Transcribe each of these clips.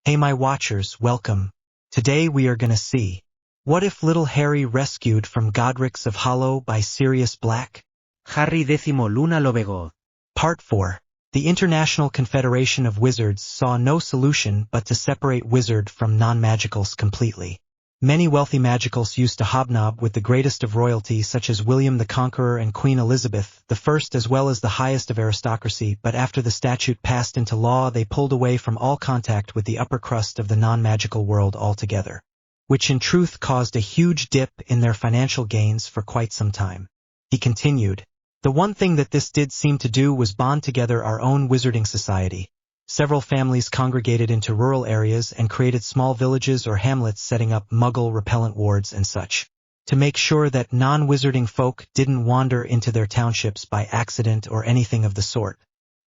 Hey my watchers, welcome. Today we are gonna see. What if little Harry rescued from Godrics of Hollow by Sirius Black? Harry X Luna lo vegó. Part 4. The International Confederation of Wizards saw no solution but to separate wizard from non-magicals completely. Many wealthy magicals used to hobnob with the greatest of royalty such as William the Conqueror and Queen Elizabeth I as well as the highest of aristocracy, but after the statute passed into law they pulled away from all contact with the upper crust of the non-magical world altogether, which in truth caused a huge dip in their financial gains for quite some time. He continued, the one thing that this did seem to do was bond together our own wizarding society. Several families congregated into rural areas and created small villages or hamlets setting up Muggle repellent wards and such, to make sure that non-wizarding folk didn't wander into their townships by accident or anything of the sort.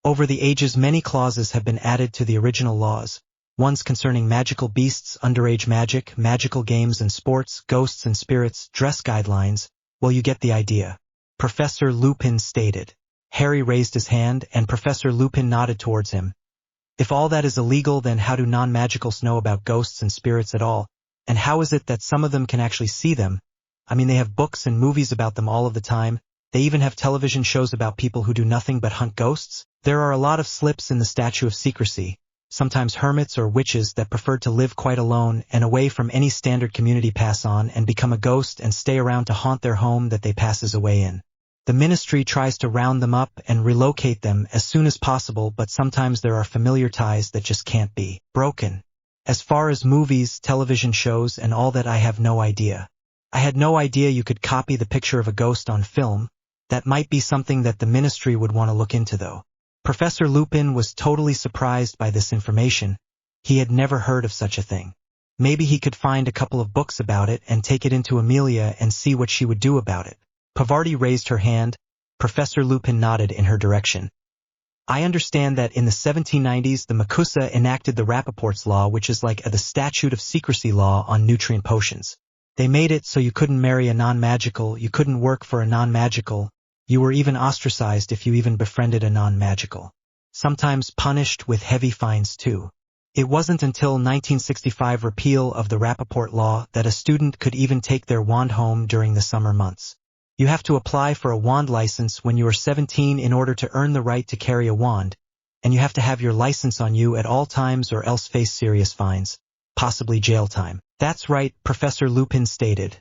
Over the ages many clauses have been added to the original laws, ones concerning magical beasts, underage magic, magical games and sports, ghosts and spirits, dress guidelines. Well, you get the idea. Professor Lupin stated. Harry raised his hand and Professor Lupin nodded towards him. If all that is illegal, then how do non-magicals know about ghosts and spirits at all? And how is it that some of them can actually see them? I mean, they have books and movies about them all of the time. They even have television shows about people who do nothing but hunt ghosts. There are a lot of slips in the statute of secrecy, sometimes hermits or witches that prefer to live quite alone and away from any standard community pass on and become a ghost and stay around to haunt their home that they passes away in. The ministry tries to round them up and relocate them as soon as possible, but sometimes there are familiar ties that just can't be broken. As far as movies, television shows, and all that, I have no idea. I had no idea you could copy the picture of a ghost on film. That might be something that the ministry would want to look into though. Professor Lupin was totally surprised by this information. He had never heard of such a thing. Maybe he could find a couple of books about it and take it into Amelia and see what she would do about it. Pavarti raised her hand. Professor Lupin nodded in her direction. I understand that in the 1790s the Makusa enacted the Rappaport's Law, which is like the statute of secrecy law on nutrient potions. They made it so you couldn't marry a non-magical, you couldn't work for a non-magical, you were even ostracized if you even befriended a non-magical. Sometimes punished with heavy fines too. It wasn't until 1965 repeal of the Rappaport Law that a student could even take their wand home during the summer months. You have to apply for a wand license when you are 17 in order to earn the right to carry a wand, and you have to have your license on you at all times or else face serious fines, possibly jail time. That's right, Professor Lupin stated.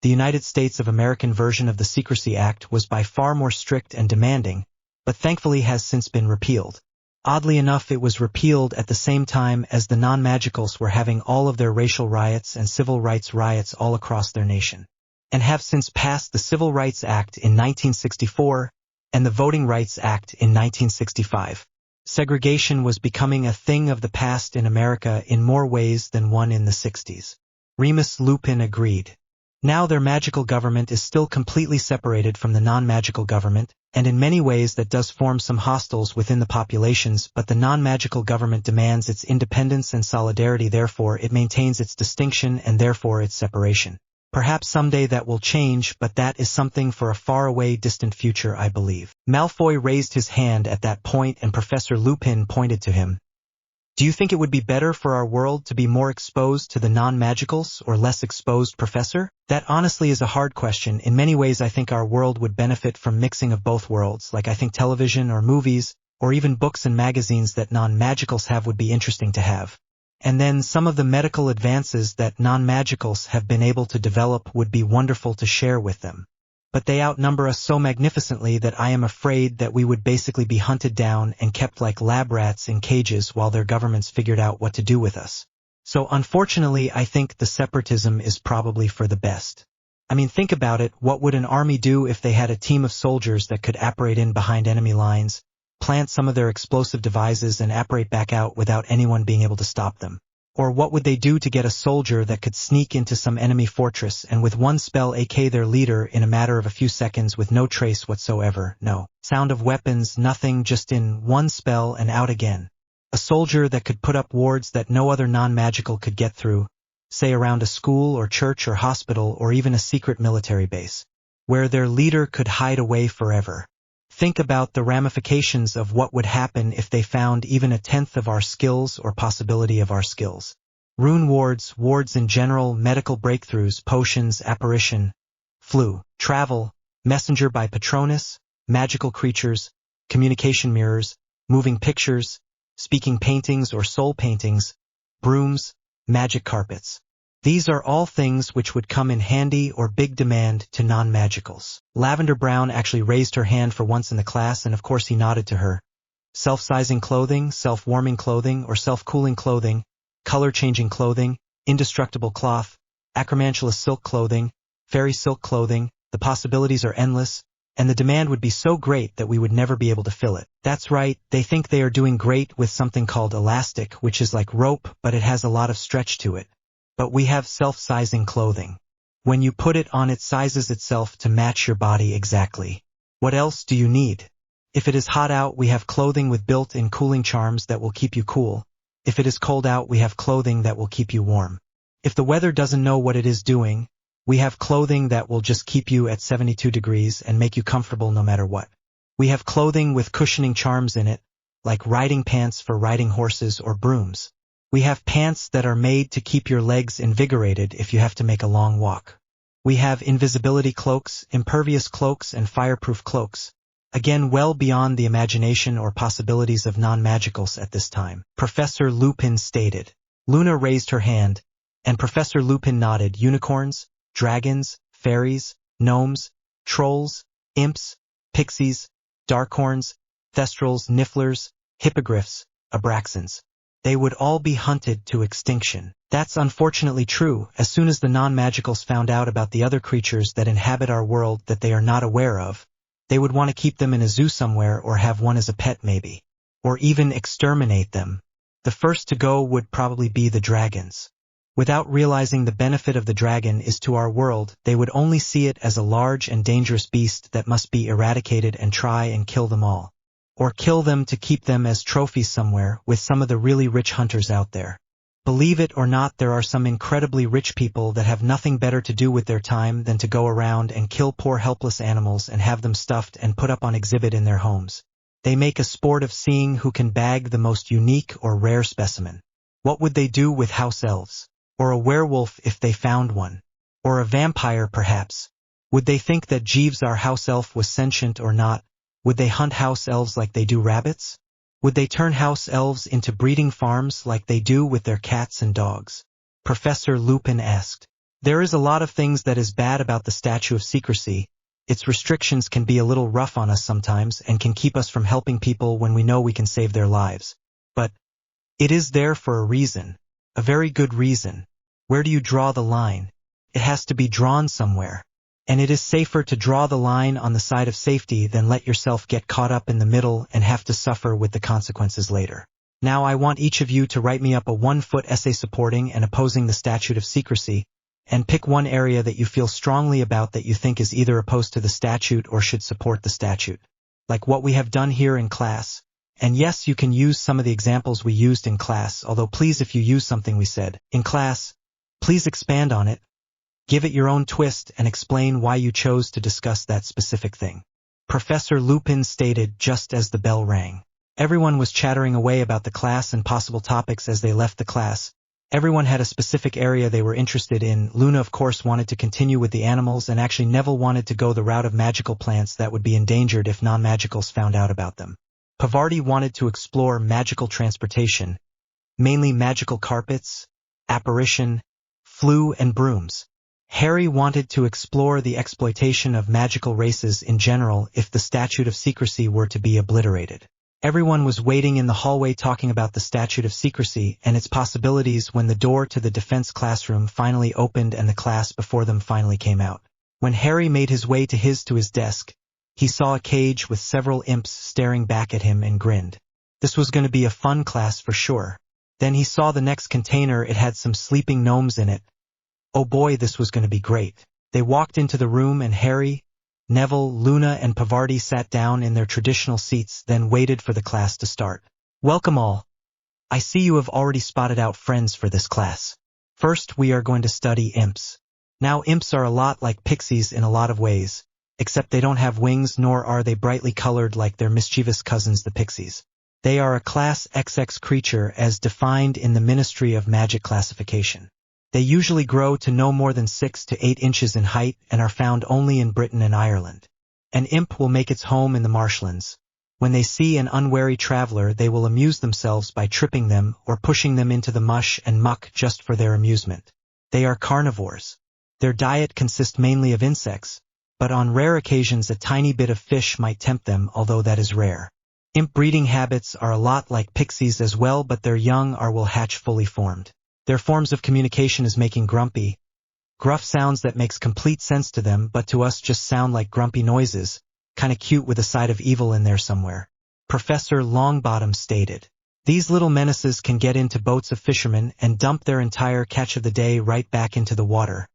The United States of American version of the Secrecy Act was by far more strict and demanding, but thankfully has since been repealed. Oddly enough, it was repealed at the same time as the non-magicals were having all of their racial riots and civil rights riots all across their nation, and have since passed the Civil Rights Act in 1964 and the Voting Rights Act in 1965. Segregation was becoming a thing of the past in America in more ways than one in the 60s. Remus Lupin agreed. Now their magical government is still completely separated from the non-magical government, and in many ways that does form some hostiles within the populations, but the non-magical government demands its independence and solidarity, therefore it maintains its distinction and therefore its separation. Perhaps someday that will change, but that is something for a far-away, distant future, I believe. Malfoy raised his hand at that point and Professor Lupin pointed to him. Do you think it would be better for our world to be more exposed to the non-magicals or less exposed, Professor? That honestly is a hard question. In many ways I think our world would benefit from mixing of both worlds, like I think television or movies, or even books and magazines that non-magicals have would be interesting to have. And then some of the medical advances that non-magicals have been able to develop would be wonderful to share with them. But they outnumber us so magnificently that I am afraid that we would basically be hunted down and kept like lab rats in cages while their governments figured out what to do with us. So unfortunately I think the separatism is probably for the best. I mean, think about it, what would an army do if they had a team of soldiers that could apparate in behind enemy lines, plant some of their explosive devices and apparate back out without anyone being able to stop them? Or what would they do to get a soldier that could sneak into some enemy fortress and with one spell AK their leader in a matter of a few seconds with no trace whatsoever, no sound of weapons, nothing, just in one spell and out again? A soldier that could put up wards that no other non-magical could get through, say around a school or church or hospital or even a secret military base, where their leader could hide away forever. Think about the ramifications of what would happen if they found even a tenth of our skills or possibility of our skills. Rune wards, wards in general, medical breakthroughs, potions, apparition, flu, travel, messenger by Patronus, magical creatures, communication mirrors, moving pictures, speaking paintings or soul paintings, brooms, magic carpets. These are all things which would come in handy or big demand to non-magicals. Lavender Brown actually raised her hand for once in the class, and of course he nodded to her. Self-sizing clothing, self-warming clothing, or self-cooling clothing, color-changing clothing, indestructible cloth, acromantulous silk clothing, fairy silk clothing, the possibilities are endless, and the demand would be so great that we would never be able to fill it. That's right, they think they are doing great with something called elastic, which is like rope, but it has a lot of stretch to it. But we have self-sizing clothing. When you put it on, it sizes itself to match your body exactly. What else do you need? If it is hot out, we have clothing with built-in cooling charms that will keep you cool. If it is cold out, we have clothing that will keep you warm. If the weather doesn't know what it is doing, we have clothing that will just keep you at 72 degrees and make you comfortable no matter what. We have clothing with cushioning charms in it, like riding pants for riding horses or brooms. We have pants that are made to keep your legs invigorated if you have to make a long walk. We have invisibility cloaks, impervious cloaks, and fireproof cloaks. Again, well beyond the imagination or possibilities of non-magicals at this time. Professor Lupin stated. Luna raised her hand, and Professor Lupin nodded. Unicorns, dragons, fairies, gnomes, trolls, imps, pixies, darkhorns, thestrals, nifflers, hippogriffs, abraxans. They would all be hunted to extinction. That's unfortunately true. As soon as the non-magicals found out about the other creatures that inhabit our world that they are not aware of, they would want to keep them in a zoo somewhere or have one as a pet maybe. Or even exterminate them. The first to go would probably be the dragons. Without realizing the benefit of the dragon is to our world, they would only see it as a large and dangerous beast that must be eradicated and try and kill them all. Or kill them to keep them as trophies somewhere with some of the really rich hunters out there. Believe it or not, there are some incredibly rich people that have nothing better to do with their time than to go around and kill poor helpless animals and have them stuffed and put up on exhibit in their homes. They make a sport of seeing who can bag the most unique or rare specimen. What would they do with house elves? Or a werewolf if they found one? Or a vampire perhaps? Would they think that Jeeves, our house elf, was sentient or not? Would they hunt house elves like they do rabbits? Would they turn house elves into breeding farms like they do with their cats and dogs? Professor Lupin asked. There is a lot of things that is bad about the Statue of Secrecy. Its restrictions can be a little rough on us sometimes and can keep us from helping people when we know we can save their lives. But it is there for a reason. A very good reason. Where do you draw the line? It has to be drawn somewhere. And it is safer to draw the line on the side of safety than let yourself get caught up in the middle and have to suffer with the consequences later. Now I want each of you to write me up a 1-foot essay supporting and opposing the Statute of Secrecy, and pick one area that you feel strongly about that you think is either opposed to the statute or should support the statute. Like what we have done here in class. And yes, you can use some of the examples we used in class, although please, if you use something we said in class, please expand on it. Give it your own twist and explain why you chose to discuss that specific thing. Professor Lupin stated just as the bell rang. Everyone was chattering away about the class and possible topics as they left the class. Everyone had a specific area they were interested in. Luna, of course, wanted to continue with the animals, and actually Neville wanted to go the route of magical plants that would be endangered if non-magicals found out about them. Pavarti wanted to explore magical transportation, mainly magical carpets, apparition, flu, and brooms. Harry wanted to explore the exploitation of magical races in general if the Statute of Secrecy were to be obliterated. Everyone was waiting in the hallway talking about the Statute of Secrecy and its possibilities when the door to the defense classroom finally opened and the class before them finally came out. When Harry made his way to his desk, he saw a cage with several imps staring back at him and grinned. This was going to be a fun class for sure. Then he saw the next container. It had some sleeping gnomes in it. Oh boy, this was going to be great. They walked into the room and Harry, Neville, Luna, and Pavarti sat down in their traditional seats, then waited for the class to start. Welcome all. I see you have already spotted out friends for this class. First, we are going to study imps. Now, imps are a lot like pixies in a lot of ways. except they don't have wings nor are they brightly colored like their mischievous cousins the pixies. They are a class XX creature as defined in the Ministry of Magic classification. They usually grow to no more than 6 to 8 inches in height and are found only in Britain and Ireland. An imp will make its home in the marshlands. When they see an unwary traveler, they will amuse themselves by tripping them or pushing them into the mush and muck just for their amusement. They are carnivores. Their diet consists mainly of insects, but on rare occasions a tiny bit of fish might tempt them, although that is rare. Imp breeding habits are a lot like pixies as well, but their young will hatch fully formed. Their forms of communication is making grumpy, gruff sounds that makes complete sense to them, but to us just sound like grumpy noises, kinda cute with a side of evil in there somewhere. Professor Longbottom stated. These little menaces can get into boats of fishermen and dump their entire catch of the day right back into the water,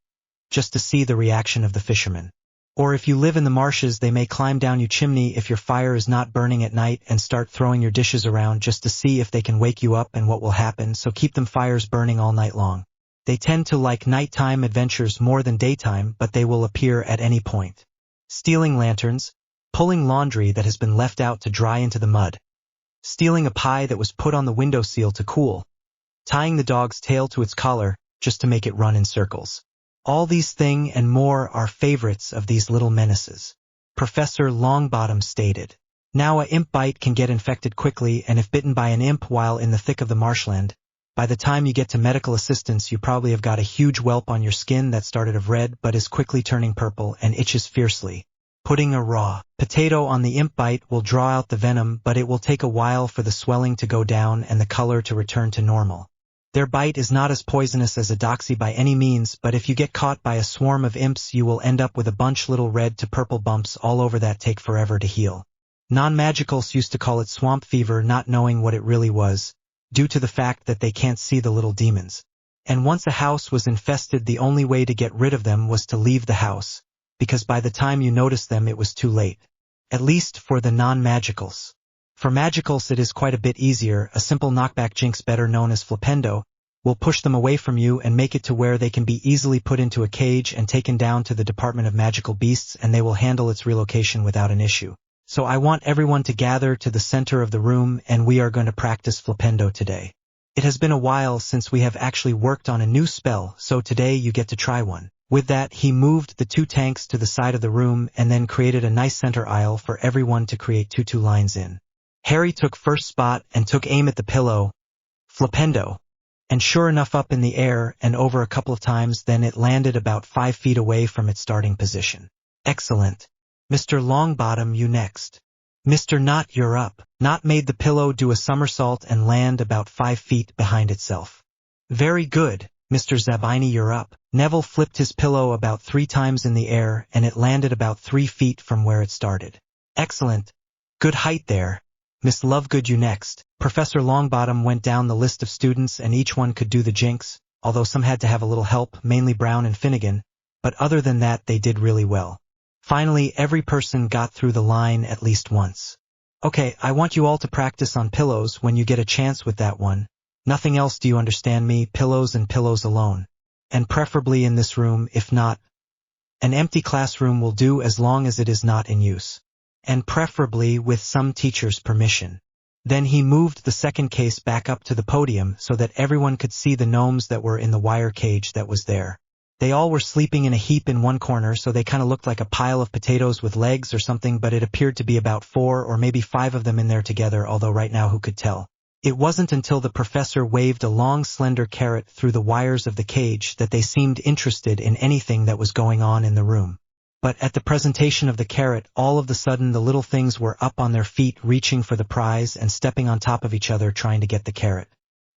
just to see the reaction of the fishermen. Or if you live in the marshes, they may climb down your chimney if your fire is not burning at night and start throwing your dishes around just to see if they can wake you up and what will happen, so keep them fires burning all night long. They tend to like nighttime adventures more than daytime, but they will appear at any point. Stealing lanterns, pulling laundry that has been left out to dry into the mud, stealing a pie that was put on the windowsill to cool, tying the dog's tail to its collar just to make it run in circles. All these things and more are favorites of these little menaces. Professor Longbottom stated. Now a imp bite can get infected quickly, and if bitten by an imp while in the thick of the marshland, by the time you get to medical assistance you probably have got a huge whelp on your skin that started of red but is quickly turning purple and itches fiercely. Putting a raw potato on the imp bite will draw out the venom, but it will take a while for the swelling to go down and the color to return to normal. Their bite is not as poisonous as a doxy by any means, but if you get caught by a swarm of imps you will end up with a bunch little red to purple bumps all over that take forever to heal. Non-magicals used to call it swamp fever, not knowing what it really was, due to the fact that they can't see the little demons. And once a house was infested, the only way to get rid of them was to leave the house, because by the time you noticed them it was too late. At least for the non-magicals. For magicals it is quite a bit easier. A simple knockback jinx, better known as flipendo, will push them away from you and make it to where they can be easily put into a cage and taken down to the Department of Magical Beasts, and they will handle its relocation without an issue. So I want everyone to gather to the center of the room and we are going to practice flipendo today. It has been a while since we have actually worked on a new spell, so today you get to try one. With that, he moved the 2 tanks to the side of the room and then created a nice center aisle for everyone to create 2 lines in. Harry took first spot and took aim at the pillow, flipendo, and sure enough up in the air and over a couple of times, then it landed about 5 feet away from its starting position. Excellent. Mr. Longbottom, you next. Mr. Knot, you're up. Knot made the pillow do a somersault and land about 5 feet behind itself. Very good. Mr. Zabini, you're up. Neville flipped his pillow about 3 times in the air and it landed about 3 feet from where it started. Excellent. Good height there. Miss Lovegood, you next. Professor Longbottom went down the list of students and each one could do the jinx, although some had to have a little help, mainly Brown and Finnegan, but other than that they did really well. Finally, every person got through the line at least once. Okay, I want you all to practice on pillows when you get a chance with that one. Nothing else, do you understand me? Pillows and pillows alone. And preferably in this room, if not, an empty classroom will do as long as it is not in use. And preferably with some teacher's permission. Then he moved the second case back up to the podium so that everyone could see the gnomes that were in the wire cage that was there. They all were sleeping in a heap in one corner, so they kind of looked like a pile of potatoes with legs or something, but it appeared to be about 4 or maybe 5 of them in there together, although right now who could tell. It wasn't until the professor waved a long slender carrot through the wires of the cage that they seemed interested in anything that was going on in the room. But at the presentation of the carrot, all of the sudden the little things were up on their feet reaching for the prize and stepping on top of each other trying to get the carrot.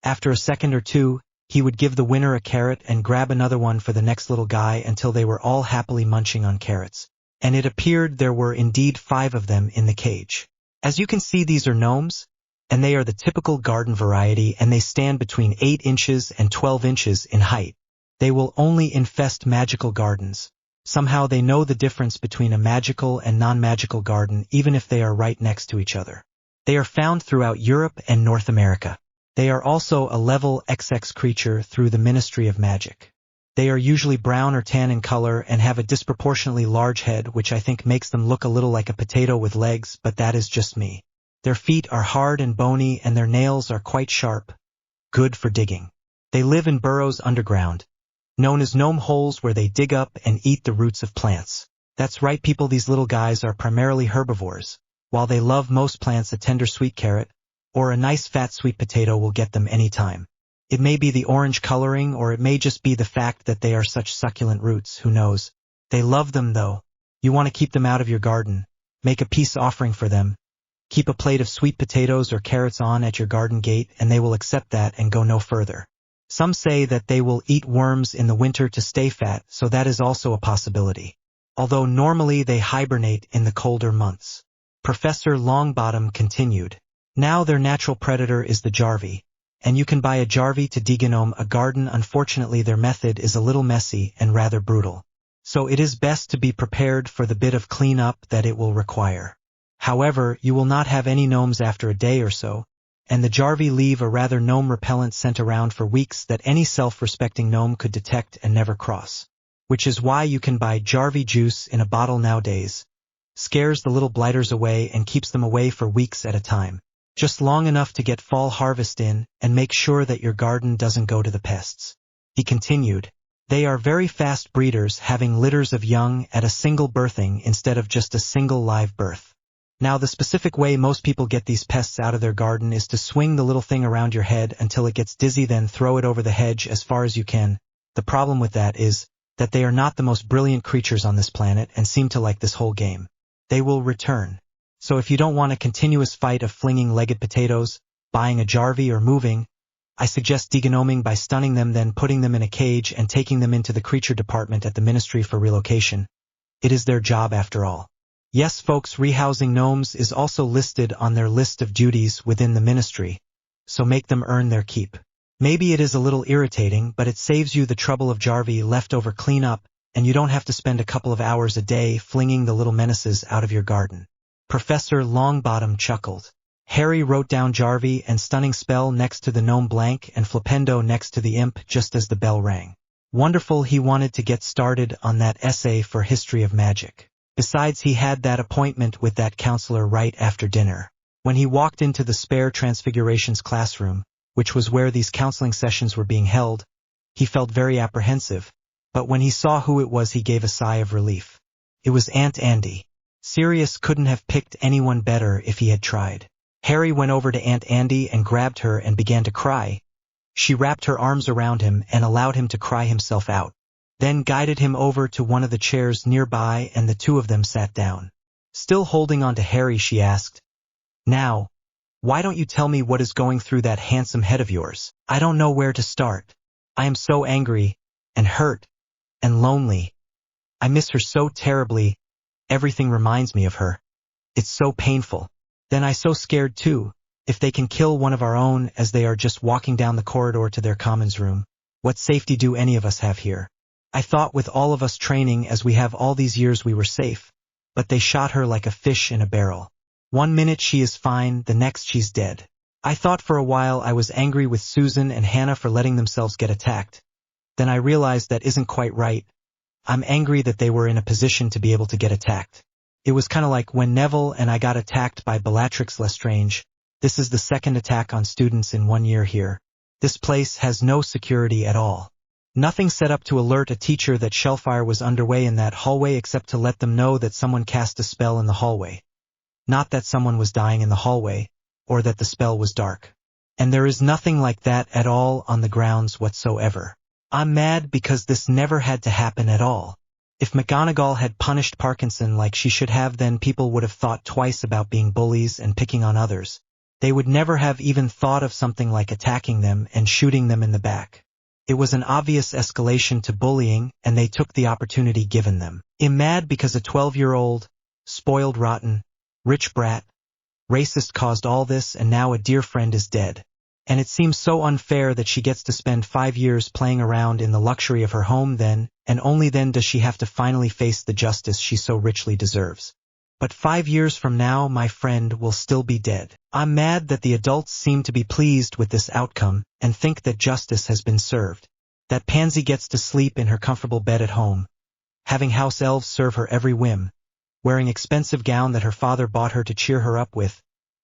After a second or two, he would give the winner a carrot and grab another one for the next little guy until they were all happily munching on carrots. And it appeared there were indeed 5 of them in the cage. As you can see, these are gnomes, and they are the typical garden variety, and they stand between 8 inches and 12 inches in height. They will only infest magical gardens. Somehow they know the difference between a magical and non-magical garden, even if they are right next to each other. They are found throughout Europe and North America. They are also a level XX creature through the Ministry of Magic. They are usually brown or tan in color and have a disproportionately large head, which I think makes them look a little like a potato with legs, but that is just me. Their feet are hard and bony and their nails are quite sharp. Good for digging. They live in burrows underground, known as gnome holes, where they dig up and eat the roots of plants. That's right, people, these little guys are primarily herbivores. While they love most plants, a tender sweet carrot or a nice fat sweet potato will get them anytime. It may be the orange coloring, or it may just be the fact that they are such succulent roots, who knows. They love them though. You want to keep them out of your garden. Make a peace offering for them. Keep a plate of sweet potatoes or carrots on at your garden gate and they will accept that and go no further. Some say that they will eat worms in the winter to stay fat, so that is also a possibility. Although normally they hibernate in the colder months. Professor Longbottom continued. Now their natural predator is the jarvie, and you can buy a jarvie to degenome a garden. Unfortunately, their method is a little messy and rather brutal. So it is best to be prepared for the bit of cleanup that it will require. However, you will not have any gnomes after a day or so, and the jarvie leave a rather gnome repellent scent around for weeks that any self-respecting gnome could detect and never cross. Which is why you can buy jarvie juice in a bottle nowadays. Scares the little blighters away and keeps them away for weeks at a time. Just long enough to get fall harvest in and make sure that your garden doesn't go to the pests. He continued. They are very fast breeders, having litters of young at a single birthing instead of just a single live birth. Now the specific way most people get these pests out of their garden is to swing the little thing around your head until it gets dizzy, then throw it over the hedge as far as you can. The problem with that is that they are not the most brilliant creatures on this planet and seem to like this whole game. They will return. So if you don't want a continuous fight of flinging legged potatoes, buying a jarvie, or moving, I suggest degenoming by stunning them, then putting them in a cage and taking them into the creature department at the Ministry for Relocation. It is their job after all. Yes, folks, rehousing gnomes is also listed on their list of duties within the ministry, so make them earn their keep. Maybe it is a little irritating, but it saves you the trouble of jarvie leftover cleanup, and you don't have to spend a couple of hours a day flinging the little menaces out of your garden. Professor Longbottom chuckled. Harry wrote down jarvie and stunning spell next to the gnome blank and flipendo next to the imp just as the bell rang. Wonderful, he wanted to get started on that essay for History of Magic. Besides, he had that appointment with that counselor right after dinner. When he walked into the spare Transfigurations classroom, which was where these counseling sessions were being held, he felt very apprehensive, but when he saw who it was he gave a sigh of relief. It was Aunt Andy. Sirius couldn't have picked anyone better if he had tried. Harry went over to Aunt Andy and grabbed her and began to cry. She wrapped her arms around him and allowed him to cry himself out, then guided him over to one of the chairs nearby and the two of them sat down. Still holding on to Harry, she asked, "Now, why don't you tell me what is going through that handsome head of yours? I don't know where to start. I am so angry, and hurt, and lonely. I miss her so terribly. Everything reminds me of her. It's so painful. Then I so scared too. If they can kill one of our own as they are just walking down the corridor to their commons room, what safety do any of us have here? I thought with all of us training as we have all these years we were safe, but they shot her like a fish in a barrel. One minute she is fine, the next she's dead. I thought for a while I was angry with Susan and Hannah for letting themselves get attacked. Then I realized that isn't quite right. I'm angry that they were in a position to be able to get attacked. It was kind of like when Neville and I got attacked by Bellatrix Lestrange. This is the second attack on students in 1 year here. This place has no security at all. Nothing set up to alert a teacher that shellfire was underway in that hallway except to let them know that someone cast a spell in the hallway. Not that someone was dying in the hallway, or that the spell was dark. And there is nothing like that at all on the grounds whatsoever. I'm mad because this never had to happen at all. If McGonagall had punished Parkinson like she should have, then people would have thought twice about being bullies and picking on others. They would never have even thought of something like attacking them and shooting them in the back. It was an obvious escalation to bullying, and they took the opportunity given them. I'm mad because a 12-year-old, spoiled rotten, rich brat, racist caused all this, and now a dear friend is dead. And it seems so unfair that she gets to spend 5 years playing around in the luxury of her home then, and only then does she have to finally face the justice she so richly deserves. But 5 years from now my friend will still be dead. I'm mad that the adults seem to be pleased with this outcome and think that justice has been served. That pansy gets to sleep in her comfortable bed at home, having house elves serve her every whim, wearing expensive gown that her father bought her to cheer her up with,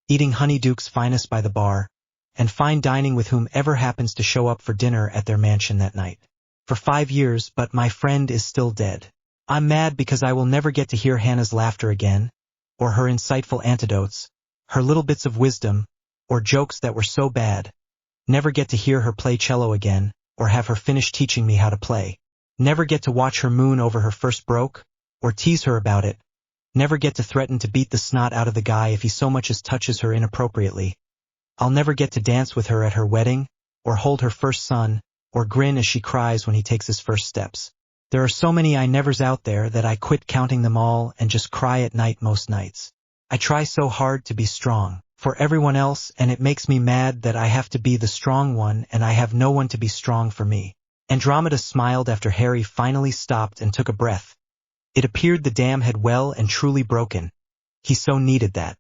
eating Honeyduke's finest by the bar, and fine dining with whomever happens to show up for dinner at their mansion that night. For 5 years, but my friend is still dead. I'm mad because I will never get to hear Hannah's laughter again, or her insightful anecdotes, her little bits of wisdom, or jokes that were so bad. Never get to hear her play cello again, or have her finish teaching me how to play. Never get to watch her moon over her first broke, or tease her about it. Never get to threaten to beat the snot out of the guy if he so much as touches her inappropriately. I'll never get to dance with her at her wedding, or hold her first son, or grin as she cries when he takes his first steps. There are so many I nevers out there that I quit counting them all and just cry at night most nights. I try so hard to be strong for everyone else, and it makes me mad that I have to be the strong one and I have no one to be strong for me. Andromeda smiled after Harry finally stopped and took a breath. It appeared the dam had well and truly broken. He so needed that.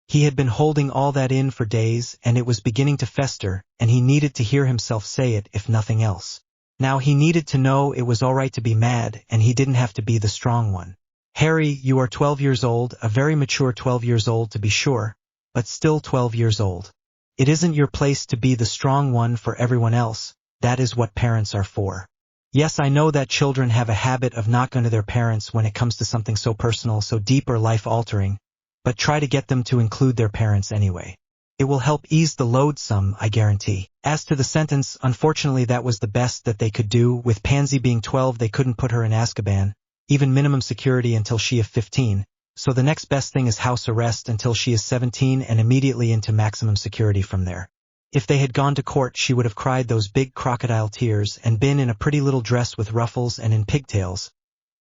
He had been holding all that in for days, and it was beginning to fester, and he needed to hear himself say it if nothing else. Now he needed to know it was all right to be mad, and he didn't have to be the strong one. Harry, you are 12 years old, a very mature 12 years old to be sure, but still 12 years old. It isn't your place to be the strong one for everyone else. That is what parents are for. Yes, I know that children have a habit of not going to their parents when it comes to something so personal, so deep or life-altering, but try to get them to include their parents anyway. It will help ease the load some, I guarantee. As to the sentence, unfortunately that was the best that they could do. With Pansy being 12, they couldn't put her in Azkaban, even minimum security until she is 15, so the next best thing is house arrest until she is 17 and immediately into maximum security from there. If they had gone to court, she would have cried those big crocodile tears and been in a pretty little dress with ruffles and in pigtails.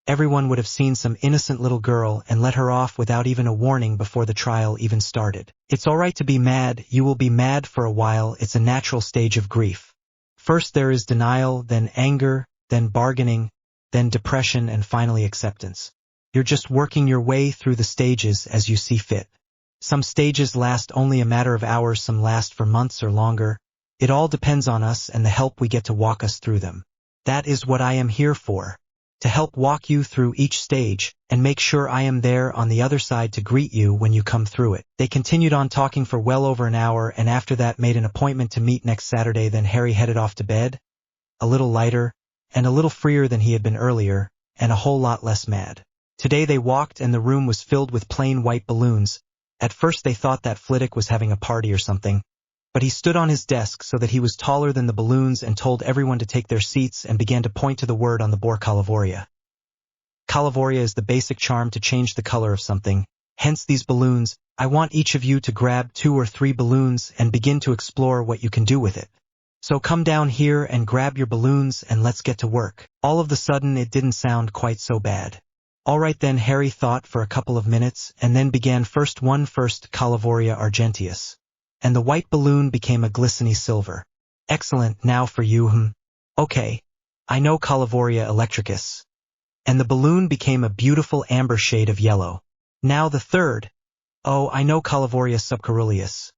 Everyone would have seen some innocent little girl and let her off without even a warning before the trial even started. It's all right to be mad. You will be mad for a while. It's a natural stage of grief. First there is denial, then anger, then bargaining, then depression, and finally acceptance. You're just working your way through the stages as you see fit. Some stages last only a matter of hours, some last for months or longer. It all depends on us and the help we get to walk us through them. That is what I am here for. To help walk you through each stage, and make sure I am there on the other side to greet you when you come through it. They continued on talking for well over an hour, and after that made an appointment to meet next Saturday. Then Harry headed off to bed, a little lighter, and a little freer than he had been earlier, and a whole lot less mad. Today they walked and the room was filled with plain white balloons. At first they thought that Flitwick was having a party or something, but he stood on his desk so that he was taller than the balloons and told everyone to take their seats and began to point to the word on the board, Calavoria. Calavoria is the basic charm to change the color of something, hence these balloons. I want each of you to grab 2 or 3 balloons and begin to explore what you can do with it. So come down here and grab your balloons and let's get to work. All of a sudden it didn't sound quite so bad. All right then, Harry thought for a couple of minutes and then began first Calavoria Argentius. And the white balloon became a glistening silver. Excellent, now for you, Okay. I know Calavoria Electricus. And the balloon became a beautiful amber shade of yellow. Now the third. Oh, I know Calavoria Subcaruleus.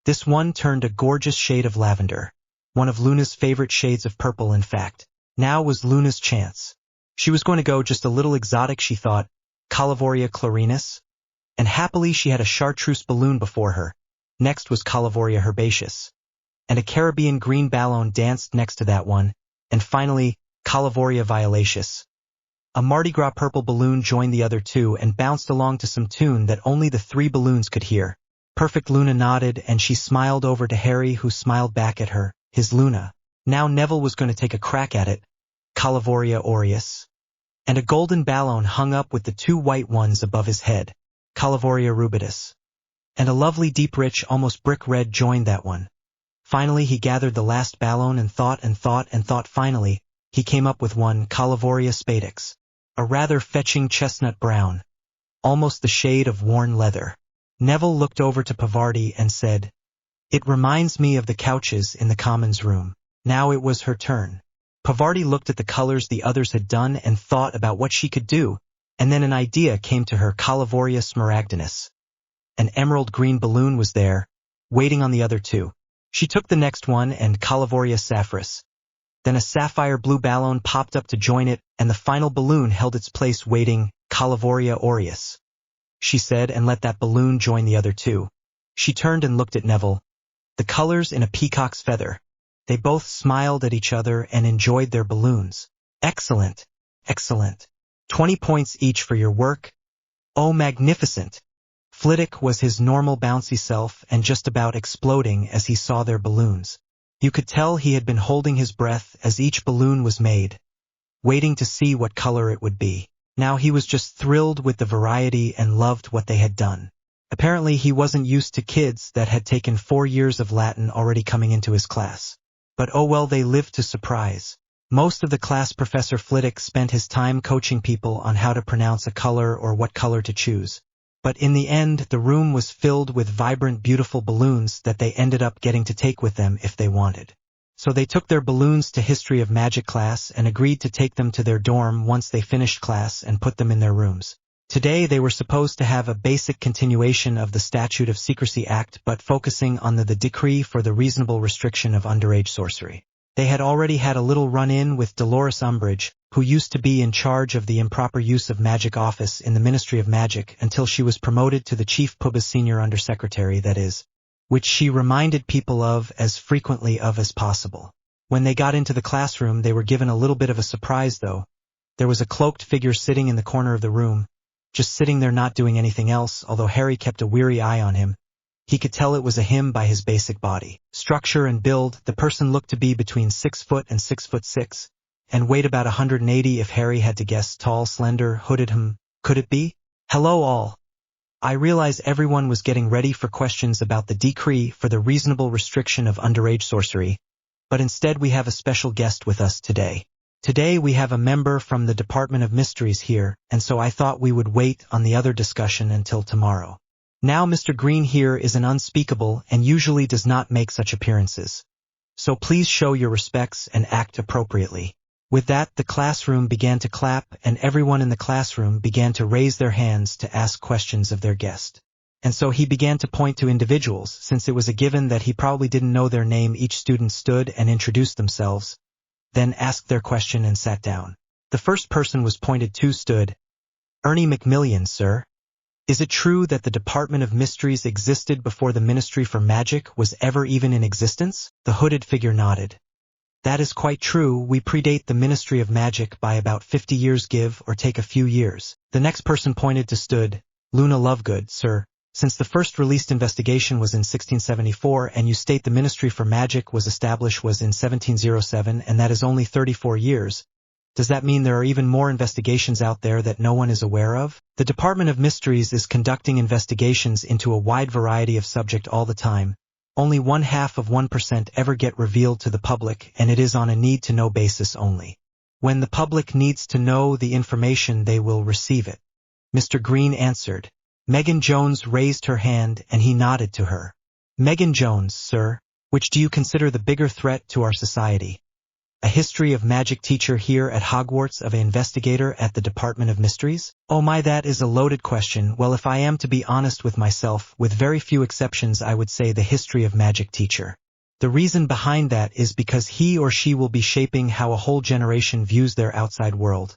This one turned a gorgeous shade of lavender. One of Luna's favorite shades of purple, in fact. Now was Luna's chance. She was going to go just a little exotic, she thought, Calavoria Clarinus. And happily she had a chartreuse balloon before her. Next was Calavoria herbaceus. And a Caribbean green ballon danced next to that one, and finally, Calavoria violaceus. A Mardi Gras purple balloon joined the other two and bounced along to some tune that only the 3 balloons could hear. Perfect Luna nodded and she smiled over to Harry, who smiled back at her, his Luna. Now Neville was going to take a crack at it, Calavoria aureus. And a golden ballon hung up with the 2 white ones above his head, Calavoria rubitus. And a lovely deep rich almost brick red joined that one. Finally he gathered the last ballon and thought. Finally, he came up with one, Calavoria spadix. A rather fetching chestnut brown. Almost the shade of worn leather. Neville looked over to Pavarti and said, "It reminds me of the couches in the Commons room." Now it was her turn. Pavarti looked at the colors the others had done and thought about what she could do, and then an idea came to her, Calavoria smaragdinus. An emerald green balloon was there, waiting on the other 2. She took the next one and Calavoria sapphirus. Then a sapphire blue balloon popped up to join it, and the final balloon held its place waiting, Calavoria aureus, she said, and let that balloon join the other two. She turned and looked at Neville. The colors in a peacock's feather. They both smiled at each other and enjoyed their balloons. Excellent, excellent. 20 points each for your work. Oh, magnificent. Flitwick was his normal bouncy self and just about exploding as he saw their balloons. You could tell he had been holding his breath as each balloon was made, waiting to see what color it would be. Now he was just thrilled with the variety and loved what they had done. Apparently he wasn't used to kids that had taken 4 years of Latin already coming into his class. But oh well, they lived to surprise. Most of the class, Professor Flitwick spent his time coaching people on how to pronounce a color or what color to choose. But in the end, the room was filled with vibrant, beautiful balloons that they ended up getting to take with them if they wanted. So they took their balloons to History of Magic class and agreed to take them to their dorm once they finished class and put them in their rooms. Today they were supposed to have a basic continuation of the Statute of Secrecy Act, but focusing on the decree for the reasonable restriction of underage sorcery. They had already had a little run-in with Dolores Umbridge, who used to be in charge of the improper use of magic office in the Ministry of Magic until she was promoted to the Chief Pubis Senior Undersecretary, that is, which she reminded people of as frequently as possible. When they got into the classroom, they were given a little bit of a surprise, though. There was a cloaked figure sitting in the corner of the room, just sitting there not doing anything else, although Harry kept a weary eye on him. He could tell it was a him by his basic body structure and build. The person looked to be between 6 foot and 6'6", and weighed about 180 if Harry had to guess. Tall, slender, hooded. Could it be? Hello all. I realize everyone was getting ready for questions about the decree for the reasonable restriction of underage sorcery, but instead we have a special guest with us today. Today we have a member from the Department of Mysteries here, and so I thought we would wait on the other discussion until tomorrow. Now Mr. Green here is an unspeakable and usually does not make such appearances. So please show your respects and act appropriately. With that, the classroom began to clap, and everyone in the classroom began to raise their hands to ask questions of their guest. And so he began to point to individuals, since it was a given that he probably didn't know their name. Each student stood and introduced themselves, then asked their question and sat down. The first person was pointed to stood. Ernie McMillian, sir. Is it true that the Department of Mysteries existed before the Ministry for Magic was ever even in existence? The hooded figure nodded. That is quite true. We predate the Ministry of Magic by about 50 years, give or take a few years. The next person pointed to stood. Luna Lovegood, sir. Since the first released investigation was in 1674 and you state the Ministry for Magic was established was in 1707, and that is only 34 years, does that mean there are even more investigations out there that no one is aware of? The Department of Mysteries is conducting investigations into a wide variety of subject all the time. Only 0.1% ever get revealed to the public, and it is on a need-to-know basis only. When the public needs to know the information, they will receive it. Mr. Green answered. Megan Jones raised her hand, and he nodded to her. Megan Jones, sir. Which do you consider the bigger threat to our society? A history of magic teacher here at Hogwarts of an investigator at the Department of Mysteries? Oh my, that is a loaded question. Well, if I am to be honest with myself, with very few exceptions, I would say the history of magic teacher. The reason behind that is because he or she will be shaping how a whole generation views their outside world,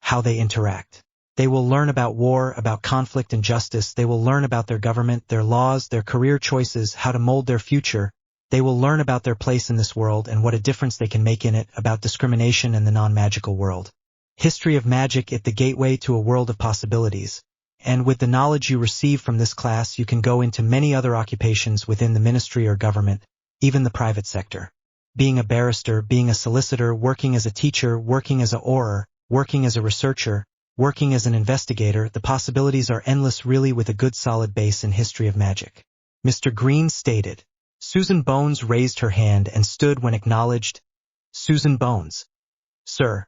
how they interact. They will learn about war, about conflict and justice. They will learn about their government, their laws, their career choices, how to mold their future. They will learn about their place in this world and what a difference they can make in it, about discrimination in the non-magical world. History of magic is the gateway to a world of possibilities. And with the knowledge you receive from this class, you can go into many other occupations within the ministry or government, even the private sector. Being a barrister, being a solicitor, working as a teacher, working as an orar, working as a researcher, working as an investigator, the possibilities are endless, really, with a good solid base in history of magic. Mr. Green stated. Susan Bones raised her hand and stood when acknowledged. Susan Bones. Sir.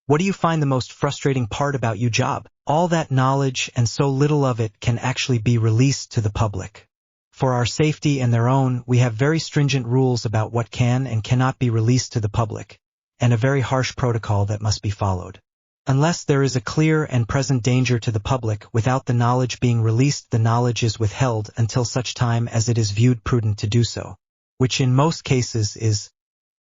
What do you find the most frustrating part about your job? All that knowledge and so little of it can actually be released to the public. For our safety and their own, we have very stringent rules about what can and cannot be released to the public, and a very harsh protocol that must be followed. Unless there is a clear and present danger to the public, without the knowledge being released, the knowledge is withheld until such time as it is viewed prudent to do so, which in most cases is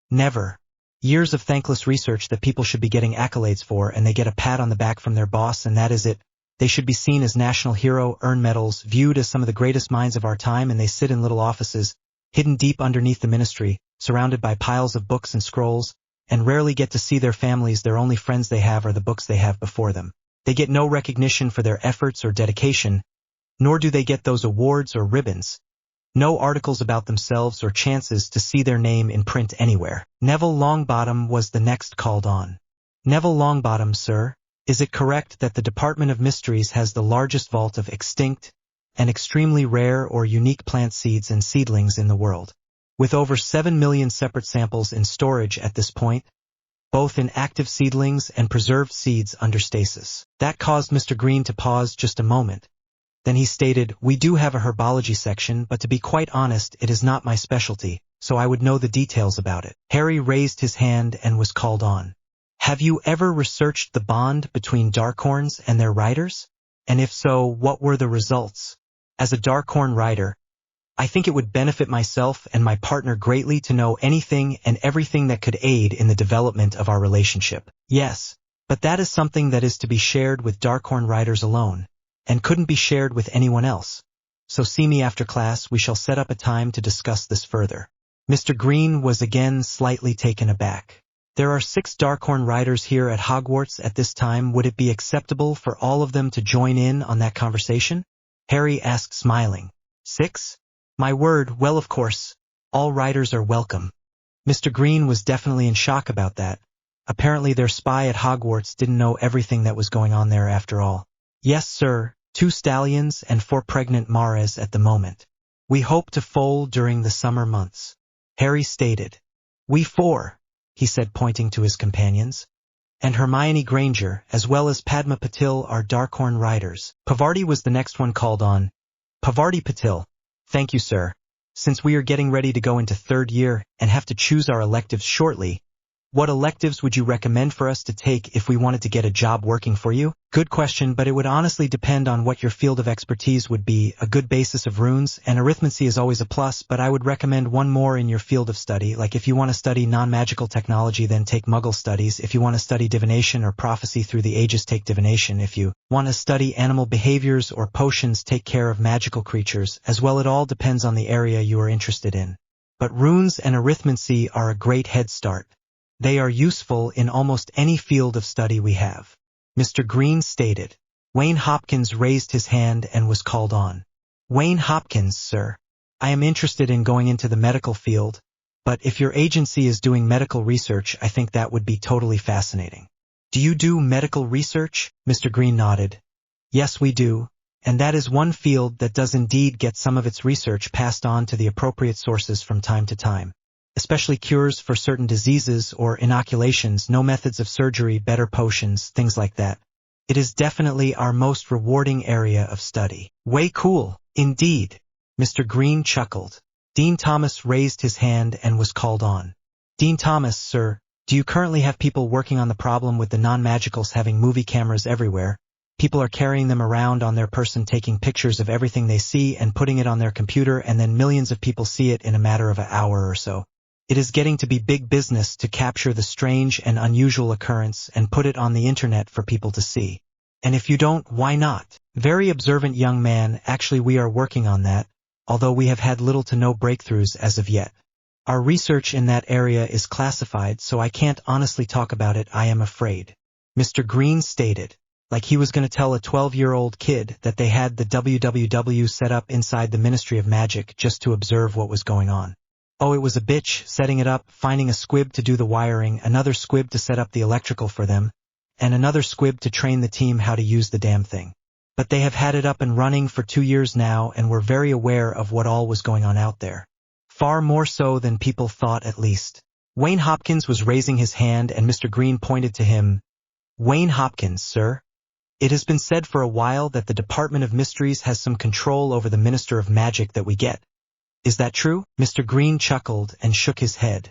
never. Years of thankless research that people should be getting accolades for, and they get a pat on the back from their boss, and that is it. They should be seen as national hero, earn medals, viewed as some of the greatest minds of our time, and they sit in little offices, hidden deep underneath the ministry, surrounded by piles of books and scrolls, and rarely get to see their families. Their only friends they have are the books they have before them. They get no recognition for their efforts or dedication, nor do they get those awards or ribbons. No articles about themselves or chances to see their name in print anywhere. Neville Longbottom was the next called on. Neville Longbottom, sir, is it correct that the Department of Mysteries has the largest vault of extinct and extremely rare or unique plant seeds and seedlings in the world, with over 7 million separate samples in storage at this point, both in active seedlings and preserved seeds under stasis? That caused Mr. Green to pause just a moment. Then he stated, "We do have a herbology section, but to be quite honest, it is not my specialty, so I would know the details about it." Harry raised his hand and was called on. "Have you ever researched the bond between Darkhorns and their riders? And if so, what were the results? As a Darkhorn rider, I think it would benefit myself and my partner greatly to know anything and everything that could aid in the development of our relationship." "Yes, but that is something that is to be shared with Darkhorn riders alone, and couldn't be shared with anyone else. So see me after class, we shall set up a time to discuss this further." Mr. Green was again slightly taken aback. "There are 6 Darkhorn riders here at Hogwarts at this time. Would it be acceptable for all of them to join in on that conversation?" Harry asked, smiling. 6? My word, well, of course, all riders are welcome. Mr. Green was definitely in shock about that. Apparently their spy at Hogwarts didn't know everything that was going on there after all. "Yes, sir, 2 stallions and 4 pregnant mares at the moment. We hope to foal during the summer months," Harry stated. "We 4, he said, pointing to his companions. "And Hermione Granger, as well as Padma Patil, are Darkhorn riders." Pavarti was the next one called on. "Pavarti Patil. Thank you, sir. Since we are getting ready to go into 3rd year and have to choose our electives shortly, what electives would you recommend for us to take if we wanted to get a job working for you?" "Good question, but it would honestly depend on what your field of expertise would be. A good basis of runes and arithmancy is always a plus, but I would recommend one more in your field of study. Like if you want to study non-magical technology, then take Muggle studies. If you want to study divination or prophecy through the ages, take divination. If you want to study animal behaviors or potions, take care of magical creatures. As well, it all depends on the area you are interested in. But runes and arithmancy are a great head start. They are useful in almost any field of study we have," Mr. Green stated. Wayne Hopkins raised his hand and was called on. "Wayne Hopkins, sir. I am interested in going into the medical field, but if your agency is doing medical research, I think that would be totally fascinating." "Do you do medical research?" Mr. Green nodded. "Yes, we do, and that is one field that does indeed get some of its research passed on to the appropriate sources from time to time. Especially cures for certain diseases or inoculations, no methods of surgery, better potions, things like that. It is definitely our most rewarding area of study." "Way cool, indeed," Mr. Green chuckled. Dean Thomas raised his hand and was called on. "Dean Thomas, sir, do you currently have people working on the problem with the non-magicals having movie cameras everywhere? People are carrying them around on their person, taking pictures of everything they see and putting it on their computer, and then millions of people see it in a matter of an hour or so. It is getting to be big business to capture the strange and unusual occurrence and put it on the internet for people to see. And if you don't, why not?" "Very observant young man. Actually, we are working on that, although we have had little to no breakthroughs as of yet. Our research in that area is classified, so I can't honestly talk about it, I am afraid," Mr. Green stated, like he was going to tell a 12-year-old kid that they had the WWW set up inside the Ministry of Magic just to observe what was going on. Oh, it was a bitch, setting it up, finding a squib to do the wiring, another squib to set up the electrical for them, and another squib to train the team how to use the damn thing. But they have had it up and running for 2 years now and were very aware of what all was going on out there. Far more so than people thought, at least. Wayne Hopkins was raising his hand and Mr. Green pointed to him. "Wayne Hopkins, sir. It has been said for a while that the Department of Mysteries has some control over the Minister of Magic that we get. Is that true?" Mr. Green chuckled and shook his head.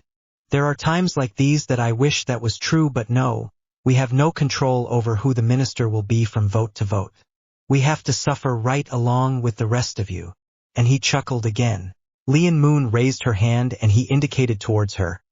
"There are times like these that I wish that was true, but no, we have no control over who the minister will be from vote to vote. We have to suffer right along with the rest of you." And he chuckled again. Leon Moon raised her hand and he indicated towards her.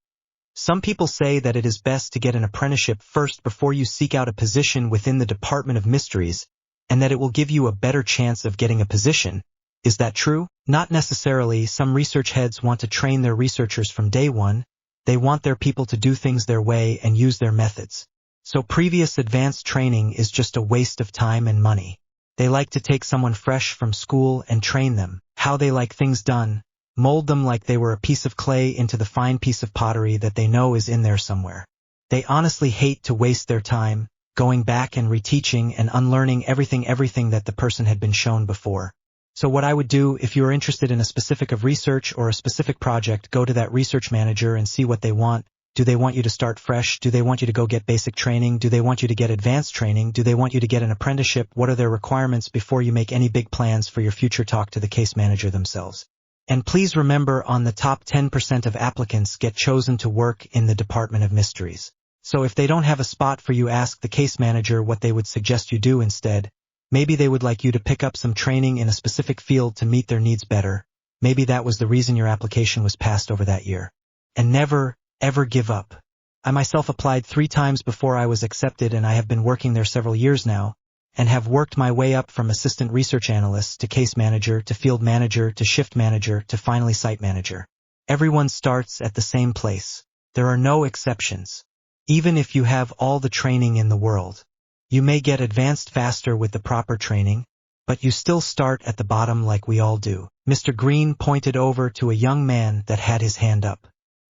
Some people say that it is best to get an apprenticeship first before you seek out a position within the Department of Mysteries, and that it will give you a better chance of getting a position. Is that true? Not necessarily. Some research heads want to train their researchers from day one. They want their people to do things their way and use their methods. So previous advanced training is just a waste of time and money. They like to take someone fresh from school and train them, how they like things done, mold them like they were a piece of clay into the fine piece of pottery that they know is in there somewhere. They honestly hate to waste their time, going back and reteaching and unlearning everything that the person had been shown before. So what I would do, if you are interested in a specific of research or a specific project, go to that research manager and see what they want. Do they want you to start fresh? Do they want you to go get basic training? Do they want you to get advanced training? Do they want you to get an apprenticeship? What are their requirements before you make any big plans for your future? Talk to the case manager themselves. And please remember, on the top 10% of applicants get chosen to work in the Department of Mysteries. So if they don't have a spot for you, ask the case manager what they would suggest you do instead. Maybe they would like you to pick up some training in a specific field to meet their needs better. Maybe that was the reason your application was passed over that year. And never, ever give up. I myself applied 3 times before I was accepted, and I have been working there several years now, and have worked my way up from assistant research analyst to case manager to field manager to shift manager to finally site manager. Everyone starts at the same place. There are no exceptions. Even if you have all the training in the world, you may get advanced faster with the proper training, but you still start at the bottom like we all do. Mr. Green pointed over to a young man that had his hand up.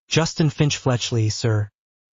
Justin Finch Fletchley, sir.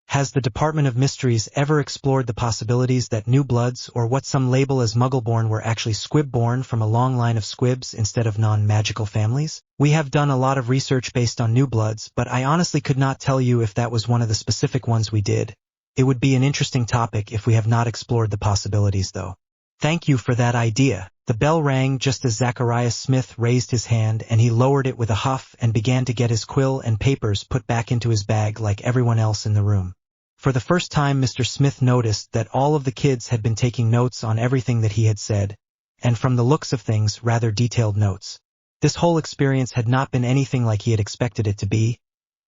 Has the Department of Mysteries ever explored the possibilities that new bloods, or what some label as Muggleborn, were actually squib-born from a long line of squibs instead of non-magical families? We have done a lot of research based on new bloods, but I honestly could not tell you if that was one of the specific ones we did. It would be an interesting topic if we have not explored the possibilities, though. Thank you for that idea. The bell rang just as Zacharias Smith raised his hand, and he lowered it with a huff and began to get his quill and papers put back into his bag like everyone else in the room. For the first time, Mr. Smith noticed that all of the kids had been taking notes on everything that he had said, and from the looks of things, rather detailed notes. This whole experience had not been anything like he had expected it to be.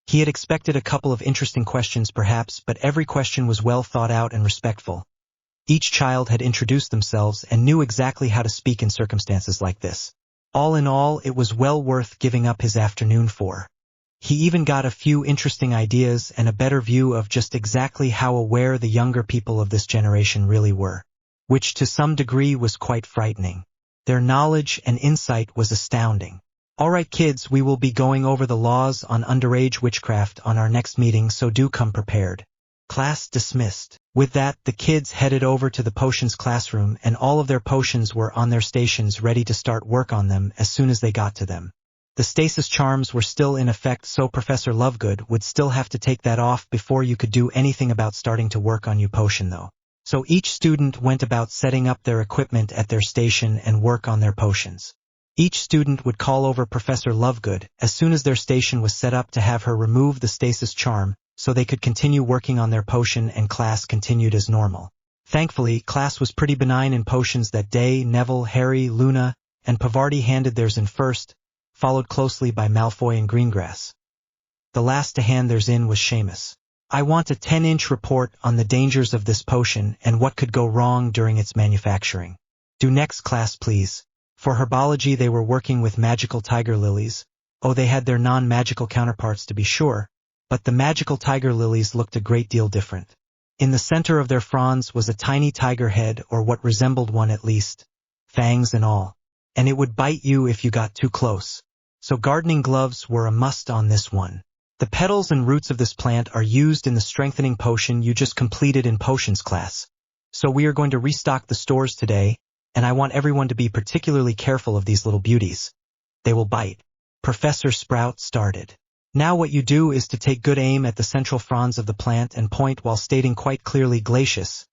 He had expected a couple of interesting questions perhaps, but every question was well thought out and respectful. Each child had introduced themselves and knew exactly how to speak in circumstances like this. All in all, it was well worth giving up his afternoon for. He even got a few interesting ideas and a better view of just exactly how aware the younger people of this generation really were, which to some degree was quite frightening. Their knowledge and insight was astounding. All right, kids, we will be going over the laws on underage witchcraft on our next meeting, so do come prepared. Class dismissed. With that, the kids headed over to the potions classroom, and all of their potions were on their stations ready to start work on them as soon as they got to them. The stasis charms were still in effect, so Professor Lovegood would still have to take that off before you could do anything about starting to work on your potion, though. So each student went about setting up their equipment at their station and work on their potions. Each student would call over Professor Lovegood as soon as their station was set up to have her remove the stasis charm, so they could continue working on their potion, and class continued as normal. Thankfully, class was pretty benign in potions that day. Neville, Harry, Luna, and Pavarti handed theirs in first, followed closely by Malfoy and Greengrass. The last to hand theirs in was Seamus. I want a 10-inch report on the dangers of this potion and what could go wrong during its manufacturing. Do next, class, please. For herbology, they were working with magical tiger lilies. Oh, they had their non-magical counterparts to be sure, but the magical tiger lilies looked a great deal different. In the center of their fronds was a tiny tiger head, or what resembled one at least, fangs and all, and it would bite you if you got too close. So gardening gloves were a must on this one. The petals and roots of this plant are used in the strengthening potion you just completed in potions class. So we are going to restock the stores today, and I want everyone to be particularly careful of these little beauties. They will bite. Professor Sprout started. Now what you do is to take good aim at the central fronds of the plant and point while stating quite clearly glacius.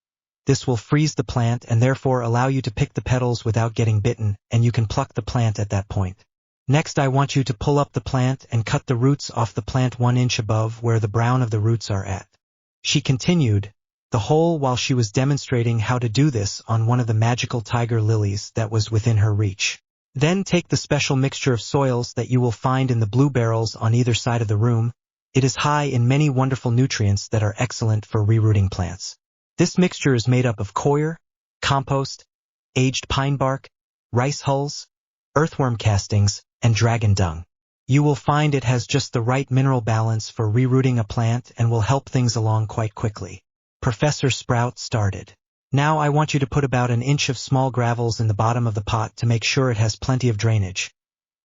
This will freeze the plant and therefore allow you to pick the petals without getting bitten, and you can pluck the plant at that point. Next, I want you to pull up the plant and cut the roots off the plant 1 inch above where the brown of the roots are at. She continued, the whole while she was demonstrating how to do this on one of the magical tiger lilies that was within her reach. Then take the special mixture of soils that you will find in the blue barrels on either side of the room, It is high in many wonderful nutrients that are excellent for rerooting plants. This mixture is made up of coir, compost, aged pine bark, rice hulls, earthworm castings, and dragon dung. You will find it has just the right mineral balance for rerooting a plant and will help things along quite quickly. Professor Sprout started. Now I want you to put about an inch of small gravels in the bottom of the pot to make sure it has plenty of drainage.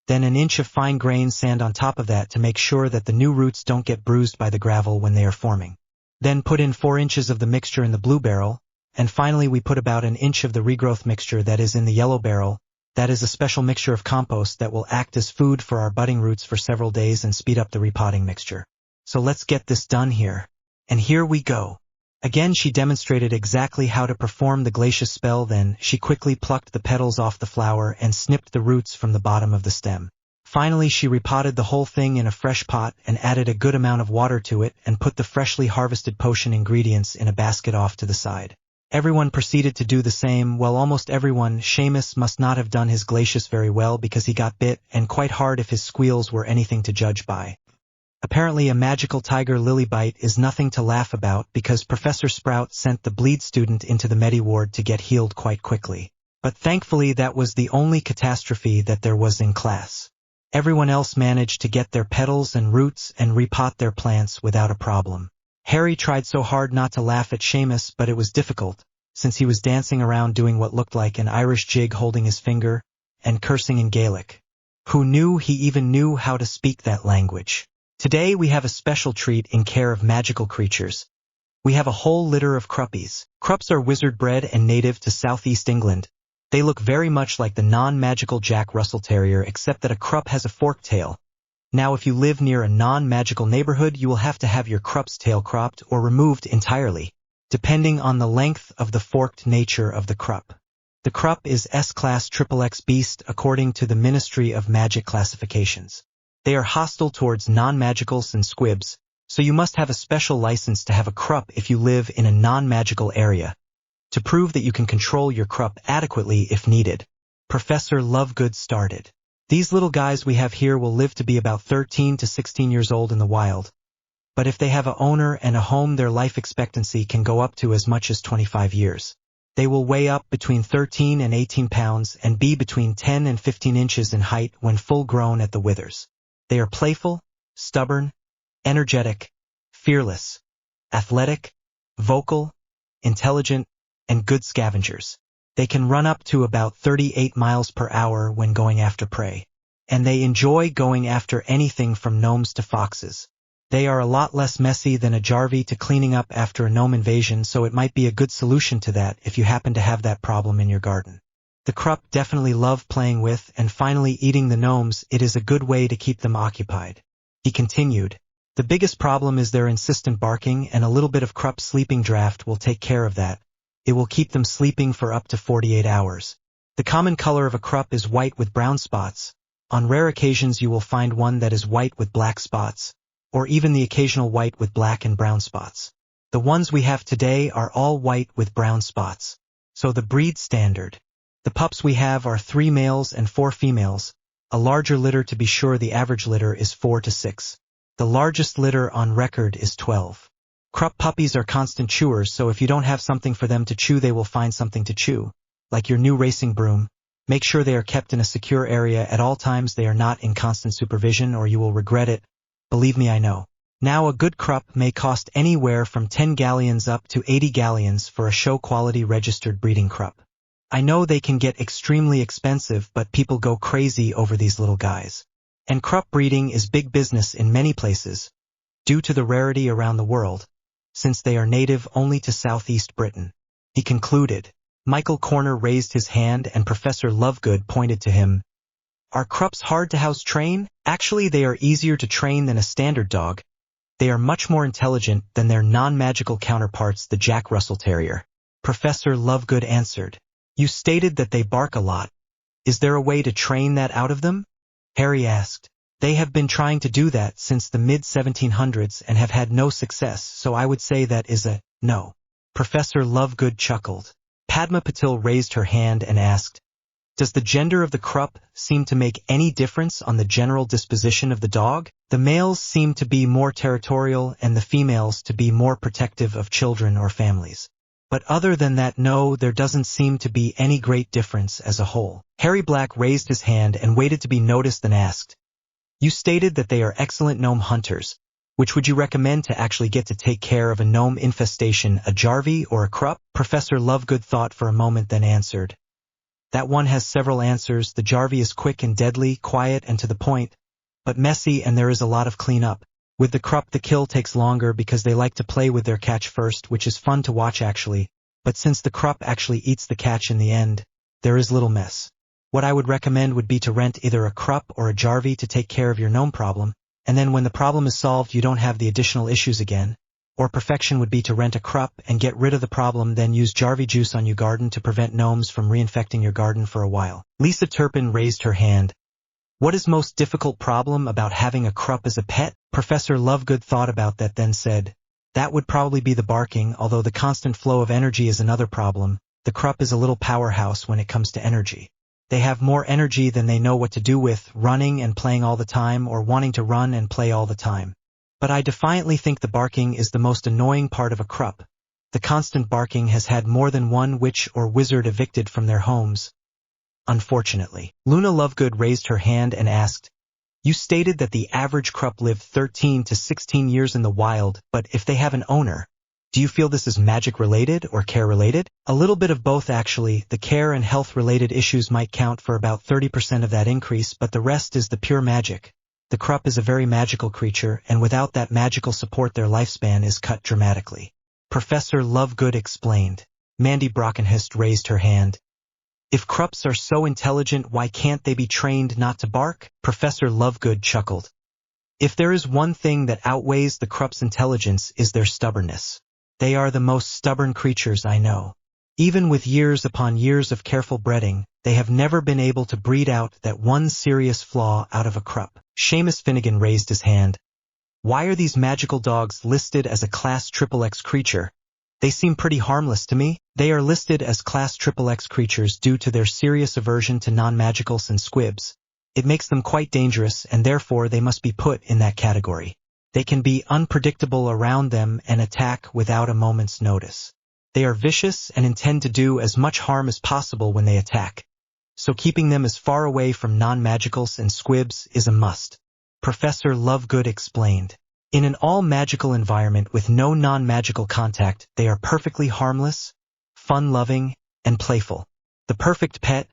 Then an inch of fine grained sand on top of that to make sure that the new roots don't get bruised by the gravel when they are forming. Then put in 4 inches of the mixture in the blue barrel, and finally we put about an inch of the regrowth mixture that is in the yellow barrel. That is a special mixture of compost that will act as food for our budding roots for several days and speed up the repotting mixture. So let's get this done here. And here we go. Again she demonstrated exactly how to perform the glacious spell. Then she quickly plucked the petals off the flower and snipped the roots from the bottom of the stem. Finally she repotted the whole thing in a fresh pot and added a good amount of water to it and put the freshly harvested potion ingredients in a basket off to the side. Everyone proceeded to do the same. Well, almost everyone. Seamus must not have done his glacius very well because he got bit, and quite hard if his squeals were anything to judge by. Apparently a magical tiger lily bite is nothing to laugh about because Professor Sprout sent the bleed student into the Medi ward to get healed quite quickly. But thankfully that was the only catastrophe that there was in class. Everyone else managed to get their petals and roots and repot their plants without a problem. Harry tried so hard not to laugh at Seamus, but it was difficult, since he was dancing around doing what looked like an Irish jig holding his finger, and cursing in Gaelic. Who knew he even knew how to speak that language? Today we have a special treat in care of magical creatures. We have a whole litter of cruppies. Crups are wizard bred and native to southeast England. They look very much like the non-magical Jack Russell Terrier except that a crup has a forked tail. Now if you live near a non-magical neighborhood you will have to have your crup's tail cropped or removed entirely, depending on the length of the forked nature of the crup. The crup is S-Class XXX beast according to the Ministry of Magic classifications. They are hostile towards non-magicals and squibs, so you must have a special license to have a crup if you live in a non-magical area, to prove that you can control your crup adequately if needed. Professor Lovegood started. These little guys we have here will live to be about 13 to 16 years old in the wild, but if they have a owner and a home their life expectancy can go up to as much as 25 years. They will weigh up between 13 and 18 pounds and be between 10 and 15 inches in height when full grown at the withers. They are playful, stubborn, energetic, fearless, athletic, vocal, intelligent, and good scavengers. They can run up to about 38 miles per hour when going after prey. And they enjoy going after anything from gnomes to foxes. They are a lot less messy than a Jarvie to cleaning up after a gnome invasion, so it might be a good solution to that if you happen to have that problem in your garden. The crup definitely love playing with and finally eating the gnomes. It is a good way to keep them occupied. He continued. The biggest problem is their insistent barking, and a little bit of crup sleeping draft will take care of that. It will keep them sleeping for up to 48 hours. The common color of a crup is white with brown spots. On rare occasions you will find one that is white with black spots, or even the occasional white with black and brown spots. The ones we have today are all white with brown spots. So the breed standard. The pups we have are 3 males and 4 females. A larger litter to be sure. The average litter is 4 to 6. The largest litter on record is 12. Crup puppies are constant chewers, so if you don't have something for them to chew they will find something to chew. Like your new racing broom. Make sure they are kept in a secure area at all times. They are not in constant supervision or you will regret it. Believe me, I know. Now a good crup may cost anywhere from 10 galleons up to 80 galleons for a show-quality registered breeding crup. I know they can get extremely expensive, but people go crazy over these little guys. And crup breeding is big business in many places, due to the rarity around the world, since they are native only to southeast Britain. He concluded. Michael Corner raised his hand and Professor Lovegood pointed to him. Are crups hard to house train? Actually, they are easier to train than a standard dog. They are much more intelligent than their non-magical counterparts, the Jack Russell Terrier. Professor Lovegood answered. You stated that they bark a lot. Is there a way to train that out of them? Harry asked. They have been trying to do that since the mid-1700s and have had no success, so I would say that is a no. Professor Lovegood chuckled. Padma Patil raised her hand and asked, Does the gender of the krupp seem to make any difference on the general disposition of the dog? The males seem to be more territorial and the females to be more protective of children or families. But other than that, no, there doesn't seem to be any great difference as a whole. Harry Black raised his hand and waited to be noticed and asked, "You stated that they are excellent gnome hunters. Which would you recommend to actually get to take care of a gnome infestation, a jarvie or a krupp?" Professor Lovegood thought for a moment, then answered, "That one has several answers. The jarvie is quick and deadly, quiet and to the point, but messy, and there is a lot of cleanup. With the krupp the kill takes longer because they like to play with their catch first, which is fun to watch actually, but since the krupp actually eats the catch in the end, there is little mess. What I would recommend would be to rent either a krupp or a jarvie to take care of your gnome problem, and then when the problem is solved you don't have the additional issues again. Or perfection would be to rent a krupp and get rid of the problem, then use jarvie juice on your garden to prevent gnomes from reinfecting your garden for a while." Lisa Turpin raised her hand. "What is most difficult problem about having a krupp as a pet?" Professor Lovegood thought about that, then said, "That would probably be the barking, although the constant flow of energy is another problem. The krupp is a little powerhouse when it comes to energy. They have more energy than they know what to do with, running and playing all the time or wanting to run and play all the time. But I defiantly think the barking is the most annoying part of a krupp. The constant barking has had more than one witch or wizard evicted from their homes, unfortunately." Luna Lovegood raised her hand and asked, "You stated that the average krupp lived 13 to 16 years in the wild, but if they have an owner, do you feel this is magic-related or care-related?" "A little bit of both actually. The care and health-related issues might count for about 30% of that increase, but the rest is the pure magic. The krupp is a very magical creature, and without that magical support their lifespan is cut dramatically," Professor Lovegood explained. Mandy Brockenhurst raised her hand. "If krupps are so intelligent, why can't they be trained not to bark?" Professor Lovegood chuckled. "If there is one thing that outweighs the krupps' intelligence is their stubbornness. They are the most stubborn creatures I know. Even with years upon years of careful breeding, they have never been able to breed out that one serious flaw out of a krupp." Seamus Finnegan raised his hand. "Why are these magical dogs listed as a Class XXX creature? They seem pretty harmless to me." "They are listed as Class XXX creatures due to their serious aversion to non-magicals and squibs. It makes them quite dangerous, and therefore they must be put in that category. They can be unpredictable around them and attack without a moment's notice. They are vicious and intend to do as much harm as possible when they attack. So keeping them as far away from non-magicals and squibs is a must," Professor Lovegood explained. "In an all-magical environment with no non-magical contact, they are perfectly harmless, fun-loving, and playful. The perfect pet,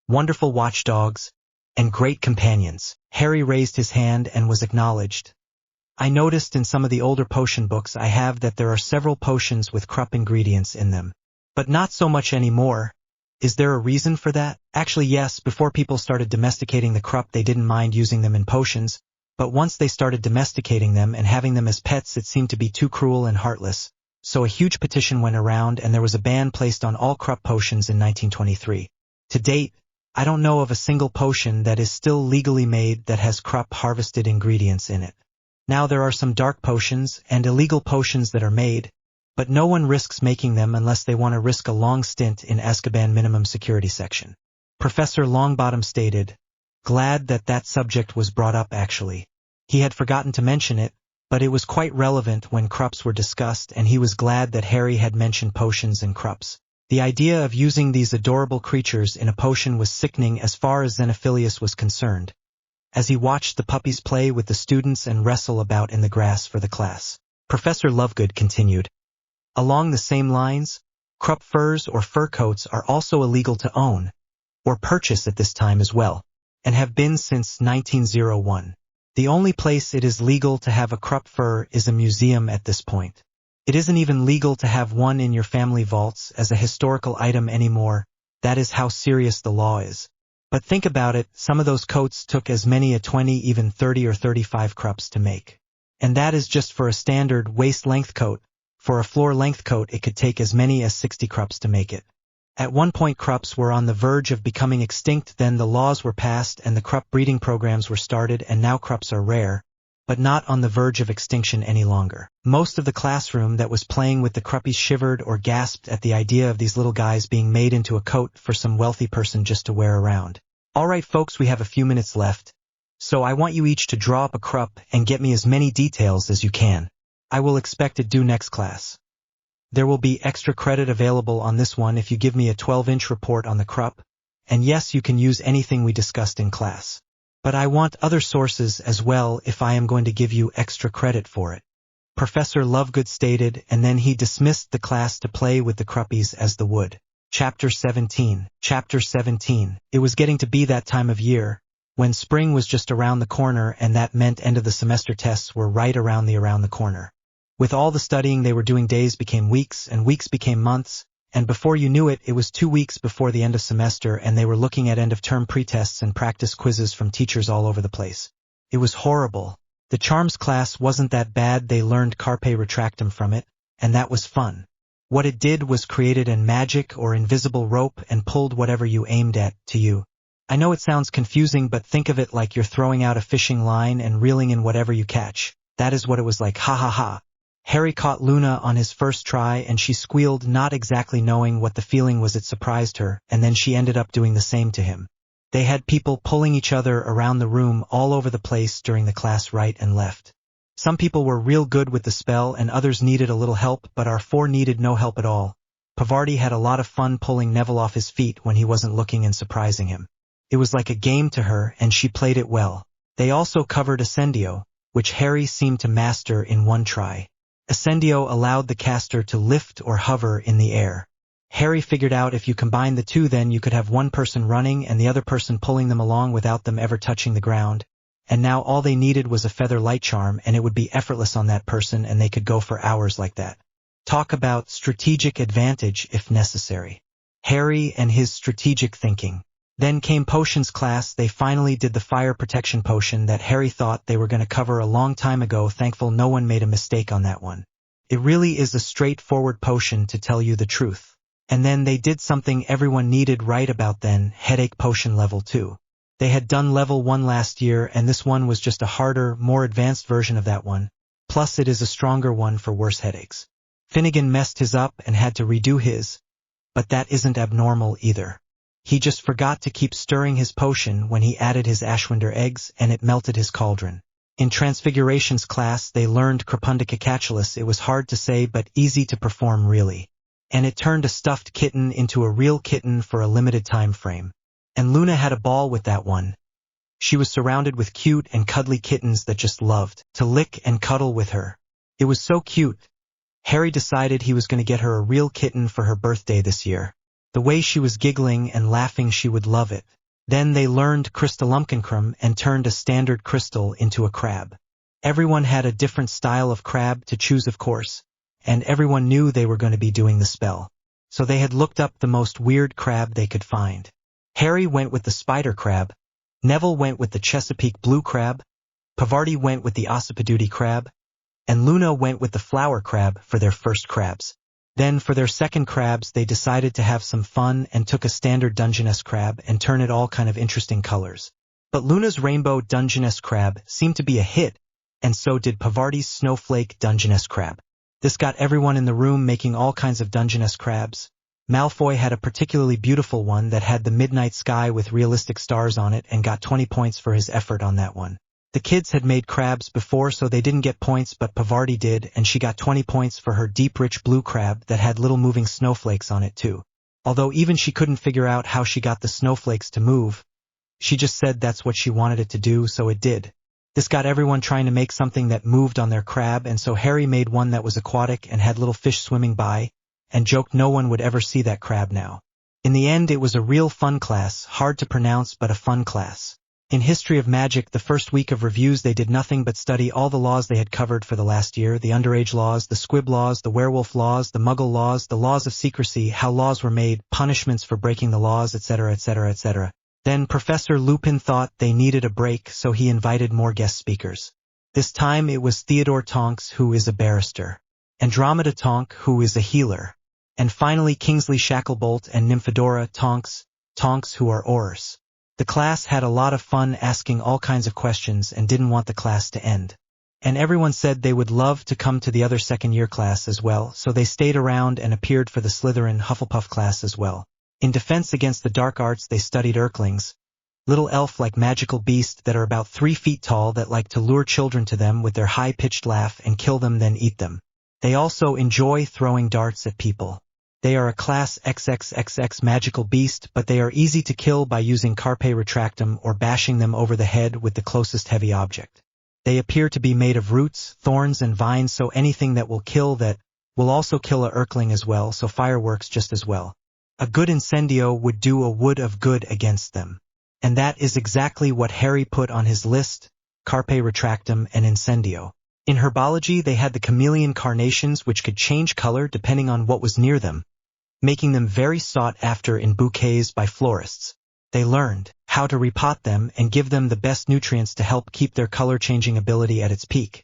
wonderful watchdogs, and great companions." Harry raised his hand and was acknowledged. "I noticed in some of the older potion books I have that there are several potions with krupp ingredients in them. But not so much anymore. Is there a reason for that?" "Actually yes, before people started domesticating the krupp they didn't mind using them in potions, but once they started domesticating them and having them as pets it seemed to be too cruel and heartless. So a huge petition went around and there was a ban placed on all krupp potions in 1923. To date, I don't know of a single potion that is still legally made that has krupp harvested ingredients in it. Now there are some dark potions and illegal potions that are made, but no one risks making them unless they want to risk a long stint in Azkaban minimum security section." Professor Longbottom stated, "Glad that that subject was brought up actually. He had forgotten to mention it, but it was quite relevant when krupps were discussed and he was glad that Harry had mentioned potions and krupps. The idea of using these adorable creatures in a potion was sickening as far as Xenophilius was concerned, as he watched the puppies play with the students and wrestle about in the grass for the class." Professor Lovegood continued, "Along the same lines, krupp furs or fur coats are also illegal to own, or purchase at this time as well, and have been since 1901. The only place it is legal to have a krupp fur is a museum at this point. It isn't even legal to have one in your family vaults as a historical item anymore. That is how serious the law is. But think about it, some of those coats took as many as 20, even 30 or 35 krupps to make. And that is just for a standard waist-length coat. For a floor-length coat it could take as many as 60 krupps to make it. At one point krupps were on the verge of becoming extinct, then the laws were passed and the krupp breeding programs were started, and now krupps are rare, but not on the verge of extinction any longer. Most of the classroom that was playing with the cruppies shivered or gasped at the idea of these little guys being made into a coat for some wealthy person just to wear around. Alright folks, we have a few minutes left, so I want you each to draw up a crup and get me as many details as you can. I will expect it due next class. There will be extra credit available on this one if you give me a 12-inch report on the crup, and yes, you can use anything we discussed in class. But I want other sources as well if I am going to give you extra credit for it. Professor Lovegood stated, and then he dismissed the class to play with the cruppies as the wood. Chapter 17. Chapter 17. It was getting to be that time of year, when spring was just around the corner, and that meant end of the semester tests were right around the corner. With all the studying they were doing, days became weeks, and weeks became months, and before you knew it, it was 2 weeks before the end of semester, and they were looking at end-of-term pretests and practice quizzes from teachers all over the place. It was horrible. The charms class wasn't that bad, they learned carpe retractum from it, and that was fun. What it did was created a magic or invisible rope and pulled whatever you aimed at to you. I know it sounds confusing, but think of it like you're throwing out a fishing line and reeling in whatever you catch. That is what it was like, ha ha ha. Harry caught Luna on his first try and she squealed, not exactly knowing what the feeling was. It surprised her, and then she ended up doing the same to him. They had people pulling each other around the room all over the place during the class, right and left. Some people were real good with the spell and others needed a little help, but our four needed no help at all. Pavarti had a lot of fun pulling Neville off his feet when he wasn't looking and surprising him. It was like a game to her and she played it well. They also covered Ascendio, which Harry seemed to master in one try. Ascendio allowed the caster to lift or hover in the air. Harry figured out if you combine the two, then you could have one person running and the other person pulling them along without them ever touching the ground. And now all they needed was a feather light charm and it would be effortless on that person and they could go for hours like that. Talk about strategic advantage if necessary. Harry and his strategic thinking. Then came potions class. They finally did the fire protection potion that Harry thought they were going to cover a long time ago. Thankful no one made a mistake on that one. It really is a straightforward potion, to tell you the truth. And then they did something everyone needed right about then, headache potion level 2. They had done level 1 last year and this one was just a harder, more advanced version of that one. Plus it is a stronger one for worse headaches. Finnegan messed his up and had to redo his, but that isn't abnormal either. He just forgot to keep stirring his potion when he added his Ashwinder eggs and it melted his cauldron. In Transfigurations class they learned Crepundicacatulus. It was hard to say but easy to perform really. And it turned a stuffed kitten into a real kitten for a limited time frame. And Luna had a ball with that one. She was surrounded with cute and cuddly kittens that just loved to lick and cuddle with her. It was so cute. Harry decided he was going to get her a real kitten for her birthday this year. The way she was giggling and laughing, she would love it. Then they learned Crystalumcancrum and turned a standard crystal into a crab. Everyone had a different style of crab to choose, of course, and everyone knew they were going to be doing the spell. So they had looked up the most weird crab they could find. Harry went with the spider crab, Neville went with the Chesapeake blue crab, Pavarti went with the Ossipiduti crab, and Luna went with the flower crab for their first crabs. Then for their second crabs they decided to have some fun and took a standard Dungeness crab and turn it all kind of interesting colors. But Luna's rainbow Dungeness crab seemed to be a hit, and so did Pavarti's snowflake Dungeness crab. This got everyone in the room making all kinds of Dungeness crabs. Malfoy had a particularly beautiful one that had the midnight sky with realistic stars on it and got 20 points for his effort on that one. The kids had made crabs before so they didn't get points, but Pavarti did, and she got 20 points for her deep rich blue crab that had little moving snowflakes on it too. Although even she couldn't figure out how she got the snowflakes to move. She just said that's what she wanted it to do, so it did. This got everyone trying to make something that moved on their crab, and so Harry made one that was aquatic and had little fish swimming by, and joked no one would ever see that crab now. In the end it was a real fun class, hard to pronounce but a fun class. In History of Magic, the first week of reviews they did nothing but study all the laws they had covered for the last year, the underage laws, the squib laws, the werewolf laws, the muggle laws, the laws of secrecy, how laws were made, punishments for breaking the laws, etc., etc., etc. Then Professor Lupin thought they needed a break, so he invited more guest speakers. This time it was Theodore Tonks, who is a barrister, Andromeda Tonk, who is a healer, and finally Kingsley Shacklebolt and Nymphadora Tonks, who are aurors. The class had a lot of fun asking all kinds of questions and didn't want the class to end. and everyone said they would love to come to the other second-year class as well, so they stayed around and appeared for the Slytherin Hufflepuff class as well. In defense against the dark arts, they studied Erklings, little elf-like magical beasts that are about 3 feet tall that like to lure children to them with their high-pitched laugh and kill them then eat them. They also enjoy throwing darts at people. They are a class XXXX magical beast, but they are easy to kill by using Carpe Retractum or bashing them over the head with the closest heavy object. They appear to be made of roots, thorns, and vines, so anything that will kill that will also kill a Erkling as well, so fire works just as well. A good incendio would do a wood of good against them. And that is exactly what Harry put on his list, Carpe Retractum and Incendio. In herbology, they had the chameleon carnations which could change color depending on what was near them, making them very sought after in bouquets by florists. They learned how to repot them and give them the best nutrients to help keep their color-changing ability at its peak,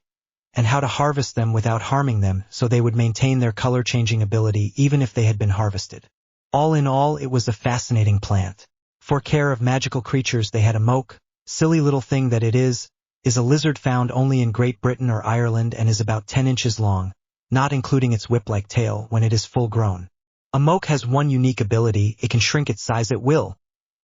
and how to harvest them without harming them so they would maintain their color-changing ability even if they had been harvested. All in all, it was a fascinating plant. For care of magical creatures, they had a moke, silly little thing that it is a lizard found only in Great Britain or Ireland and is about 10 inches long, not including its whip-like tail when it is full grown. A moke has one unique ability: it can shrink its size at will.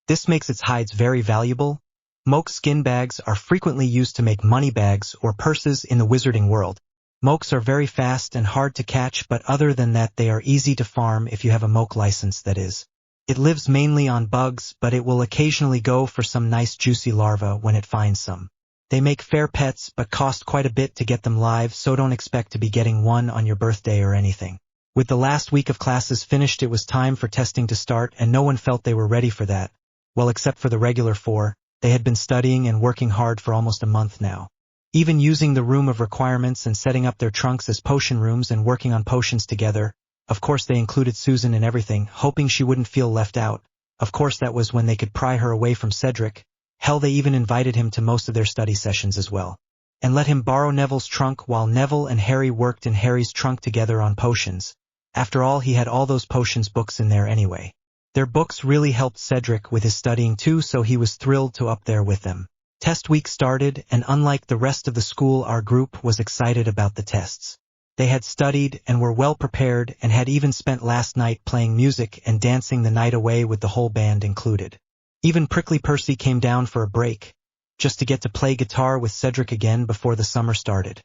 This makes its hides very valuable. Moke skin bags are frequently used to make money bags or purses in the wizarding world. Mokes are very fast and hard to catch, but other than that they are easy to farm if you have a moke license, that is. It lives mainly on bugs, but it will occasionally go for some nice juicy larvae when it finds some. They make fair pets but cost quite a bit to get them live, so don't expect to be getting one on your birthday or anything. With the last week of classes finished, it was time for testing to start, and no one felt they were ready for that. Well, except for the regular 4, they had been studying and working hard for almost a month now. Even using the room of requirements and setting up their trunks as potion rooms and working on potions together. Of course they included Susan in everything, hoping she wouldn't feel left out. Of course that was when they could pry her away from Cedric. Hell, they even invited him to most of their study sessions as well. And let him borrow Neville's trunk while Neville and Harry worked in Harry's trunk together on potions. After all, he had all those potions books in there anyway. Their books really helped Cedric with his studying too, so he was thrilled to up there with them. Test week started, and unlike the rest of the school, our group was excited about the tests. They had studied and were well prepared and had even spent last night playing music and dancing the night away with the whole band included. Even Prickly Percy came down for a break, just to get to play guitar with Cedric again before the summer started.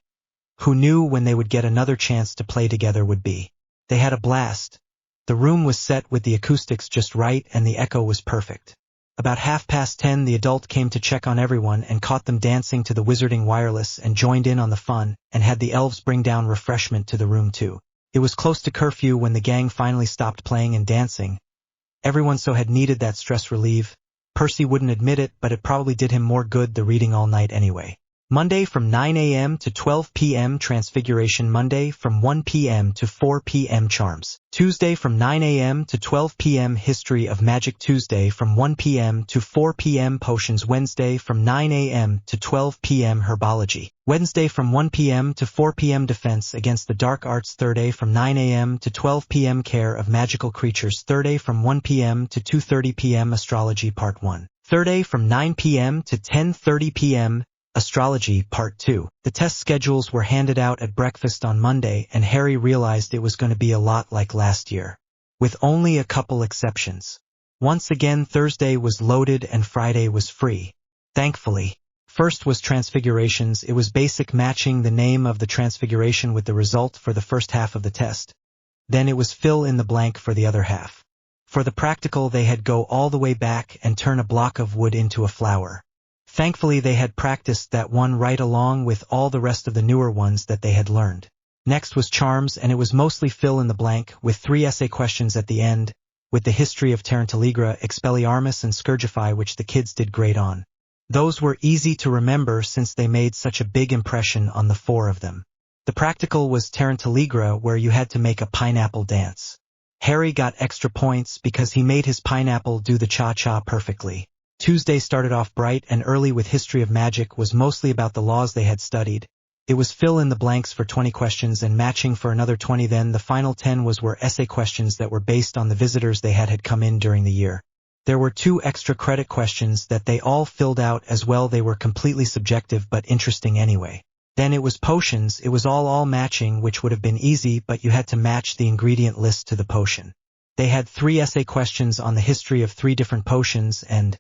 Who knew when they would get another chance to play together would be. They had a blast. The room was set with the acoustics just right and the echo was perfect. About 10:30, the adult came to check on everyone and caught them dancing to the Wizarding Wireless and joined in on the fun, and had the elves bring down refreshment to the room too. It was close to curfew when the gang finally stopped playing and dancing. Everyone so had needed that stress relief. Percy wouldn't admit it, but it probably did him more good the reading all night anyway. Monday from 9 a.m. to 12 p.m. Transfiguration. Monday from 1 p.m. to 4 p.m. Charms. Tuesday from 9 a.m. to 12 p.m. History of Magic. Tuesday from 1 p.m. to 4 p.m. Potions. Wednesday from 9 a.m. to 12 p.m. Herbology. Wednesday from 1 p.m. to 4 p.m. Defense Against the Dark Arts. Thursday from 9 a.m. to 12 p.m. Care of Magical Creatures. Thursday from 1 p.m. to 2:30 p.m. Astrology Part 1. Thursday from 9 p.m. to 10:30 p.m. Astrology Part 2. The test schedules were handed out at breakfast on Monday, and Harry realized it was going to be a lot like last year, with only a couple exceptions. Once again, Thursday was loaded and Friday was free. Thankfully. First was Transfigurations. It was basic, matching the name of the transfiguration with the result for the first half of the test. Then it was fill in the blank for the other half. For the practical, they had go all the way back and turn a block of wood into a flower. Thankfully they had practiced that one right along with all the rest of the newer ones that they had learned. Next was Charms, and it was mostly fill in the blank, with 3 essay questions at the end, with the history of Tarantaligra, Expelliarmus, and Scourgify, which the kids did great on. Those were easy to remember since they made such a big impression on the 4 of them. The practical was Tarantaligra, where you had to make a pineapple dance. Harry got extra points because he made his pineapple do the cha-cha perfectly. Tuesday started off bright and early with History of Magic, was mostly about the laws they had studied. It was fill in the blanks for 20 questions and matching for another 20. Then the final 10 were essay questions that were based on the visitors they had come in during the year. There were 2 extra credit questions that they all filled out as well. They were completely subjective but interesting anyway. Then it was potions, it was all matching, which would have been easy, but you had to match the ingredient list to the potion. They had 3 essay questions on the history of 3 different potions, and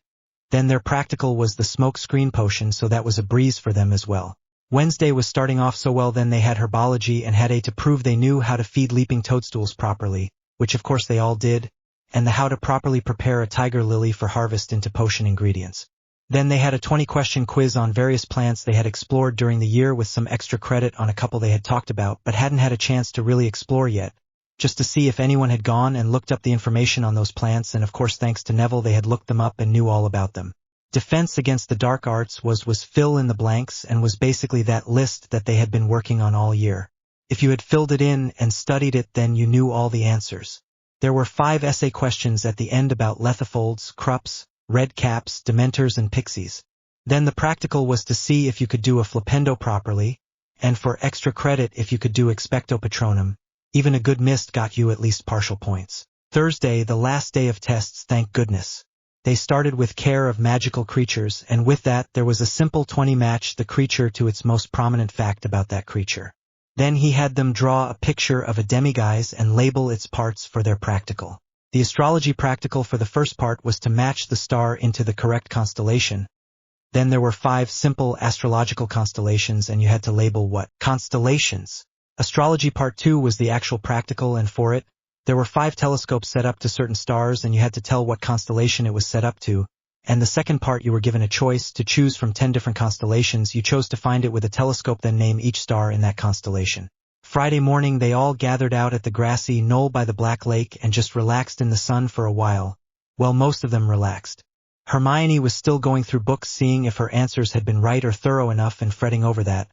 then their practical was the smoke screen potion, so that was a breeze for them as well. Wednesday was starting off so well. Then they had herbology and had to prove they knew how to feed leaping toadstools properly, which of course they all did, and the how to properly prepare a tiger lily for harvest into potion ingredients. Then they had a 20-question quiz on various plants they had explored during the year with some extra credit on a couple they had talked about but hadn't had a chance to really explore yet, just to see if anyone had gone and looked up the information on those plants, and of course thanks to Neville they had looked them up and knew all about them. Defense against the dark arts was fill in the blanks, and was basically that list that they had been working on all year. If you had filled it in and studied it, then you knew all the answers. There were 5 essay questions at the end about lethifolds, krups, red caps, dementors and pixies. Then the practical was to see if you could do a flipendo properly, and for extra credit if you could do expecto patronum. Even a good mist got you at least partial points. Thursday, the last day of tests, thank goodness. They started with care of magical creatures, and with that there was a simple 20 match the creature to its most prominent fact about that creature. Then he had them draw a picture of a demiguise and label its parts for their practical. The astrology practical for the first part was to match the star into the correct constellation. Then there were 5 simple astrological constellations, and you had to label what constellations. Astrology part 2 was the actual practical, and for it, there were 5 telescopes set up to certain stars, and you had to tell what constellation it was set up to. And the second part you were given a choice to choose from 10 different constellations. You chose to find it with a telescope, then name each star in that constellation. Friday morning they all gathered out at the grassy knoll by the Black Lake and just relaxed in the sun for a while. Well, most of them relaxed. Hermione was still going through books, seeing if her answers had been right or thorough enough and fretting over that.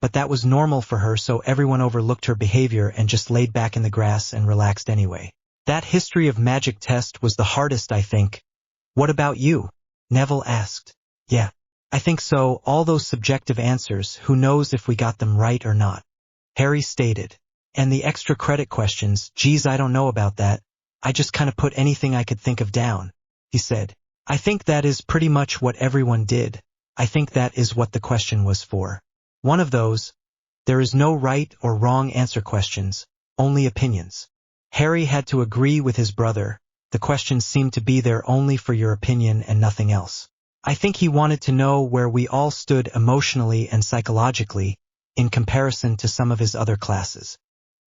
But that was normal for her, so everyone overlooked her behavior and just laid back in the grass and relaxed anyway. That history of magic test was the hardest, I think. What about you? Neville asked. Yeah, I think so. All those subjective answers, who knows if we got them right or not? Harry stated. And the extra credit questions, geez, I don't know about that. I just kind of put anything I could think of down, he said. I think that is pretty much what everyone did. I think that is what the question was for. One of those, there is no right or wrong answer questions, only opinions. Harry had to agree with his brother. The questions seemed to be there only for your opinion and nothing else. I think he wanted to know where we all stood emotionally and psychologically in comparison to some of his other classes.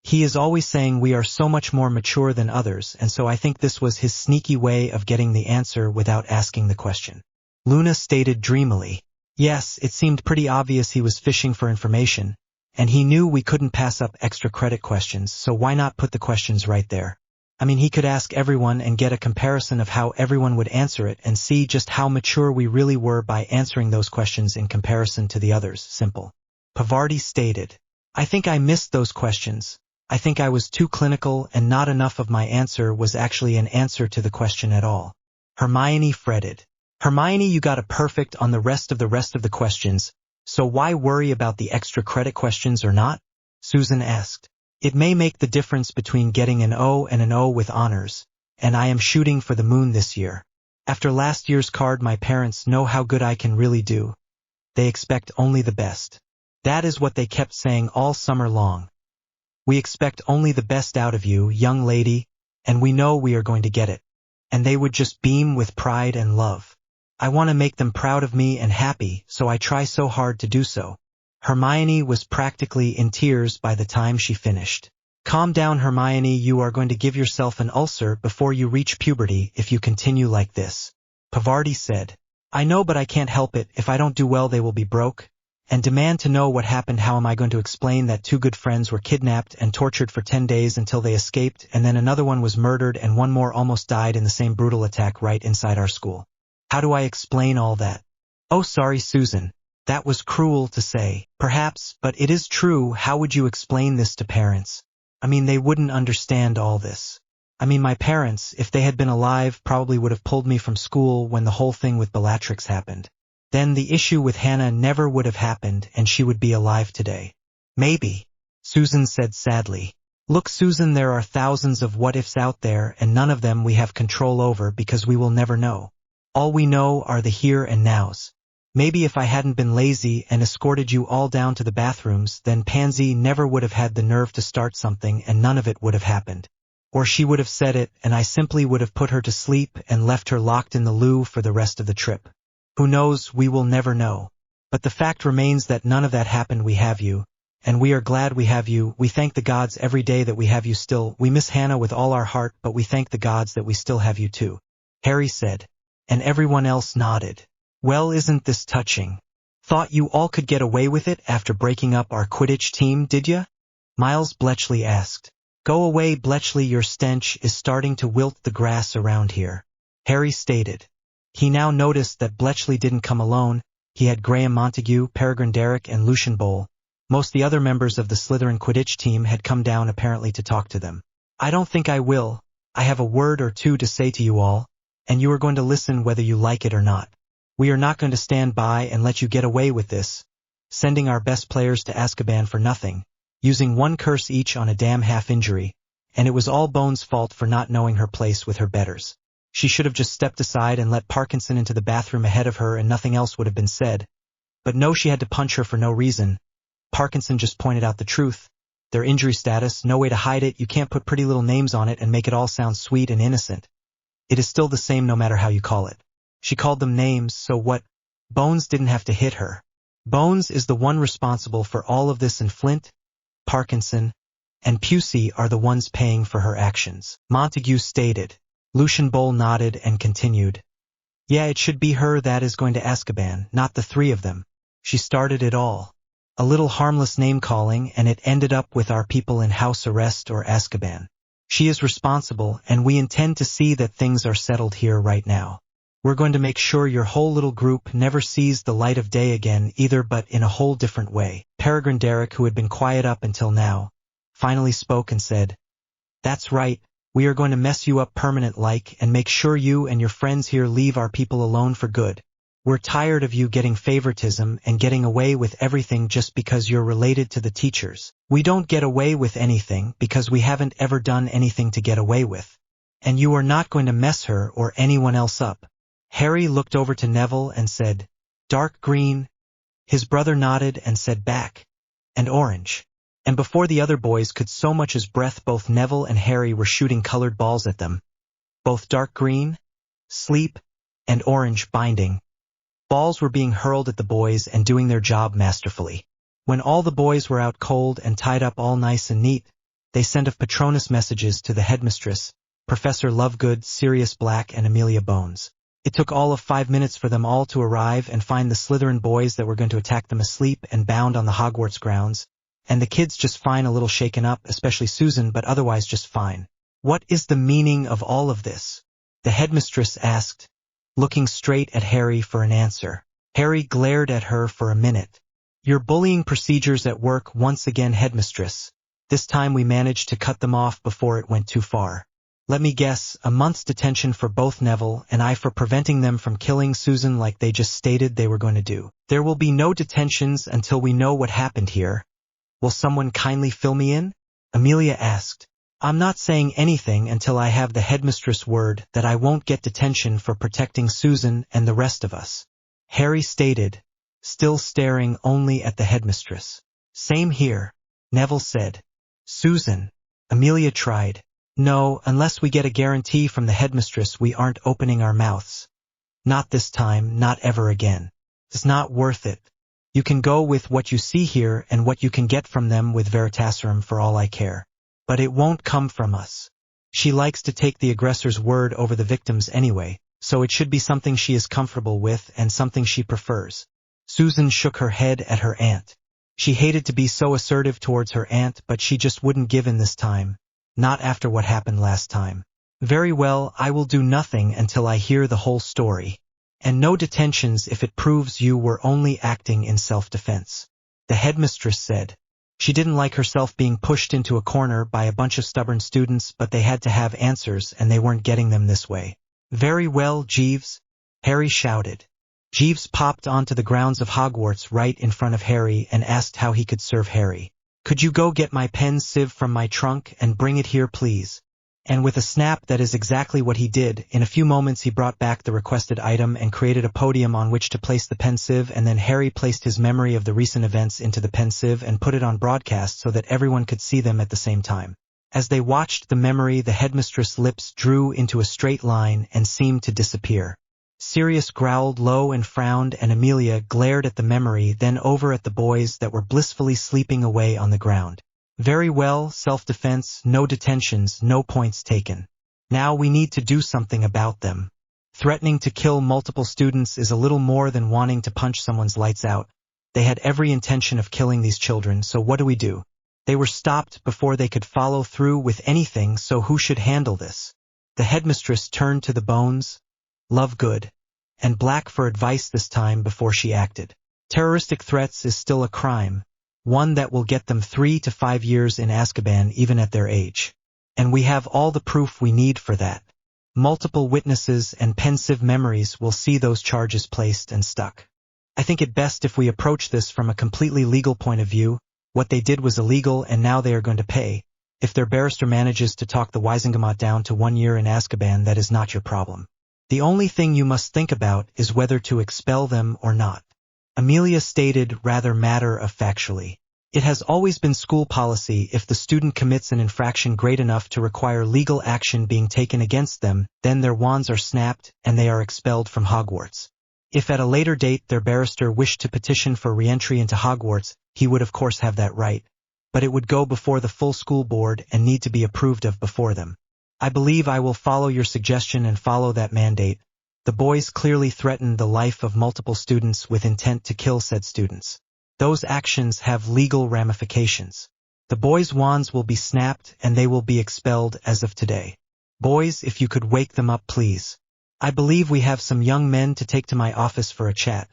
He is always saying we are so much more mature than others, and so I think this was his sneaky way of getting the answer without asking the question. Luna stated dreamily. Yes, it seemed pretty obvious he was fishing for information, and he knew we couldn't pass up extra credit questions, so why not put the questions right there? I mean, he could ask everyone and get a comparison of how everyone would answer it and see just how mature we really were by answering those questions in comparison to the others. Simple. Pavarti stated. I think I missed those questions. I think I was too clinical and not enough of my answer was actually an answer to the question at all. Hermione fretted. Hermione, you got a perfect on the rest of the questions, so why worry about the extra credit questions or not? Susan asked. It may make the difference between getting an O and an O with honors, and I am shooting for the moon this year. After last year's card, my parents know how good I can really do. They expect only the best. That is what they kept saying all summer long. We expect only the best out of you, young lady, and we know we are going to get it. And they would just beam with pride and love. I want to make them proud of me and happy, so I try so hard to do so. Hermione was practically in tears by the time she finished. Calm down, Hermione, you are going to give yourself an ulcer before you reach puberty if you continue like this. Pavarti said. I know, but I can't help it. If I don't do well, they will be broke and demand to know what happened. How am I going to explain that 2 good friends were kidnapped and tortured for 10 days until they escaped, and then another one was murdered and one more almost died in the same brutal attack right inside our school? How do I explain all that? Oh, sorry, Susan. That was cruel to say, perhaps, but it is true. How would you explain this to parents? I mean, they wouldn't understand all this. I mean, my parents, if they had been alive, probably would have pulled me from school when the whole thing with Bellatrix happened. Then the issue with Hannah never would have happened, and she would be alive today. Maybe, Susan said sadly. Look, Susan, there are thousands of what-ifs out there, and none of them we have control over because we will never know. All we know are the here and nows. Maybe if I hadn't been lazy and escorted you all down to the bathrooms, then Pansy never would have had the nerve to start something and none of it would have happened. Or she would have said it and I simply would have put her to sleep and left her locked in the loo for the rest of the trip. Who knows, we will never know. But the fact remains that none of that happened. We have you. And we are glad we have you. We thank the gods every day that we have you still. We miss Hannah with all our heart, but we thank the gods that we still have you too, Harry said. And everyone else nodded. Well, isn't this touching? Thought you all could get away with it after breaking up our Quidditch team, did ya? Miles Bletchley asked. Go away, Bletchley, your stench is starting to wilt the grass around here, Harry stated. He now noticed that Bletchley didn't come alone. He had Graham Montague, Peregrine Derrick, and Lucian Bowl. Most the other members of the Slytherin Quidditch team had come down apparently to talk to them. I don't think I will. I have a word or two to say to you all, and you are going to listen whether you like it or not. We are not going to stand by and let you get away with this, sending our best players to Azkaban for nothing, using one curse each on a damn half-injury, and it was all Bones' fault for not knowing her place with her betters. She should have just stepped aside and let Parkinson into the bathroom ahead of her and nothing else would have been said. But no, she had to punch her for no reason. Parkinson just pointed out the truth. Their injury status, no way to hide it, you can't put pretty little names on it and make it all sound sweet and innocent. It is still the same no matter how you call it. She called them names, so what? Bones didn't have to hit her. Bones is the one responsible for all of this, and Flint, Parkinson, and Pusey are the ones paying for her actions, Montague stated. Lucian Bowl nodded and continued. Yeah, it should be her that is going to Azkaban, not the three of them. She started it all. A little harmless name-calling, and it ended up with our people in house arrest or Azkaban. She is responsible, and we intend to see that things are settled here right now. We're going to make sure your whole little group never sees the light of day again either, but in a whole different way. Peregrine Derrick, who had been quiet up until now, finally spoke and said, That's right, we are going to mess you up permanent-like and make sure you and your friends here leave our people alone for good. We're tired of you getting favoritism and getting away with everything just because you're related to the teachers. We don't get away with anything because we haven't ever done anything to get away with. And you are not going to mess her or anyone else up. Harry looked over to Neville and said, Dark green. His brother nodded and said back, and orange. And before the other boys could so much as breath, both Neville and Harry were shooting colored balls at them. Both dark green, sleep, and orange, binding. Balls were being hurled at the boys and doing their job masterfully. When all the boys were out cold and tied up all nice and neat, they sent of Patronus messages to the headmistress, Professor Lovegood, Sirius Black, and Amelia Bones. It took all of 5 minutes for them all to arrive and find the Slytherin boys that were going to attack them asleep and bound on the Hogwarts grounds, and the kids just fine, a little shaken up, especially Susan, but otherwise just fine. What is the meaning of all of this? The headmistress asked, looking straight at Harry for an answer. Harry glared at her for a minute. Your bullying procedures at work once again, headmistress. This time we managed to cut them off before it went too far. Let me guess, a month's detention for both Neville and I for preventing them from killing Susan like they just stated they were going to do. There will be no detentions until we know what happened here. Will someone kindly fill me in? Amelia asked. I'm not saying anything until I have the headmistress' word that I won't get detention for protecting Susan and the rest of us, Harry stated, still staring only at the headmistress. Same here, Neville said. Susan, Amelia tried. No, unless we get a guarantee from the headmistress we aren't opening our mouths. Not this time, not ever again. It's not worth it. You can go with what you see here and what you can get from them with Veritaserum for all I care. But it won't come from us. She likes to take the aggressor's word over the victim's anyway, so it should be something she is comfortable with and something she prefers. Susan shook her head at her aunt. She hated to be so assertive towards her aunt, but she just wouldn't give in this time. Not after what happened last time. Very well, I will do nothing until I hear the whole story. And no detentions if it proves you were only acting in self-defense, the headmistress said. She didn't like herself being pushed into a corner by a bunch of stubborn students, but they had to have answers and they weren't getting them this way. Very well, Jeeves, Harry shouted. Jeeves popped onto the grounds of Hogwarts right in front of Harry and asked how he could serve Harry. Could you go get my pen sieve from my trunk and bring it here, please? And with a snap, that is exactly what he did. In a few moments he brought back the requested item and created a podium on which to place the pensieve, and then Harry placed his memory of the recent events into the pensieve and put it on broadcast so that everyone could see them at the same time. As they watched the memory, the headmistress' lips drew into a straight line and seemed to disappear. Sirius growled low and frowned, and Amelia glared at the memory, then over at the boys that were blissfully sleeping away on the ground. Very well, self-defense, no detentions, no points taken. Now we need to do something about them. Threatening to kill multiple students is a little more than wanting to punch someone's lights out. They had every intention of killing these children, so what do? They were stopped before they could follow through with anything, so who should handle this? The headmistress turned to the Bones, Lovegood, and Black for advice this time before she acted. Terroristic threats is still a crime, one that will get them 3 to 5 years in Azkaban even at their age. And we have all the proof we need for that. Multiple witnesses and pensive memories will see those charges placed and stuck. I think it best if we approach this from a completely legal point of view. What they did was illegal and now they are going to pay. If their barrister manages to talk the Wisengamot down to 1 year in Azkaban, that is not your problem. The only thing you must think about is whether to expel them or not. Amelia stated rather matter-of-factually. It has always been school policy, if the student commits an infraction great enough to require legal action being taken against them, then their wands are snapped and they are expelled from Hogwarts. If at a later date their barrister wished to petition for re-entry into Hogwarts, he would of course have that right. But it would go before the full school board and need to be approved of before them. I believe I will follow your suggestion and follow that mandate. The boys clearly threatened the life of multiple students with intent to kill said students. Those actions have legal ramifications. The boys' wands will be snapped and they will be expelled as of today. Boys, if you could wake them up please. I believe we have some young men to take to my office for a chat.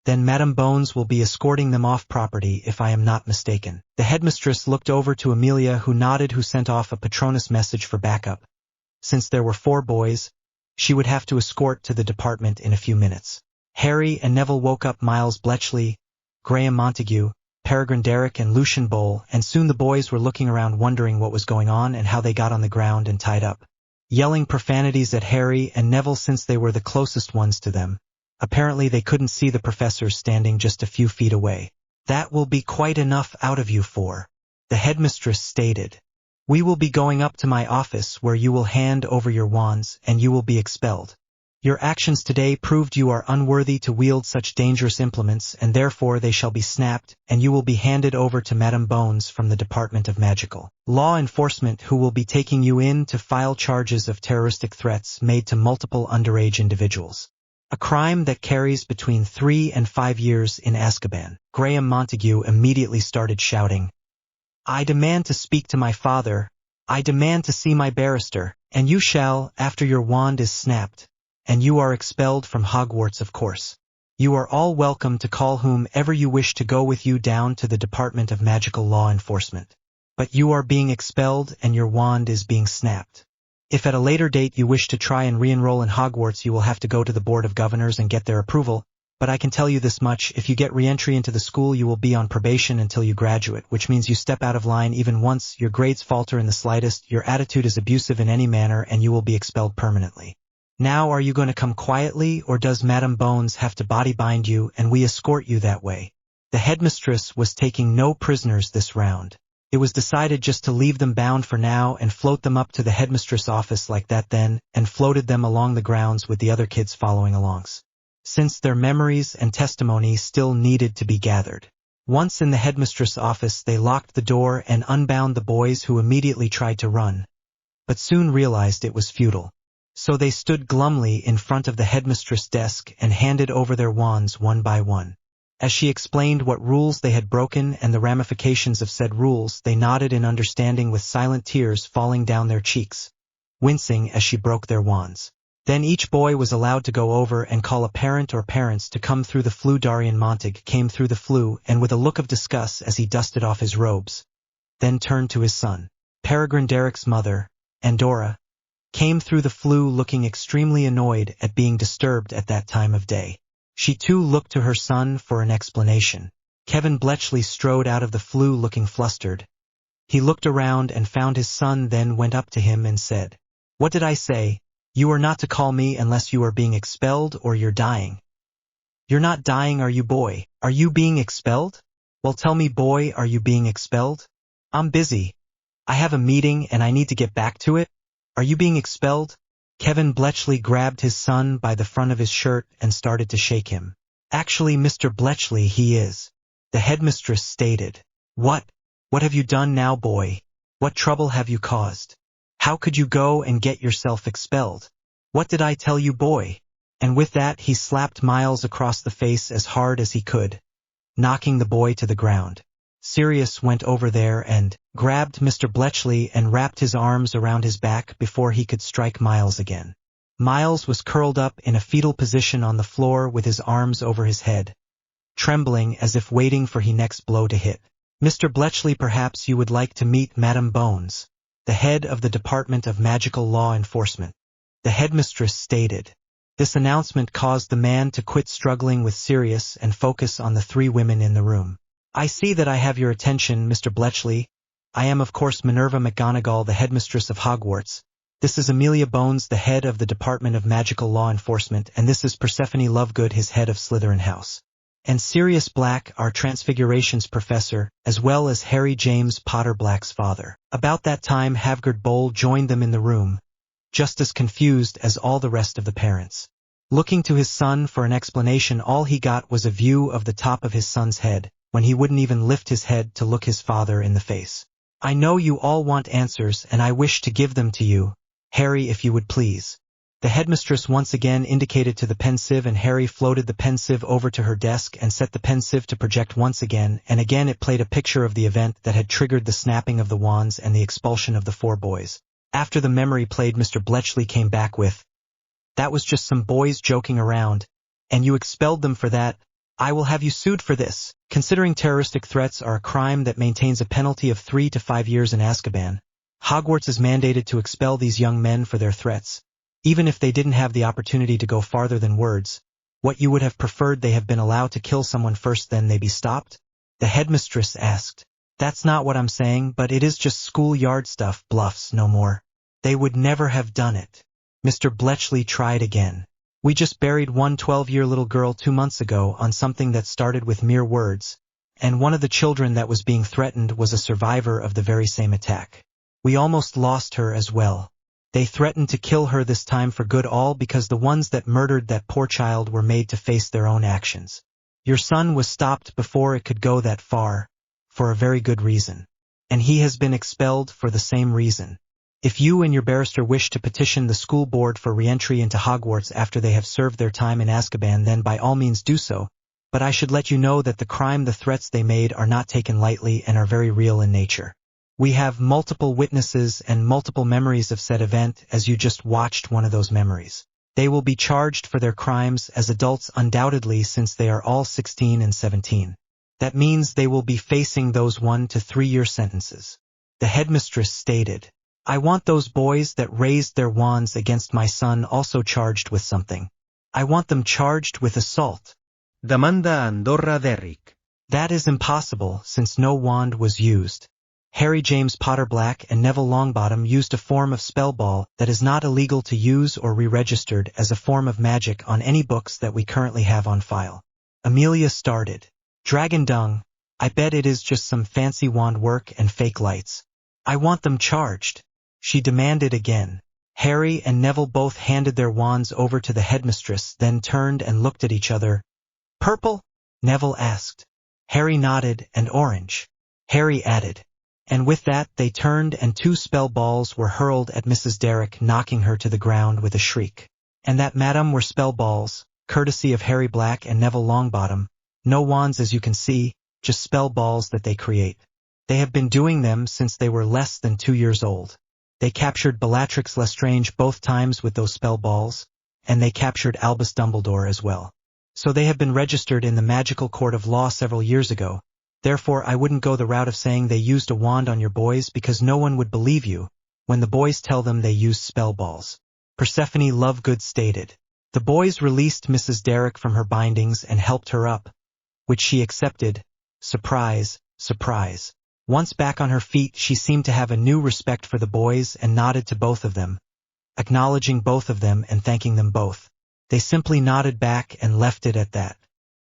Then Madame Bones will be escorting them off property if I am not mistaken. The headmistress looked over to Amelia, who nodded, who sent off a Patronus message for backup. Since there were 4 boys, she would have to escort to the department in a few minutes. Harry and Neville woke up Miles Bletchley, Graham Montague, Peregrine Derrick and Lucian Bowl, and soon the boys were looking around wondering what was going on and how they got on the ground and tied up. Yelling profanities at Harry and Neville since they were the closest ones to them. Apparently they couldn't see the professors standing just a few feet away. That will be quite enough out of you 4, the headmistress stated. We will be going up to my office where you will hand over your wands and you will be expelled. Your actions today proved you are unworthy to wield such dangerous implements, and therefore they shall be snapped, and you will be handed over to Madame Bones from the Department of Magical Law Enforcement, who will be taking you in to file charges of terroristic threats made to multiple underage individuals. A crime that carries between 3 and 5 years in Azkaban. Graham Montague immediately started shouting, I demand to speak to my father, I demand to see my barrister, and you shall, after your wand is snapped, and you are expelled from Hogwarts of course. You are all welcome to call whomever you wish to go with you down to the Department of Magical Law Enforcement. But you are being expelled and your wand is being snapped. If at a later date you wish to try and re-enroll in Hogwarts, you will have to go to the Board of Governors and get their approval, but I can tell you this much, if you get re-entry into the school you will be on probation until you graduate, which means you step out of line even once, your grades falter in the slightest, your attitude is abusive in any manner, and you will be expelled permanently. Now are you going to come quietly, or does Madame Bones have to body bind you and we escort you that way? The headmistress was taking no prisoners this round. It was decided just to leave them bound for now and float them up to the headmistress' office like that then, and floated them along the grounds with the other kids following along, since their memories and testimony still needed to be gathered. Once in the headmistress' office they locked the door and unbound the boys, who immediately tried to run, but soon realized it was futile. So they stood glumly in front of the headmistress' desk and handed over their wands one by one. As she explained what rules they had broken and the ramifications of said rules, they nodded in understanding with silent tears falling down their cheeks, wincing as she broke their wands. Then each boy was allowed to go over and call a parent or parents to come through the flue. Darian Montague came through the flue and with a look of disgust as he dusted off his robes, then turned to his son. Peregrine Derrick's mother, Andorra, came through the flue looking extremely annoyed at being disturbed at that time of day. She too looked to her son for an explanation. Kevin Bletchley strode out of the flue looking flustered. He looked around and found his son, then went up to him and said, "What did I say? You are not to call me unless you are being expelled or you're dying." "You're not dying, are you, boy? Are you being expelled?" "Well, tell me, boy, are you being expelled?" "I'm busy. I have a meeting and I need to get back to it." "Are you being expelled?" Kevin Bletchley grabbed his son by the front of his shirt and started to shake him. "Actually, Mr. Bletchley, he is," the headmistress stated. What have you done now, boy? What trouble have you caused? How could you go and get yourself expelled?" "What did I tell you, boy?" And with that he slapped Miles across the face as hard as he could, knocking the boy to the ground. Sirius went over there and grabbed Mr. Bletchley and wrapped his arms around his back before he could strike Miles again. Miles was curled up in a fetal position on the floor with his arms over his head, trembling as if waiting for his next blow to hit. "Mr. Bletchley, perhaps you would like to meet Madam Bones, the head of the Department of Magical Law Enforcement," the headmistress stated. This announcement caused the man to quit struggling with Sirius and focus on the three women in the room. "I see that I have your attention, Mr. Bletchley. I am, of course, Minerva McGonagall, the headmistress of Hogwarts. This is Amelia Bones, the head of the Department of Magical Law Enforcement, and this is Persephone Lovegood, his head of Slytherin House. And Sirius Black, our Transfigurations professor, as well as Harry James Potter Black's father." About that time Havgard Bowl joined them in the room, just as confused as all the rest of the parents. Looking to his son for an explanation, all he got was a view of the top of his son's head, when he wouldn't even lift his head to look his father in the face. "I know you all want answers and I wish to give them to you, Harry, if you would please." The headmistress once again indicated to the pensieve, and Harry floated the pensieve over to her desk and set the pensieve to project once again, and again it played a picture of the event that had triggered the snapping of the wands and the expulsion of the four boys. After the memory played, Mr. Bletchley came back with, "That was just some boys joking around, and you expelled them for that. I will have you sued for this." Considering terroristic threats are a crime that maintains a penalty of 3 to 5 years in Azkaban, Hogwarts is mandated to expel these young men for their threats, even if they didn't have the opportunity to go farther than words. "What you would have preferred they have been allowed to kill someone first, then they be stopped?" the headmistress asked. "That's not what I'm saying, but it is just schoolyard stuff, bluffs, no more. They would never have done it." Mr. Bletchley tried again. "We just buried one 12-year little girl 2 months ago on something that started with mere words, and one of the children that was being threatened was a survivor of the very same attack. We almost lost her as well. They threatened to kill her this time for good, all because the ones that murdered that poor child were made to face their own actions. Your son was stopped before it could go that far, for a very good reason. And he has been expelled for the same reason. If you and your barrister wish to petition the school board for re-entry into Hogwarts after they have served their time in Azkaban, then by all means do so, but I should let you know that the threats they made are not taken lightly and are very real in nature. We have multiple witnesses and multiple memories of said event, as you just watched one of those memories. They will be charged for their crimes as adults undoubtedly, since they are all 16 and 17. That means they will be facing those 1 to 3 year sentences." The headmistress stated, "I want those boys that raised their wands against my son also charged with something. I want them charged with assault." Demanda Andorra Derrick. "That is impossible, since no wand was used. Harry James Potter Black and Neville Longbottom used a form of spellball that is not illegal to use or re-registered as a form of magic on any books that we currently have on file." Amelia started, "Dragon Dung, I bet it is just some fancy wand work and fake lights. I want them charged," she demanded again. Harry and Neville both handed their wands over to the headmistress, then turned and looked at each other. "Purple?" Neville asked. Harry nodded. "And orange," Harry added. And with that they turned and 2 spell balls were hurled at Mrs. Derrick, knocking her to the ground with a shriek. And that, madam, were spell balls, courtesy of Harry Black and Neville Longbottom. No wands, as you can see, just spell balls that they create. They have been doing them since they were less than 2 years old. They captured Bellatrix Lestrange both times with those spell balls, and they captured Albus Dumbledore as well. So they have been registered in the Magical Court of Law several years ago. Therefore I wouldn't go the route of saying they used a wand on your boys, because no one would believe you when the boys tell them they used spell balls," Persephone Lovegood stated. The boys released Mrs. Derrick from her bindings and helped her up, which she accepted. Surprise, surprise. Once back on her feet, she seemed to have a new respect for the boys and nodded to both of them, acknowledging both of them and thanking them both. They simply nodded back and left it at that,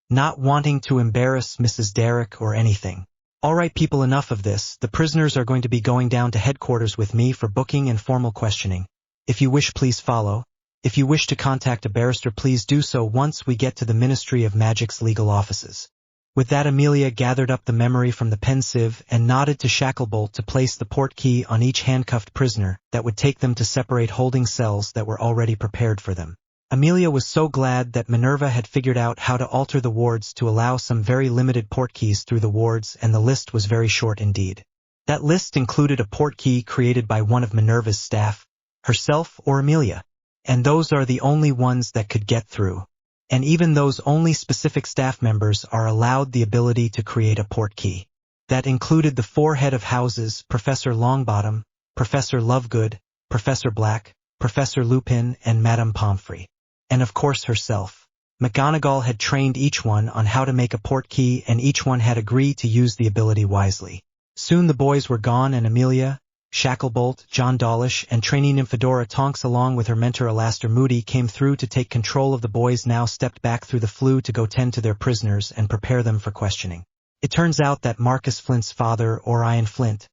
not wanting to embarrass Mrs. Derrick or anything. All right people, enough of this. The prisoners are going to be going down to headquarters with me for booking and formal questioning. If you wish, please follow. If you wish to contact a barrister, please do so once we get to the Ministry of Magic's legal offices. With that, Amelia gathered up the memory from the pensieve and nodded to Shacklebolt to place the port key on each handcuffed prisoner that would take them to separate holding cells that were already prepared for them. Amelia was so glad that Minerva had figured out how to alter the wards to allow some very limited port keys through the wards, and the list was very short indeed. That list included a port key created by one of Minerva's staff, herself or Amelia, and those are the only ones that could get through. And even those only specific staff members are allowed the ability to create a port key. That included the 4 head of houses, Professor Longbottom, Professor Lovegood, Professor Black, Professor Lupin, and Madame Pomfrey. And of course herself. McGonagall had trained each one on how to make a port key, and each one had agreed to use the ability wisely. Soon the boys were gone, and Amelia, Shacklebolt, John Dawlish, and trainee Nymphadora Tonks along with her mentor Alastair Moody came through to take control of the boys, now stepped back through the flue to go tend to their prisoners and prepare them for questioning. It turns out that Marcus Flint's father, Orion Flint,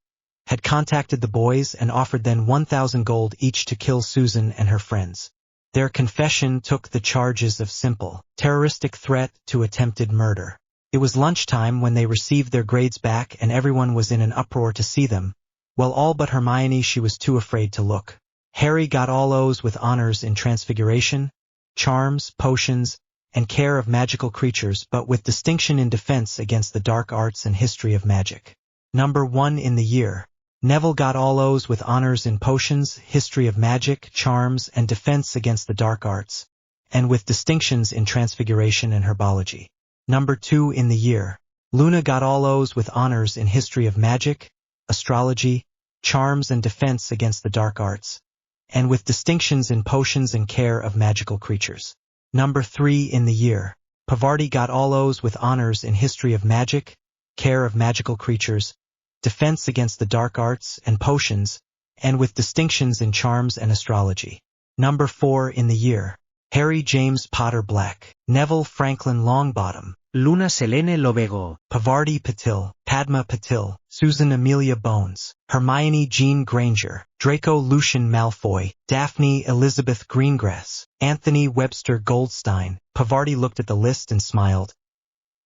had contacted the boys and offered them 1,000 gold each to kill Susan and her friends. Their confession took the charges of simple, terroristic threat to attempted murder. It was lunchtime when they received their grades back, and everyone was in an uproar to see them. Well, all but Hermione. She was too afraid to look. Harry got all O's with honors in Transfiguration, Charms, Potions, and Care of Magical Creatures, but with distinction in Defense against the Dark Arts and History of Magic. Number 1 in the year. Neville got all O's with honors in Potions, History of Magic, Charms, and Defense against the Dark Arts, and with distinctions in Transfiguration and Herbology. Number 2 in the year. Luna got all O's with honors in History of Magic, Astrology, Charms, and Defense against the Dark Arts, and with distinctions in Potions and Care of Magical Creatures. Number 3 in the year. Pavarti got all O's with honors in History of Magic, Care of Magical Creatures, Defense against the Dark Arts and Potions, and with distinctions in Charms and Astrology. Number 4 in the year. Harry James Potter Black, Neville Franklin Longbottom, Luna Selene Lovego, Pavarti Patil, Padma Patil, Susan Amelia Bones, Hermione Jean Granger, Draco Lucian Malfoy, Daphne Elizabeth Greengrass, Anthony Webster Goldstein. Pavarti looked at the list and smiled.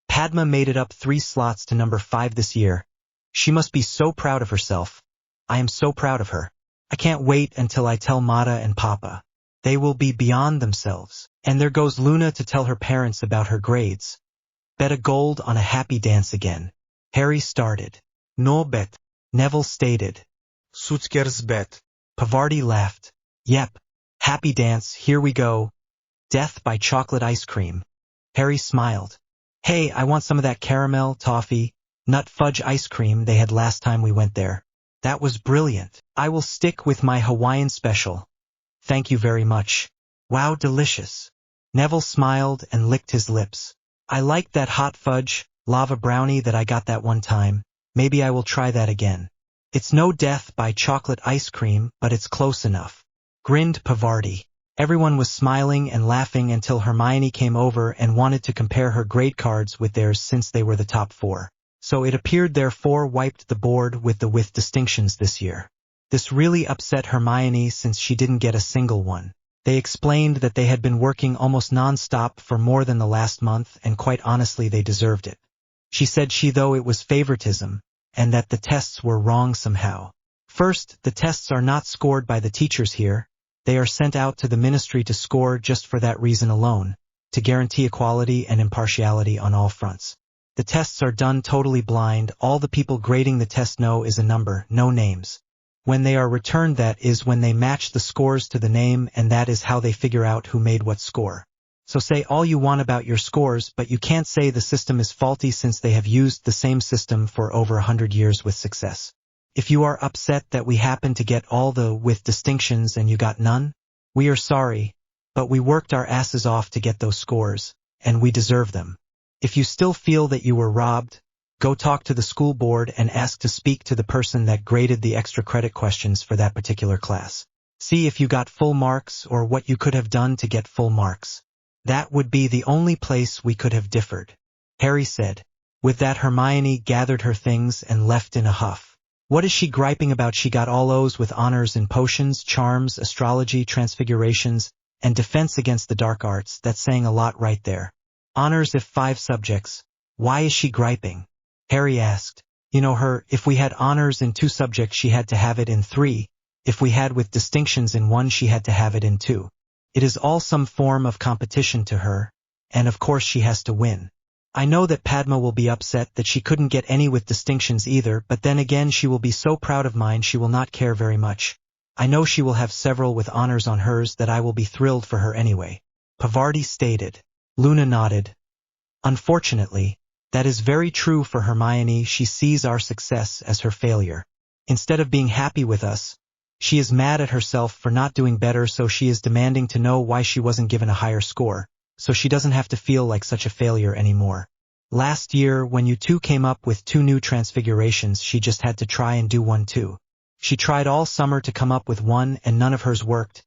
Padma made it up 3 slots to number 5 this year. She must be so proud of herself. I am so proud of her. I can't wait until I tell Mata and Papa. They will be beyond themselves. And there goes Luna to tell her parents about her grades. Bet a gold on a happy dance again. Harry started. No bet. Neville stated. Sutkers bet. Pavarti laughed. Yep. Happy dance, here we go. Death by chocolate ice cream. Harry smiled. Hey, I want some of that caramel, toffee, nut fudge ice cream they had last time we went there. That was brilliant. I will stick with my Hawaiian special. Thank you very much. Wow, delicious. Neville smiled and licked his lips. I liked that hot fudge, lava brownie that I got that one time. Maybe I will try that again. It's no death by chocolate ice cream, but it's close enough. Grinned Pavarti. Everyone was smiling and laughing until Hermione came over and wanted to compare her grade cards with theirs since they were the top 4. So it appeared their 4 wiped the board with distinctions this year. This really upset Hermione since she didn't get a single one. They explained that they had been working almost non-stop for more than the last month, and quite honestly they deserved it. She said though it was favoritism, and that the tests were wrong somehow. First, the tests are not scored by the teachers here. They are sent out to the ministry to score just for that reason alone, to guarantee equality and impartiality on all fronts. The tests are done totally blind. All the people grading the test know is a number, no names. When they are returned, that is when they match the scores to the name, and that is how they figure out who made what score. So say all you want about your scores, but you can't say the system is faulty since they have used the same system for over 100 years with success. If you are upset that we happen to get all the with distinctions and you got none, we are sorry, but we worked our asses off to get those scores, and we deserve them. If you still feel that you were robbed, Go talk to the school board and ask to speak to the person that graded the extra credit questions for that particular class. See if you got full marks or what you could have done to get full marks. That would be the only place we could have differed, Harry said. With that, Hermione gathered her things and left in a huff. What is she griping about? She got all O's with honors in potions, charms, astrology, transfigurations, and defense against the dark arts. That's saying a lot right there. Honors if 5 subjects. Why is she griping? Harry asked. You know her, if we had honors in 2 subjects she had to have it in 3, if we had with distinctions in 1 she had to have it in 2. It is all some form of competition to her, and of course she has to win. I know that Padma will be upset that she couldn't get any with distinctions either, but then again she will be so proud of mine she will not care very much. I know she will have several with honors on hers that I will be thrilled for her anyway, Pavarti stated. Luna nodded. Unfortunately, that is very true for Hermione. She sees our success as her failure. Instead of being happy with us, she is mad at herself for not doing better, so she is demanding to know why she wasn't given a higher score, so she doesn't have to feel like such a failure anymore. Last year, when you 2 came up with 2 new transfigurations, she just had to try and do 1 too. She tried all summer to come up with 1 and none of hers worked.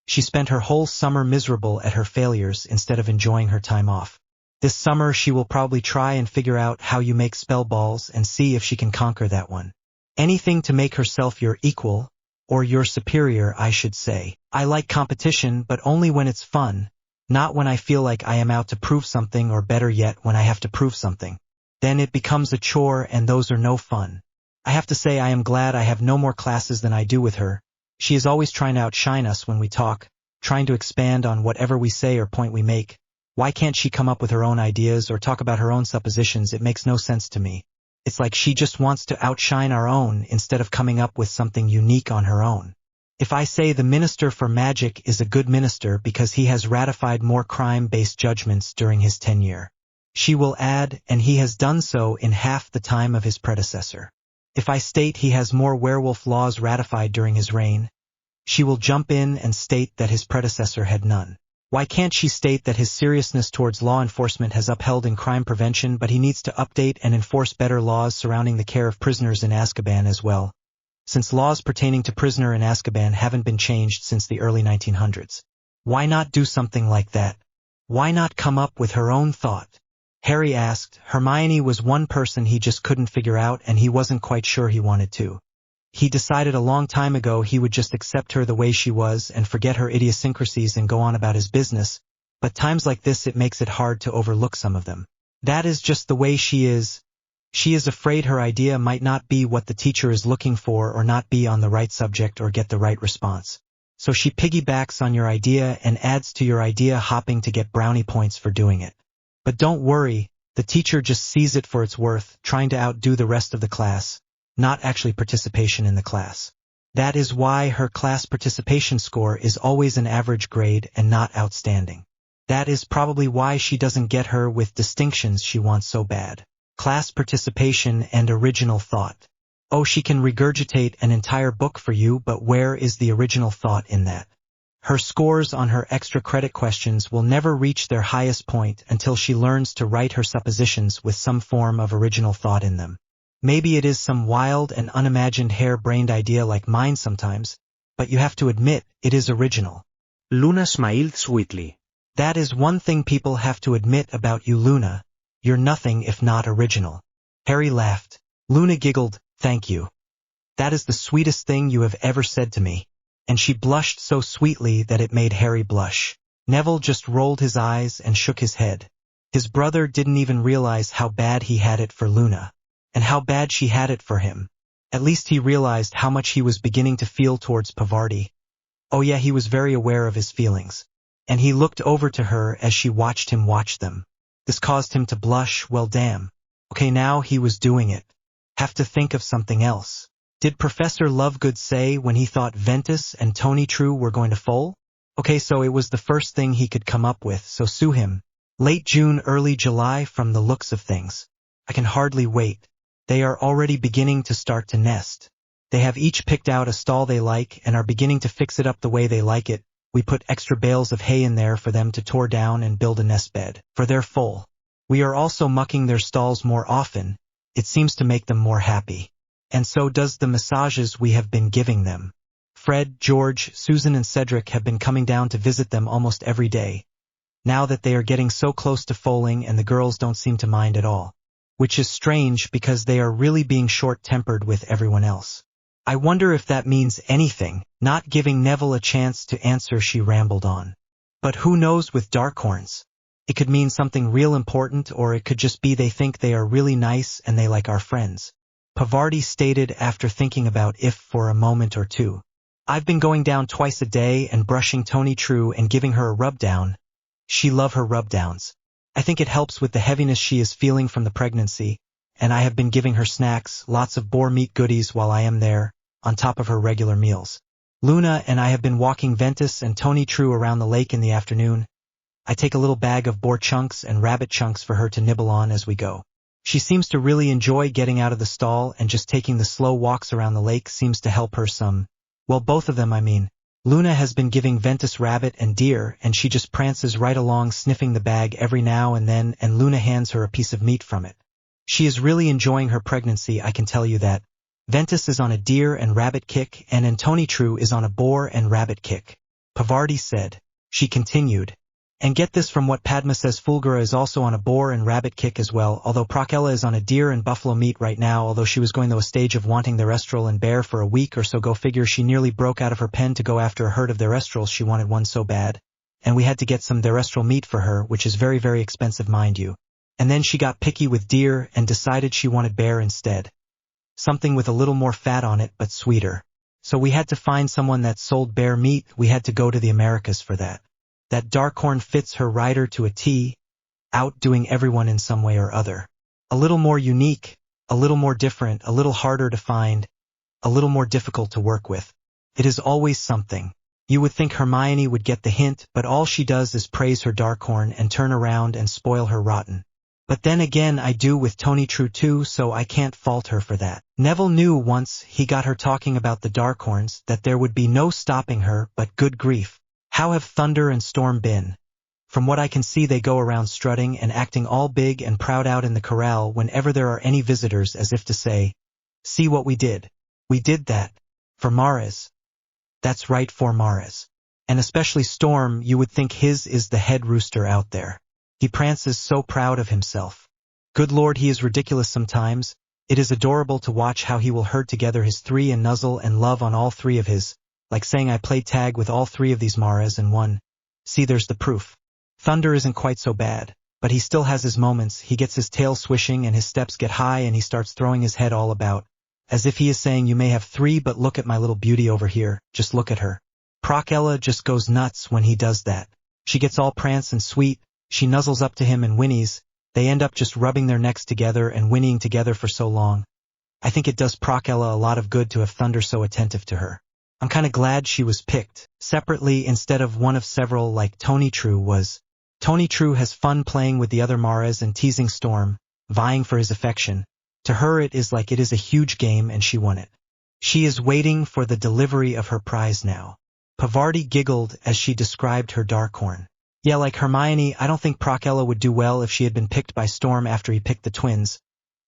She spent her whole summer miserable at her failures instead of enjoying her time off. This summer she will probably try and figure out how you make spell balls and see if she can conquer that one. Anything to make herself your equal, or your superior I should say. I like competition, but only when it's fun, not when I feel like I am out to prove something, or better yet when I have to prove something. Then it becomes a chore and those are no fun. I have to say I am glad I have no more classes than I do with her. She is always trying to outshine us when we talk, trying to expand on whatever we say or point we make. Why can't she come up with her own ideas or talk about her own suppositions? It makes no sense to me. It's like she just wants to outshine our own instead of coming up with something unique on her own. If I say the Minister for Magic is a good minister because he has ratified more crime-based judgments during his tenure, she will add, and he has done so in half the time of his predecessor. If I state he has more werewolf laws ratified during his reign, she will jump in and state that his predecessor had none. Why can't she state that his seriousness towards law enforcement has upheld in crime prevention, but he needs to update and enforce better laws surrounding the care of prisoners in Azkaban as well, since laws pertaining to prisoner in Azkaban haven't been changed since the early 1900s. Why not do something like that? Why not come up with her own thought? Harry asked. Hermione was one person he just couldn't figure out, and he wasn't quite sure he wanted to. He decided a long time ago he would just accept her the way she was and forget her idiosyncrasies and go on about his business, but times like this it makes it hard to overlook some of them. That is just the way she is. She is afraid her idea might not be what the teacher is looking for, or not be on the right subject or get the right response. So she piggybacks on your idea and adds to your idea hopping to get brownie points for doing it. But don't worry, the teacher just sees it for its worth, trying to outdo the rest of the class, not actually participation in the class. That is why her class participation score is always an average grade and not outstanding. That is probably why she doesn't get her with distinctions she wants so bad. Class participation and original thought. Oh, she can regurgitate an entire book for you, but where is the original thought in that? Her scores on her extra credit questions will never reach their highest point until she learns to write her suppositions with some form of original thought in them. Maybe it is some wild and unimagined hair-brained idea like mine sometimes, but you have to admit it is original. Luna smiled sweetly. That is one thing people have to admit about you, Luna. You're nothing if not original. Harry laughed. Luna giggled, thank you. That is the sweetest thing you have ever said to me. And she blushed so sweetly that it made Harry blush. Neville just rolled his eyes and shook his head. His brother didn't even realize how bad he had it for Luna, and how bad she had it for him. At least he realized how much he was beginning to feel towards Pavarti. Oh yeah, he was very aware of his feelings. And he looked over to her as she watched him watch them. This caused him to blush. Well damn. Okay, now he was doing it. Have to think of something else. Did Professor Lovegood say when he thought Ventus and Tony True were going to foal? Okay, so it was the first thing he could come up with, so sue him. Late June, early July from the looks of things. I can hardly wait. They are already beginning to start to nest. They have each picked out a stall they like and are beginning to fix it up the way they like it. We put extra bales of hay in there for them to tore down and build a nest bed, for they're full. We are also mucking their stalls more often, It seems to make them more happy. And so does the massages we have been giving them. Fred, George, Susan and Cedric have been coming down to visit them almost every day, now that they are getting so close to foaling, and the girls don't seem to mind at all. Which is strange because they are really being short-tempered with everyone else. I wonder if that means anything. Not giving Neville a chance to answer, she rambled on. But who knows with Darkhorns? It could mean something real important, or it could just be they think they are really nice and they like our friends. Pavarti stated after thinking about if for a moment or two. I've been going down twice a day and brushing Tony True and giving her a rub-down. She love her rub-downs. I think it helps with the heaviness she is feeling from the pregnancy, and I have been giving her snacks, lots of boar meat goodies while I am there, on top of her regular meals. Luna and I have been walking Ventus and Tony True around the lake in the afternoon. I take a little bag of boar chunks and rabbit chunks for her to nibble on as we go. She seems to really enjoy getting out of the stall, and just taking the slow walks around the lake seems to help her some. Well, both of them, I mean. Luna has been giving Ventus rabbit and deer, and she just prances right along sniffing the bag every now and then, and Luna hands her a piece of meat from it. She is really enjoying her pregnancy, I can tell you that. Ventus is on a deer and rabbit kick, and Antony True is on a boar and rabbit kick. Pavarti said. She continued. And get this from what Padma says, Fulgura is also on a boar and rabbit kick as well, although Prakella is on a deer and buffalo meat right now, although she was going through a stage of wanting the Restrel and bear for a week or so. Go figure, she nearly broke out of her pen to go after a herd of Therestrals. She wanted one so bad. And we had to get some Therestral meat for her, which is very, very expensive, mind you. And then she got picky with deer and decided she wanted bear instead. Something with a little more fat on it, but sweeter. So we had to find someone that sold bear meat. We had to go to the Americas for that. That Darkhorn fits her rider to a T, outdoing everyone in some way or other. A little more unique, a little more different, a little harder to find, a little more difficult to work with. It is always something. You would think Hermione would get the hint, but all she does is praise her Darkhorn and turn around and spoil her rotten. But then again, I do with Tony True too, so I can't fault her for that. Neville knew once he got her talking about the Darkhorns that there would be no stopping her, but good grief. How have Thunder and Storm been? From what I can see, they go around strutting and acting all big and proud out in the corral whenever there are any visitors, as if to say, see what we did. We did that. For Mares. That's right, for Mares. And especially Storm, you would think his is the head rooster out there. He prances so proud of himself. Good Lord, he is ridiculous sometimes. It is adorable to watch how he will herd together his three and nuzzle and love on all three of his. Like saying, I played tag with all three of these Mares and won. See, there's the proof. Thunder isn't quite so bad, but he still has his moments. He gets his tail swishing and his steps get high and he starts throwing his head all about, as if he is saying, you may have three, but look at my little beauty over here, just look at her. Prakella just goes nuts when he does that. She gets all prance and sweet, she nuzzles up to him and whinnies. They end up just rubbing their necks together and whinnying together for so long. I think it does Prakella a lot of good to have Thunder so attentive to her. I'm kinda glad she was picked separately instead of one of several like Tony True was. Tony True has fun playing with the other Mares and teasing Storm, vying for his affection. To her it is like it is a huge game and she won it. She is waiting for the delivery of her prize now. Pavarti giggled as she described her Darkhorn. Yeah, like Hermione, I don't think Prakella would do well if she had been picked by Storm after he picked the twins.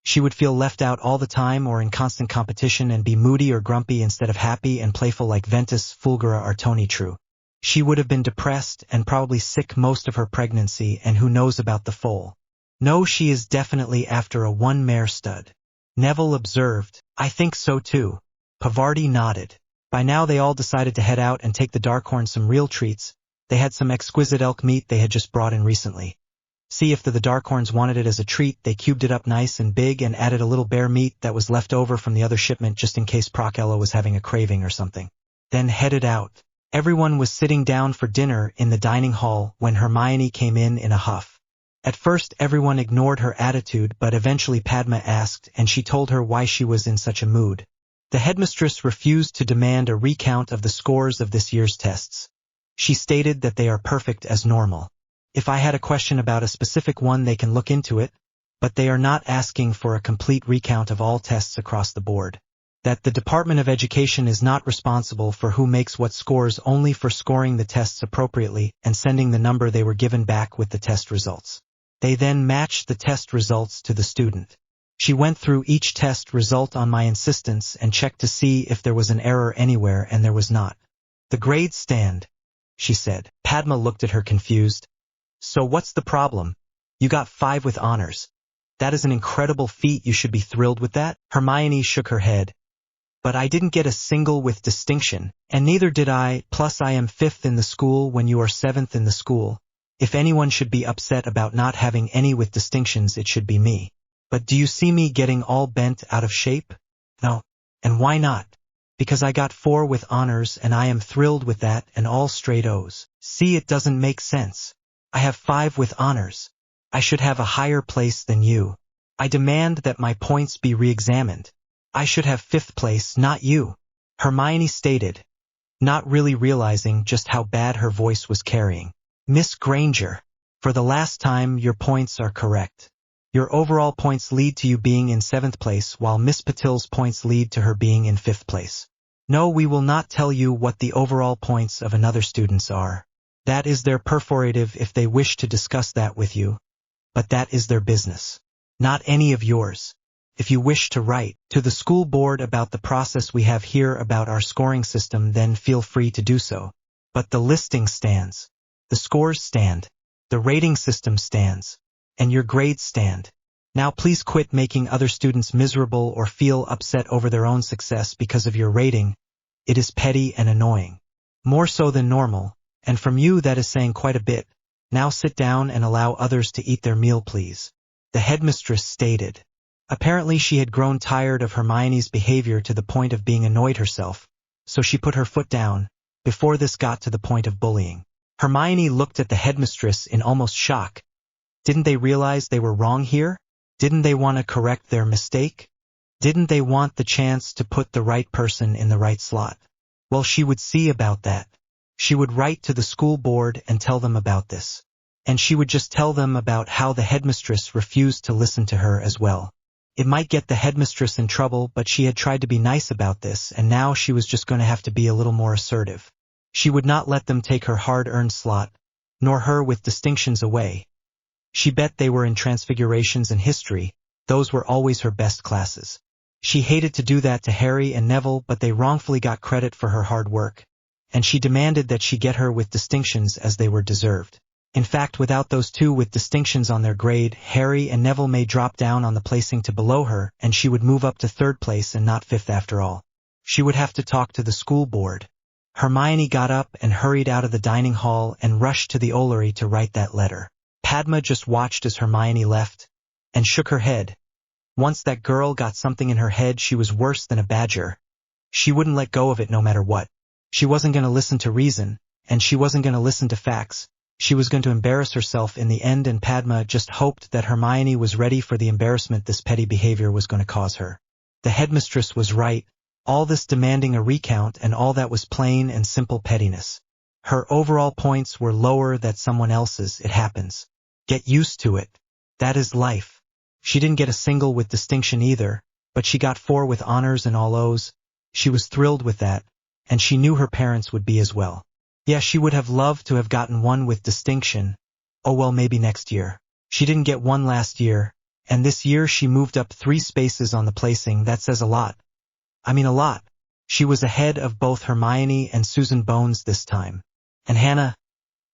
She would feel left out all the time or in constant competition and be moody or grumpy instead of happy and playful like Ventus, Fulgura or Tony True. She would have been depressed and probably sick most of her pregnancy, and who knows about the foal. No, she is definitely after a one-mare stud. Neville observed. I think so too. Pavarti nodded. By now they all decided to head out and take the Darkhorn some real treats. They had some exquisite elk meat they had just brought in recently. See, if the Darkhorns wanted it as a treat, they cubed it up nice and big and added a little bear meat that was left over from the other shipment just in case Prakella was having a craving or something. Then headed out. Everyone was sitting down for dinner in the dining hall when Hermione came in a huff. At first everyone ignored her attitude, but eventually Padma asked, and she told her why she was in such a mood. The headmistress refused to demand a recount of the scores of this year's tests. She stated that they are perfect as normal. If I had a question about a specific one, they can look into it, but they are not asking for a complete recount of all tests across the board. That the Department of Education is not responsible for who makes what scores, only for scoring the tests appropriately and sending the number they were given back with the test results. They then match the test results to the student. She went through each test result on my insistence and checked to see if there was an error anywhere, and there was not. The grades stand, she said. Padma looked at her confused. So what's the problem? You got 5 with honors. That is an incredible feat, you should be thrilled with that. Hermione shook her head. But I didn't get a single with distinction, and neither did I, plus I am 5th in the school when you are 7th in the school. If anyone should be upset about not having any with distinctions, it should be me. But do you see me getting all bent out of shape? No. And why not? Because I got 4 with honors and I am thrilled with that, and all straight O's. See, it doesn't make sense. I have 5 with honors. I should have a higher place than you. I demand that my points be re-examined. I should have 5th place, not you, Hermione stated, not really realizing just how bad her voice was carrying. Miss Granger, for the last time, your points are correct. Your overall points lead to you being in 7th place, while Miss Patil's points lead to her being in 5th place. No, we will not tell you what the overall points of another students are. That is their prerogative if they wish to discuss that with you. But that is their business. Not any of yours. If you wish to write to the school board about the process we have here about our scoring system, then feel free to do so. But the listing stands. The scores stand. The rating system stands. And your grades stand. Now please quit making other students miserable or feel upset over their own success because of your rating. It is petty and annoying. More so than normal, and from you that is saying quite a bit. Now sit down and allow others to eat their meal, please. The headmistress stated. Apparently she had grown tired of Hermione's behavior to the point of being annoyed herself, so she put her foot down, before this got to the point of bullying. Hermione looked at the headmistress in almost shock. Didn't they realize they were wrong here? Didn't they want to correct their mistake? Didn't they want the chance to put the right person in the right slot? Well, she would see about that. She would write to the school board and tell them about this. And she would just tell them about how the headmistress refused to listen to her as well. It might get the headmistress in trouble, but she had tried to be nice about this, and now she was just going to have to be a little more assertive. She would not let them take her hard-earned slot, nor her with distinctions away. She bet they were in Transfigurations and History. Those were always her best classes. She hated to do that to Harry and Neville, but they wrongfully got credit for her hard work. And she demanded that she get her with distinctions as they were deserved. In fact, without those 2 with distinctions on their grade, Harry and Neville may drop down on the placing to below her, and she would move up to 3rd place and not 5th after all. She would have to talk to the school board. Hermione got up and hurried out of the dining hall and rushed to the Ollery to write that letter. Padma just watched as Hermione left, and shook her head. Once that girl got something in her head, she was worse than a badger. She wouldn't let go of it no matter what. She wasn't going to listen to reason, and she wasn't going to listen to facts. She was going to embarrass herself in the end, and Padma just hoped that Hermione was ready for the embarrassment this petty behavior was going to cause her. The headmistress was right, all this demanding a recount, and all that was plain and simple pettiness. Her overall points were lower than someone else's. It happens. Get used to it. That is life. She didn't get a single with distinction either, but she got 4 with honors and all O's. She was thrilled with that, and she knew her parents would be as well. Yeah, she would have loved to have gotten 1 with distinction. Oh well, maybe next year. She didn't get 1 last year, and this year she moved up 3 spaces on the placing. That says a lot. I mean a lot. She was ahead of both Hermione and Susan Bones this time. And Hannah?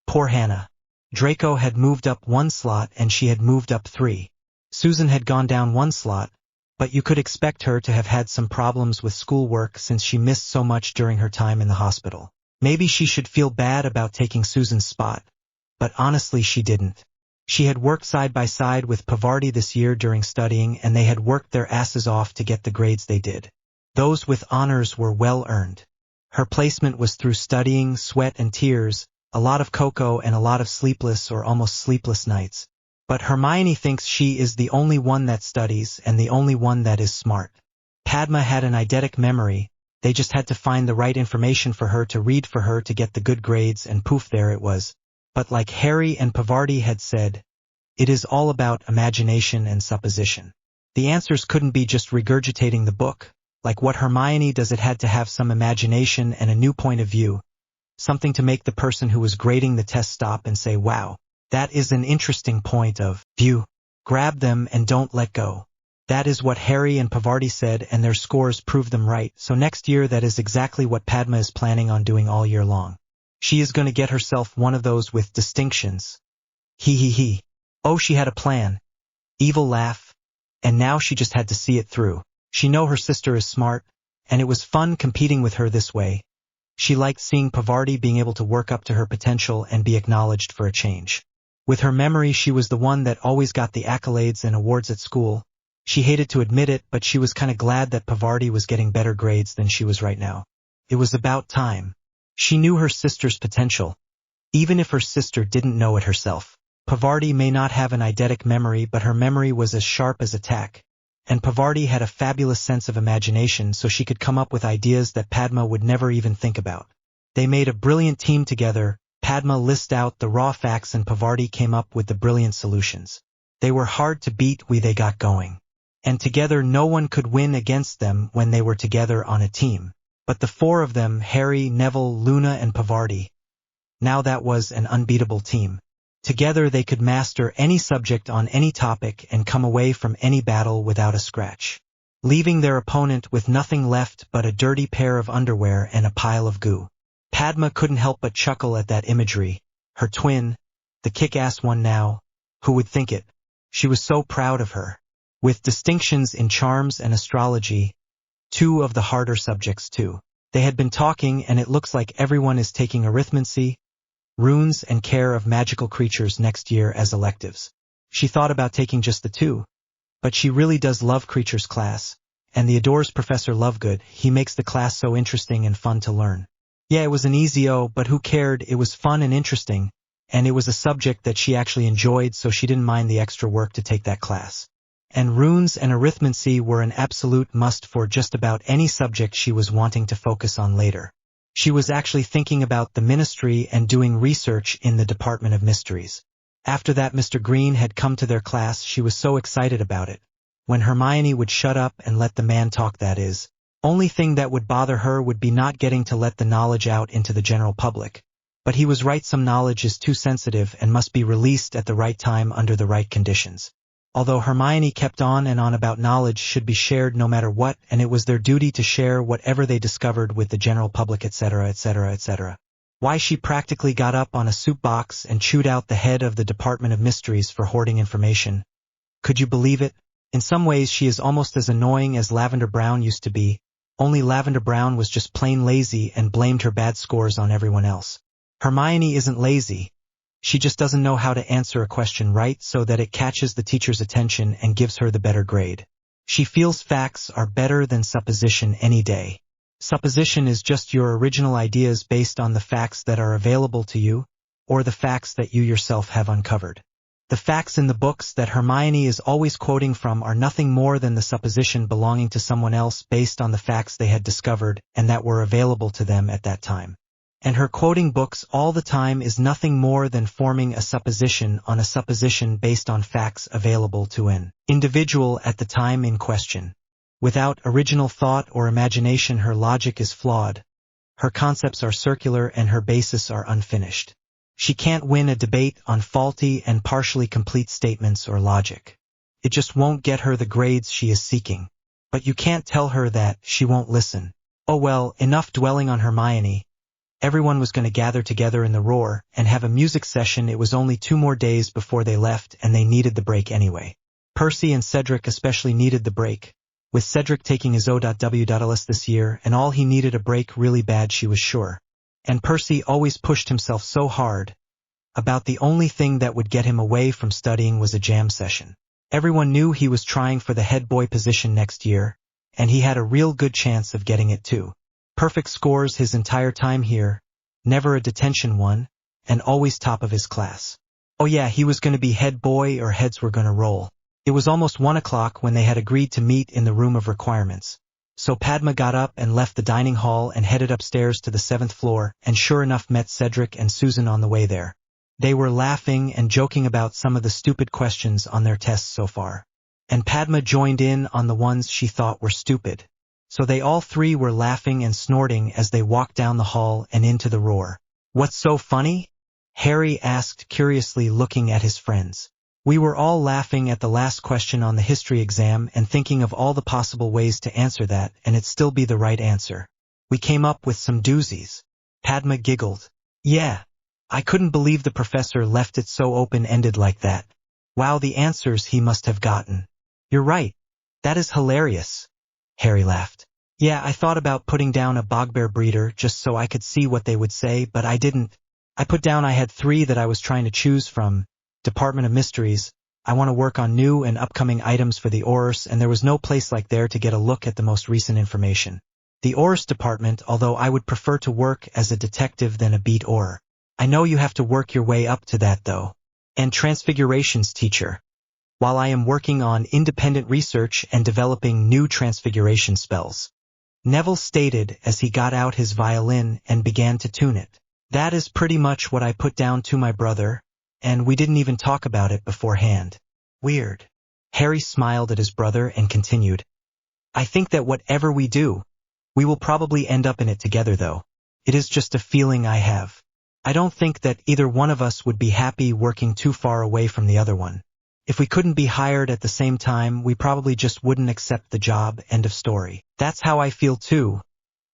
Poor Hannah. Draco had moved up 1 slot and she had moved up 3. Susan had gone down 1 slot, but you could expect her to have had some problems with schoolwork since she missed so much during her time in the hospital. Maybe she should feel bad about taking Susan's spot, but honestly she didn't. She had worked side by side with Pavarti this year during studying, and they had worked their asses off to get the grades they did. Those with honors were well earned. Her placement was through studying, sweat and tears, a lot of cocoa and a lot of sleepless or almost sleepless nights. But Hermione thinks she is the only one that studies and the only one that is smart. Padma had an eidetic memory. They just had to find the right information for her to read for her to get the good grades, and poof, there it was. But like Harry and Pavarti had said, it is all about imagination and supposition. The answers couldn't be just regurgitating the book. Like what Hermione does, it had to have some imagination and a new point of view. Something to make the person who was grading the test stop and say, wow, that is an interesting point of view. Grab them and don't let go. That is what Harry and Pavarti said, and their scores proved them right, so next year that is exactly what Padma is planning on doing all year long. She is going to get herself one of those with distinctions. He. Oh, she had a plan. Evil laugh. And now she just had to see it through. She know her sister is smart, and it was fun competing with her this way. She liked seeing Pavarti being able to work up to her potential and be acknowledged for a change. With her memory, she was the one that always got the accolades and awards at school. She hated to admit it, but she was kind of glad that Pavarti was getting better grades than she was right now. It was about time. She knew her sister's potential, even if her sister didn't know it herself. Pavarti may not have an eidetic memory, but her memory was as sharp as a tack. And Pavarti had a fabulous sense of imagination, so she could come up with ideas that Padma would never even think about. They made a brilliant team together. Padma listed out the raw facts and Pavarti came up with the brilliant solutions. They were hard to beat when they got going. And together no one could win against them when they were together on a team. But the four of them, Harry, Neville, Luna and Pavarti, now that was an unbeatable team. Together they could master any subject on any topic and come away from any battle without a scratch, leaving their opponent with nothing left but a dirty pair of underwear and a pile of goo. Padma couldn't help but chuckle at that imagery. Her twin, the kick-ass one now, who would think it? She was so proud of her. With distinctions in charms and astrology, two of the harder subjects too. They had been talking, and it looks like everyone is taking arithmancy, runes and care of magical creatures next year as electives. She thought about taking just the two, but she really does love creatures class, and the adores Professor Lovegood. He makes the class so interesting and fun to learn. Yeah, it was an easy O, but who cared? It was fun and interesting, and it was a subject that she actually enjoyed, so she didn't mind the extra work to take that class. And runes and arithmancy were an absolute must for just about any subject she was wanting to focus on later. She was actually thinking about the ministry and doing research in the Department of Mysteries. After that Mr. Green had come to their class, she was so excited about it. When Hermione would shut up and let the man talk, that is. Only thing that would bother her would be not getting to let the knowledge out into the general public. But he was right, some knowledge is too sensitive and must be released at the right time under the right conditions. Although Hermione kept on and on about knowledge should be shared no matter what, and it was their duty to share whatever they discovered with the general public, etc., etc., etc. Why, she practically got up on a soup box and chewed out the head of the Department of Mysteries for hoarding information. Could you believe it? In some ways she is almost as annoying as Lavender Brown used to be, only Lavender Brown was just plain lazy and blamed her bad scores on everyone else. Hermione isn't lazy. She just doesn't know how to answer a question right so that it catches the teacher's attention and gives her the better grade. She feels facts are better than supposition any day. Supposition is just your original ideas based on the facts that are available to you, or the facts that you yourself have uncovered. The facts in the books that Hermione is always quoting from are nothing more than the supposition belonging to someone else based on the facts they had discovered and that were available to them at that time. And her quoting books all the time is nothing more than forming a supposition on a supposition based on facts available to an individual at the time in question. Without original thought or imagination, her logic is flawed. Her concepts are circular and her bases are unfinished. She can't win a debate on faulty and partially complete statements or logic. It just won't get her the grades she is seeking. But you can't tell her that, she won't listen. Oh well, enough dwelling on Hermione. Everyone was going to gather together in the Roar and have a music session. It was only 2 more days before they left, and they needed the break anyway. Percy and Cedric especially needed the break, with Cedric taking his O.W.Ls this year, and all he needed a break really bad, she was sure. And Percy always pushed himself so hard. About the only thing that would get him away from studying was a jam session. Everyone knew he was trying for the head boy position next year, and he had a real good chance of getting it too. Perfect scores his entire time here, never a detention one, and always top of his class. Oh yeah, he was going to be head boy or heads were going to roll. It was almost 1 o'clock when they had agreed to meet in the room of requirements. So Padma got up and left the dining hall and headed upstairs to the 7th floor, and sure enough met Cedric and Susan on the way there. They were laughing and joking about some of the stupid questions on their tests so far. And Padma joined in on the ones she thought were stupid. So they all three were laughing and snorting as they walked down the hall and into the Roar. What's so funny? Harry asked curiously, looking at his friends. We were all laughing at the last question on the history exam and thinking of all the possible ways to answer that and it still be the right answer. We came up with some doozies. Padma giggled. Yeah. I couldn't believe the professor left it so open-ended like that. Wow, the answers he must have gotten. You're right. That is hilarious. Harry laughed. Yeah, I thought about putting down a bogbear breeder just so I could see what they would say, but I didn't. I put down I had 3 that I was trying to choose from. Department of Mysteries. I want to work on new and upcoming items for the Aurors, and there was no place like there to get a look at the most recent information. The Aurors department, although I would prefer to work as a detective than a beat Auror. I know you have to work your way up to that though. And Transfigurations teacher. While I am working on independent research and developing new transfiguration spells. Neville stated as he got out his violin and began to tune it. That is pretty much what I put down to my brother, and we didn't even talk about it beforehand. Weird. Harry smiled at his brother and continued. I think that whatever we do, we will probably end up in it together though. It is just a feeling I have. I don't think that either one of us would be happy working too far away from the other one. If we couldn't be hired at the same time, we probably just wouldn't accept the job, end of story. That's how I feel too.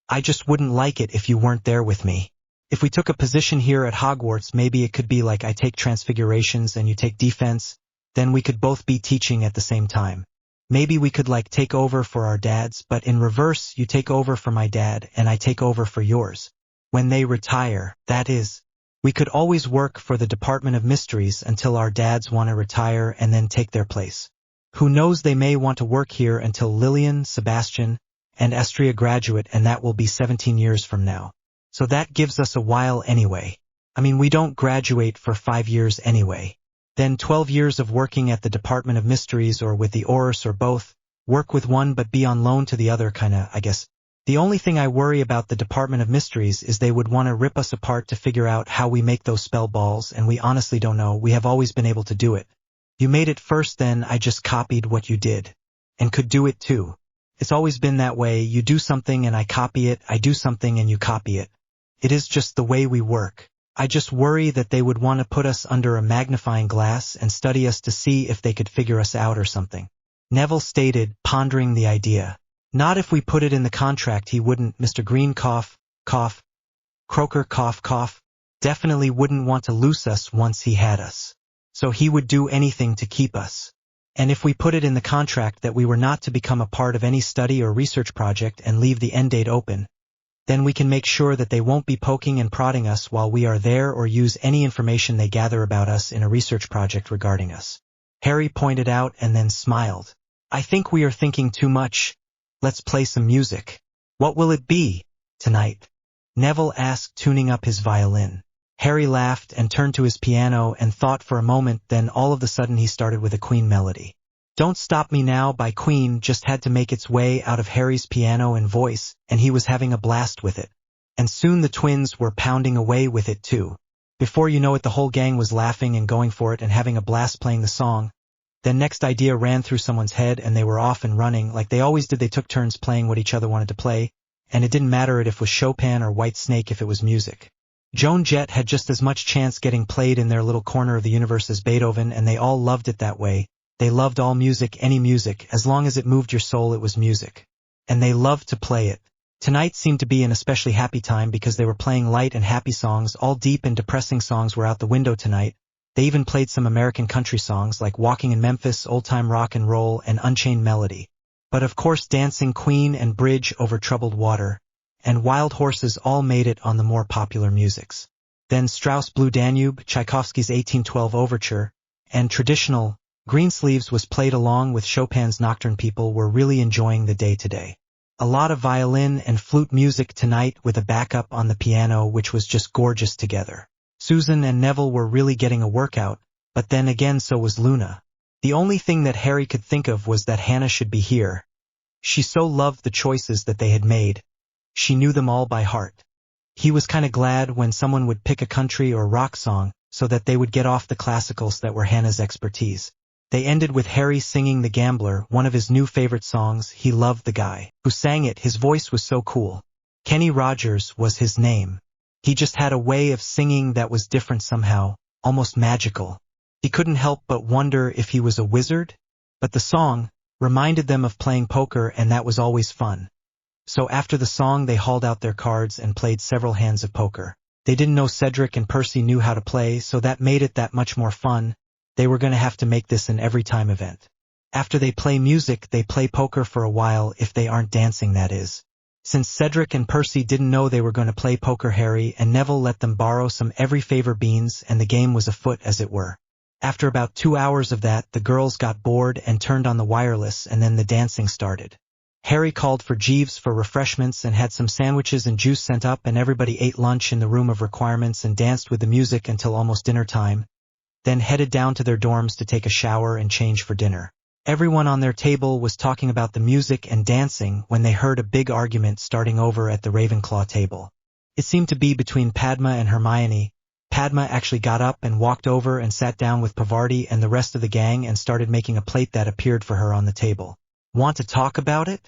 I just wouldn't like it if you weren't there with me. If we took a position here at Hogwarts, maybe it could be like I take Transfigurations and you take Defense, then we could both be teaching at the same time. Maybe we could like take over for our dads, but in reverse, you take over for my dad and I take over for yours. When they retire, that is. We could always work for the Department of Mysteries until our dads want to retire and then take their place. Who knows, they may want to work here until Lillian, Sebastian, and Astria graduate, and that will be 17 years from now. So that gives us a while anyway. I mean, we don't graduate for 5 years anyway. Then 12 years of working at the Department of Mysteries or with the Aurors or both, work with one but be on loan to the other kinda, I guess. The only thing I worry about the Department of Mysteries is they would want to rip us apart to figure out how we make those spell balls, and we honestly don't know. We have always been able to do it. You made it first, then I just copied what you did. And could do it too. It's always been that way. You do something and I copy it, I do something and you copy it. It is just the way we work. I just worry that they would want to put us under a magnifying glass and study us to see if they could figure us out or something. Neville stated, pondering the idea. Not if we put it in the contract, he wouldn't. Mr. Green cough, cough. Croaker cough, cough. Definitely wouldn't want to lose us once he had us. So he would do anything to keep us. And if we put it in the contract that we were not to become a part of any study or research project and leave the end date open, then we can make sure that they won't be poking and prodding us while we are there or use any information they gather about us in a research project regarding us. Harry pointed out and then smiled. I think we are thinking too much. Let's play some music. What will it be, tonight? Neville asked, tuning up his violin. Harry laughed and turned to his piano and thought for a moment, then all of a sudden he started with a Queen melody. Don't Stop Me Now by Queen just had to make its way out of Harry's piano and voice, and he was having a blast with it. And soon the twins were pounding away with it too. Before you know it, the whole gang was laughing and going for it and having a blast playing the song. Then next idea ran through someone's head and they were off and running like they always did. They took turns playing what each other wanted to play, and it didn't matter if it was Chopin or White Snake if it was music. Joan Jett had just as much chance getting played in their little corner of the universe as Beethoven, and they all loved it that way. They loved all music, any music, as long as it moved your soul, it was music. And they loved to play it. Tonight seemed to be an especially happy time because they were playing light and happy songs. All deep and depressing songs were out the window tonight. They even played some American country songs like Walking in Memphis, Old Time Rock and Roll, and Unchained Melody. But of course Dancing Queen and Bridge Over Troubled Water and Wild Horses all made it on the more popular musics. Then Strauss' Blue Danube, Tchaikovsky's 1812 Overture, and traditional Greensleeves was played along with Chopin's Nocturne. People were really enjoying the day today. A lot of violin and flute music tonight with a backup on the piano, which was just gorgeous together. Susan and Neville were really getting a workout, but then again so was Luna. The only thing that Harry could think of was that Hannah should be here. She so loved the choices that they had made. She knew them all by heart. He was kinda glad when someone would pick a country or rock song so that they would get off the classicals that were Hannah's expertise. They ended with Harry singing The Gambler, one of his new favorite songs. He loved the guy who sang it. His voice was so cool. Kenny Rogers was his name. He just had a way of singing that was different somehow, almost magical. He couldn't help but wonder if he was a wizard, but the song reminded them of playing poker, and that was always fun. So after the song they hauled out their cards and played several hands of poker. They didn't know Cedric and Percy knew how to play, so that made it that much more fun. They were going to have to make this an every-time event. After they play music, they play poker for a while, if they aren't dancing, that is. Since Cedric and Percy didn't know they were going to play poker, Harry and Neville let them borrow some every favor beans, and the game was afoot, as it were. After about 2 hours of that, the girls got bored and turned on the wireless, and then the dancing started. Harry called for Jeeves for refreshments and had some sandwiches and juice sent up, and everybody ate lunch in the room of requirements and danced with the music until almost dinner time, then headed down to their dorms to take a shower and change for dinner. Everyone on their table was talking about the music and dancing when they heard a big argument starting over at the Ravenclaw table. It seemed to be between Padma and Hermione. Padma actually got up and walked over and sat down with Pavarti and the rest of the gang and started making a plate that appeared for her on the table. "Want to talk about it?"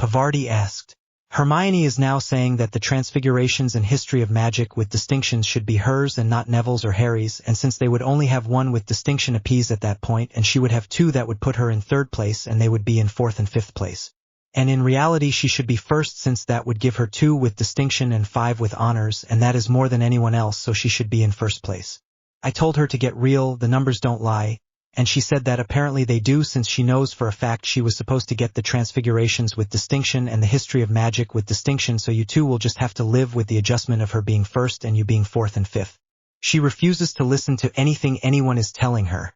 Pavarti asked. Hermione is now saying that the transfigurations and history of magic with distinctions should be hers and not Neville's or Harry's, and since they would only have one with distinction apiece at that point, and she would have two, that would put her in 3rd place and they would be in 4th and 5th place. And in reality she should be 1st, since that would give her 2 with distinction and 5 with honors, and that is more than anyone else, so she should be in 1st place. I told her to get real, the numbers don't lie, and she said that apparently they do, since she knows for a fact she was supposed to get the transfigurations with distinction and the history of magic with distinction, so you two will just have to live with the adjustment of her being 1st and you being 4th and 5th. She refuses to listen to anything anyone is telling her.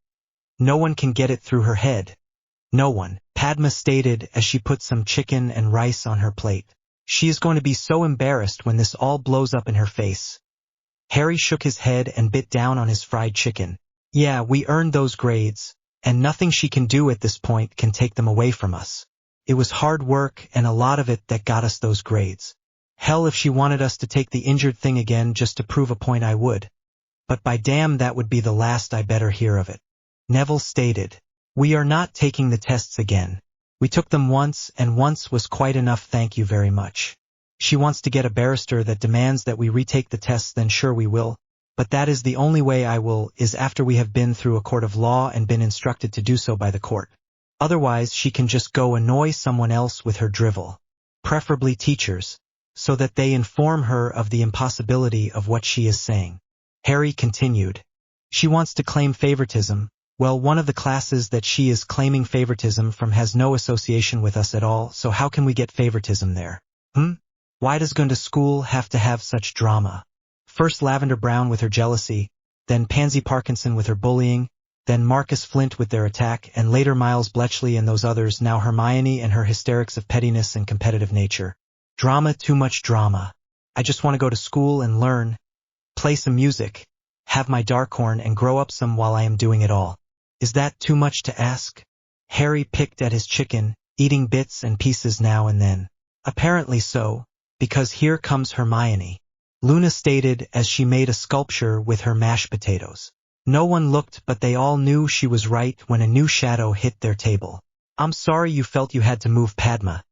No one can get it through her head. No one, Padma stated as she put some chicken and rice on her plate. She is going to be so embarrassed when this all blows up in her face. Harry shook his head and bit down on his fried chicken. "Yeah, we earned those grades, and nothing she can do at this point can take them away from us. It was hard work and a lot of it that got us those grades. Hell, if she wanted us to take the injured thing again just to prove a point, I would. But by damn, that would be the last I better hear of it." Neville stated, "We are not taking the tests again. We took them once, and once was quite enough, thank you very much. She wants to get a barrister that demands that we retake the tests, then sure we will. But that is the only way I will, is after we have been through a court of law and been instructed to do so by the court. Otherwise she can just go annoy someone else with her drivel, preferably teachers, so that they inform her of the impossibility of what she is saying." Harry continued, "She wants to claim favoritism. Well, one of the classes that she is claiming favoritism from has no association with us at all, so how can we get favoritism there? Why does going to school have to have such drama? First Lavender Brown with her jealousy, then Pansy Parkinson with her bullying, then Marcus Flint with their attack, and later Miles Bletchley and those others, now Hermione and her hysterics of pettiness and competitive nature. Drama, too much drama. I just want to go to school and learn, play some music, have my dark horn and grow up some while I am doing it all. Is that too much to ask?" Harry picked at his chicken, eating bits and pieces now and then. "Apparently so, because here comes Hermione," Luna stated as she made a sculpture with her mashed potatoes. No one looked, but they all knew she was right when a new shadow hit their table. "I'm sorry you felt you had to move, Padma.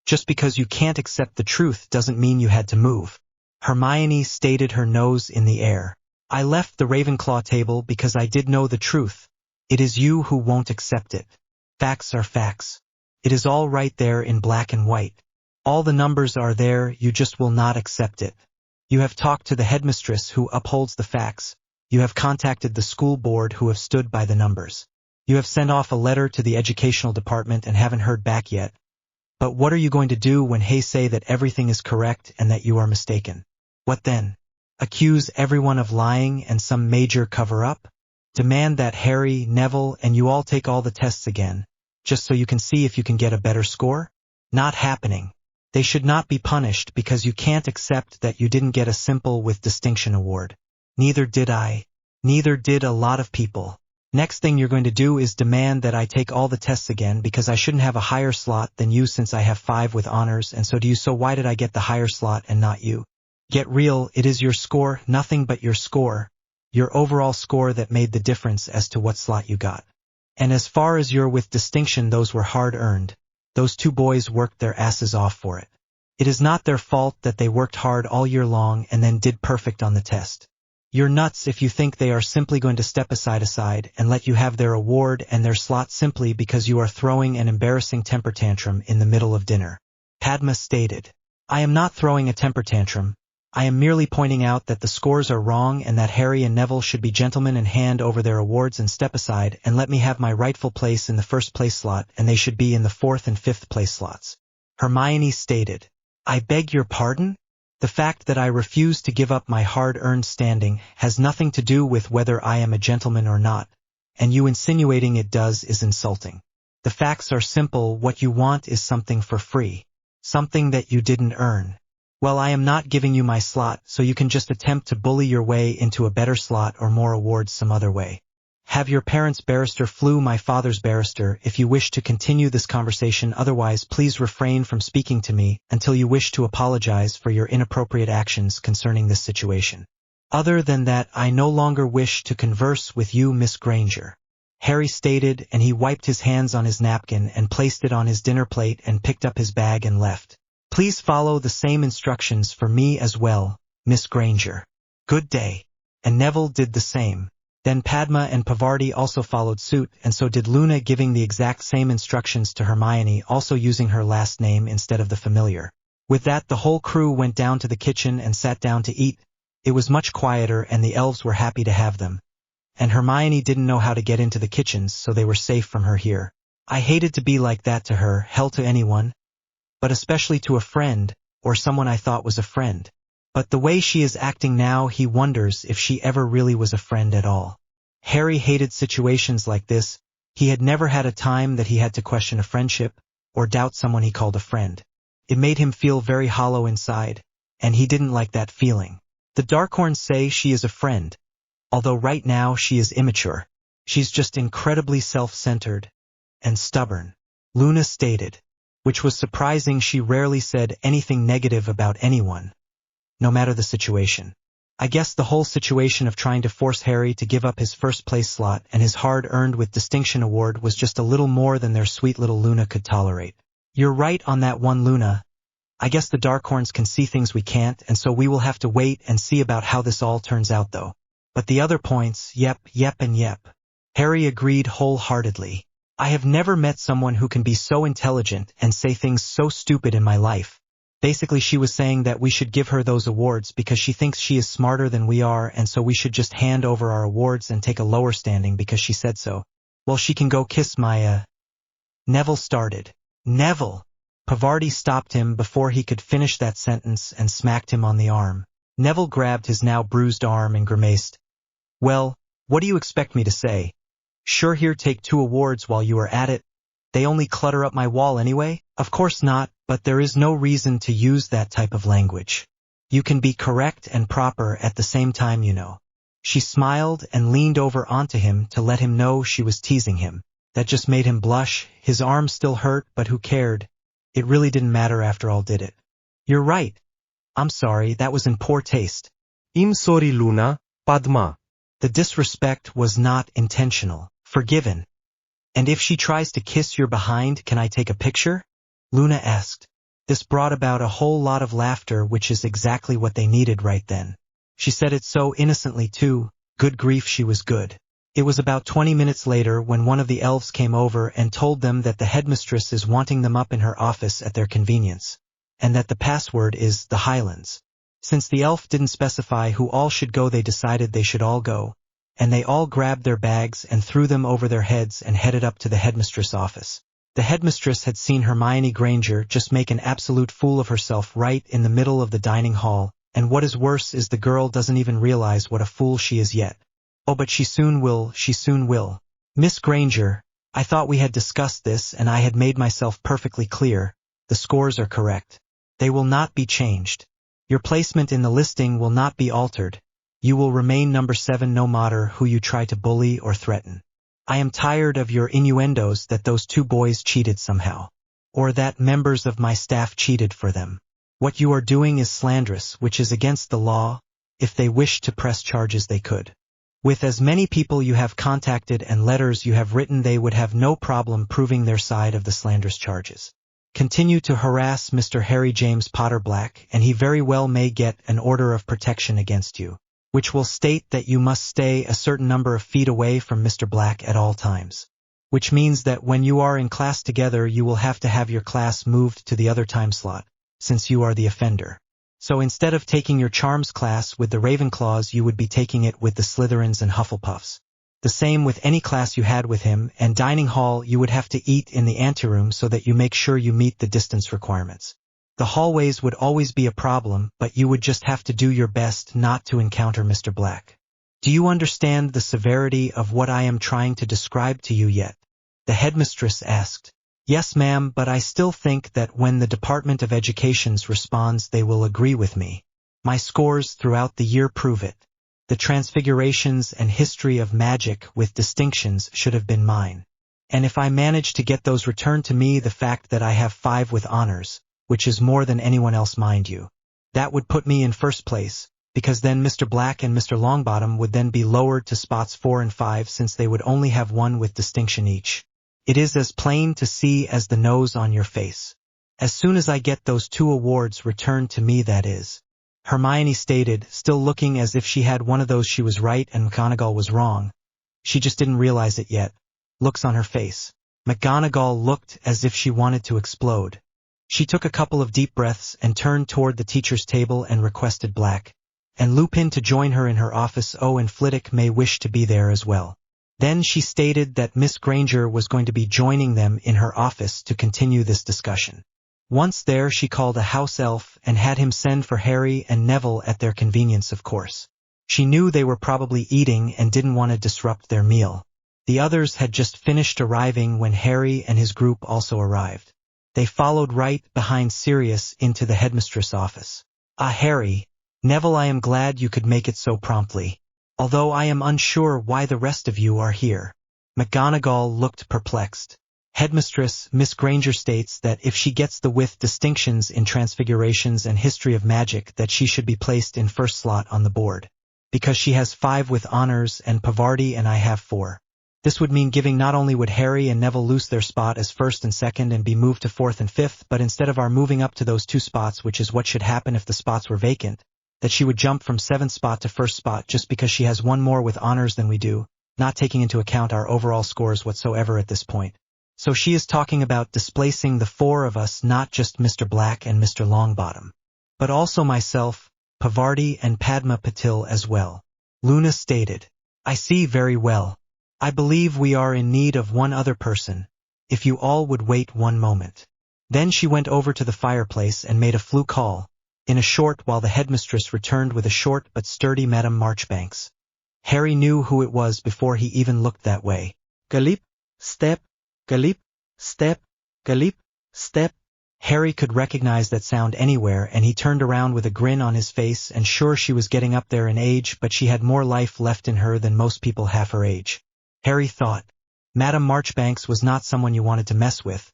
Just because you can't accept the truth doesn't mean you had to move." Hermione stated, her nose in the air. "I left the Ravenclaw table because I did know the truth. It is you who won't accept it. Facts are facts. It is all right there in black and white. All the numbers are there, you just will not accept it. You have talked to the headmistress who upholds the facts. You have contacted the school board who have stood by the numbers. You have sent off a letter to the educational department and haven't heard back yet. But what are you going to do when they say that everything is correct and that you are mistaken? What then? Accuse everyone of lying and some major cover-up? Demand that Harry, Neville, and you all take all the tests again, just so you can see if you can get a better score? Not happening. They should not be punished because you can't accept that you didn't get a simple with distinction award. Neither did I. Neither did a lot of people. Next thing you're going to do is demand that I take all the tests again because I shouldn't have a higher slot than you since I have 5 with honors, and so do you, so why did I get the higher slot and not you? Get real, it is your score, nothing but your score. Your overall score that made the difference as to what slot you got. And as far as your with distinction, those were hard-earned. Those 2 boys worked their asses off for it. It is not their fault that they worked hard all year long and then did perfect on the test. You're nuts if you think they are simply going to step aside and let you have their award and their slot simply because you are throwing an embarrassing temper tantrum in the middle of dinner. Padma stated. I am not throwing a temper tantrum. I am merely pointing out that the scores are wrong and that Harry and Neville should be gentlemen and hand over their awards and step aside and let me have my rightful place in the first place slot, and they should be in the fourth and fifth place slots. Hermione stated. I beg your pardon? The fact that I refuse to give up my hard-earned standing has nothing to do with whether I am a gentleman or not, and you insinuating it does is insulting. The facts are simple. What you want is something for free, something that you didn't earn. Well, I am not giving you my slot, so you can just attempt to bully your way into a better slot or more awards some other way. Have your parents' barrister flew my father's barrister if you wish to continue this conversation, otherwise please refrain from speaking to me until you wish to apologize for your inappropriate actions concerning this situation. Other than that, I no longer wish to converse with you, Miss Granger. Harry stated, and he wiped his hands on his napkin and placed it on his dinner plate and picked up his bag and left. Please follow the same instructions for me as well, Miss Granger. Good day. And Neville did the same. Then Padma and Pavarti also followed suit, and so did Luna, giving the exact same instructions to Hermione, also using her last name instead of the familiar. With that, the whole crew went down to the kitchen and sat down to eat. It was much quieter, and the elves were happy to have them. And Hermione didn't know how to get into the kitchens, so they were safe from her here. I hated to be like that to her, hell to anyone, but especially to a friend, or someone I thought was a friend. But the way she is acting now, he wonders if she ever really was a friend at all. Harry hated situations like this. He had never had a time that he had to question a friendship, or doubt someone he called a friend. It made him feel very hollow inside, and he didn't like that feeling. The Darkhorns say she is a friend, although right now she is immature. She's just incredibly self-centered and stubborn, Luna stated, which was surprising. She rarely said anything negative about anyone, no matter the situation. I guess the whole situation of trying to force Harry to give up his first place slot and his hard-earned with distinction award was just a little more than their sweet little Luna could tolerate. You're right on that one, Luna. I guess the Darkhorns can see things we can't, and so we will have to wait and see about how this all turns out though. But the other points, yep, and yep. Harry agreed wholeheartedly. I have never met someone who can be so intelligent and say things so stupid in my life. Basically, she was saying that we should give her those awards because she thinks she is smarter than we are, and so we should just hand over our awards and take a lower standing because she said so. Well, she can go kiss my, Neville started. Neville! Pavarti stopped him before he could finish that sentence and smacked him on the arm. Neville grabbed his now bruised arm and grimaced. Well, what do you expect me to say? Sure, here, take 2 awards while you are at it. They only clutter up my wall anyway? Of course not, but there is no reason to use that type of language. You can be correct and proper at the same time, you know. She smiled and leaned over onto him to let him know she was teasing him. That just made him blush. His arm still hurt, but who cared? It really didn't matter after all, did it? You're right. I'm sorry, that was in poor taste. I'm sorry, Luna, Padma. The disrespect was not intentional. Forgiven. And if she tries to kiss your behind, can I take a picture? Luna asked. This brought about a whole lot of laughter, which is exactly what they needed right then. She said it so innocently too. Good grief, she was good. It was about 20 minutes later when one of the elves came over and told them that the headmistress is wanting them up in her office at their convenience, and that the password is the Highlands. Since the elf didn't specify who all should go, they decided they should all go, and they all grabbed their bags and threw them over their heads and headed up to the headmistress' office. The headmistress had seen Hermione Granger just make an absolute fool of herself right in the middle of the dining hall, and what is worse is the girl doesn't even realize what a fool she is yet. Oh, but she soon will. Miss Granger, I thought we had discussed this and I had made myself perfectly clear. The scores are correct. They will not be changed. Your placement in the listing will not be altered. You will remain number 7 no matter who you try to bully or threaten. I am tired of your innuendos that those 2 boys cheated somehow, or that members of my staff cheated for them. What you are doing is slanderous, which is against the law. If they wished to press charges, they could. With as many people you have contacted and letters you have written, they would have no problem proving their side of the slanderous charges. Continue to harass Mr. Harry James Potter Black, and he very well may get an order of protection against you. which will state that you must stay a certain number of feet away from Mr. Black at all times. Which means that when you are in class together you will have to have your class moved to the other time slot, since you are the offender. So instead of taking your charms class with the Ravenclaws you would be taking it with the Slytherins and Hufflepuffs. The same with any class you had with him, and dining hall you would have to eat in the anteroom so that you make sure you meet the distance requirements. The hallways would always be a problem, but you would just have to do your best not to encounter Mr. Black. Do you understand the severity of what I am trying to describe to you yet? The headmistress asked. Yes, ma'am, but I still think that when the Department of Education responds they will agree with me. My scores throughout the year prove it. The transfigurations and history of magic with distinctions should have been mine. And if I manage to get those returned to me, the fact that I have 5 with honors, which is more than anyone else, mind you, that would put me in first place, because then Mr. Black and Mr. Longbottom would then be lowered to spots 4 and 5 since they would only have 1 with distinction each. It is as plain to see as the nose on your face. As soon as I get those 2 awards returned to me, that is. Hermione stated, still looking as if she had one of those she was right and McGonagall was wrong. She just didn't realize it yet. Looks on her face. McGonagall looked as if she wanted to explode. She took a couple of deep breaths and turned toward the teacher's table and requested Black and Lupin to join her in her office. Oh, and Flitwick may wish to be there as well. Then she stated that Miss Granger was going to be joining them in her office to continue this discussion. Once there she called a house elf and had him send for Harry and Neville at their convenience, of course. She knew they were probably eating and didn't want to disrupt their meal. The others had just finished arriving when Harry and his group also arrived. They followed right behind Sirius into the headmistress' office. Ah, Harry, Neville, I am glad you could make it so promptly, although I am unsure why the rest of you are here. McGonagall looked perplexed. Headmistress Miss Granger states that if she gets the with distinctions in transfigurations and history of magic that she should be placed in first slot on the board, because she has 5 with honors and Pavarti and I have 4. This would mean giving not only would Harry and Neville lose their spot as first and second and be moved to 4th and 5th, but instead of our moving up to those 2 spots, which is what should happen if the spots were vacant, that she would jump from 7th spot to 1st spot just because she has 1 more with honors than we do, not taking into account our overall scores whatsoever at this point. So she is talking about displacing the 4 of us, not just Mr. Black and Mr. Longbottom, but also myself, Pavarti and Padma Patil as well. Luna stated, I see very well. I believe we are in need of 1 other person. If you all would wait 1 moment. Then she went over to the fireplace and made a flute call, in a short while the headmistress returned with a short but sturdy Madame Marchbanks. Harry knew who it was before he even looked that way. Galip, step, Galip, step, Galip, step. Harry could recognize that sound anywhere, and he turned around with a grin on his face, and sure, she was getting up there in age, but she had more life left in her than most people half her age. Harry thought, Madame Marchbanks was not someone you wanted to mess with.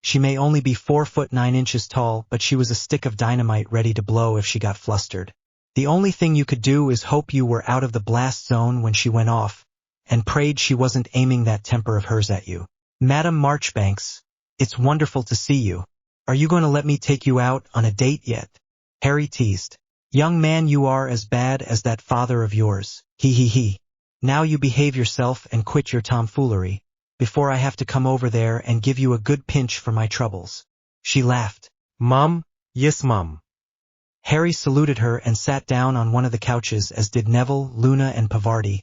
She may only be 4'9" tall, but she was a stick of dynamite ready to blow if she got flustered. The only thing you could do is hope you were out of the blast zone when she went off, and prayed she wasn't aiming that temper of hers at you. Madame Marchbanks, it's wonderful to see you. Are you going to let me take you out on a date yet? Harry teased. Young man, you are as bad as that father of yours. He. Now you behave yourself and quit your tomfoolery, before I have to come over there and give you a good pinch for my troubles. She laughed. Mom, yes mom. Harry saluted her and sat down on one of the couches, as did Neville, Luna and Pavarti.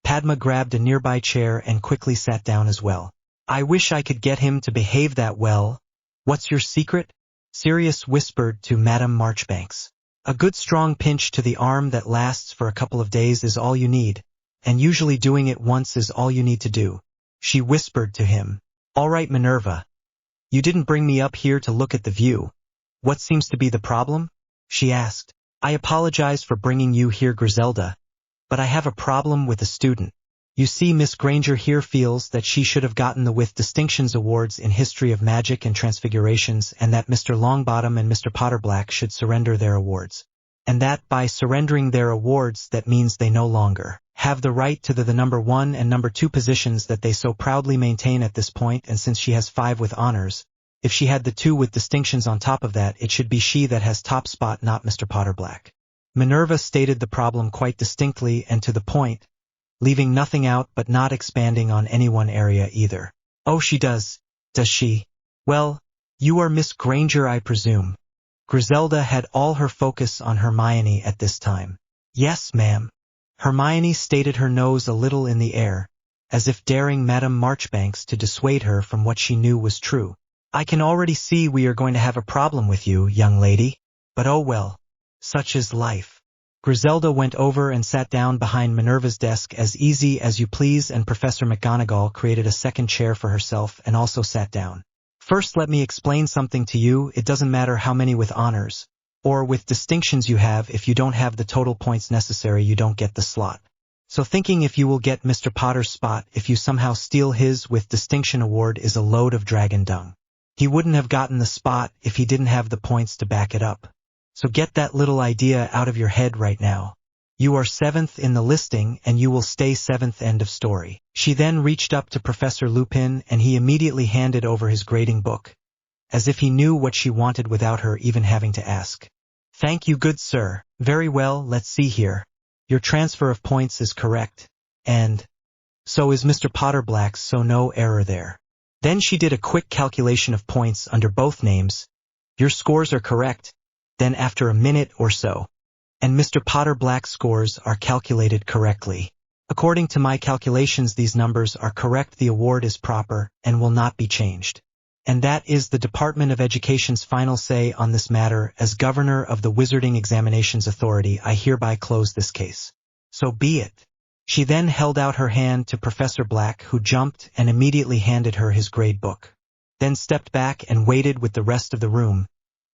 Padma grabbed a nearby chair and quickly sat down as well. I wish I could get him to behave that well. What's your secret? Sirius whispered to Madame Marchbanks. A good strong pinch to the arm that lasts for a couple of days is all you need, and usually doing it once is all you need to do. She whispered to him. All right, Minerva. You didn't bring me up here to look at the view. What seems to be the problem? She asked. I apologize for bringing you here, Griselda, but I have a problem with a student. You see, Miss Granger here feels that she should have gotten the with distinctions awards in history of magic and transfigurations, and that Mr. Longbottom and Mr. Potterblack should surrender their awards. And that by surrendering their awards, that means they no longer have the right to the number 1 and number 2 positions that they so proudly maintain at this point, and since she has 5 with honors, if she had the 2 with distinctions on top of that, it should be she that has top spot, not Mr. Potterblack. Minerva stated the problem quite distinctly and to the point, leaving nothing out but not expanding on any one area either. Oh, she does she? Well, you are Miss Granger, I presume. Griselda had all her focus on Hermione at this time. Yes, ma'am. Hermione stated, her nose a little in the air, as if daring Madame Marchbanks to dissuade her from what she knew was true. I can already see we are going to have a problem with you, young lady. But oh well, such is life. Griselda went over and sat down behind Minerva's desk as easy as you please, and Professor McGonagall created a second chair for herself and also sat down. First, let me explain something to you. It doesn't matter how many with honors or with distinctions you have. If you don't have the total points necessary, you don't get the slot. So thinking if you will get Mr. Potter's spot if you somehow steal his with distinction award is a load of dragon dung. He wouldn't have gotten the spot if he didn't have the points to back it up. So get that little idea out of your head right now. You are 7th in the listing and you will stay 7th, end of story. She then reached up to Professor Lupin and he immediately handed over his grading book, as if he knew what she wanted without her even having to ask. Thank you, good sir. Very well, let's see here. Your transfer of points is correct, and so is Mr. Potter Black's, so no error there. Then she did a quick calculation of points under both names. Your scores are correct. Then after a minute or so, and Mr. Potter Black's scores are calculated correctly. According to my calculations, these numbers are correct. The award is proper and will not be changed. And that is the Department of Education's final say on this matter. As Governor of the Wizarding Examinations Authority, I hereby close this case. So be it. She then held out her hand to Professor Black, who jumped and immediately handed her his grade book. Then stepped back and waited with the rest of the room.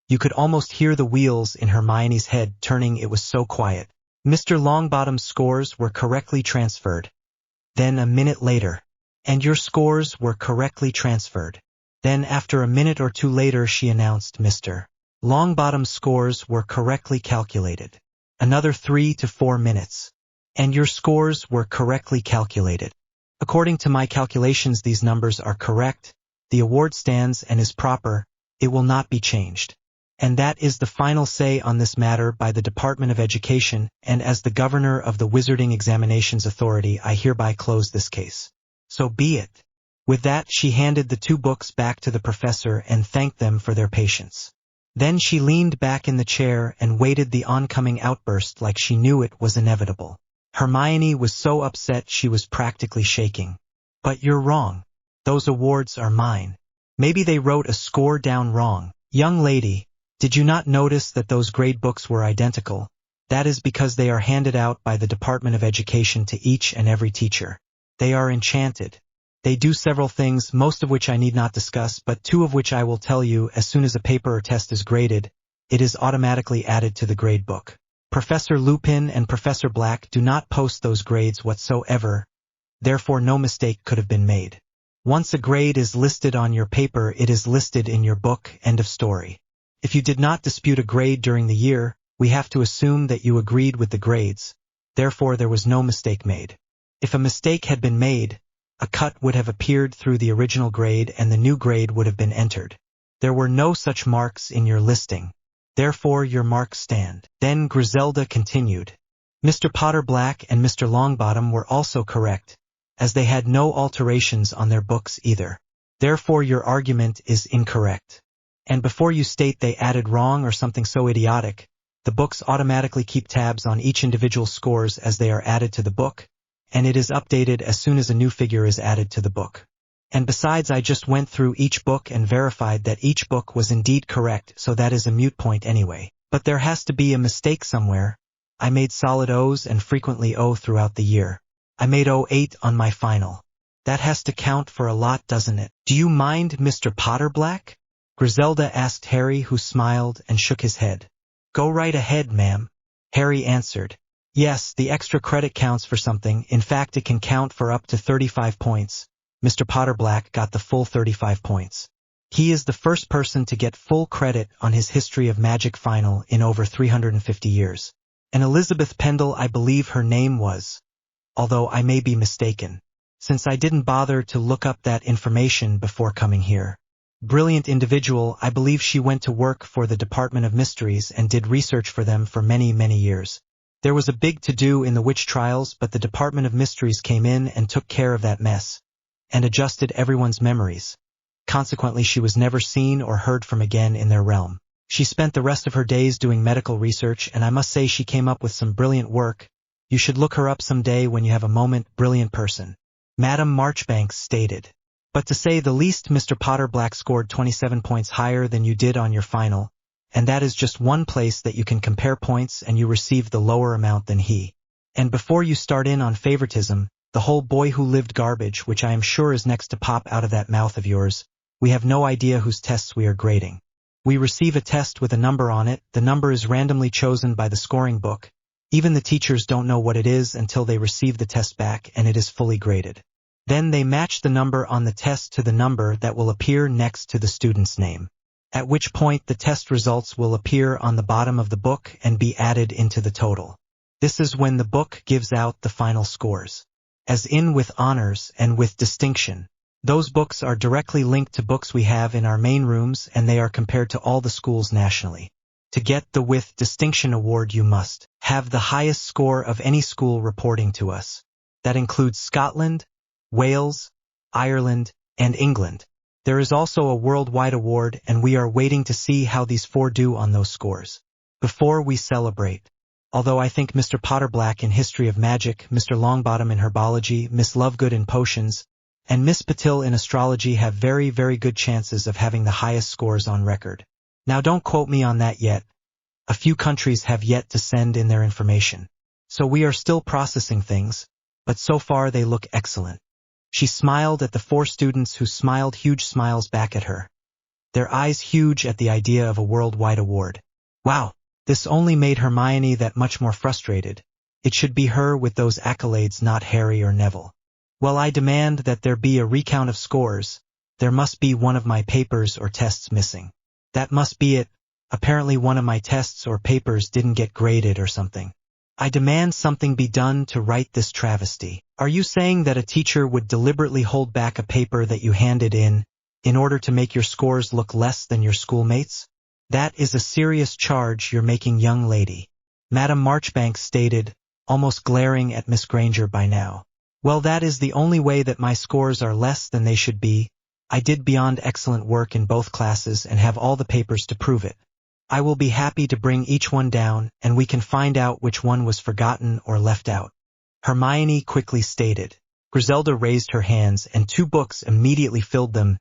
You could almost hear the wheels in Hermione's head turning, it was so quiet. Mr. Longbottom's scores were correctly transferred. Then a minute later, and your scores were correctly transferred. Then after a minute or two later she announced, Mr. Longbottom's scores were correctly calculated. Another 3 to 4 minutes. And your scores were correctly calculated. According to my calculations, these numbers are correct. The award stands and is proper. It will not be changed. And that is the final say on this matter by the Department of Education, and as the Governor of the Wizarding Examinations Authority, I hereby close this case. So be it. With that, she handed the 2 books back to the professor and thanked them for their patience. Then she leaned back in the chair and waited the oncoming outburst like she knew it was inevitable. Hermione was so upset she was practically shaking. But you're wrong. Those awards are mine. Maybe they wrote a score down wrong. Young lady, did you not notice that those grade books were identical? That is because they are handed out by the Department of Education to each and every teacher. They are enchanted. They do several things, most of which I need not discuss, but 2 of which I will tell you. As soon as a paper or test is graded, it is automatically added to the grade book. Professor Lupin and Professor Black do not post those grades whatsoever, therefore no mistake could have been made. Once a grade is listed on your paper, it is listed in your book, end of story. If you did not dispute a grade during the year, we have to assume that you agreed with the grades, therefore there was no mistake made. If a mistake had been made, a cut would have appeared through the original grade and the new grade would have been entered. There were no such marks in your listing. Therefore your marks stand. Then Griselda continued. Mr. Potter Black and Mr. Longbottom were also correct, as they had no alterations on their books either. Therefore your argument is incorrect. And before you state they added wrong or something so idiotic, the books automatically keep tabs on each individual scores as they are added to the book, and it is updated as soon as a new figure is added to the book. And besides, I just went through each book and verified that each book was indeed correct, so that is a moot point anyway. But there has to be a mistake somewhere. I made solid O's and frequently O throughout the year. I made 08 on my final. That has to count for a lot, doesn't it? Do you mind, Mr. Potter Black? Griselda asked Harry, who smiled and shook his head. Go right ahead, ma'am. Harry answered. Yes, the extra credit counts for something. In fact, it can count for up to 35 points. Mr. Potter Black got the full 35 points. He is the first person to get full credit on his History of Magic final in over 350 years. And Elizabeth Pendle, I believe her name was, although I may be mistaken, since I didn't bother to look up that information before coming here. Brilliant individual, I believe she went to work for the Department of Mysteries and did research for them for many, many years. There was a big to-do in the witch trials, but the Department of Mysteries came in and took care of that mess, and adjusted everyone's memories. Consequently, she was never seen or heard from again in their realm. She spent the rest of her days doing medical research, and I must say she came up with some brilliant work. You should look her up someday when you have a moment. Brilliant person. Madame Marchbanks stated. But to say the least, Mr. Potter Black scored 27 points higher than you did on your final, and that is just one place that you can compare points, and you received the lower amount than he. And before you start in on favoritism, the whole boy who lived garbage, which I am sure is next to pop out of that mouth of yours, we have no idea whose tests we are grading. We receive a test with a number on it. The number is randomly chosen by the scoring book. Even the teachers don't know what it is until they receive the test back and it is fully graded. Then they match the number on the test to the number that will appear next to the student's name, at which point the test results will appear on the bottom of the book and be added into the total. This is when the book gives out the final scores. As in with honors and with distinction, those books are directly linked to books we have in our main rooms, and they are compared to all the schools nationally. To get the with distinction award, you must have the highest score of any school reporting to us. That includes Scotland, Wales, Ireland, and England. There is also a worldwide award, and we are waiting to see how these four do on those scores before we celebrate. Although I think Mr. Potter Black in History of Magic, Mr. Longbottom in Herbology, Miss Lovegood in Potions, and Miss Patil in Astrology have very, very good chances of having the highest scores on record. Now don't quote me on that yet. A few countries have yet to send in their information. So we are still processing things, but so far they look excellent. She smiled at the four students who smiled huge smiles back at her. Their eyes huge at the idea of a worldwide award. Wow, this only made Hermione that much more frustrated. It should be her with those accolades, not Harry or Neville. Well, I demand that there be a recount of scores. There must be one of my papers or tests missing. That must be it. Apparently one of my tests or papers didn't get graded or something. I demand something be done to right this travesty. Are you saying that a teacher would deliberately hold back a paper that you handed in order to make your scores look less than your schoolmates? That is a serious charge you're making, young lady. Madame Marchbanks stated, almost glaring at Miss Granger by now. Well, that is the only way that my scores are less than they should be. I did beyond excellent work in both classes and have all the papers to prove it. I will be happy to bring each one down, and we can find out which one was forgotten or left out. Hermione quickly stated. Griselda raised her hands, and 2 books immediately filled them.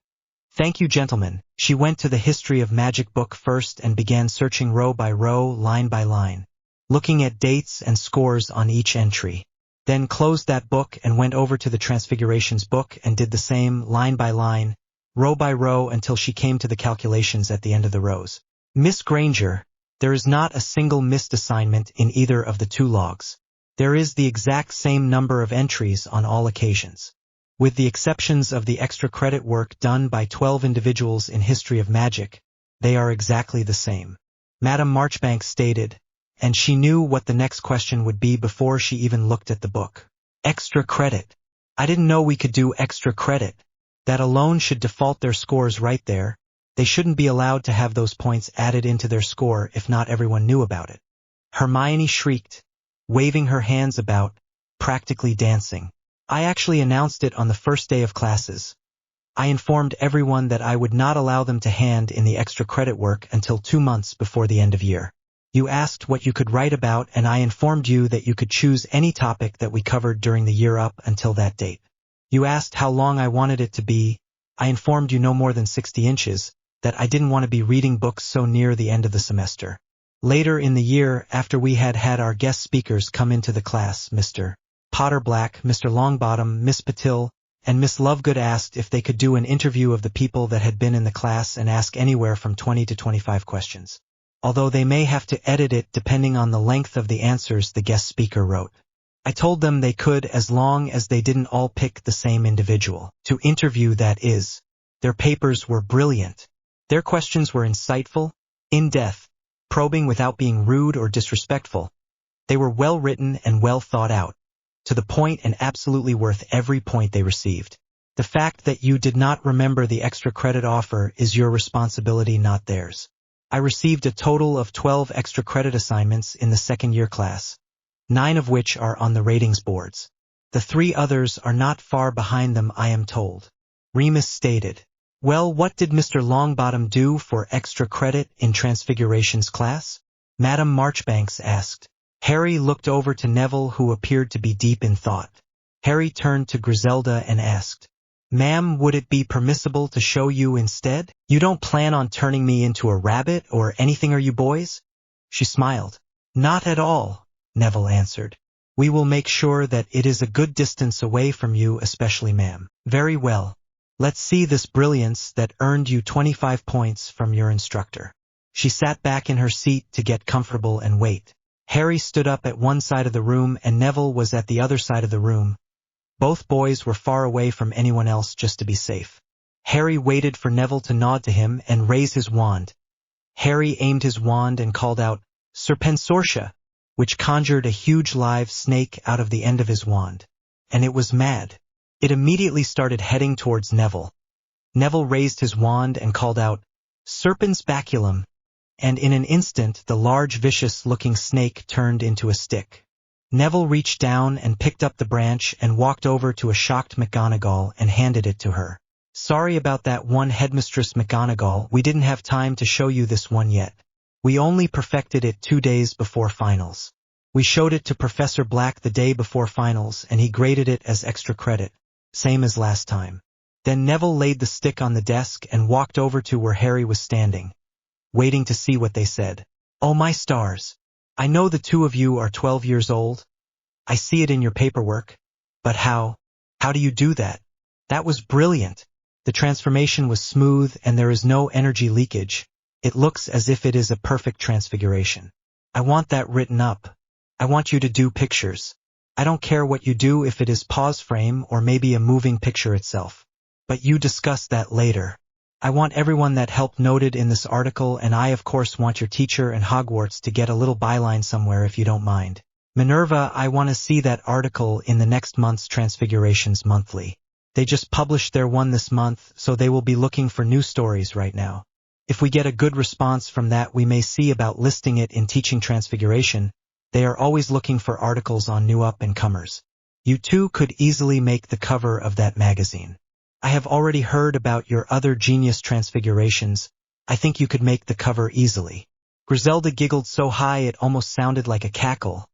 Thank you, gentlemen. She went to the History of Magic book first and began searching row by row, line by line, looking at dates and scores on each entry. Then closed that book and went over to the Transfigurations book and did the same, line by line, row by row, until she came to the calculations at the end of the rows. Miss Granger, there is not a single missed assignment in either of the 2 logs. There is the exact same number of entries on all occasions. With the exceptions of the extra credit work done by 12 individuals in History of Magic, they are exactly the same. Madame Marchbanks stated, and she knew what the next question would be before she even looked at the book. Extra credit. I didn't know we could do extra credit. That alone should default their scores right there. They shouldn't be allowed to have those points added into their score if not everyone knew about it. Hermione shrieked, waving her hands about, practically dancing. I actually announced it on the first day of classes. I informed everyone that I would not allow them to hand in the extra credit work until 2 months before the end of year. You asked what you could write about, and I informed you that you could choose any topic that we covered during the year up until that date. You asked how long I wanted it to be. I informed you no more than 60 inches, that I didn't want to be reading books so near the end of the semester. Later in the year, after we had had our guest speakers come into the class, Mr. Potter Black, Mr. Longbottom, Miss Patil, and Miss Lovegood asked if they could do an interview of the people that had been in the class and ask anywhere from 20 to 25 questions. Although they may have to edit it depending on the length of the answers the guest speaker wrote. I told them they could as long as they didn't all pick the same individual to interview, that is. Their papers were brilliant. Their questions were insightful, in-depth, probing without being rude or disrespectful. They were well written and well thought out, to the point and absolutely worth every point they received. The fact that you did not remember the extra credit offer is your responsibility, not theirs. I received a total of 12 extra credit assignments in the second-year class, 9 of which are on the ratings boards. The 3 others are not far behind them, I am told. Remus stated. Well, what did Mr. Longbottom do for extra credit in Transfiguration's class? Madame Marchbanks asked. Harry looked over to Neville, who appeared to be deep in thought. Harry turned to Griselda and asked, Ma'am, would it be permissible to show you instead? You don't plan on turning me into a rabbit or anything, are you boys? She smiled. Not at all, Neville answered. We will make sure that it is a good distance away from you, especially ma'am. Very well. Let's see this brilliance that earned you 25 points from your instructor. She sat back in her seat to get comfortable and wait. Harry stood up at one side of the room and Neville was at the other side of the room. Both boys were far away from anyone else just to be safe. Harry waited for Neville to nod to him and raise his wand. Harry aimed his wand and called out, Serpensortia, which conjured a huge live snake out of the end of his wand. And it was mad. It immediately started heading towards Neville. Neville raised his wand and called out, Serpens baculum, and in an instant the large vicious-looking snake turned into a stick. Neville reached down and picked up the branch and walked over to a shocked McGonagall and handed it to her. Sorry about that one, Headmistress McGonagall, we didn't have time to show you this one yet. We only perfected it 2 days before finals. We showed it to Professor Black the day before finals and he graded it as extra credit, same as last time. Then Neville laid the stick on the desk and walked over to where Harry was standing, waiting to see what they said. Oh my stars! I know the 2 of you are 12 years old. I see it in your paperwork. But how do you do that? That was brilliant. The transformation was smooth and there is no energy leakage. It looks as if it is a perfect transfiguration. I want that written up. I want you to do pictures. I don't care what you do, if it is pause frame or maybe a moving picture itself. But you discuss that later. I want everyone that helped noted in this article, and I of course want your teacher and Hogwarts to get a little byline somewhere if you don't mind. Minerva, I want to see that article in the next month's Transfigurations Monthly. They just published their one this month, so they will be looking for new stories right now. If we get a good response from that, we may see about listing it in Teaching Transfiguration. They are always looking for articles on new up-and-comers. You two could easily make the cover of that magazine. I have already heard about your other genius transfigurations. I think you could make the cover easily. Griselda giggled so high it almost sounded like a cackle.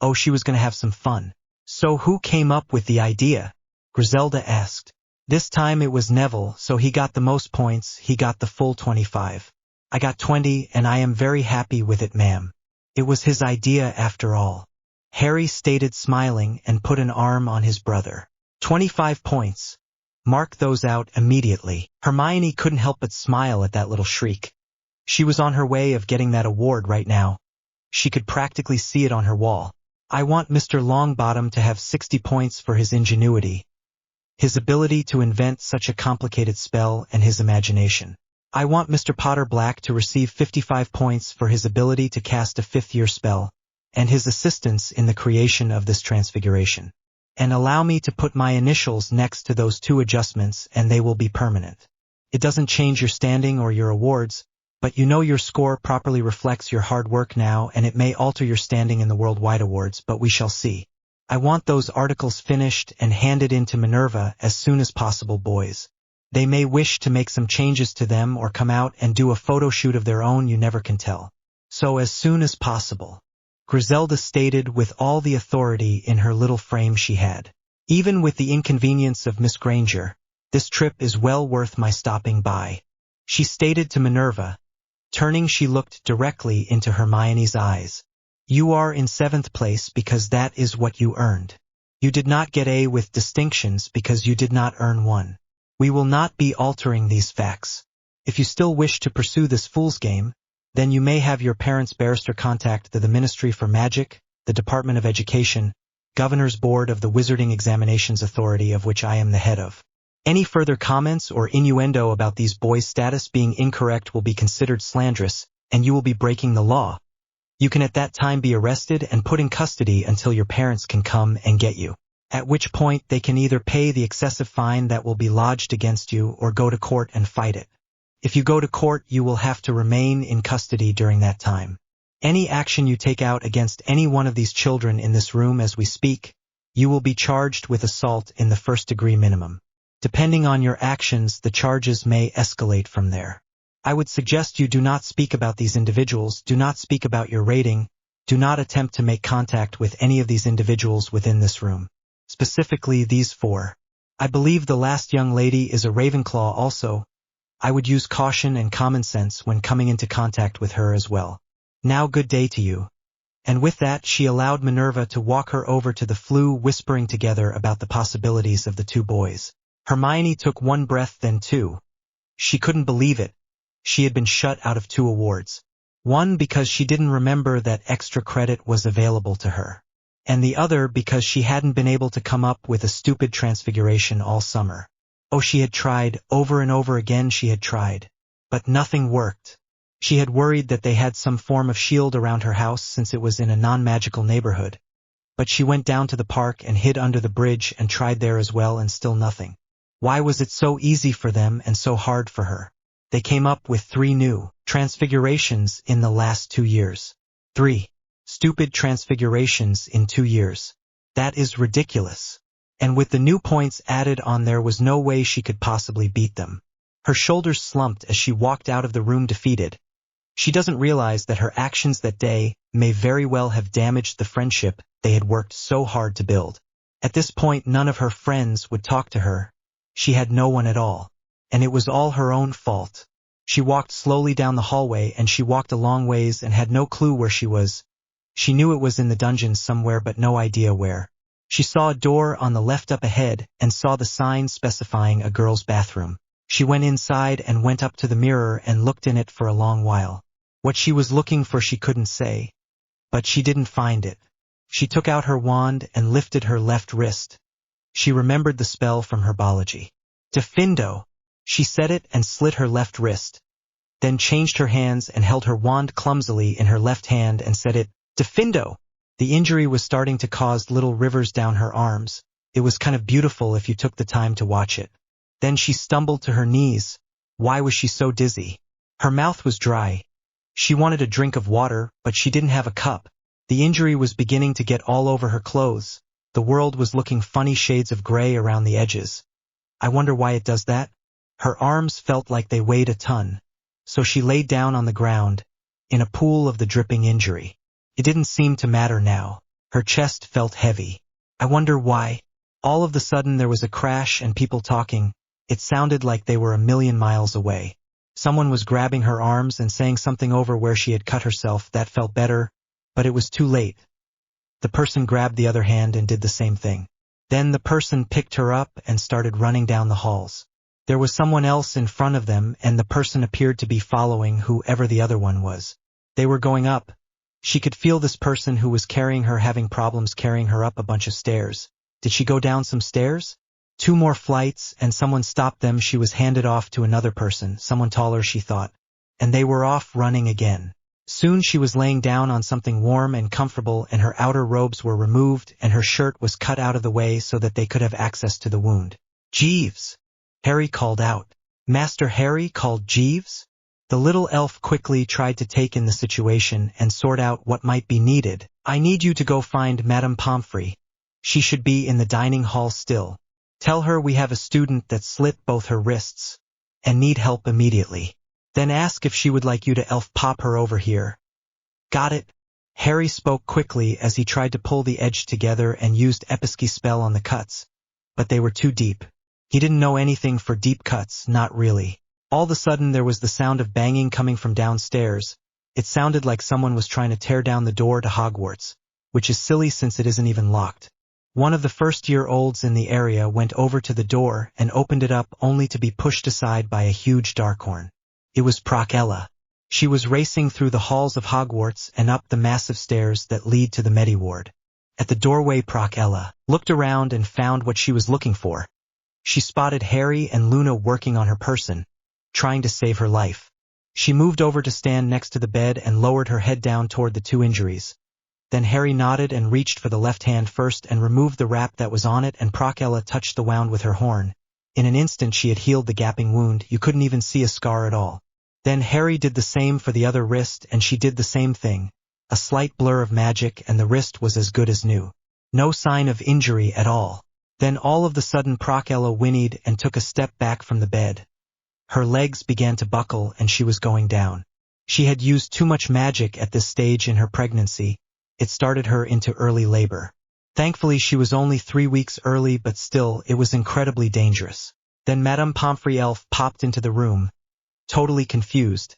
Oh, she was going to have some fun. So who came up with the idea? Griselda asked. This time it was Neville, so he got the most points. He got the full 25. I got 20, and I am very happy with it, ma'am. It was his idea after all. Harry stated, smiling, and put an arm on his brother. 25 points. Mark those out immediately. Hermione couldn't help but smile at that little shriek. She was on her way of getting that award right now. She could practically see it on her wall. I want Mr. Longbottom to have 60 points for his ingenuity, his ability to invent such a complicated spell, and his imagination. I want Mr. Potter Black to receive 55 points for his ability to cast a 5th-year spell, and his assistance in the creation of this transfiguration. And allow me to put my initials next to those 2 adjustments and they will be permanent. It doesn't change your standing or your awards, but you know your score properly reflects your hard work now, and it may alter your standing in the worldwide awards, but we shall see. I want those articles finished and handed in to Minerva as soon as possible, boys. They may wish to make some changes to them or come out and do a photo shoot of their own, you never can tell. So as soon as possible. Griselda stated with all the authority in her little frame she had. Even with the inconvenience of Miss Granger, this trip is well worth my stopping by, she stated to Minerva. Turning, she looked directly into Hermione's eyes. You are in 7th place because that is what you earned. You did not get A with distinctions because you did not earn one. We will not be altering these facts. If you still wish to pursue this fool's game, then you may have your parents' barrister contact the Ministry for Magic, the Department of Education, Governor's Board of the Wizarding Examinations Authority, of which I am the head of. Any further comments or innuendo about these boys' status being incorrect will be considered slanderous, and you will be breaking the law. You can at that time be arrested and put in custody until your parents can come and get you. at which point they can either pay the excessive fine that will be lodged against you or go to court and fight it. If you go to court, you will have to remain in custody during that time. Any action you take out against any one of these children in this room as we speak, you will be charged with assault in the first-degree minimum. Depending on your actions, the charges may escalate from there. I would suggest you do not speak about these individuals, do not speak about your rating, do not attempt to make contact with any of these individuals within this room. Specifically these 4. I believe the last young lady is a Ravenclaw also. I would use caution and common sense when coming into contact with her as well. Now good day to you. And with that she allowed Minerva to walk her over to the flue, whispering together about the possibilities of the 2 boys. Hermione took 1 breath, then 2. She couldn't believe it. She had been shut out of 2 awards. One because she didn't remember that extra credit was available to her. And the other because she hadn't been able to come up with a stupid transfiguration all summer. Oh, she had tried, over and over again she had tried. But nothing worked. She had worried that they had some form of shield around her house since it was in a non-magical neighborhood. But she went down to the park and hid under the bridge and tried there as well, and still nothing. Why was it so easy for them and so hard for her? They came up with 3 new transfigurations in the last 2 years. 3 stupid transfigurations in 2 years. That is ridiculous. And with the new points added on, there was no way she could possibly beat them. Her shoulders slumped as she walked out of the room defeated. She doesn't realize that her actions that day may very well have damaged the friendship they had worked so hard to build. At this point, none of her friends would talk to her. She had no one at all. And it was all her own fault. She walked slowly down the hallway, and she walked a long ways and had no clue where she was. She knew it was in the dungeons somewhere, but no idea where. She saw a door on the left up ahead and saw the sign specifying a girl's bathroom. She went inside and went up to the mirror and looked in it for a long while. What she was looking for she couldn't say. But she didn't find it. She took out her wand and lifted her left wrist. She remembered the spell from herbology. Defindo. She said it and slit her left wrist. Then changed her hands and held her wand clumsily in her left hand and said it, Defindo. The injury was starting to cause little rivers down her arms. It was kind of beautiful if you took the time to watch it. Then she stumbled to her knees. Why was she so dizzy? Her mouth was dry. She wanted a drink of water, but she didn't have a cup. The injury was beginning to get all over her clothes. The world was looking funny shades of gray around the edges. I wonder why it does that? Her arms felt like they weighed a ton. So she laid down on the ground, in a pool of the dripping injury. It didn't seem to matter now. Her chest felt heavy. I wonder why. All of a sudden there was a crash and people talking. It sounded like they were a million miles away. Someone was grabbing her arms and saying something over where she had cut herself. That felt better, but it was too late. The person grabbed the other hand and did the same thing. Then the person picked her up and started running down the halls. There was someone else in front of them, and the person appeared to be following whoever the other one was. They were going up. She could feel this person who was carrying her having problems carrying her up a bunch of stairs. Did she go down some stairs? 2 more flights, and someone stopped them. She was handed off to another person, someone taller she thought. And they were off running again. Soon she was laying down on something warm and comfortable, and her outer robes were removed and her shirt was cut out of the way so that they could have access to the wound. Jeeves! Harry called out. Master Harry called Jeeves? The little elf quickly tried to take in the situation and sort out what might be needed. I need you to go find Madame Pomfrey. She should be in the dining hall still. Tell her we have a student that slit both her wrists and need help immediately. Then ask if she would like you to elf pop her over here. Got it? Harry spoke quickly as he tried to pull the edge together and used Episky spell on the cuts, but they were too deep. He didn't know anything for deep cuts, not really. All of a sudden there was the sound of banging coming from downstairs. It sounded like someone was trying to tear down the door to Hogwarts, which is silly since it isn't even locked. One of the first-year-olds in the area went over to the door and opened it up only to be pushed aside by a huge Darkhorn. It was Prochella. She was racing through the halls of Hogwarts and up the massive stairs that lead to the Medi-ward. At the doorway, Prochella looked around and found what she was looking for. She spotted Harry and Luna working on her person, trying to save her life. She moved over to stand next to the bed and lowered her head down toward the 2 injuries. Then Harry nodded and reached for the left hand first and removed the wrap that was on it, and Procella touched the wound with her horn. In an instant she had healed the gaping wound, you couldn't even see a scar at all. Then Harry did the same for the other wrist, and she did the same thing. A slight blur of magic, and the wrist was as good as new. No sign of injury at all. Then all of the sudden Procella whinnied and took a step back from the bed. Her legs began to buckle and she was going down. She had used too much magic at this stage in her pregnancy. It started her into early labor. Thankfully she was only 3 weeks early, but still, it was incredibly dangerous. Then Madame Pomfrey Elf popped into the room, totally confused.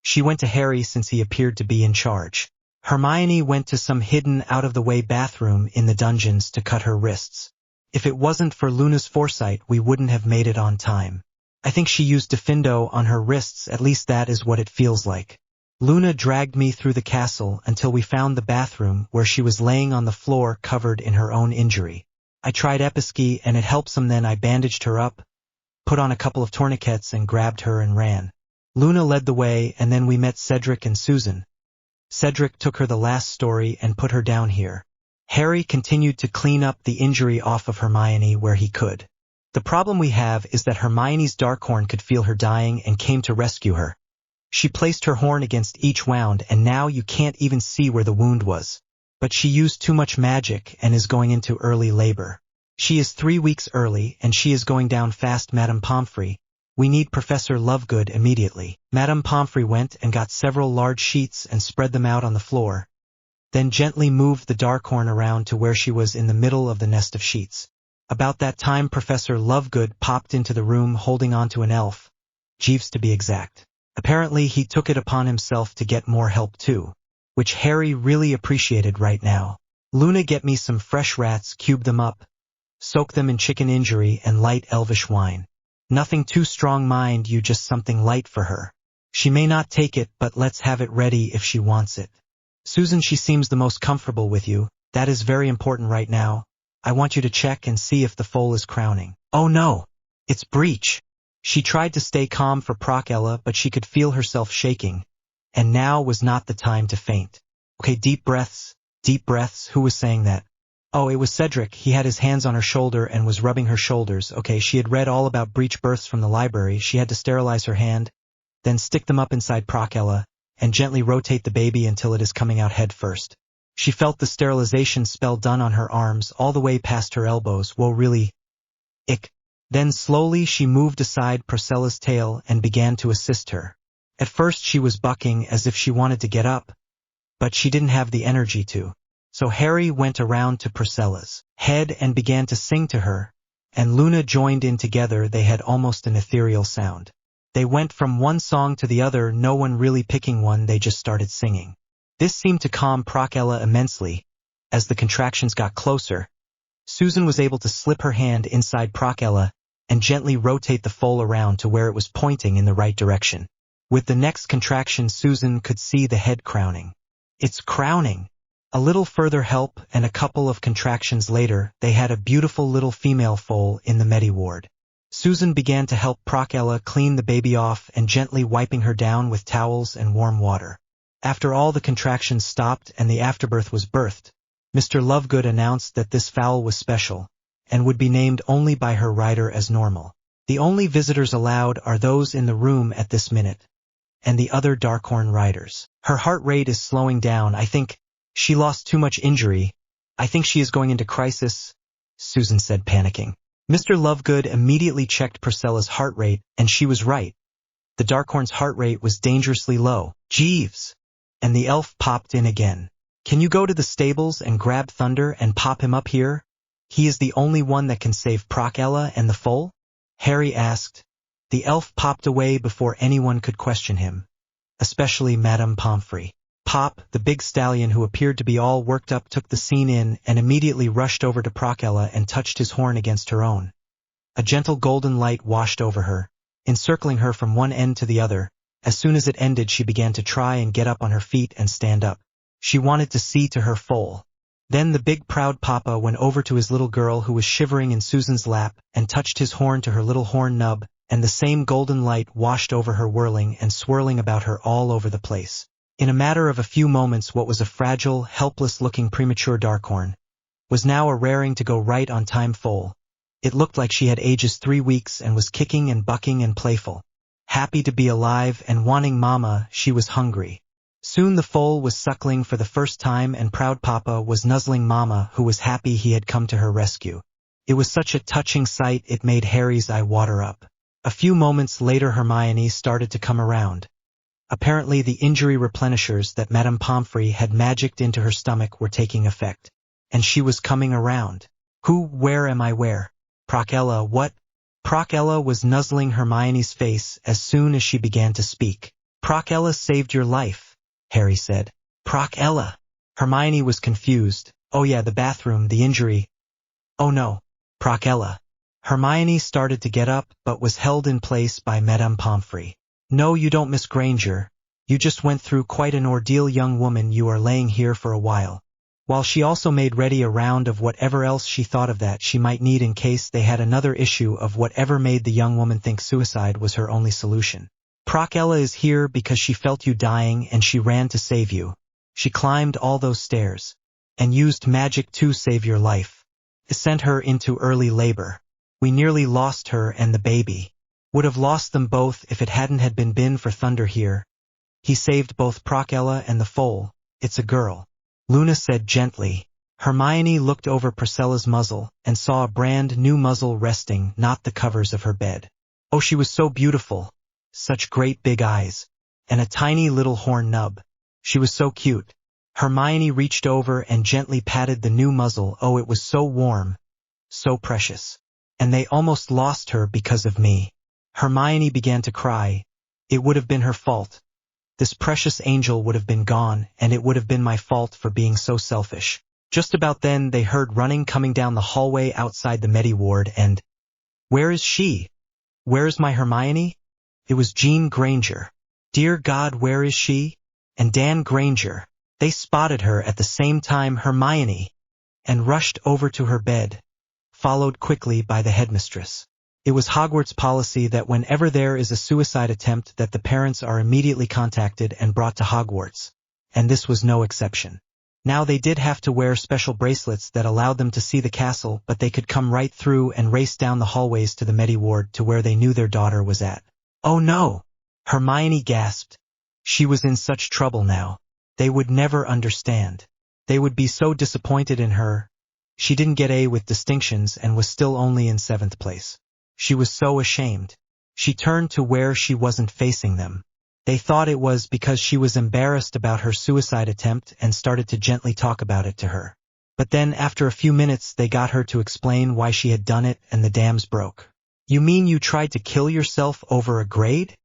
She went to Harry since he appeared to be in charge. Hermione went to some hidden out-of-the-way bathroom in the dungeons to cut her wrists. If it wasn't for Luna's foresight, we wouldn't have made it on time. I think she used Diffindo on her wrists, at least that is what it feels like. Luna dragged me through the castle until we found the bathroom where she was laying on the floor covered in her own injury. I tried Episki and it helped some, then I bandaged her up, put on a couple of tourniquets and grabbed her and ran. Luna led the way and then we met Cedric and Susan. Cedric took her the last story and put her down here. Harry continued to clean up the injury off of Hermione where he could. The problem we have is that Hermione's Darkhorn could feel her dying and came to rescue her. She placed her horn against each wound and now you can't even see where the wound was. But she used too much magic and is going into early labor. She is 3 weeks early and she is going down fast. Madame Pomfrey, we need Professor Lovegood immediately. Madame Pomfrey went and got several large sheets and spread them out on the floor. Then gently moved the Darkhorn around to where she was in the middle of the nest of sheets. About that time Professor Lovegood popped into the room holding onto an elf. Jeeves to be exact. Apparently he took it upon himself to get more help too, which Harry really appreciated right now. Luna, get me some fresh rats, cube them up, soak them in chicken injury and light elvish wine. Nothing too strong, mind you, just something light for her. She may not take it, but let's have it ready if she wants it. Susan, she seems the most comfortable with you. That is very important right now. I want you to check and see if the foal is crowning. Oh no! It's breech! She tried to stay calm for Procella, but she could feel herself shaking. And now was not the time to faint. Okay, deep breaths, who was saying that? Oh, it was Cedric. He had his hands on her shoulder and was rubbing her shoulders. Okay, she had read all about breech births from the library. She had to sterilize her hand, then stick them up inside Procella, and gently rotate the baby until it is coming out head first. She felt the sterilization spell done on her arms all the way past her elbows. Whoa, really? Ick. Then slowly she moved aside Procella's tail and began to assist her. At first she was bucking as if she wanted to get up, but she didn't have the energy to. So Harry went around to Procella's head and began to sing to her, and Luna joined in together. They had almost an ethereal sound. They went from one song to the other, no one really picking one, they just started singing. This seemed to calm Procella immensely. As the contractions got closer, Susan was able to slip her hand inside Procella and gently rotate the foal around to where it was pointing in the right direction. With the next contraction Susan could see the head crowning. It's crowning! A little further help and a couple of contractions later, they had a beautiful little female foal in the Medi ward. Susan began to help Procella clean the baby off and gently wiping her down with towels and warm water. After all the contractions stopped and the afterbirth was birthed, Mr. Lovegood announced that this fowl was special and would be named only by her rider as normal. The only visitors allowed are those in the room at this minute, and the other Darkhorn riders. Her heart rate is slowing down. I think she lost too much injury. I think she is going into crisis, Susan said, panicking. Mr. Lovegood immediately checked Procella's heart rate, and she was right. The Darkhorn's heart rate was dangerously low. Jeeves! And the elf popped in again. Can you go to the stables and grab Thunder and pop him up here? He is the only one that can save Procella and the foal? Harry asked. The elf popped away before anyone could question him, especially Madame Pomfrey. Pop, the big stallion who appeared to be all worked up, took the scene in and immediately rushed over to Procella and touched his horn against her own. A gentle golden light washed over her, encircling her from one end to the other. As soon as it ended, she began to try and get up on her feet and stand up. She wanted to see to her foal. Then the big proud papa went over to his little girl who was shivering in Susan's lap and touched his horn to her little horn nub, and the same golden light washed over her, whirling and swirling about her all over the place. In a matter of a few moments what was a fragile, helpless-looking premature Darkhorn was now a raring to go right on time foal. It looked like she had ages 3 weeks and was kicking and bucking and playful. Happy to be alive and wanting mama, she was hungry. Soon the foal was suckling for the first time and proud Papa was nuzzling Mama, who was happy he had come to her rescue. It was such a touching sight it made Harry's eye water up. A few moments later Hermione started to come around. Apparently the injury replenishers that Madame Pomfrey had magicked into her stomach were taking effect. And she was coming around. Who, where am I where? Procella, what? Procella was nuzzling Hermione's face as soon as she began to speak. Procella saved your life, Harry said. Procella. Hermione was confused. Oh yeah, the bathroom, the injury. Oh no. Procella. Hermione started to get up, but was held in place by Madame Pomfrey. No, you don't, Miss Granger. You just went through quite an ordeal, young woman. You are laying here for a while. While she also made ready a round of whatever else she thought of that she might need in case they had another issue of whatever made the young woman think suicide was her only solution. Procella is here because she felt you dying and she ran to save you. She climbed all those stairs and used magic to save your life. It sent her into early labor. We nearly lost her and the baby. Would have lost them both if it hadn't had been for Thunder here. He saved both Procella and the foal. It's a girl. Luna said gently. Hermione looked over Procella's muzzle and saw a brand new muzzle resting, not the covers of her bed. Oh, she was so beautiful. Such great big eyes. And a tiny little horn nub. She was so cute. Hermione reached over and gently patted the new muzzle. Oh, it was so warm. So precious. And they almost lost her because of me. Hermione began to cry. It would have been her fault. This precious angel would have been gone, and it would have been my fault for being so selfish. Just about then they heard running coming down the hallway outside the Medi ward and... Where is she? Where is my Hermione? It was Jean Granger. Dear God, where is she? And Dan Granger. They spotted her at the same time, Hermione, and rushed over to her bed, followed quickly by the headmistress. It was Hogwarts policy that whenever there is a suicide attempt that the parents are immediately contacted and brought to Hogwarts, and this was no exception. Now they did have to wear special bracelets that allowed them to see the castle, but they could come right through and race down the hallways to the Medi ward to where they knew their daughter was at. Oh no! Hermione gasped. She was in such trouble now. They would never understand. They would be so disappointed in her. She didn't get A with distinctions and was still only in 7th place. She was so ashamed. She turned to where she wasn't facing them. They thought it was because she was embarrassed about her suicide attempt and started to gently talk about it to her. But then after a few minutes they got her to explain why she had done it and the dams broke. You mean you tried to kill yourself over a grade?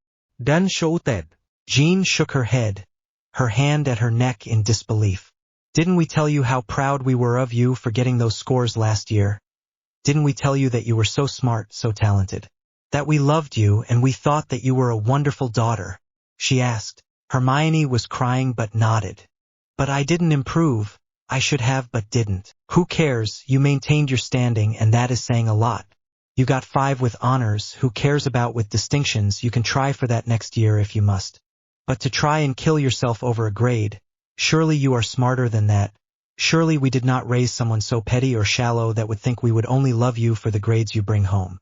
Dan shouted. Jean shook her head, her hand at her neck in disbelief. Didn't we tell you how proud we were of you for getting those scores last year? Didn't we tell you that you were so smart, so talented? That we loved you and we thought that you were a wonderful daughter? She asked. Hermione was crying but nodded. But I didn't improve. I should have but didn't. Who cares? You maintained your standing and that is saying a lot. You got 5 with honors. Who cares about with distinctions? You can try for that next year if you must. But to try and kill yourself over a grade, surely you are smarter than that. Surely we did not raise someone so petty or shallow that would think we would only love you for the grades you bring home.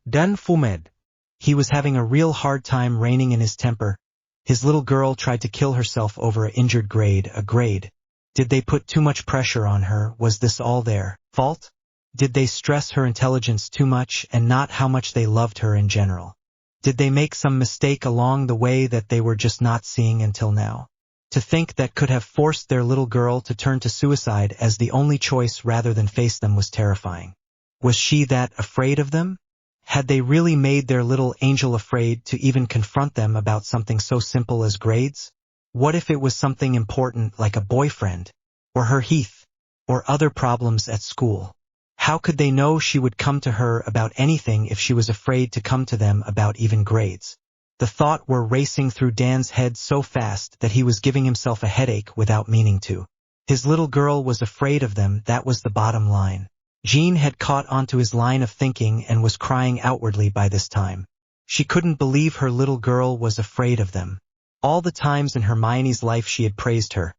Dan fumed. He was having a real hard time reining in his temper. His little girl tried to kill herself over an injured grade, a grade. Did they put too much pressure on her? Was this all their fault? Did they stress her intelligence too much and not how much they loved her in general? Did they make some mistake along the way that they were just not seeing until now? To think that could have forced their little girl to turn to suicide as the only choice rather than face them was terrifying. Was she that afraid of them? Had they really made their little angel afraid to even confront them about something so simple as grades? What if it was something important like a boyfriend, or her Heath, or other problems at school? How could they know she would come to her about anything if she was afraid to come to them about even grades? The thought were racing through Dan's head so fast that he was giving himself a headache without meaning to. His little girl was afraid of them, that was the bottom line. Jean had caught onto his line of thinking and was crying outwardly by this time. She couldn't believe her little girl was afraid of them. All the times in Hermione's life she had praised her,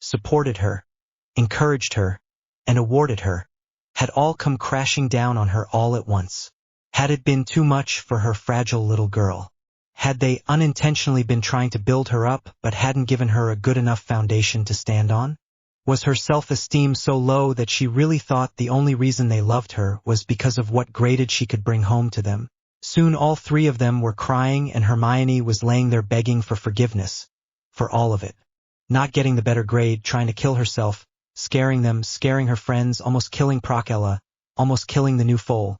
supported her, encouraged her, and awarded her, had all come crashing down on her all at once. Had it been too much for her fragile little girl? Had they unintentionally been trying to build her up but hadn't given her a good enough foundation to stand on? Was her self-esteem so low that she really thought the only reason they loved her was because of what grade she could bring home to them? Soon all three of them were crying and Hermione was laying there begging for forgiveness. For all of it. Not getting the better grade, trying to kill herself, scaring them, scaring her friends, almost killing Procella, almost killing the new foal.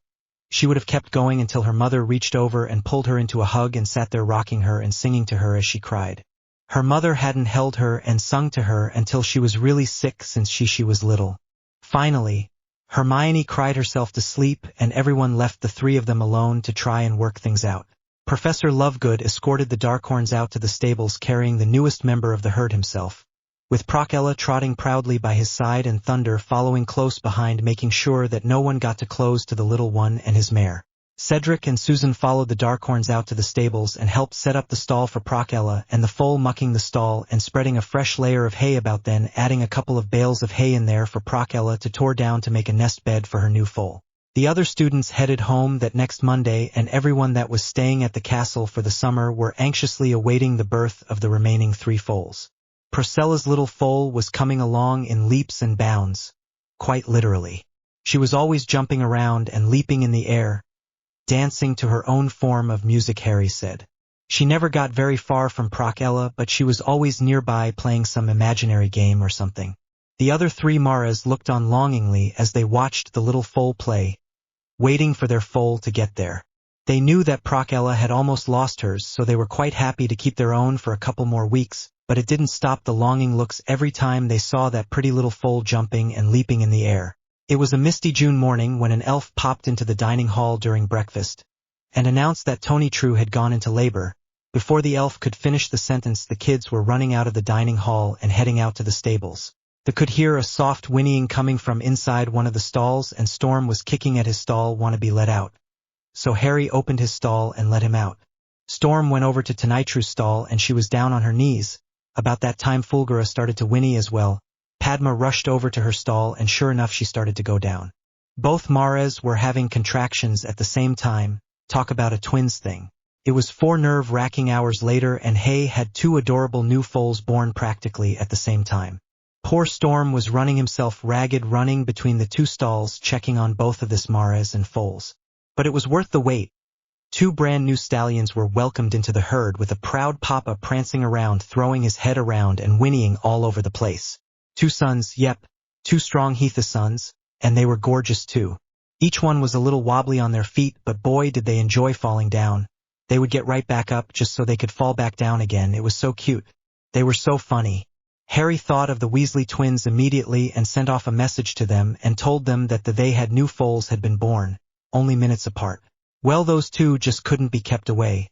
She would have kept going until her mother reached over and pulled her into a hug and sat there rocking her and singing to her as she cried. Her mother hadn't held her and sung to her until she was really sick since she was little. Finally, Hermione cried herself to sleep and everyone left the three of them alone to try and work things out. Professor Lovegood escorted the Darkhorns out to the stables carrying the newest member of the herd himself, with Procella trotting proudly by his side and Thunder following close behind, making sure that no one got too close to the little one and his mare. Cedric and Susan followed the Darkhorns out to the stables and helped set up the stall for Procella and the foal, mucking the stall and spreading a fresh layer of hay about, then adding a couple of bales of hay in there for Procella to tore down to make a nest bed for her new foal. The other students headed home that next Monday, and everyone that was staying at the castle for the summer were anxiously awaiting the birth of the remaining three foals. Procella's little foal was coming along in leaps and bounds, quite literally. She was always jumping around and leaping in the air, dancing to her own form of music, Harry said. She never got very far from Procella, but she was always nearby playing some imaginary game or something. The other three Maras looked on longingly as they watched the little foal play, waiting for their foal to get there. They knew that Procella had almost lost hers, so they were quite happy to keep their own for a couple more weeks, but it didn't stop the longing looks every time they saw that pretty little foal jumping and leaping in the air. It was a misty June morning when an elf popped into the dining hall during breakfast and announced that Tony True had gone into labor. Before the elf could finish the sentence, the kids were running out of the dining hall and heading out to the stables. They could hear a soft whinnying coming from inside one of the stalls, and Storm was kicking at his stall, want to be let out. So Harry opened his stall and let him out. Storm went over to Tenitru's stall and she was down on her knees. About that time Fulgura started to whinny as well. Padma rushed over to her stall and sure enough she started to go down. Both Maras were having contractions at the same time. Talk about a twins thing. It was 4 nerve-wracking hours later and Hay had 2 adorable new foals born practically at the same time. Poor Storm was running himself ragged, running between the 2 stalls, checking on both of this Maras and foals. But it was worth the wait. 2 brand new stallions were welcomed into the herd with a proud papa prancing around, throwing his head around and whinnying all over the place. 2 sons, yep, 2 strong Heatha sons, and they were gorgeous too. Each one was a little wobbly on their feet, but boy did they enjoy falling down. They would get right back up just so they could fall back down again. It was so cute. They were so funny. Harry thought of the Weasley twins immediately and sent off a message to them and told them that they had new foals had been born, only minutes apart. Well, those 2 just couldn't be kept away.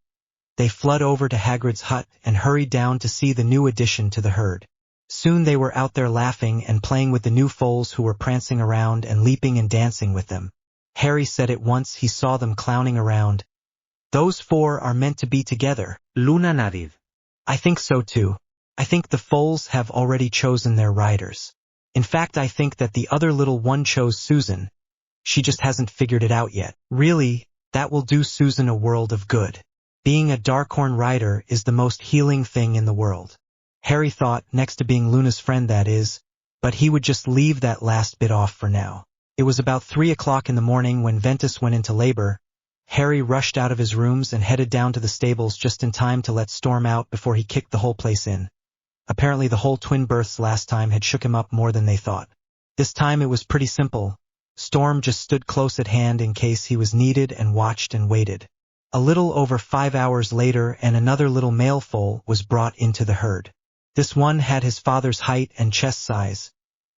They fled over to Hagrid's hut and hurried down to see the new addition to the herd. Soon they were out there laughing and playing with the new foals who were prancing around and leaping and dancing with them. Harry said at once he saw them clowning around. Those 4 are meant to be together. Luna nodded. I think so too. I think the foals have already chosen their riders. In fact, I think that the other little one chose Susan. She just hasn't figured it out yet. Really, that will do Susan a world of good. Being a Darkhorn rider is the most healing thing in the world. Harry thought, next to being Luna's friend, that is, but he would just leave that last bit off for now. It was about 3 o'clock in the morning when Ventus went into labor. Harry rushed out of his rooms and headed down to the stables just in time to let Storm out before he kicked the whole place in. Apparently the whole twin births last time had shook him up more than they thought. This time it was pretty simple. Storm just stood close at hand in case he was needed and watched and waited. A little over 5 hours later and another little male foal was brought into the herd. This one had his father's height and chest size.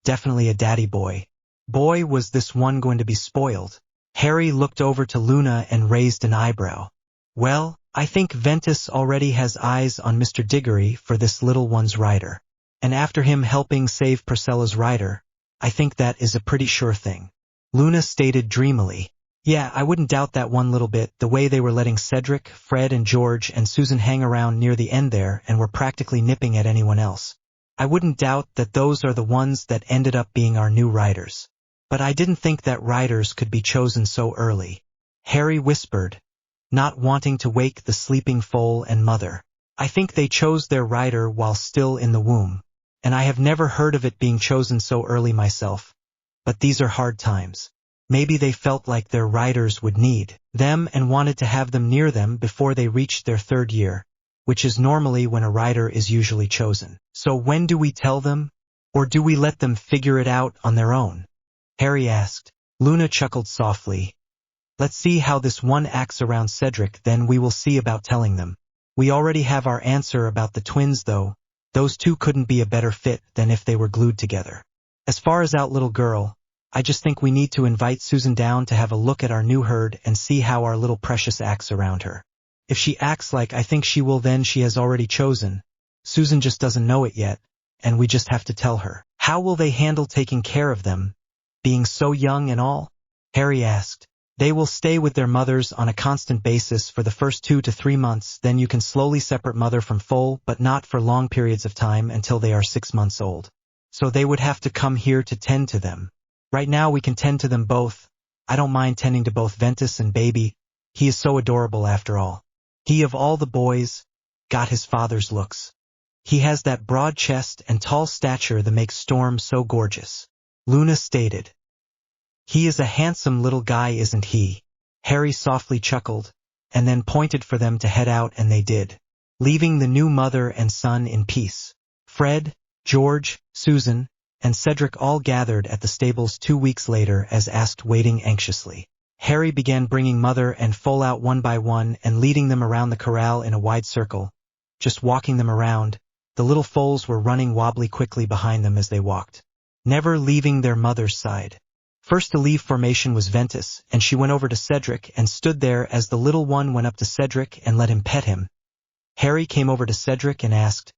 Definitely a daddy boy. Boy, was this one going to be spoiled. Harry looked over to Luna and raised an eyebrow. Well, I think Ventus already has eyes on Mr. Diggory for this little one's rider. And after him helping save Procella's rider, I think that is a pretty sure thing. Luna stated dreamily. Yeah, I wouldn't doubt that one little bit, the way they were letting Cedric, Fred and George and Susan hang around near the end there and were practically nipping at anyone else. I wouldn't doubt that those are the ones that ended up being our new riders. But I didn't think that riders could be chosen so early. Harry whispered, not wanting to wake the sleeping foal and mother. I think they chose their rider while still in the womb, and I have never heard of it being chosen so early myself. But these are hard times. Maybe they felt like their riders would need them and wanted to have them near them before they reached their 3rd year, which is normally when a rider is usually chosen. So when do we tell them? Or do we let them figure it out on their own? Harry asked. Luna chuckled softly. Let's see how this one acts around Cedric, then we will see about telling them. We already have our answer about the twins though. Those two couldn't be a better fit than if they were glued together. As far as out little girl, I just think we need to invite Susan down to have a look at our new herd and see how our little precious acts around her. If she acts like I think she will, then she has already chosen. Susan just doesn't know it yet, and we just have to tell her. How will they handle taking care of them, being so young and all? Harry asked. They will stay with their mothers on a constant basis for the first 2 to 3 months, then you can slowly separate mother from foal, but not for long periods of time until they are 6 months old. So they would have to come here to tend to them. Right now we can tend to them both. I don't mind tending to both Ventus and Baby. He is so adorable after all. He of all the boys got his father's looks. He has that broad chest and tall stature that makes Storm so gorgeous. Luna stated. He is a handsome little guy, isn't he? Harry softly chuckled, and then pointed for them to head out, and they did, leaving the new mother and son in peace. Fred, George, Susan, and Cedric all gathered at the stables 2 weeks later as asked, waiting anxiously. Harry began bringing mother and foal out one by one and leading them around the corral in a wide circle. Just walking them around, the little foals were running wobbly quickly behind them as they walked, never leaving their mother's side. First to leave formation was Ventus, and she went over to Cedric and stood there as the little one went up to Cedric and let him pet him. Harry came over to Cedric and asked,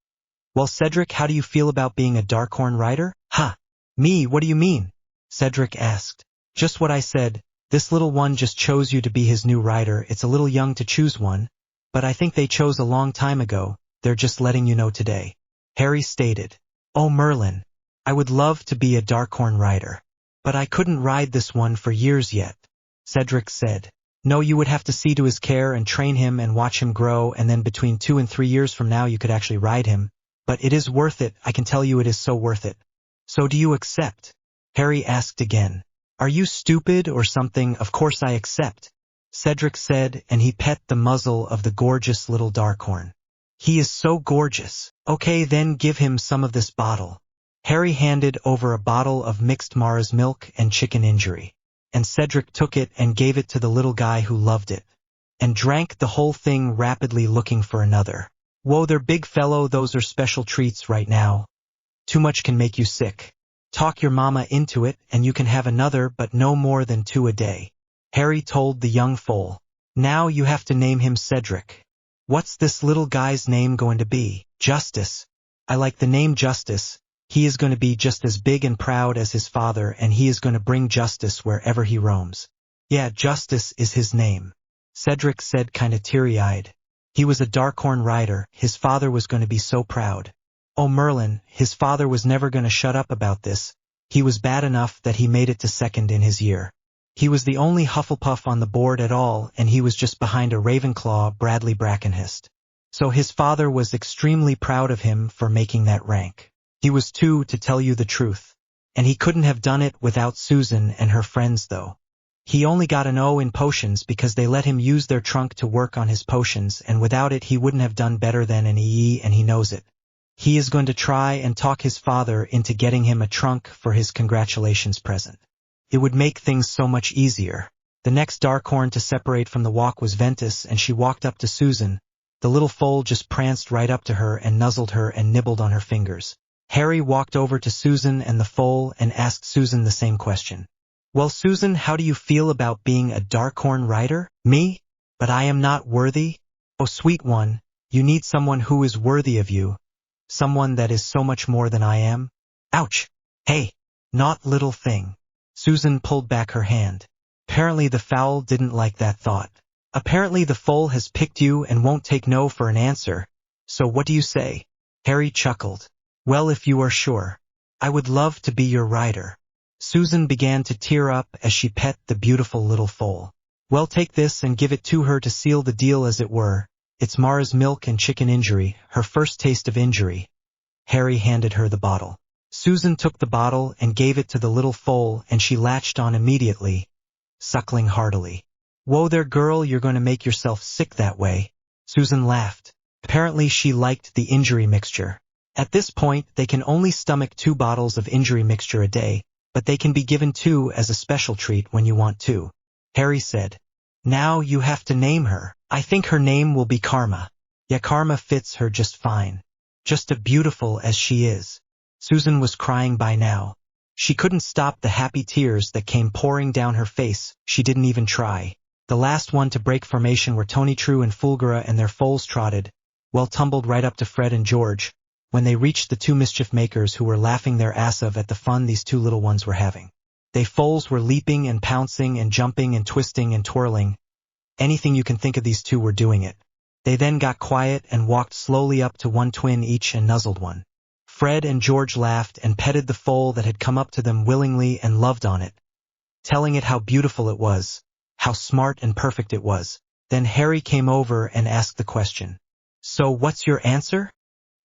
Well, Cedric, how do you feel about being a Darkhorn rider? Ha! Me, what do you mean? Cedric asked. Just what I said. This little one just chose you to be his new rider. It's a little young to choose one, but I think they chose a long time ago. They're just letting you know today. Harry stated. Oh, Merlin, I would love to be a Darkhorn rider. But I couldn't ride this one for years yet. Cedric said. No, you would have to see to his care and train him and watch him grow, and then between 2 and 3 years from now you could actually ride him. But it is worth it, I can tell you it is so worth it. So do you accept? Harry asked again. Are you stupid or something? Of course I accept, Cedric said, and he pet the muzzle of the gorgeous little Darkhorn. He is so gorgeous. Okay, then give him some of this bottle. Harry handed over a bottle of mixed Mara's milk and chicken injury, and Cedric took it and gave it to the little guy who loved it, and drank the whole thing rapidly looking for another. Whoa, they're big fellow, those are special treats right now. Too much can make you sick. Talk your mama into it and you can have another, but no more than 2 a day, Harry told the young foal. Now you have to name him Cedric. What's this little guy's name going to be? Justice. I like the name Justice. He is going to be just as big and proud as his father, and he is going to bring justice wherever he roams. Yeah, Justice is his name, Cedric said kinda teary-eyed. He was a Darkhorn rider, his father was going to be so proud. Oh, Merlin, his father was never going to shut up about this. He was bad enough that he made it to 2nd in his year. He was the only Hufflepuff on the board at all, and he was just behind a Ravenclaw, Bradley Brackenhurst. So his father was extremely proud of him for making that rank. He was 2, to tell you the truth. And he couldn't have done it without Susan and her friends though. He only got an O in potions because they let him use their trunk to work on his potions, and without it he wouldn't have done better than an EE, and he knows it. He is going to try and talk his father into getting him a trunk for his congratulations present. It would make things so much easier. The next Darkhorn to separate from the walk was Ventus, and she walked up to Susan. The little foal just pranced right up to her and nuzzled her and nibbled on her fingers. Harry walked over to Susan and the foal and asked Susan the same question. Well, Susan, how do you feel about being a Darkhorn rider? Me? But I am not worthy? Oh, sweet one, you need someone who is worthy of you. Someone that is so much more than I am. Ouch! Hey, not little thing. Susan pulled back her hand. Apparently the fowl didn't like that thought. Apparently the foal has picked you and won't take no for an answer. So what do you say? Harry chuckled. Well, if you are sure. I would love to be your rider. Susan began to tear up as she pet the beautiful little foal. Well, take this and give it to her to seal the deal, as it were. It's Mara's milk and chicken injury, her first taste of injury. Harry handed her the bottle. Susan took the bottle and gave it to the little foal, and she latched on immediately, suckling heartily. Whoa there, girl, you're going to make yourself sick that way. Susan laughed. Apparently she liked the injury mixture. At this point, they can only stomach 2 bottles of injury mixture a day, but they can be given 2 as a special treat when you want to. Harry said, Now you have to name her. I think her name will be Karma. Yeah, Karma fits her just fine. Just as beautiful as she is. Susan was crying by now. She couldn't stop the happy tears that came pouring down her face. She didn't even try. The last one to break formation were Tony True and Fulgura, and their foals trotted, well, tumbled right up to Fred and George. When they reached the 2 mischief makers, who were laughing their ass off at the fun these 2 little ones were having. They foals were leaping and pouncing and jumping and twisting and twirling. Anything you can think of, these 2 were doing it. They then got quiet and walked slowly up to 1 twin each and nuzzled one. Fred and George laughed and petted the foal that had come up to them willingly and loved on it, telling it how beautiful it was, how smart and perfect it was. Then Harry came over and asked the question. So what's your answer?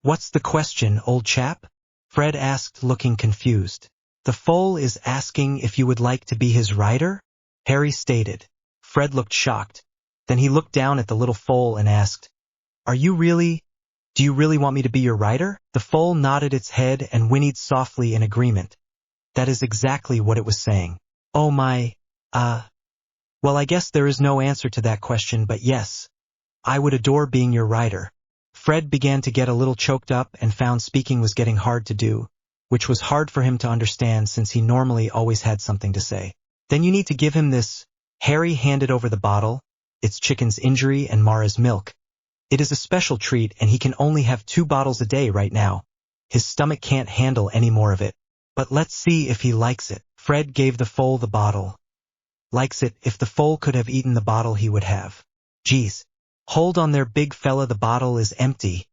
What's the question, old chap? Fred asked, looking confused. The foal is asking if you would like to be his rider? Harry stated. Fred looked shocked. Then he looked down at the little foal and asked, Do you really want me to be your rider? The foal nodded its head and whinnied softly in agreement. That is exactly what it was saying. Oh my, well, I guess there is no answer to that question, but yes, I would adore being your rider. Fred began to get a little choked up and found speaking was getting hard to do, which was hard for him to understand since he normally always had something to say. Then you need to give him this. Harry handed over the bottle. It's chicken's injury and Mara's milk. It is a special treat, and he can only have 2 bottles a day right now. His stomach can't handle any more of it. But let's see if he likes it. Fred gave the foal the bottle. Likes it. If the foal could have eaten the bottle, he would have. Geez. Hold on there, big fella, the bottle is empty.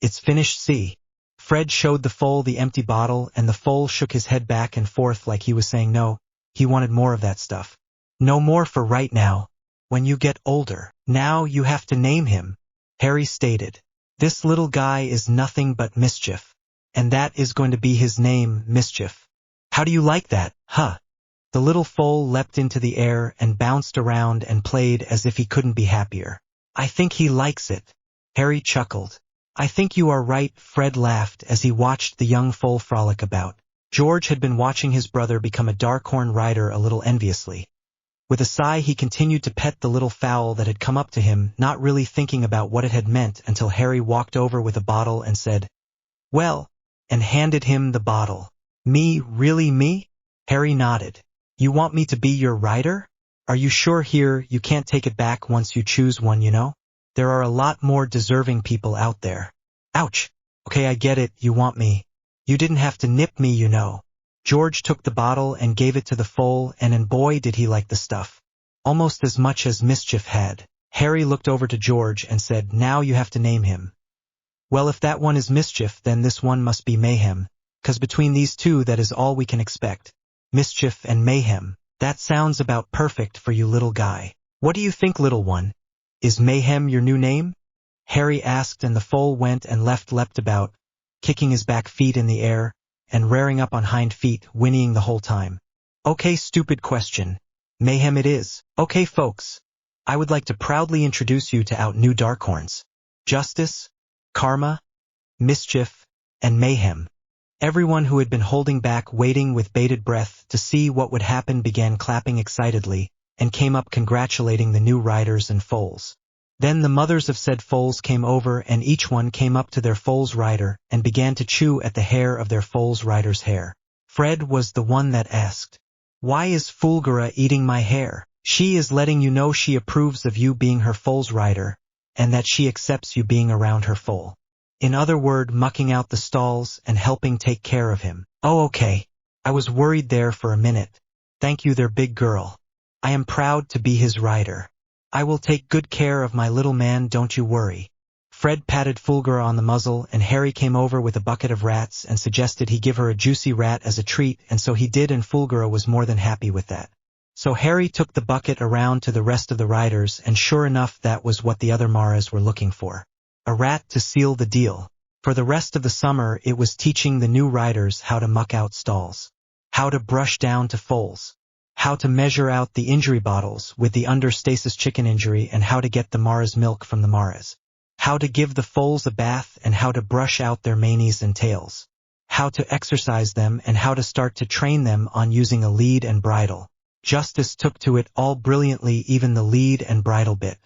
It's finished, see. Fred showed the foal the empty bottle, and the foal shook his head back and forth like he was saying no, he wanted more of that stuff. No more for right now. When you get older. Now you have to name him. Harry stated. This little guy is nothing but Mischief. And that is going to be his name, Mischief. How do you like that, huh? The little foal leapt into the air and bounced around and played as if he couldn't be happier. I think he likes it. Harry chuckled. I think you are right, Fred laughed as he watched the young foal frolic about. George had been watching his brother become a Darkhorn rider a little enviously. With a sigh, he continued to pet the little fowl that had come up to him, not really thinking about what it had meant until Harry walked over with a bottle and said, Well, and handed him the bottle. Me, really me? Harry nodded. You want me to be your rider? Are you sure? Here, you can't take it back once you choose one, you know? There are a lot more deserving people out there. Ouch. Okay, I get it, you want me. You didn't have to nip me, you know. George took the bottle and gave it to the foal, and boy did he like the stuff. Almost as much as Mischief had. Harry looked over to George and said, Now you have to name him. Well, if that one is Mischief, then this one must be Mayhem. 'Cause between these 2, that is all we can expect. Mischief and Mayhem. That sounds about perfect for you, little guy. What do you think, little one? Is Mayhem your new name? Harry asked, and the foal went and leapt about, kicking his back feet in the air, and rearing up on hind feet, whinnying the whole time. Okay, stupid question. Mayhem it is. Okay, folks. I would like to proudly introduce you to our new Darkhorns. Justice, Karma, Mischief, and Mayhem. Everyone who had been holding back, waiting with bated breath to see what would happen, began clapping excitedly, and came up congratulating the new riders and foals. Then the mothers of said foals came over, and each one came up to their foal's rider and began to chew at the hair of their foal's rider's hair. Fred was the one that asked, Why is Fulgura eating my hair? She is letting you know she approves of you being her foal's rider, and that she accepts you being around her foal. In other words, mucking out the stalls and helping take care of him. Oh, okay. I was worried there for a minute. Thank you there, big girl. I am proud to be his rider. I will take good care of my little man, don't you worry. Fred patted Fulgura on the muzzle, and Harry came over with a bucket of rats and suggested he give her a juicy rat as a treat, and so he did, and Fulgura was more than happy with that. So Harry took the bucket around to the rest of the riders, and sure enough that was what the other Maras were looking for. A rat to seal the deal. For the rest of the summer it was teaching the new riders how to muck out stalls, how to brush down to foals, how to measure out the injury bottles with the under-stasis chicken injury, and how to get the Maras' milk from the Maras, how to give the foals a bath and how to brush out their manes and tails, how to exercise them and how to start to train them on using a lead and bridle. Justice took to it all brilliantly, even the lead and bridle bit.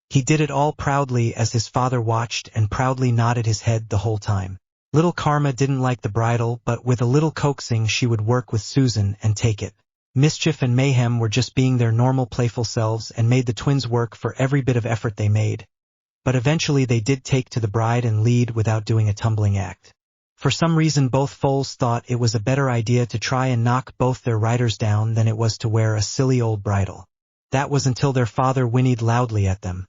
He did it all proudly as his father watched and proudly nodded his head the whole time. Little Karma didn't like the bridle, but with a little coaxing she would work with Susan and take it. Mischief and Mayhem were just being their normal playful selves and made the twins work for every bit of effort they made. But eventually they did take to the bride and lead without doing a tumbling act. For some reason both foals thought it was a better idea to try and knock both their riders down than it was to wear a silly old bridle. That was until their father whinnied loudly at them.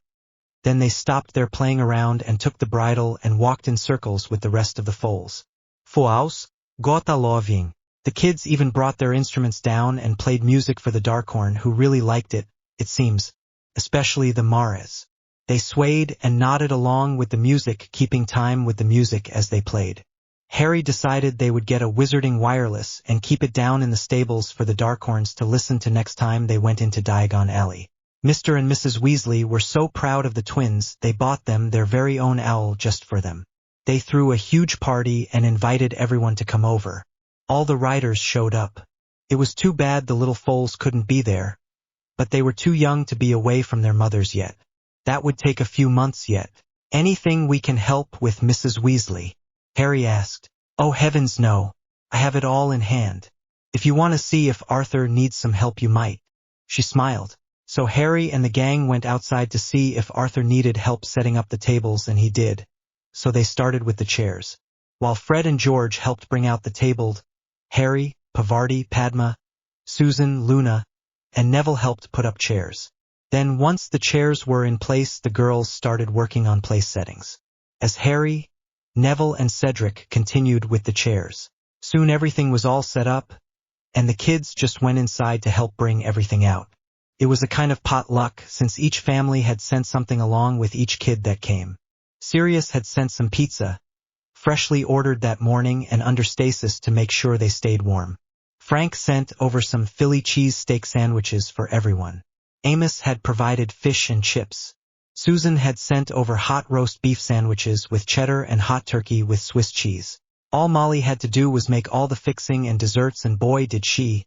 Then they stopped their playing around and took the bridle and walked in circles with the rest of the foals. Foals, gota loving. The kids even brought their instruments down and played music for the Darkhorn, who really liked it, it seems, especially the Maras. They swayed and nodded along with the music, keeping time with the music as they played. Harry decided they would get a wizarding wireless and keep it down in the stables for the Darkhorns to listen to next time they went into Diagon Alley. Mr. and Mrs. Weasley were so proud of the twins they bought them their very own owl just for them. They threw a huge party and invited everyone to come over. All the riders showed up. It was too bad the little foals couldn't be there, but they were too young to be away from their mothers yet. That would take a few months yet. Anything we can help with, Mrs. Weasley? Harry asked. Oh heavens no, I have it all in hand. If you want to see if Arthur needs some help you might. She smiled. So Harry and the gang went outside to see if Arthur needed help setting up the tables, and he did. So they started with the chairs. While Fred and George helped bring out the tabled, Harry, Pavarti, Padma, Susan, Luna, and Neville helped put up chairs. Then once the chairs were in place the girls started working on place settings. As Harry, Neville and Cedric continued with the chairs. Soon everything was all set up, and the kids just went inside to help bring everything out. It was a kind of potluck since each family had sent something along with each kid that came. Sirius had sent some pizza, freshly ordered that morning and under stasis to make sure they stayed warm. Frank sent over some Philly cheese steak sandwiches for everyone. Amos had provided fish and chips. Susan had sent over hot roast beef sandwiches with cheddar and hot turkey with Swiss cheese. All Molly had to do was make all the fixing and desserts, and boy did she.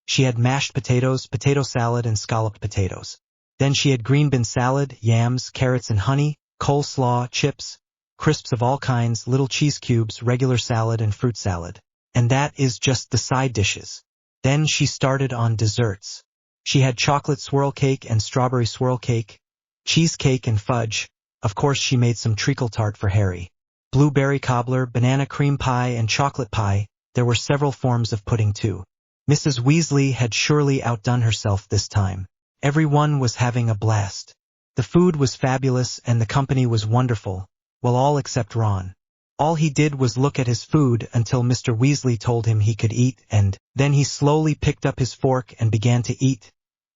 She had mashed potatoes, potato salad and scalloped potatoes. Then she had green bean salad, yams, carrots and honey, coleslaw, chips, crisps of all kinds, little cheese cubes, regular salad and fruit salad. And that is just the side dishes. Then she started on desserts. She had chocolate swirl cake and strawberry swirl cake, cheesecake and fudge. Of course she made some treacle tart for Harry. Blueberry cobbler, banana cream pie and chocolate pie. There were several forms of pudding too. Mrs. Weasley had surely outdone herself this time. Everyone was having a blast. The food was fabulous and the company was wonderful, well all except Ron. All he did was look at his food until Mr. Weasley told him he could eat, and then he slowly picked up his fork and began to eat.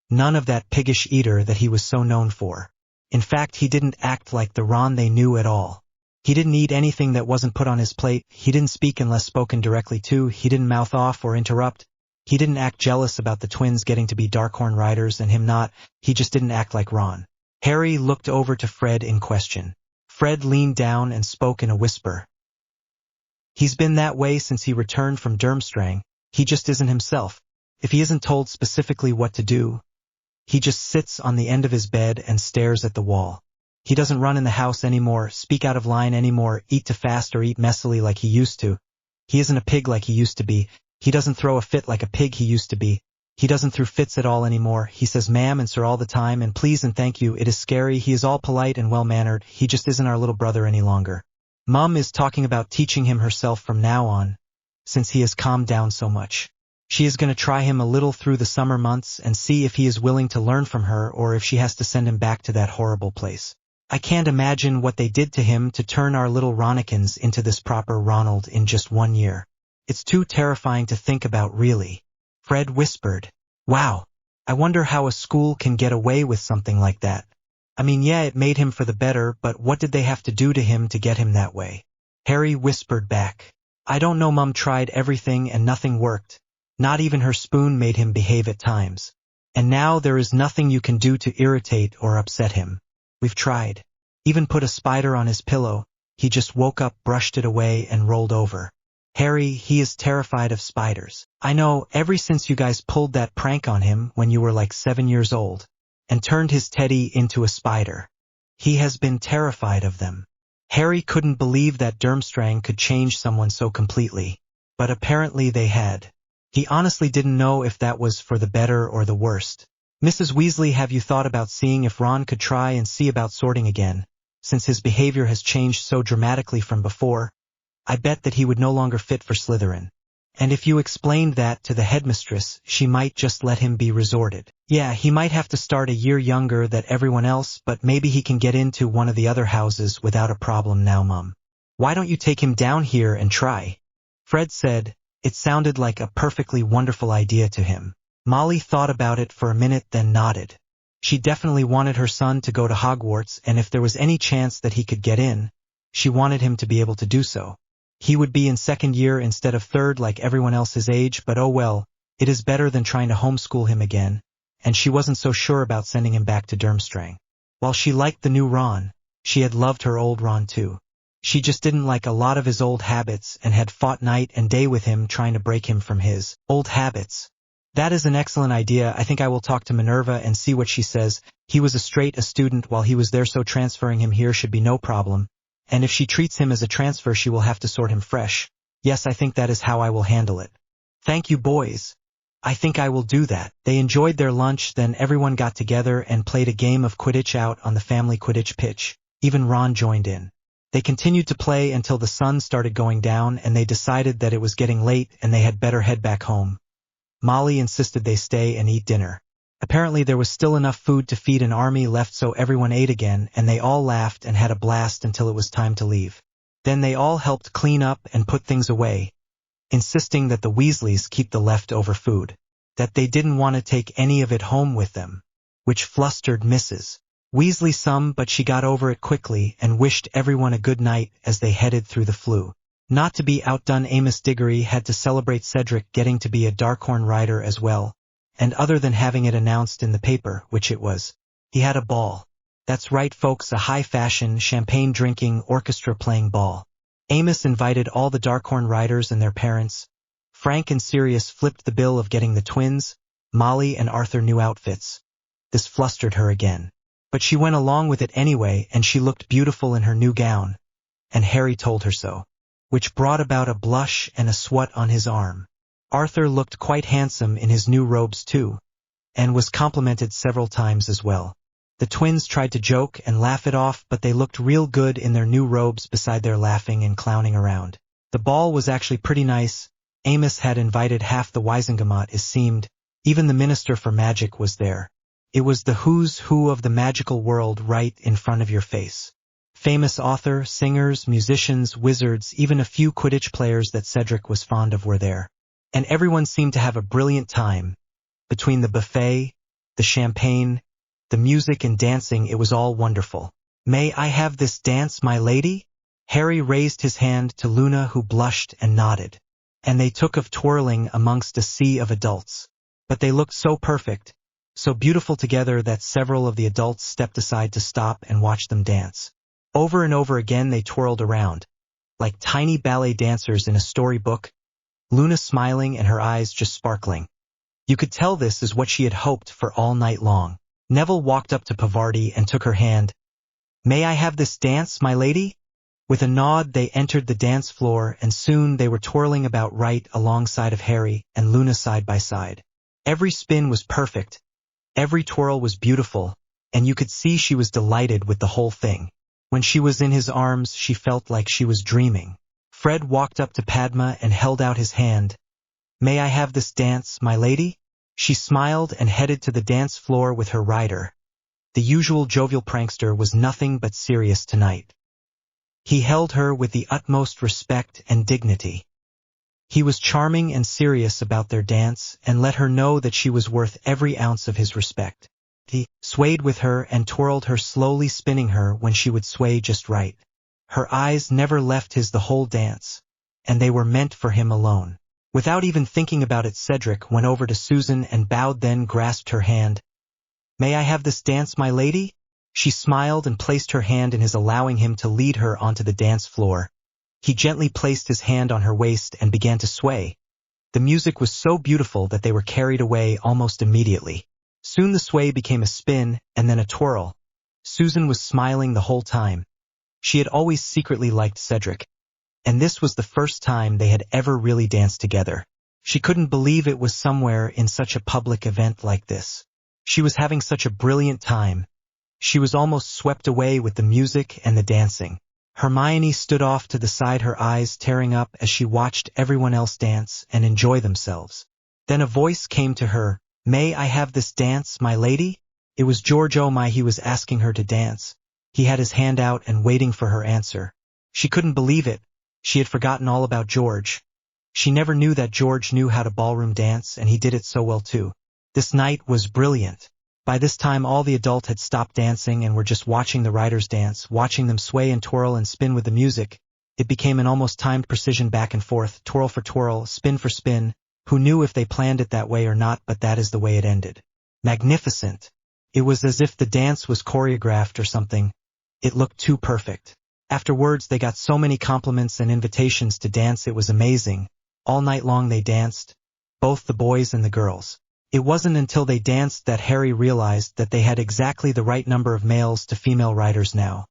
None of that piggish eater that he was so known for. In fact, he didn't act like the Ron they knew at all. He didn't eat anything that wasn't put on his plate, he didn't speak unless spoken directly to, he didn't mouth off or interrupt, he didn't act jealous about the twins getting to be Darkhorn riders and him not, he just didn't act like Ron. Harry looked over to Fred in question. Fred leaned down and spoke in a whisper. He's been that way since he returned from Durmstrang, he just isn't himself. If he isn't told specifically what to do, he just sits on the end of his bed and stares at the wall. He doesn't run in the house anymore, speak out of line anymore, eat too fast or eat messily like he used to. He isn't a pig like he used to be. He doesn't throw a fit like a pig he used to be. He doesn't throw fits at all anymore. He says ma'am and sir all the time and please and thank you. It is scary. He is all polite and well-mannered. He just isn't our little brother any longer. Mum is talking about teaching him herself from now on, since he has calmed down so much. She is going to try him a little through the summer months and see if he is willing to learn from her or if she has to send him back to that horrible place. I can't imagine what they did to him to turn our little Ronikins into this proper Ronald in just 1 year. It's too terrifying to think about, really. Fred whispered. Wow. I wonder how a school can get away with something like that. I mean, yeah, it made him for the better, but what did they have to do to him to get him that way? Harry whispered back. I don't know, Mum tried everything and nothing worked. Not even her spoon made him behave at times. And now there is nothing you can do to irritate or upset him. We've tried. Even put a spider on his pillow. He just woke up, brushed it away, and rolled over. Harry, he is terrified of spiders. I know, ever since you guys pulled that prank on him when you were like 7 years old, and turned his teddy into a spider. He has been terrified of them. Harry couldn't believe that Durmstrang could change someone so completely, but apparently they had. He honestly didn't know if that was for the better or the worst. Mrs. Weasley, have you thought about seeing if Ron could try and see about sorting again, since his behavior has changed so dramatically from before? I bet that he would no longer fit for Slytherin. And if you explained that to the headmistress, she might just let him be resorted. Yeah, he might have to start a year younger than everyone else, but maybe he can get into one of the other houses without a problem now, Mum. Why don't you take him down here and try? Fred said. It sounded like a perfectly wonderful idea to him. Molly thought about it for a minute, then nodded. She definitely wanted her son to go to Hogwarts, and if there was any chance that he could get in, she wanted him to be able to do so. He would be in 2nd year instead of 3rd like everyone else his age, but oh well, it is better than trying to homeschool him again, and she wasn't so sure about sending him back to Durmstrang. While she liked the new Ron, she had loved her old Ron too. She just didn't like a lot of his old habits and had fought night and day with him trying to break him from his old habits. That is an excellent idea. I think I will talk to Minerva and see what she says. He was a student while he was there, so transferring him here should be no problem. And if she treats him as a transfer, she will have to sort him fresh. Yes, I think that is how I will handle it. Thank you, boys. I think I will do that. They enjoyed their lunch, then everyone got together and played a game of Quidditch out on the family Quidditch pitch. Even Ron joined in. They continued to play until the sun started going down, and they decided that it was getting late and they had better head back home. Molly insisted they stay and eat dinner. Apparently there was still enough food to feed an army left, so everyone ate again, and they all laughed and had a blast until it was time to leave. Then they all helped clean up and put things away, insisting that the Weasleys keep the leftover food, that they didn't want to take any of it home with them, which flustered Mrs. Weasley some, but she got over it quickly and wished everyone a good night as they headed through the flue. Not to be outdone, Amos Diggory had to celebrate Cedric getting to be a Darkhorn rider as well, and other than having it announced in the paper, which it was, he had a ball. That's right, folks, a high-fashion, champagne-drinking, orchestra-playing ball. Amos invited all the Darkhorn riders and their parents. Frank and Sirius flipped the bill of getting the twins, Molly and Arthur, new outfits. This flustered her again. But she went along with it anyway, and she looked beautiful in her new gown, and Harry told her so, which brought about a blush and a sweat on his arm. Arthur looked quite handsome in his new robes too, and was complimented several times as well. The twins tried to joke and laugh it off, but they looked real good in their new robes beside their laughing and clowning around. The ball was actually pretty nice. Amos had invited half the Wisengamot, it seemed. Even the Minister for Magic was there. It was the who's who of the magical world right in front of your face. Famous author, singers, musicians, wizards, even a few Quidditch players that Cedric was fond of were there. And everyone seemed to have a brilliant time. Between the buffet, the champagne, the music and dancing, it was all wonderful. May I have this dance, my lady? Harry raised his hand to Luna, who blushed and nodded. And they took of twirling amongst a sea of adults. But they looked so perfect, so beautiful together that several of the adults stepped aside to stop and watch them dance. Over and over again they twirled around, like tiny ballet dancers in a storybook, Luna smiling and her eyes just sparkling. You could tell this is what she had hoped for all night long. Neville walked up to Pavarti and took her hand. May I have this dance, my lady? With a nod they entered the dance floor, and soon they were twirling about right alongside of Harry and Luna side by side. Every spin was perfect. Every twirl was beautiful, and you could see she was delighted with the whole thing. When she was in his arms, she felt like she was dreaming. Fred walked up to Padma and held out his hand. May I have this dance, my lady? She smiled and headed to the dance floor with her rider. The usual jovial prankster was nothing but serious tonight. He held her with the utmost respect and dignity. He was charming and serious about their dance and let her know that she was worth every ounce of his respect. He swayed with her and twirled her, slowly spinning her when she would sway just right. Her eyes never left his the whole dance, and they were meant for him alone. Without even thinking about it, Cedric went over to Susan and bowed, then grasped her hand. May I have this dance, my lady? She smiled and placed her hand in his, allowing him to lead her onto the dance floor. He gently placed his hand on her waist and began to sway. The music was so beautiful that they were carried away almost immediately. Soon the sway became a spin and then a twirl. Susan was smiling the whole time. She had always secretly liked Cedric, and this was the first time they had ever really danced together. She couldn't believe it was somewhere in such a public event like this. She was having such a brilliant time. She was almost swept away with the music and the dancing. Hermione stood off to the side, her eyes tearing up as she watched everyone else dance and enjoy themselves. Then a voice came to her. May I have this dance, my lady? It was George. Oh my, he was asking her to dance. He had his hand out and waiting for her answer. She couldn't believe it. She had forgotten all about George. She never knew that George knew how to ballroom dance, and he did it so well too. This night was brilliant. By this time all the adults had stopped dancing and were just watching the riders dance, watching them sway and twirl and spin with the music. It became an almost timed precision, back and forth, twirl for twirl, spin for spin. Who knew if they planned it that way or not, but that is the way it ended. Magnificent. It was as if the dance was choreographed or something. It looked too perfect. Afterwards they got so many compliments and invitations to dance, it was amazing. All night long they danced, both the boys and the girls. It wasn't until they danced that Harry realized that they had exactly the right number of males to female riders now.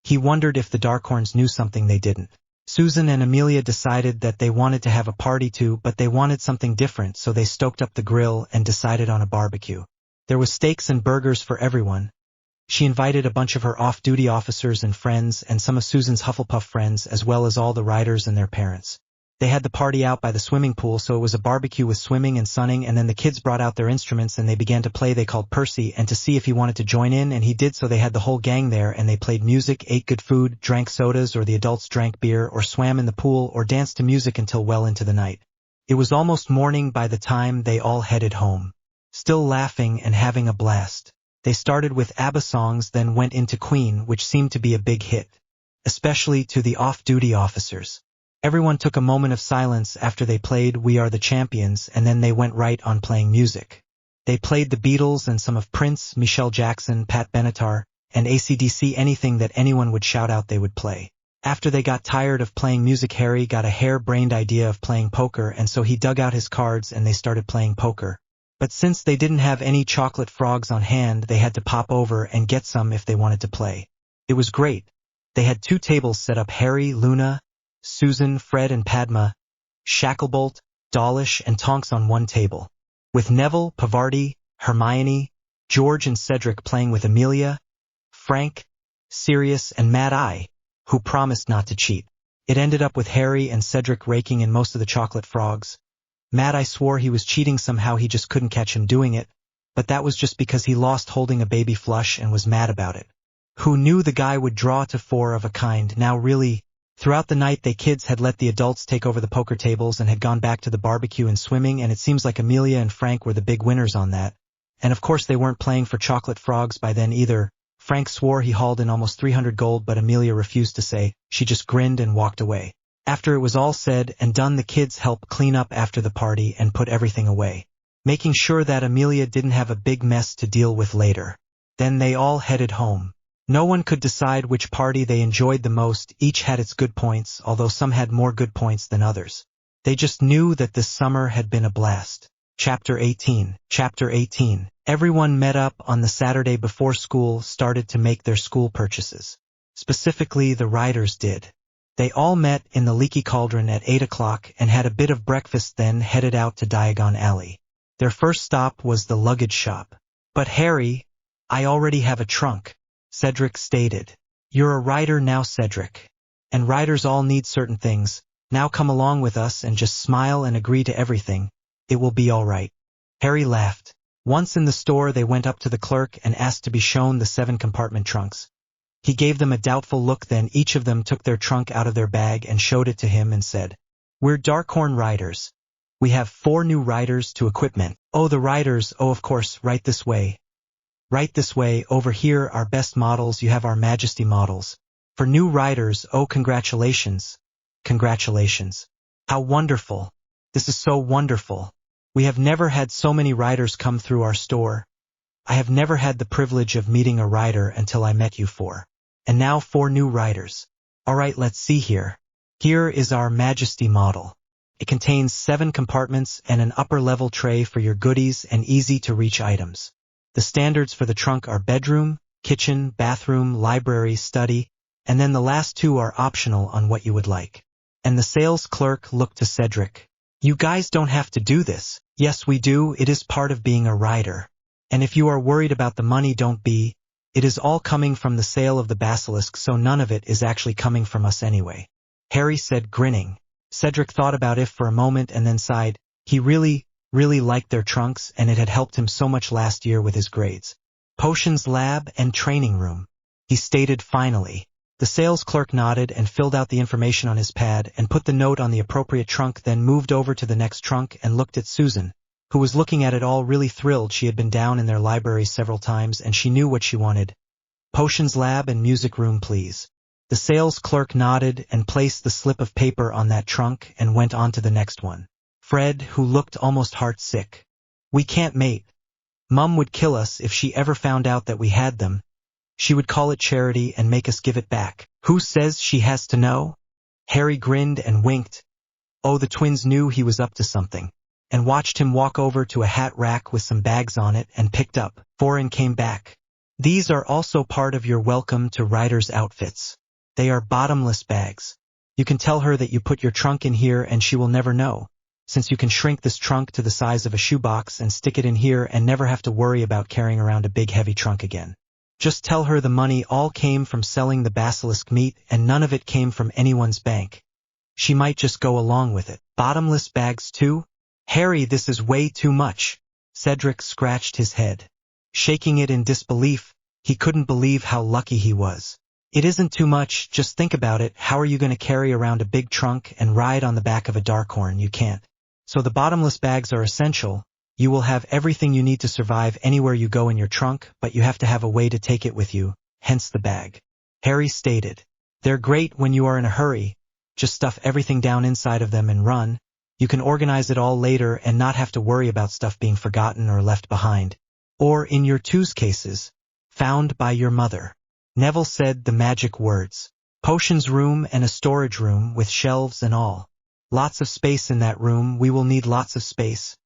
He wondered if the Darkhorns knew something they didn't. Susan and Amelia decided that they wanted to have a party too, but they wanted something different, so they stoked up the grill and decided on a barbecue. There was steaks and burgers for everyone. She invited a bunch of her off-duty officers and friends and some of Susan's Hufflepuff friends, as well as all the riders and their parents. They had the party out by the swimming pool, so it was a barbecue with swimming and sunning, and then the kids brought out their instruments and they began to play. They called Percy and to see if he wanted to join in, and he did, so they had the whole gang there and they played music, ate good food, drank sodas, or the adults drank beer, or swam in the pool, or danced to music until well into the night. It was almost morning by the time they all headed home. Still laughing and having a blast. They started with ABBA songs, then went into Queen, which seemed to be a big hit, especially to the off-duty officers. Everyone took a moment of silence after they played We Are the Champions, and then they went right on playing music. They played the Beatles and some of Prince, Michael Jackson, Pat Benatar, and AC/DC. Anything that anyone would shout out they would play. After they got tired of playing music, Harry got a hair-brained idea of playing poker, and so he dug out his cards and they started playing poker. But since they didn't have any chocolate frogs on hand, they had to pop over and get some if they wanted to play. It was great. They had 2 tables set up: Harry, Luna, Susan, Fred and Padma, Shacklebolt, Dawlish and Tonks on one table, with Neville, Pavarti, Hermione, George and Cedric playing with Amelia, Frank, Sirius and Mad Eye, who promised not to cheat. It ended up with Harry and Cedric raking in most of the chocolate frogs. Mad Eye swore he was cheating somehow, he just couldn't catch him doing it, but that was just because he lost holding a baby flush and was mad about it. Who knew the guy would draw to 4 of a kind? Now really. Throughout the night they kids had let the adults take over the poker tables and had gone back to the barbecue and swimming, and it seems like Amelia and Frank were the big winners on that. And of course they weren't playing for chocolate frogs by then either. Frank swore he hauled in almost 300 gold, but Amelia refused to say. She just grinned and walked away. After it was all said and done, the kids helped clean up after the party and put everything away, making sure that Amelia didn't have a big mess to deal with later. Then they all headed home. No one could decide which party they enjoyed the most. Each had its good points, although some had more good points than others. They just knew that this summer had been a blast. Chapter 18. Chapter 18. Everyone met up on the Saturday before school started to make their school purchases. Specifically, the riders did. They all met in the Leaky Cauldron at 8 o'clock and had a bit of breakfast, then headed out to Diagon Alley. Their first stop was the luggage shop. But Harry, I already have a trunk, Cedric stated. You're a rider now, Cedric. And riders all need certain things. Now come along with us and just smile and agree to everything. It will be all right. Harry laughed. Once in the store, they went up to the clerk and asked to be shown the 7-compartment trunks. He gave them a doubtful look, then each of them took their trunk out of their bag and showed it to him and said, "We're Darkhorn Riders. We have 4 new riders to equipment." "Oh, the riders, oh of course, right this way. Right this way, over here, our best models, you have our Majesty models. For new riders, oh congratulations. Congratulations. How wonderful. This is so wonderful. We have never had so many riders come through our store. I have never had the privilege of meeting a rider until I met you 4. And now 4 new riders. All right, let's see here. Here is our Majesty model. It contains 7 compartments and an upper-level tray for your goodies and easy-to-reach items. The standards for the trunk are bedroom, kitchen, bathroom, library, study, and then the last 2 are optional on what you would like. And the sales clerk looked to Cedric. "You guys don't have to do this." "Yes, we do. It is part of being a rider. And if you are worried about the money, don't be. It is all coming from the sale of the basilisk, so none of it is actually coming from us anyway," Harry said, grinning. Cedric thought about it for a moment and then sighed. He really liked their trunks, and it had helped him so much last year with his grades. "Potions lab and training room," he stated finally. The sales clerk nodded and filled out the information on his pad and put the note on the appropriate trunk, then moved over to the next trunk and looked at Susan, who was looking at it all really thrilled. She had been down in their library several times and she knew what she wanted. "Potions lab and music room, please." The sales clerk nodded and placed the slip of paper on that trunk and went on to the next one. Fred, who looked almost heart-sick. "We can't, mate. Mum would kill us if she ever found out that we had them. She would call it charity and make us give it back." "Who says she has to know?" Harry grinned and winked. Oh, the twins knew he was up to something, and watched him walk over to a hat rack with some bags on it and picked up 4 and came back. "These are also part of your welcome to riders' outfits. They are bottomless bags. You can tell her that you put your trunk in here and she will never know, since you can shrink this trunk to the size of a shoebox and stick it in here and never have to worry about carrying around a big heavy trunk again. Just tell her the money all came from selling the basilisk meat and none of it came from anyone's bank. She might just go along with it." "Bottomless bags too? Harry, this is way too much." Cedric scratched his head, shaking it in disbelief. He couldn't believe how lucky he was. "It isn't too much, just think about it. How are you going to carry around a big trunk and ride on the back of a Darkhorn? You can't. So the bottomless bags are essential. You will have everything you need to survive anywhere you go in your trunk, but you have to have a way to take it with you, hence the bag," Harry stated. "They're great when you are in a hurry. Just stuff everything down inside of them and run. You can organize it all later and not have to worry about stuff being forgotten or left behind. Or in your 2's cases, found by your mother." Neville said the magic words. "Potions room and a storage room with shelves and all. Lots of space in that room. We will need lots of space.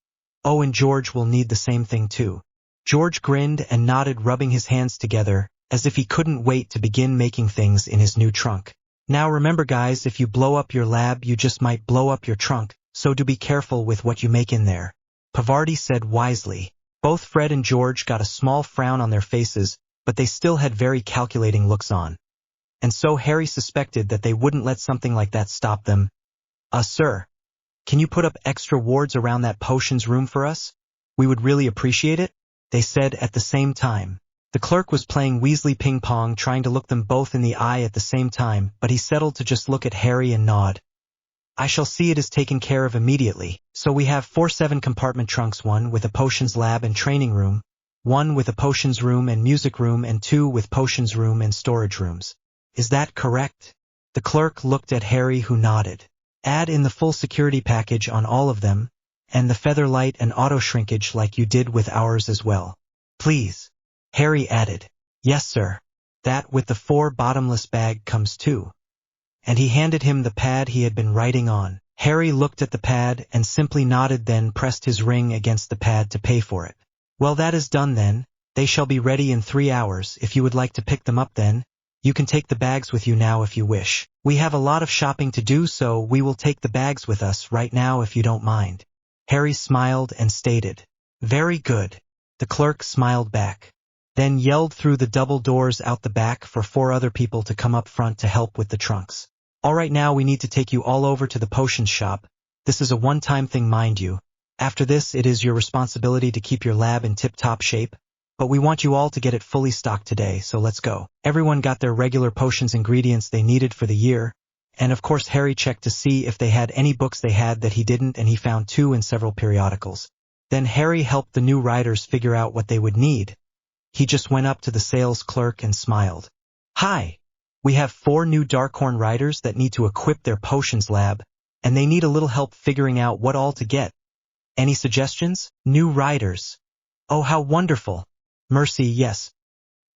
Oh, and George will need the same thing too." George grinned and nodded, rubbing his hands together, as if he couldn't wait to begin making things in his new trunk. "Now remember guys, if you blow up your lab, you just might blow up your trunk, so do be careful with what you make in there," Pavardi said wisely. Both Fred and George got a small frown on their faces, but they still had very calculating looks on. And so Harry suspected that they wouldn't let something like that stop them. Sir, can you put up extra wards around that potions room for us? We would really appreciate it," they said at the same time. The clerk was playing Weasley ping-pong, trying to look them both in the eye at the same time, but he settled to just look at Harry and nod. "I shall see it is taken care of immediately. So we have 4 7-compartment trunks, 1 with a potions lab and training room, 1 with a potions room and music room, and 2 with potions room and storage rooms. Is that correct?" The clerk looked at Harry, who nodded. "Add in the full security package on all of them, and the feather light and auto shrinkage like you did with ours as well, please," Harry added. "Yes, sir. That with the 4 bottomless bag comes too." And he handed him the pad he had been writing on. Harry looked at the pad and simply nodded, then pressed his ring against the pad to pay for it. "Well, that is done then. They shall be ready in 3 hours. If you would like to pick them up then, you can take the bags with you now if you wish. We have a lot of shopping to do, so we will take the bags with us right now if you don't mind." Harry smiled and stated, "Very good." The clerk smiled back, then yelled through the double doors out the back for 4 other people to come up front to help with the trunks. Alright, now we need to take you all over to the potions shop. This is a one-time thing, mind you. After this, it is your responsibility to keep your lab in tip-top shape, but we want you all to get it fully stocked today, so let's go. Everyone got their regular potions ingredients they needed for the year, and of course Harry checked to see if they had any books they had that he didn't, and he found 2 in several periodicals. Then Harry helped the new riders figure out what they would need. He just went up to the sales clerk and smiled. Hi! We have 4 new Darkhorn riders that need to equip their potions lab, and they need a little help figuring out what all to get. Any suggestions? New riders. Oh, how wonderful. Mercy, yes.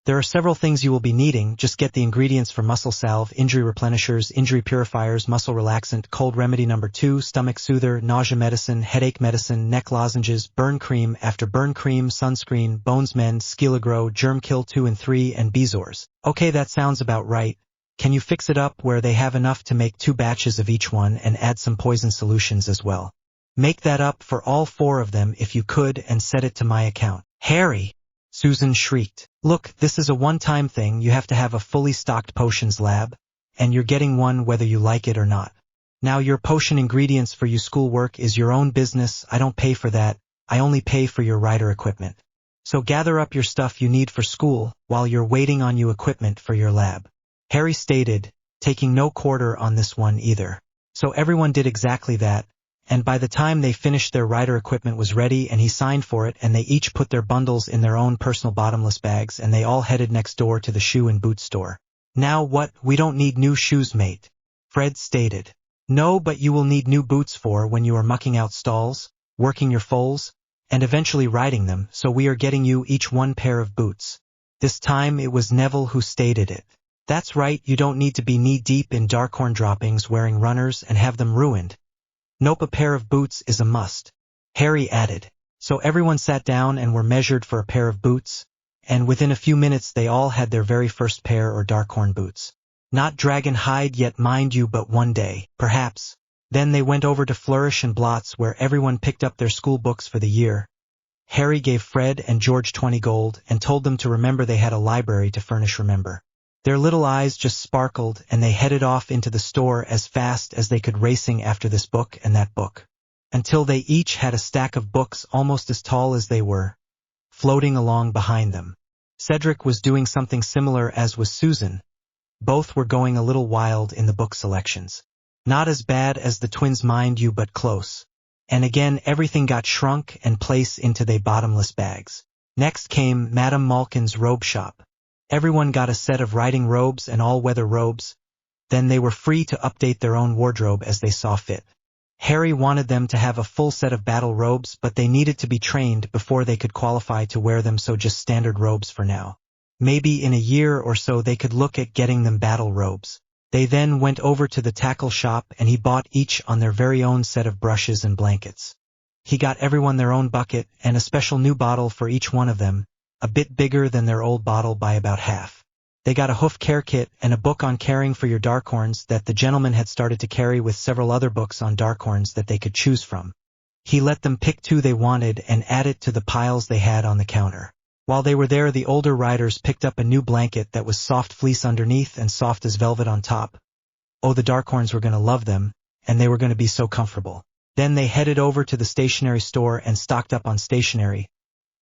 There are several things you will be needing. Just get the ingredients for muscle salve, injury replenishers, injury purifiers, muscle relaxant, cold remedy number 2, stomach soother, nausea medicine, headache medicine, neck lozenges, burn cream, after burn cream, sunscreen, bones mend, Skilagro, germ kill 2 and 3, and Bezors. Okay, that sounds about right. Can you fix it up where they have enough to make 2 batches of each one and add some poison solutions as well? Make that up for all 4 of them if you could and set it to my account. Harry! Susan shrieked. Look, this is a one-time thing. You have to have a fully stocked potions lab, and you're getting one whether you like it or not. Now your potion ingredients for your schoolwork is your own business. I don't pay for that. I only pay for your rider equipment. So gather up your stuff you need for school while you're waiting on you equipment for your lab. Harry stated, taking no quarter on this one either. So everyone did exactly that. And by the time they finished, their rider equipment was ready and he signed for it, and they each put their bundles in their own personal bottomless bags, and they all headed next door to the shoe and boot store. Now what? We don't need new shoes, mate, Fred stated. No, but you will need new boots for when you are mucking out stalls, working your foals, and eventually riding them, so we are getting you each 1 pair of boots. This time it was Neville who stated it. That's right, you don't need to be knee-deep in Darkhorn droppings wearing runners and have them ruined. Nope, a pair of boots is a must, Harry added. So everyone sat down and were measured for a pair of boots, and within a few minutes they all had their very first pair or Darkhorn boots. Not dragon hide yet, mind you, but one day, perhaps. Then they went over to Flourish and Blots, where everyone picked up their school books for the year. Harry gave Fred and George 20 gold and told them to remember they had a library to furnish. Remember. Their little eyes just sparkled, and they headed off into the store as fast as they could, racing after this book and that book, until they each had a stack of books almost as tall as they were, floating along behind them. Cedric was doing something similar, as was Susan. Both were going a little wild in the book selections. Not as bad as the twins, mind you, but close. And again everything got shrunk and placed into their bottomless bags. Next came Madame Malkin's robe shop. Everyone got a set of riding robes and all-weather robes. Then they were free to update their own wardrobe as they saw fit. Harry wanted them to have a full set of battle robes, but they needed to be trained before they could qualify to wear them, so just standard robes for now. Maybe in a year or so they could look at getting them battle robes. They then went over to the tackle shop and he bought each on their very own set of brushes and blankets. He got everyone their own bucket and a special new bottle for each one of them, a bit bigger than their old bottle by about half. They got a hoof care kit and a book on caring for your Darkhorns that the gentleman had started to carry, with several other books on Darkhorns that they could choose from. He let them pick 2 they wanted and add it to the piles they had on the counter. While they were there, the older riders picked up a new blanket that was soft fleece underneath and soft as velvet on top. Oh, the Darkhorns were going to love them, and they were going to be so comfortable. Then they headed over to the stationery store and stocked up on stationery.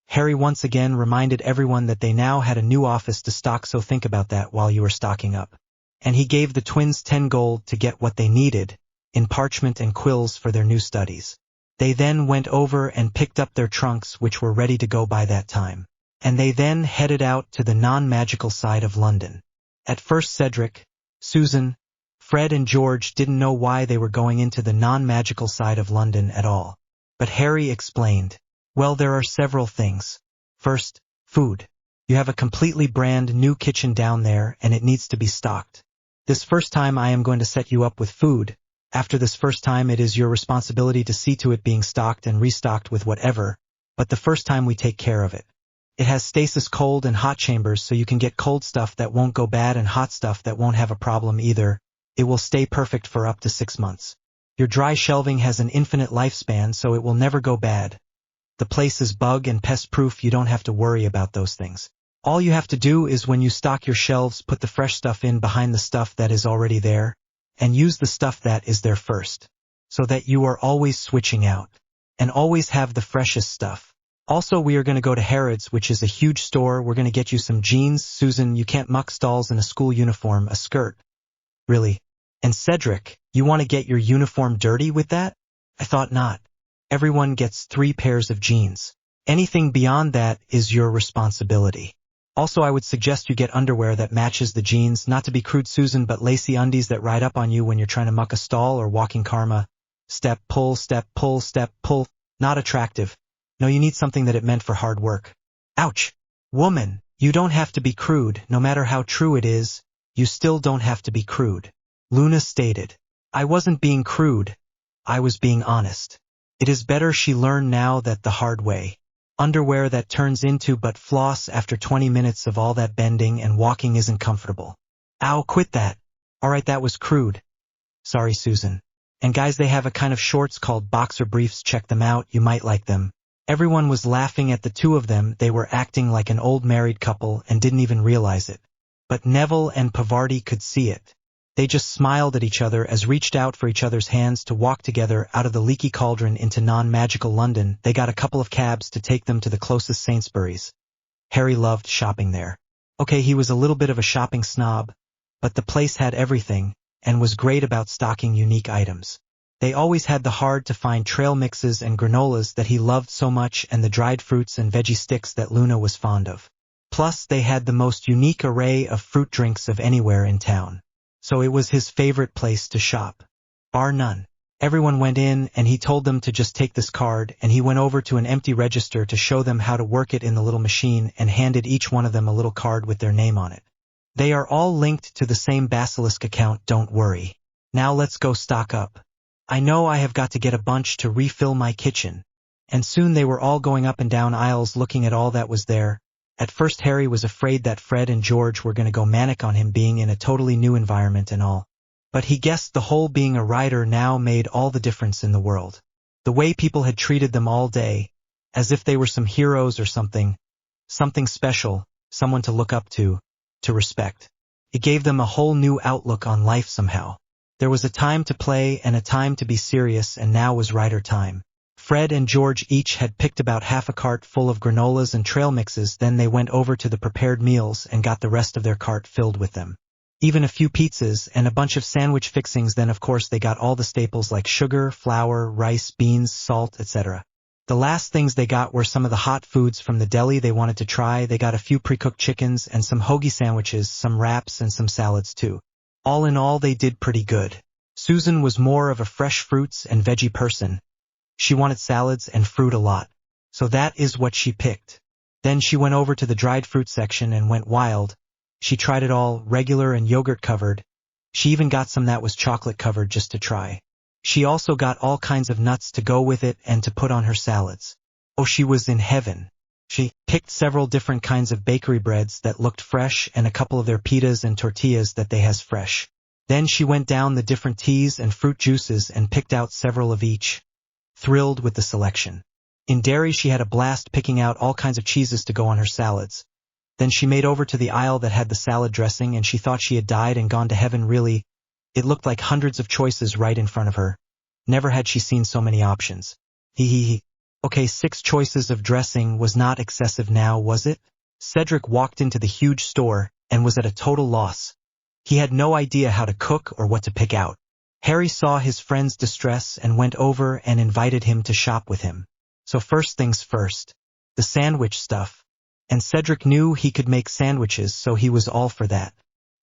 Harry once again reminded everyone that they now had a new office to stock, so think about that while you were stocking up. And he gave the twins 10 gold to get what they needed, in parchment and quills for their new studies. They then went over and picked up their trunks, which were ready to go by that time. And they then headed out to the non-magical side of London. At first Cedric, Susan, Fred and George didn't know why they were going into the non-magical side of London at all. But Harry explained. Well, there are several things. First, food. You have a completely brand new kitchen down there and it needs to be stocked. This first time I am going to set you up with food. After this first time it is your responsibility to see to it being stocked and restocked with whatever, but the first time we take care of it. It has stasis cold and hot chambers, so you can get cold stuff that won't go bad and hot stuff that won't have a problem either. It will stay perfect for up to 6 months. Your dry shelving has an infinite lifespan, so it will never go bad. The place is bug and pest proof. You don't have to worry about those things. All you have to do is, when you stock your shelves, put the fresh stuff in behind the stuff that is already there, and use the stuff that is there first, so that you are always switching out, and always have the freshest stuff. Also, we are going to go to Harrods, which is a huge store. We're going to get you some jeans. Susan, you can't muck stalls in a school uniform, a skirt. Really? And Cedric, you want to get your uniform dirty with that? I thought not. Everyone gets 3 pairs of jeans. Anything beyond that is your responsibility. Also, I would suggest you get underwear that matches the jeans, not to be crude, Susan, but lacy undies that ride up on you when you're trying to muck a stall or walking karma. Step, pull, step, pull, step, pull. Not attractive. No, you need something that it meant for hard work. Ouch! Woman, you don't have to be crude, no matter how true it is, you still don't have to be crude. Luna stated. I wasn't being crude. I was being honest. It is better she learned now that the hard way. Underwear that turns into but floss after 20 minutes of all that bending and walking isn't comfortable. Ow, quit that. Alright, that was crude. Sorry, Susan. And guys, they have a kind of shorts called boxer briefs. Check them out, you might like them. Everyone was laughing at the two of them. They were acting like an old married couple and didn't even realize it. But Neville and Pavarti could see it. They just smiled at each other as reached out for each other's hands to walk together out of the leaky cauldron into non-magical London. They got a couple of cabs to take them to the closest Sainsbury's. Harry loved shopping there. Okay, he was a little bit of a shopping snob, but the place had everything and was great about stocking unique items. They always had the hard-to-find trail mixes and granolas that he loved so much, and the dried fruits and veggie sticks that Luna was fond of. Plus, they had the most unique array of fruit drinks of anywhere in town. So it was his favorite place to shop. Bar none. Everyone went in, and he told them to just take this card, and he went over to an empty register to show them how to work it in the little machine and handed each one of them a little card with their name on it. They are all linked to the same Basilisk account, don't worry. Now let's go stock up. I know I have got to get a bunch to refill my kitchen. And soon they were all going up and down aisles looking at all that was there. At first Harry was afraid that Fred and George were going to go manic on him being in a totally new environment and all. But he guessed the whole being a writer now made all the difference in the world. The way people had treated them all day, as if they were some heroes or something special, someone to look up to respect. It gave them a whole new outlook on life somehow. There was a time to play and a time to be serious, and now was writer time. Fred and George each had picked about half a cart full of granolas and trail mixes. Then they went over to the prepared meals and got the rest of their cart filled with them. Even a few pizzas and a bunch of sandwich fixings. Then of course they got all the staples like sugar, flour, rice, beans, salt, etc. The last things they got were some of the hot foods from the deli they wanted to try. They got a few pre-cooked chickens and some hoagie sandwiches, some wraps and some salads too. All in all, they did pretty good. Susan was more of a fresh fruits and veggie person. She wanted salads and fruit a lot. So that is what she picked. Then she went over to the dried fruit section and went wild. She tried it all, regular and yogurt covered. She even got some that was chocolate covered just to try. She also got all kinds of nuts to go with it and to put on her salads. Oh, she was in heaven. She picked several different kinds of bakery breads that looked fresh and a couple of their pitas and tortillas that they has fresh. Then she went down the different teas and fruit juices and picked out several of each, thrilled with the selection. In dairy she had a blast picking out all kinds of cheeses to go on her salads. Then she made over to the aisle that had the salad dressing, and she thought she had died and gone to heaven. Really, it looked like hundreds of choices right in front of her. Never had she seen so many options. Okay, 6 choices of dressing was not excessive now, was it? Cedric walked into the huge store and was at a total loss. He had no idea how to cook or what to pick out. Harry saw his friend's distress and went over and invited him to shop with him. So first things first, the sandwich stuff. And Cedric knew he could make sandwiches, so he was all for that.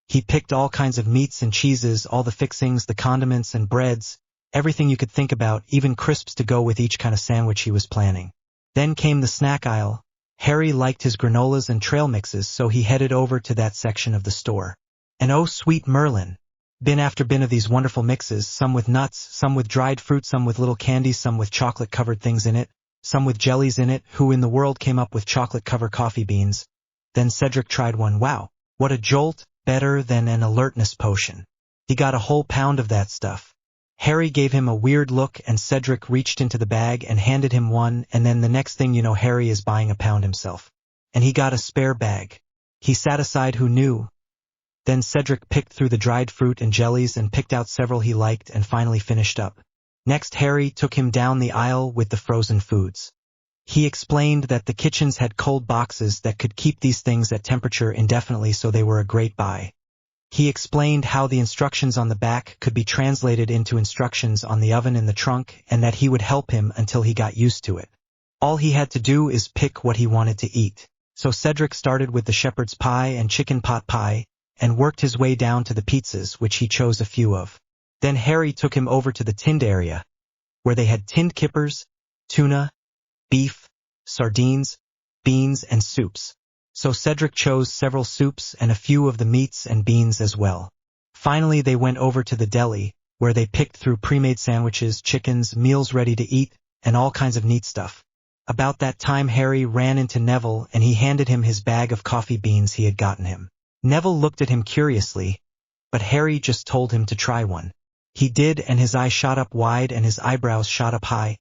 He picked all kinds of meats and cheeses, all the fixings, the condiments and breads, everything you could think about, even crisps to go with each kind of sandwich he was planning. Then came the snack aisle. Harry liked his granolas and trail mixes, so he headed over to that section of the store. And oh, sweet Merlin! Bin after bin of these wonderful mixes, some with nuts, some with dried fruit, some with little candies, some with chocolate-covered things in it, some with jellies in it. Who in the world came up with chocolate-covered coffee beans? Then Cedric tried one. Wow, what a jolt! Better than an alertness potion. He got a whole pound of that stuff. Harry gave him a weird look, and Cedric reached into the bag and handed him one, and then the next thing you know, Harry is buying a pound himself. And he got a spare bag. He sat aside. Who knew Then Cedric picked through the dried fruit and jellies and picked out several he liked and finally finished up. Next Harry took him down the aisle with the frozen foods. He explained that the kitchens had cold boxes that could keep these things at temperature indefinitely, so they were a great buy. He explained how the instructions on the back could be translated into instructions on the oven in the trunk and that he would help him until he got used to it. All he had to do is pick what he wanted to eat. So Cedric started with the shepherd's pie and chicken pot pie and worked his way down to the pizzas, which he chose a few of. Then Harry took him over to the tinned area, where they had tinned kippers, tuna, beef, sardines, beans, and soups. So Cedric chose several soups and a few of the meats and beans as well. Finally they went over to the deli, where they picked through pre-made sandwiches, chickens, meals ready to eat, and all kinds of neat stuff. About that time Harry ran into Neville and he handed him his bag of coffee beans he had gotten him. Neville looked at him curiously, but Harry just told him to try one. He did, and his eyes shot up wide and his eyebrows shot up high.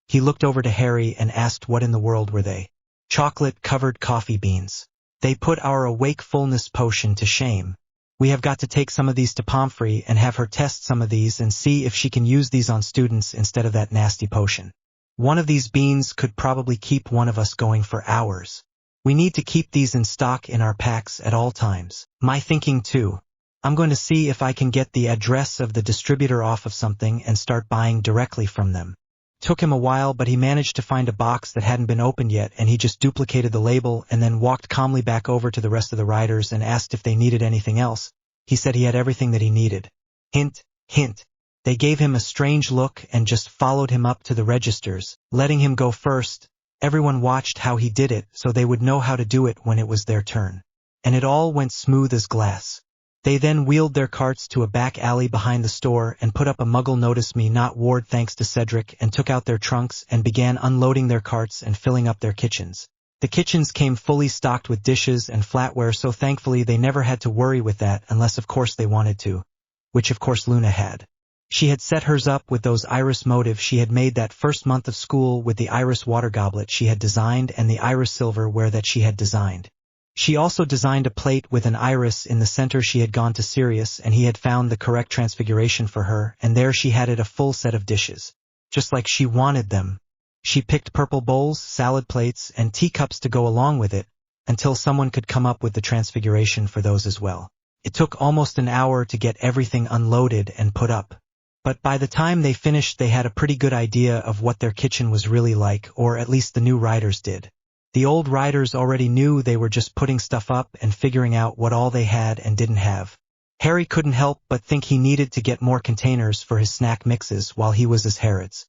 He looked over to Harry and asked what in the world were they. Chocolate-covered coffee beans. They put our awakefulness potion to shame. We have got to take some of these to Pomfrey and have her test some of these and see if she can use these on students instead of that nasty potion. One of these beans could probably keep one of us going for hours. We need to keep these in stock in our packs at all times. My thinking too. I'm going to see if I can get the address of the distributor off of something and start buying directly from them. Took him a while, but he managed to find a box that hadn't been opened yet, and he just duplicated the label and then walked calmly back over to the rest of the riders and asked if they needed anything else. He said he had everything that he needed. Hint, hint. They gave him a strange look and just followed him up to the registers, letting him go first. Everyone watched how he did it so they would know how to do it when it was their turn. And it all went smooth as glass. They then wheeled their carts to a back alley behind the store and put up a Muggle Notice Me Not ward thanks to Cedric, and took out their trunks and began unloading their carts and filling up their kitchens. The kitchens came fully stocked with dishes and flatware, so thankfully they never had to worry with that unless of course they wanted to, which of course Luna had. She had set hers up with those iris motifs she had made that first month of school with the iris water goblet she had designed and the iris silverware that she had designed. She also designed a plate with an iris in the center. She had gone to Sirius and he had found the correct transfiguration for her, and there she had it, a full set of dishes. Just like she wanted them. She picked purple bowls, salad plates, and teacups to go along with it, until someone could come up with the transfiguration for those as well. It took almost an hour to get everything unloaded and put up. But by the time they finished they had a pretty good idea of what their kitchen was really like, or at least the new riders did. The old riders already knew, they were just putting stuff up and figuring out what all they had and didn't have. Harry couldn't help but think he needed to get more containers for his snack mixes while he was as Herod's.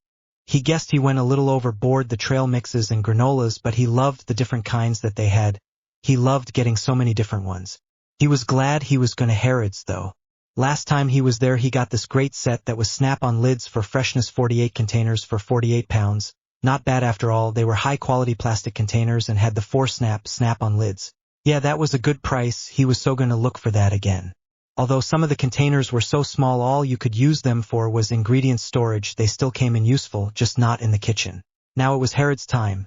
He guessed he went a little overboard the trail mixes and granolas, but he loved the different kinds that they had. He loved getting so many different ones. He was glad he was going to Herod's though. Last time he was there he got this great set that was snap-on lids for freshness, 48 containers for £48. Not bad after all. They were high-quality plastic containers and had the 4 snap-on lids. Yeah, that was a good price. He was so gonna look for that again. Although some of the containers were so small all you could use them for was ingredient storage, they still came in useful, just not in the kitchen. Now it was Herod's time.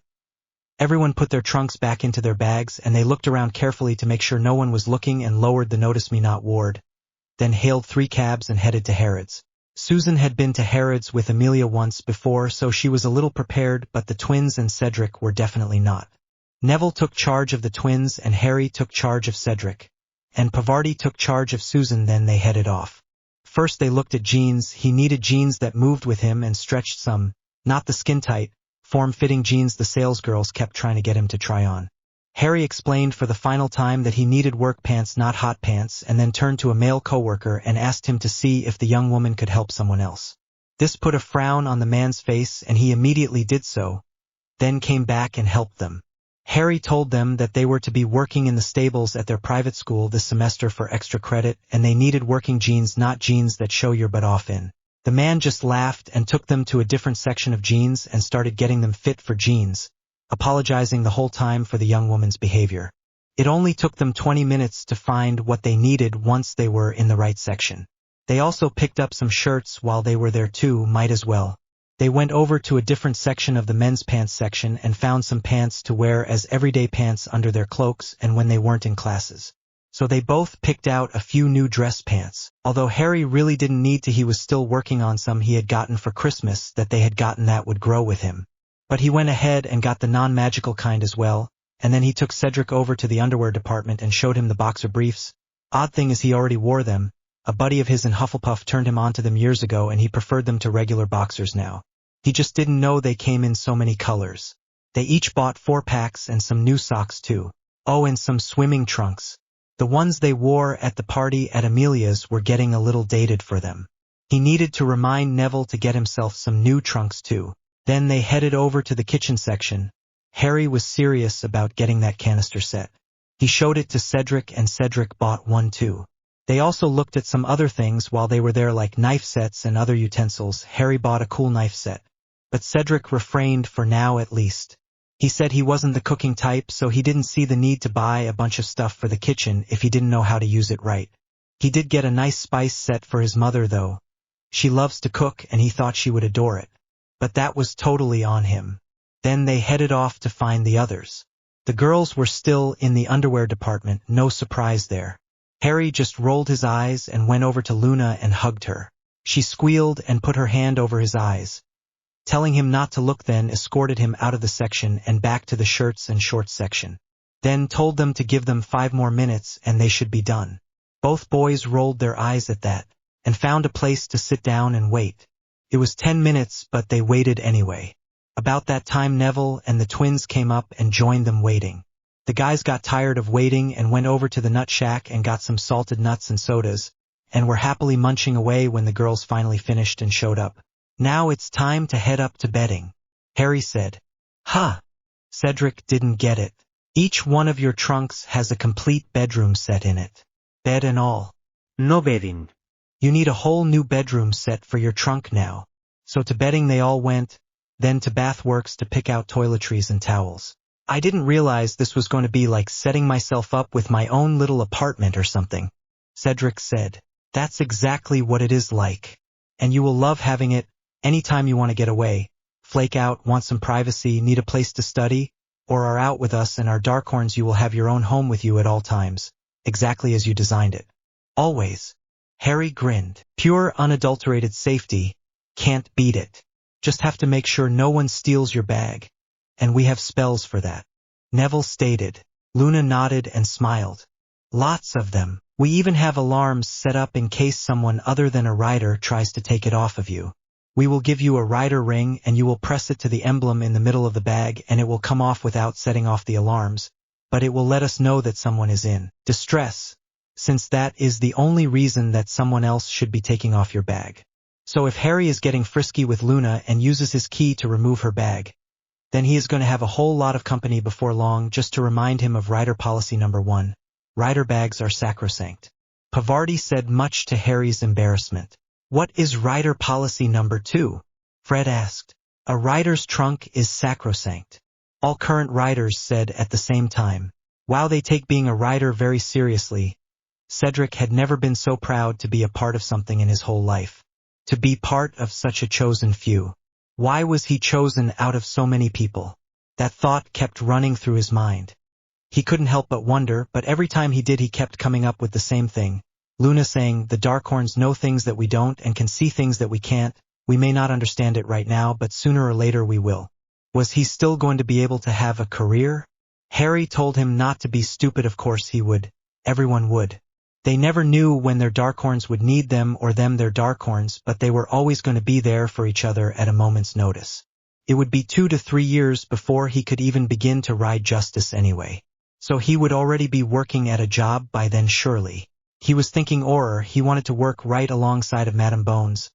Everyone put their trunks back into their bags and they looked around carefully to make sure no one was looking and lowered the Notice Me Not ward. Then hailed 3 cabs and headed to Herod's. Susan had been to Herod's with Amelia once before, so she was a little prepared, but the twins and Cedric were definitely not. Neville took charge of the twins and Harry took charge of Cedric. And Pavarti took charge of Susan. Then they headed off. First they looked at jeans. He needed jeans that moved with him and stretched some, not the skin-tight, form-fitting jeans the salesgirls kept trying to get him to try on. Harry explained for the final time that he needed work pants, not hot pants, and then turned to a male coworker and asked him to see if the young woman could help someone else. This put a frown on the man's face and he immediately did so, then came back and helped them. Harry told them that they were to be working in the stables at their private school this semester for extra credit, and they needed working jeans, not jeans that show your butt off in. The man just laughed and took them to a different section of jeans and started getting them fit for jeans, apologizing the whole time for the young woman's behavior. It only took them 20 minutes to find what they needed once they were in the right section. They also picked up some shirts while they were there too, might as well. They went over to a different section of the men's pants section and found some pants to wear as everyday pants under their cloaks and when they weren't in classes. So they both picked out a few new dress pants. Although Harry really didn't need to, he was still working on some he had gotten for Christmas that they had gotten that would grow with him. But he went ahead and got the non-magical kind as well, and then he took Cedric over to the underwear department and showed him the boxer briefs. Odd thing is he already wore them. A buddy of his in Hufflepuff turned him onto them years ago and he preferred them to regular boxers now. He just didn't know they came in so many colors. They each bought 4 packs and some new socks too. Oh, and some swimming trunks. The ones they wore at the party at Amelia's were getting a little dated for them. He needed to remind Neville to get himself some new trunks too. Then they headed over to the kitchen section. Harry was serious about getting that canister set. He showed it to Cedric and Cedric bought one too. They also looked at some other things while they were there, like knife sets and other utensils. Harry bought a cool knife set. But Cedric refrained for now at least. He said he wasn't the cooking type, so he didn't see the need to buy a bunch of stuff for the kitchen if he didn't know how to use it right. He did get a nice spice set for his mother though. She loves to cook and he thought she would adore it. But that was totally on him. Then they headed off to find the others. The girls were still in the underwear department, no surprise there. Harry just rolled his eyes and went over to Luna and hugged her. She squealed and put her hand over his eyes. Telling him not to look, then escorted him out of the section and back to the shirts and shorts section. Then told them to give them 5 more minutes and they should be done. Both boys rolled their eyes at that, and found a place to sit down and wait. It was 10 minutes, but they waited anyway. About that time Neville and the twins came up and joined them waiting. The guys got tired of waiting and went over to the nut shack and got some salted nuts and sodas, and were happily munching away when the girls finally finished and showed up. Now it's time to head up to bedding, Harry said. Huh. Cedric didn't get it. Each one of your trunks has a complete bedroom set in it. Bed and all. No bedding. You need a whole new bedroom set for your trunk now. So to bedding they all went, then to bathworks to pick out toiletries and towels. I didn't realize this was going to be like setting myself up with my own little apartment or something, Cedric said. That's exactly what it is like. And you will love having it. Anytime you want to get away, flake out, want some privacy, need a place to study, or are out with us and our Darkhorns, you will have your own home with you at all times, exactly as you designed it. Always. Harry grinned. Pure unadulterated safety. Can't beat it. Just have to make sure no one steals your bag. And we have spells for that. Neville stated. Luna nodded and smiled. Lots of them. We even have alarms set up in case someone other than a rider tries to take it off of you. We will give you a rider ring and you will press it to the emblem in the middle of the bag and it will come off without setting off the alarms, but it will let us know that someone is in distress, since that is the only reason that someone else should be taking off your bag. So if Harry is getting frisky with Luna and uses his key to remove her bag, then he is going to have a whole lot of company before long. Just to remind him of rider policy number 1. Rider bags are sacrosanct. Pavarti said, much to Harry's embarrassment. What is rider policy number 2? Fred asked. A rider's trunk is sacrosanct. All current riders said at the same time. Wow, they take being a rider very seriously. Cedric had never been so proud to be a part of something in his whole life. To be part of such a chosen few. Why was he chosen out of so many people? That thought kept running through his mind. He couldn't help but wonder, but every time he did he kept coming up with the same thing. Luna saying, the Darkhorns know things that we don't and can see things that we can't. We may not understand it right now, but sooner or later we will. Was he still going to be able to have a career? Harry told him not to be stupid. Of course he would. Everyone would. They never knew when their Darkhorns would need them or them their Darkhorns, but they were always going to be there for each other at a moment's notice. It would be 2 to 3 years before he could even begin to ride Justice anyway. So he would already be working at a job by then surely. He was thinking he wanted to work right alongside of Madame Bones.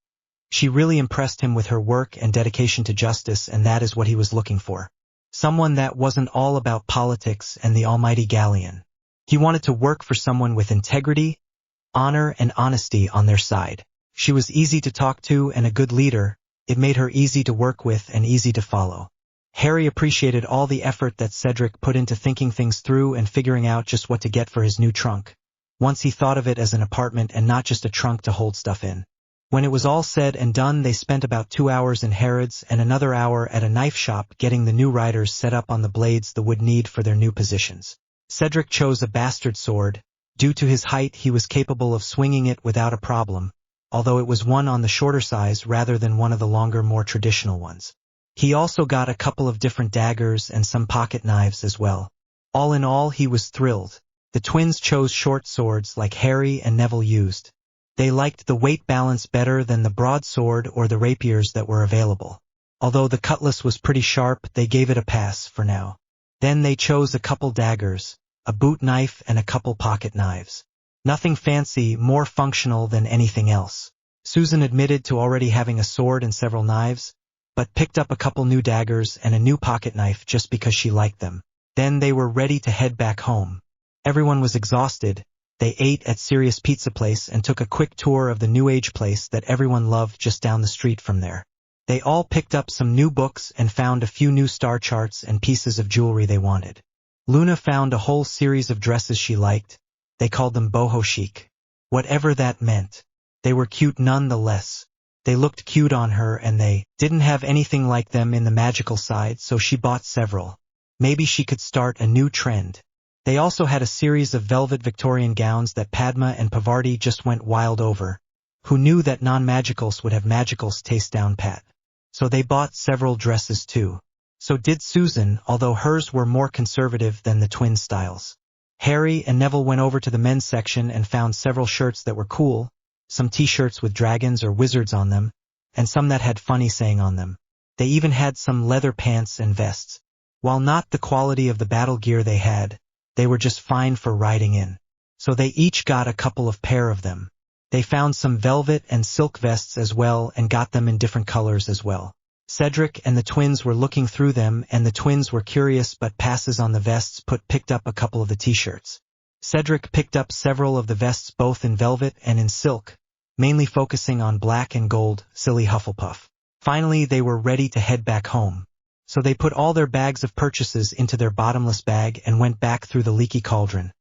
She really impressed him with her work and dedication to justice, and that is what he was looking for. Someone that wasn't all about politics and the almighty galleon. He wanted to work for someone with integrity, honor, and honesty on their side. She was easy to talk to and a good leader. It made her easy to work with and easy to follow. Harry appreciated all the effort that Cedric put into thinking things through and figuring out just what to get for his new trunk. Once he thought of it as an apartment and not just a trunk to hold stuff in. When it was all said and done, they spent about 2 hours in Harrods and another hour at a knife shop getting the new riders set up on the blades they would need for their new positions. Cedric chose a bastard sword, Due to his height, he was capable of swinging it without a problem, although it was one on the shorter size rather than one of the longer, more traditional ones. He also got a couple of different daggers and some pocket knives as well. All in all, he was thrilled. The twins chose short swords like Harry and Neville used. They liked the weight balance better than the broadsword or the rapiers that were available. Although the cutlass was pretty sharp, they gave it a pass for now. Then they chose a couple daggers, a boot knife and a couple pocket knives. Nothing fancy, more functional than anything else. Susan admitted to already having a sword and several knives, but picked up a couple new daggers and a new pocket knife just because she liked them. Then they were ready to head back home. Everyone was exhausted. They ate at Sirius Pizza Place and took a quick tour of the New Age place that everyone loved just down the street from there. They all picked up some new books and found a few new star charts and pieces of jewelry they wanted. Luna found a whole series of dresses she liked. They called them boho chic. Whatever that meant. They were cute nonetheless. They looked cute on her and they didn't have anything like them in the magical side, so she bought several. Maybe she could start a new trend. They also had a series of velvet Victorian gowns that Padma and Pavarti just went wild over. Who knew that non-magicals would have magicals taste down pat? So they bought several dresses too. So did Susan, although hers were more conservative than the twin styles. Harry and Neville went over to the men's section and found several shirts that were cool, some t-shirts with dragons or wizards on them, and some that had funny saying on them. They even had some leather pants and vests. While not the quality of the battle gear they had, they were just fine for riding in. So they each got a couple of pair of them. They found some velvet and silk vests as well and got them in different colors as well. Cedric and the twins were looking through them and the twins were curious but passes on the vests picked up a couple of the t-shirts. Cedric picked up several of the vests both in velvet and in silk, mainly focusing on black and gold, silly Hufflepuff. Finally they were ready to head back home. So they put all their bags of purchases into their bottomless bag and went back through the leaky cauldron.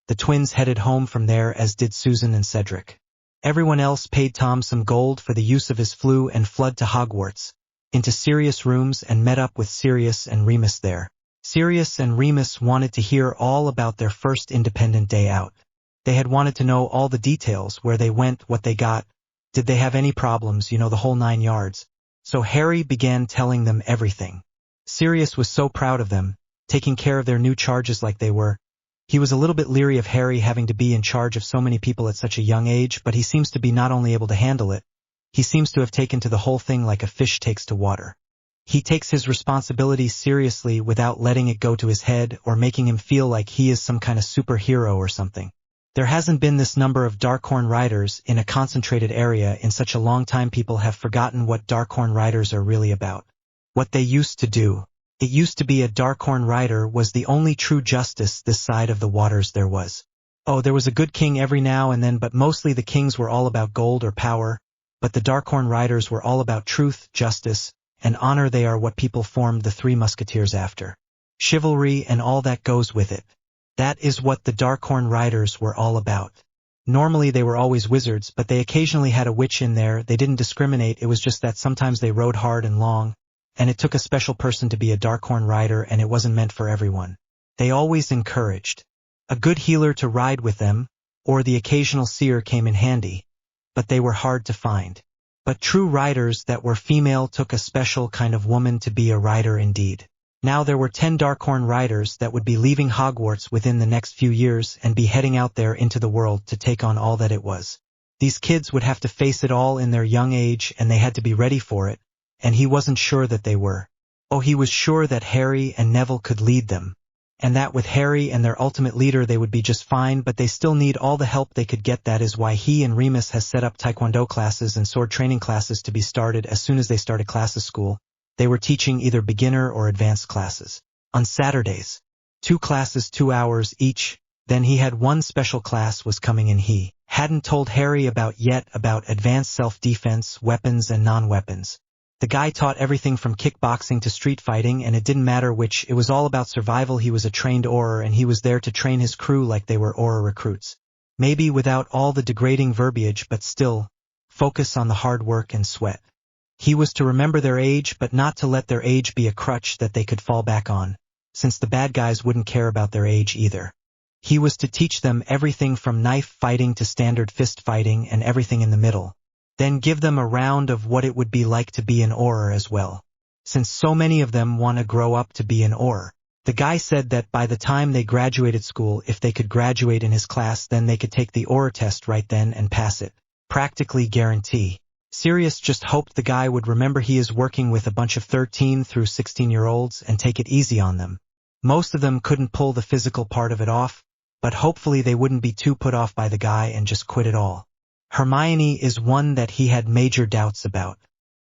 The twins headed home from there, as did Susan and Cedric. Everyone else paid Tom some gold for the use of his flu and fled to Hogwarts, into Sirius' rooms and met up with Sirius and Remus there. Sirius and Remus wanted to hear all about their first independent day out. They had wanted to know all the details, where they went, what they got, did they have any problems, the whole 9 yards. So Harry began telling them everything. Sirius was so proud of them, taking care of their new charges like they were. He was a little bit leery of Harry having to be in charge of so many people at such a young age, but he seems to be not only able to handle it, he seems to have taken to the whole thing like a fish takes to water. He takes his responsibilities seriously without letting it go to his head or making him feel like he is some kind of superhero or something. There hasn't been this number of Darkhorn riders in a concentrated area in such a long time. People have forgotten what Darkhorn riders are really about. What they used to do. It used to be a Darkhorn rider was the only true justice this side of the waters there was. Oh, there was a good king every now and then, but mostly the kings were all about gold or power, but the Darkhorn riders were all about truth, justice, and honor. They are what people formed the Three Musketeers after. Chivalry and all that goes with it. That is what the Darkhorn riders were all about. Normally they were always wizards, but they occasionally had a witch in there. They didn't discriminate, it was just that sometimes they rode hard and long, and it took a special person to be a Darkhorn rider, and it wasn't meant for everyone. They always encouraged a good healer to ride with them, or the occasional seer came in handy, but they were hard to find. But true riders that were female took a special kind of woman to be a rider indeed. Now there were 10 Darkhorn riders that would be leaving Hogwarts within the next few years and be heading out there into the world to take on all that it was. These kids would have to face it all in their young age, and they had to be ready for it. And he wasn't sure that they were. Oh, he was sure that Harry and Neville could lead them, and that with Harry and their ultimate leader they would be just fine, but they still need all the help they could get. That is why he and Remus has set up taekwondo classes and sword training classes to be started as soon as they started classes school. They were teaching either beginner or advanced classes. On Saturdays, 2 classes 2 hours each. Then he had one special class was coming in he hadn't told Harry about yet, about advanced self-defense, weapons and non-weapons. The guy taught everything from kickboxing to street fighting, and it didn't matter which, it was all about survival. He was a trained Auror, and he was there to train his crew like they were Auror recruits. Maybe without all the degrading verbiage, but still, focus on the hard work and sweat. He was to remember their age, but not to let their age be a crutch that they could fall back on, since the bad guys wouldn't care about their age either. He was to teach them everything from knife fighting to standard fist fighting and everything in the middle. Then give them a round of what it would be like to be an Auror as well. Since so many of them want to grow up to be an Auror. The guy said that by the time they graduated school, if they could graduate in his class, then they could take the Auror test right then and pass it. Practically guarantee. Sirius just hoped the guy would remember he is working with a bunch of 13 through 16-year-olds and take it easy on them. Most of them couldn't pull the physical part of it off, but hopefully they wouldn't be too put off by the guy and just quit it all. Hermione is one that he had major doubts about.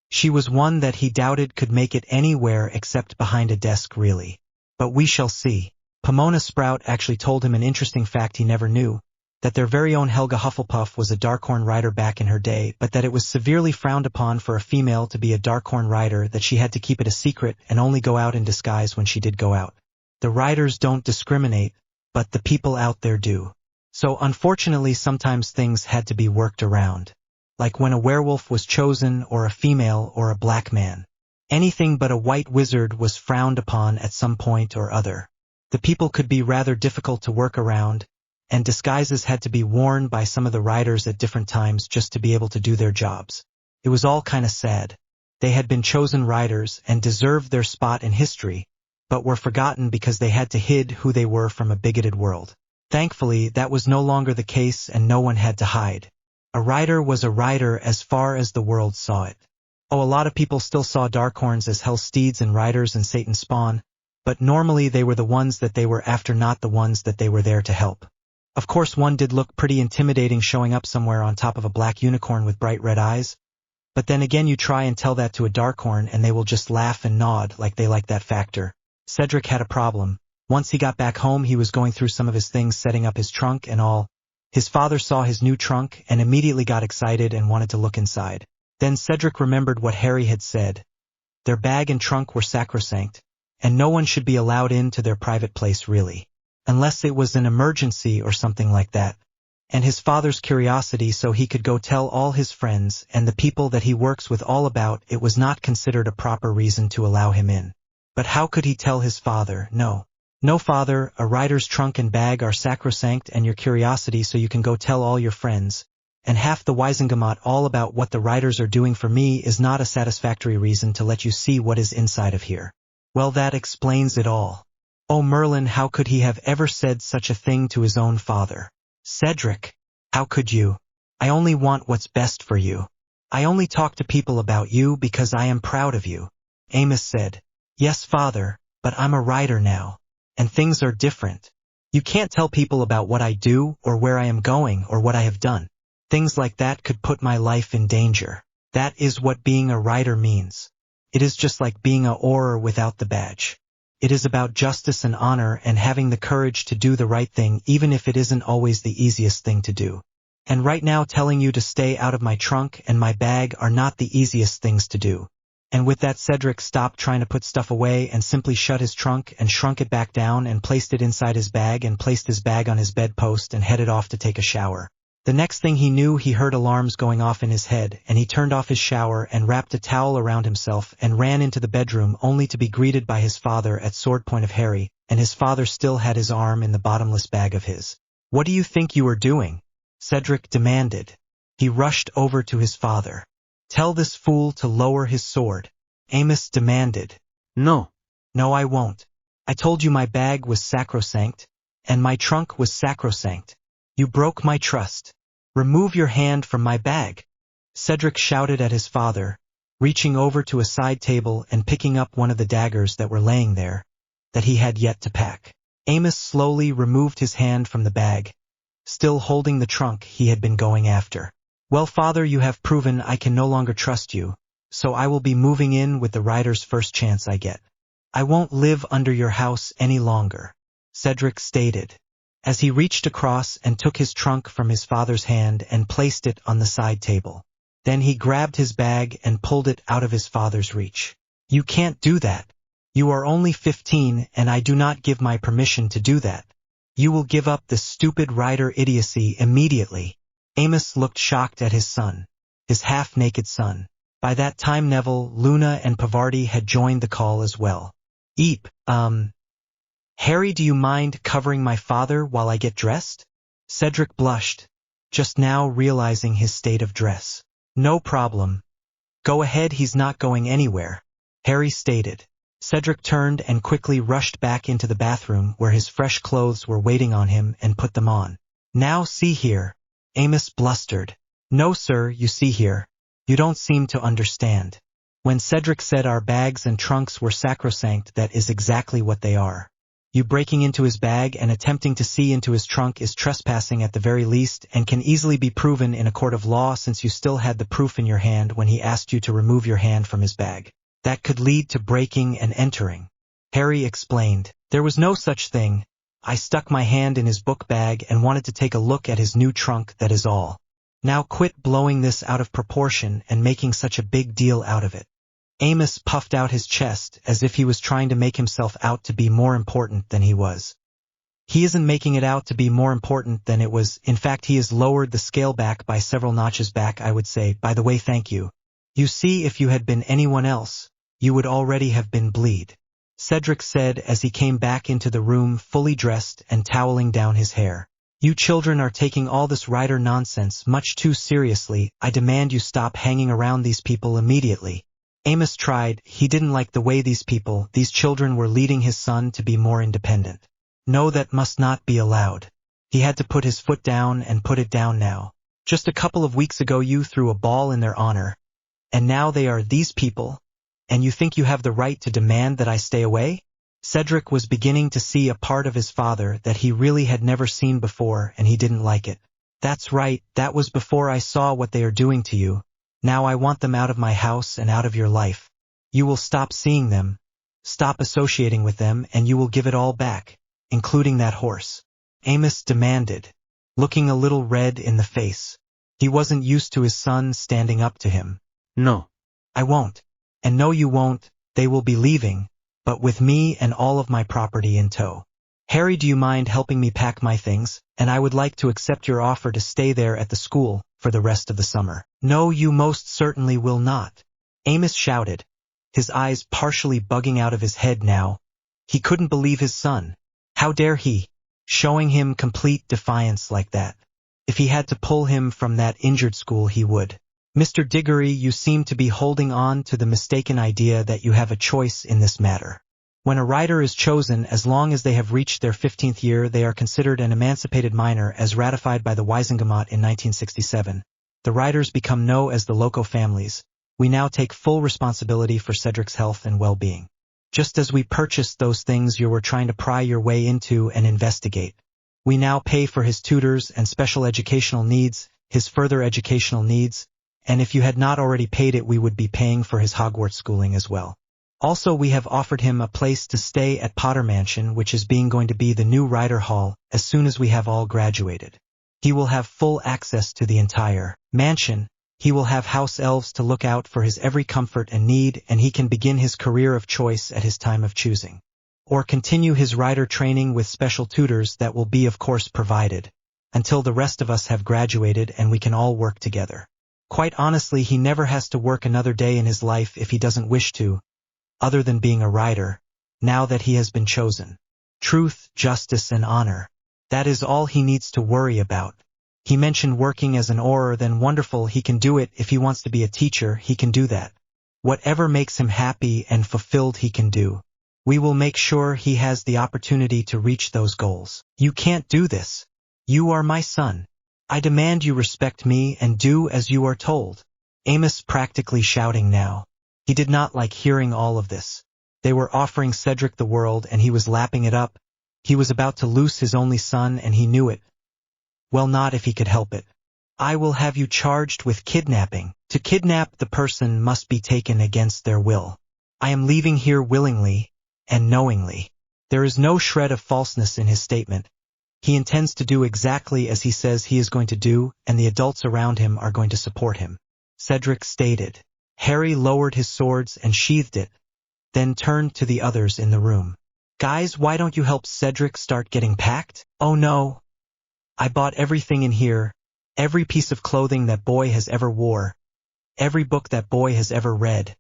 She was one that he doubted could make it anywhere except behind a desk really. But we shall see. Pomona Sprout actually told him an interesting fact he never knew, that their very own Helga Hufflepuff was a Darkhorn rider back in her day, but that it was severely frowned upon for a female to be a Darkhorn rider, that she had to keep it a secret and only go out in disguise when she did go out. The riders don't discriminate, but the people out there do. So unfortunately sometimes things had to be worked around. Like when a werewolf was chosen, or a female, or a black man. Anything but a white wizard was frowned upon at some point or other. The people could be rather difficult to work around, and disguises had to be worn by some of the riders at different times just to be able to do their jobs. It was all kinda sad. They had been chosen riders and deserved their spot in history, but were forgotten because they had to hide who they were from a bigoted world. Thankfully, that was no longer the case and no one had to hide. A rider was a rider as far as the world saw it. Oh, a lot of people still saw Darkhorns as hell steeds and riders and Satan's spawn, but normally they were the ones that they were after, not the ones that they were there to help. Of course, one did look pretty intimidating showing up somewhere on top of a black unicorn with bright red eyes, but then again you try and tell that to a Darkhorn and they will just laugh and nod like they like that factor. Cedric had a problem. Once he got back home, he was going through some of his things, setting up his trunk and all. His father saw his new trunk and immediately got excited and wanted to look inside. Then Cedric remembered what Harry had said. Their bag and trunk were sacrosanct, and no one should be allowed into their private place really, unless it was an emergency or something like that. And his father's curiosity, so he could go tell all his friends and the people that he works with all about it, was not considered a proper reason to allow him in. But how could he tell his father, no? No, father, a rider's trunk and bag are sacrosanct, and your curiosity so you can go tell all your friends, and half the Wisengamot all about what the riders are doing for me is not a satisfactory reason to let you see what is inside of here. Well, that explains it all. Oh, Merlin, how could he have ever said such a thing to his own father? Cedric, how could you? I only want what's best for you. I only talk to people about you because I am proud of you. Amos said. Yes, father, but I'm a rider now. And things are different. You can't tell people about what I do, or where I am going, or what I have done. Things like that could put my life in danger. That is what being a rider means. It is just like being a Auror without the badge. It is about justice and honor and having the courage to do the right thing even if it isn't always the easiest thing to do. And right now telling you to stay out of my trunk and my bag are not the easiest things to do. And with that, Cedric stopped trying to put stuff away and simply shut his trunk and shrunk it back down and placed it inside his bag and placed his bag on his bedpost and headed off to take a shower. The next thing he knew, he heard alarms going off in his head, and he turned off his shower and wrapped a towel around himself and ran into the bedroom, only to be greeted by his father at sword point of Harry, and his father still had his arm in the bottomless bag of his. What do you think you are doing? Cedric demanded. He rushed over to his father. Tell this fool to lower his sword. Amos demanded. No. No, I won't. I told you my bag was sacrosanct, and my trunk was sacrosanct. You broke my trust. Remove your hand from my bag. Cedric shouted at his father, reaching over to a side table and picking up one of the daggers that were laying there, that he had yet to pack. Amos slowly removed his hand from the bag, still holding the trunk he had been going after. Well, father, you have proven I can no longer trust you, so I will be moving in with the riders first chance I get. I won't live under your house any longer, Cedric stated, as he reached across and took his trunk from his father's hand and placed it on the side table. Then he grabbed his bag and pulled it out of his father's reach. You can't do that. You are only 15 and I do not give my permission to do that. You will give up this stupid rider idiocy immediately. Amos looked shocked at his son, his half-naked son. By that time Neville, Luna and Pavarti had joined the call as well. Eep, Harry, do you mind covering my father while I get dressed? Cedric blushed, just now realizing his state of dress. No problem. Go ahead, he's not going anywhere, Harry stated. Cedric turned and quickly rushed back into the bathroom where his fresh clothes were waiting on him and put them on. Now see here, Amos blustered. No sir, you see here. You don't seem to understand. When Cedric said our bags and trunks were sacrosanct, that is exactly what they are. You breaking into his bag and attempting to see into his trunk is trespassing at the very least and can easily be proven in a court of law since you still had the proof in your hand when he asked you to remove your hand from his bag. That could lead to breaking and entering. Harry explained. There was no such thing. I stuck my hand in his book bag and wanted to take a look at his new trunk, that is all. Now quit blowing this out of proportion and making such a big deal out of it. Amos puffed out his chest as if he was trying to make himself out to be more important than he was. He isn't making it out to be more important than it was. In fact, he has lowered the scale back by several notches back, I would say. By the way, thank you. You see, if you had been anyone else, you would already have been bleed, Cedric said as he came back into the room fully dressed and toweling down his hair. You children are taking all this writer nonsense much too seriously. I demand you stop hanging around these people immediately. Amos tried. He didn't like the way these children were leading his son to be more independent. No, that must not be allowed. He had to put his foot down and put it down now. Just a couple of weeks ago you threw a ball in their honor. And now they are these people? And you think you have the right to demand that I stay away? Cedric was beginning to see a part of his father that he really had never seen before, and he didn't like it. That's right, that was before I saw what they are doing to you. Now I want them out of my house and out of your life. You will stop seeing them, stop associating with them, and you will give it all back, including that horse. Amos demanded, looking a little red in the face. He wasn't used to his son standing up to him. No. I won't. And no, you won't. They will be leaving, but with me and all of my property in tow. Harry, do you mind helping me pack my things? And I would like to accept your offer to stay there at the school for the rest of the summer. No, you most certainly will not, Amos shouted, his eyes partially bugging out of his head now. He couldn't believe his son. How dare he? Showing him complete defiance like that. If he had to pull him from that injured school, he would. Mr. Diggory, you seem to be holding on to the mistaken idea that you have a choice in this matter. When a writer is chosen, as long as they have reached their 15th year, they are considered an emancipated minor as ratified by the Wiesengemot in 1967. The writers become known as the Loco families. We now take full responsibility for Cedric's health and well-being. Just as we purchased those things you were trying to pry your way into and investigate. We now pay for his tutors and special educational needs, his further educational needs, and if you had not already paid it, we would be paying for his Hogwarts schooling as well. Also, we have offered him a place to stay at Potter Mansion, which is going to be the new Rider Hall, as soon as we have all graduated. He will have full access to the entire mansion. He will have house elves to look out for his every comfort and need, and he can begin his career of choice at his time of choosing. Or continue his rider training with special tutors that will be, of course, provided, until the rest of us have graduated and we can all work together. Quite honestly, he never has to work another day in his life if he doesn't wish to, other than being a writer, now that he has been chosen. Truth, justice, and honor. That is all he needs to worry about. He mentioned working as an orar, then wonderful, he can do it. If he wants to be a teacher, he can do that. Whatever makes him happy and fulfilled, he can do. We will make sure he has the opportunity to reach those goals. You can't do this. You are my son. I demand you respect me and do as you are told. Amos practically shouting now. He did not like hearing all of this. They were offering Cedric the world and he was lapping it up. He was about to lose his only son and he knew it. Well, not if he could help it. I will have you charged with kidnapping. To kidnap the person must be taken against their will. I am leaving here willingly and knowingly. There is no shred of falseness in his statement. He intends to do exactly as he says he is going to do, and the adults around him are going to support him, Cedric stated. Harry lowered his swords and sheathed it, then turned to the others in the room. Guys, why don't you help Cedric start getting packed? Oh no. I bought everything in here, every piece of clothing that boy has ever wore, every book that boy has ever read,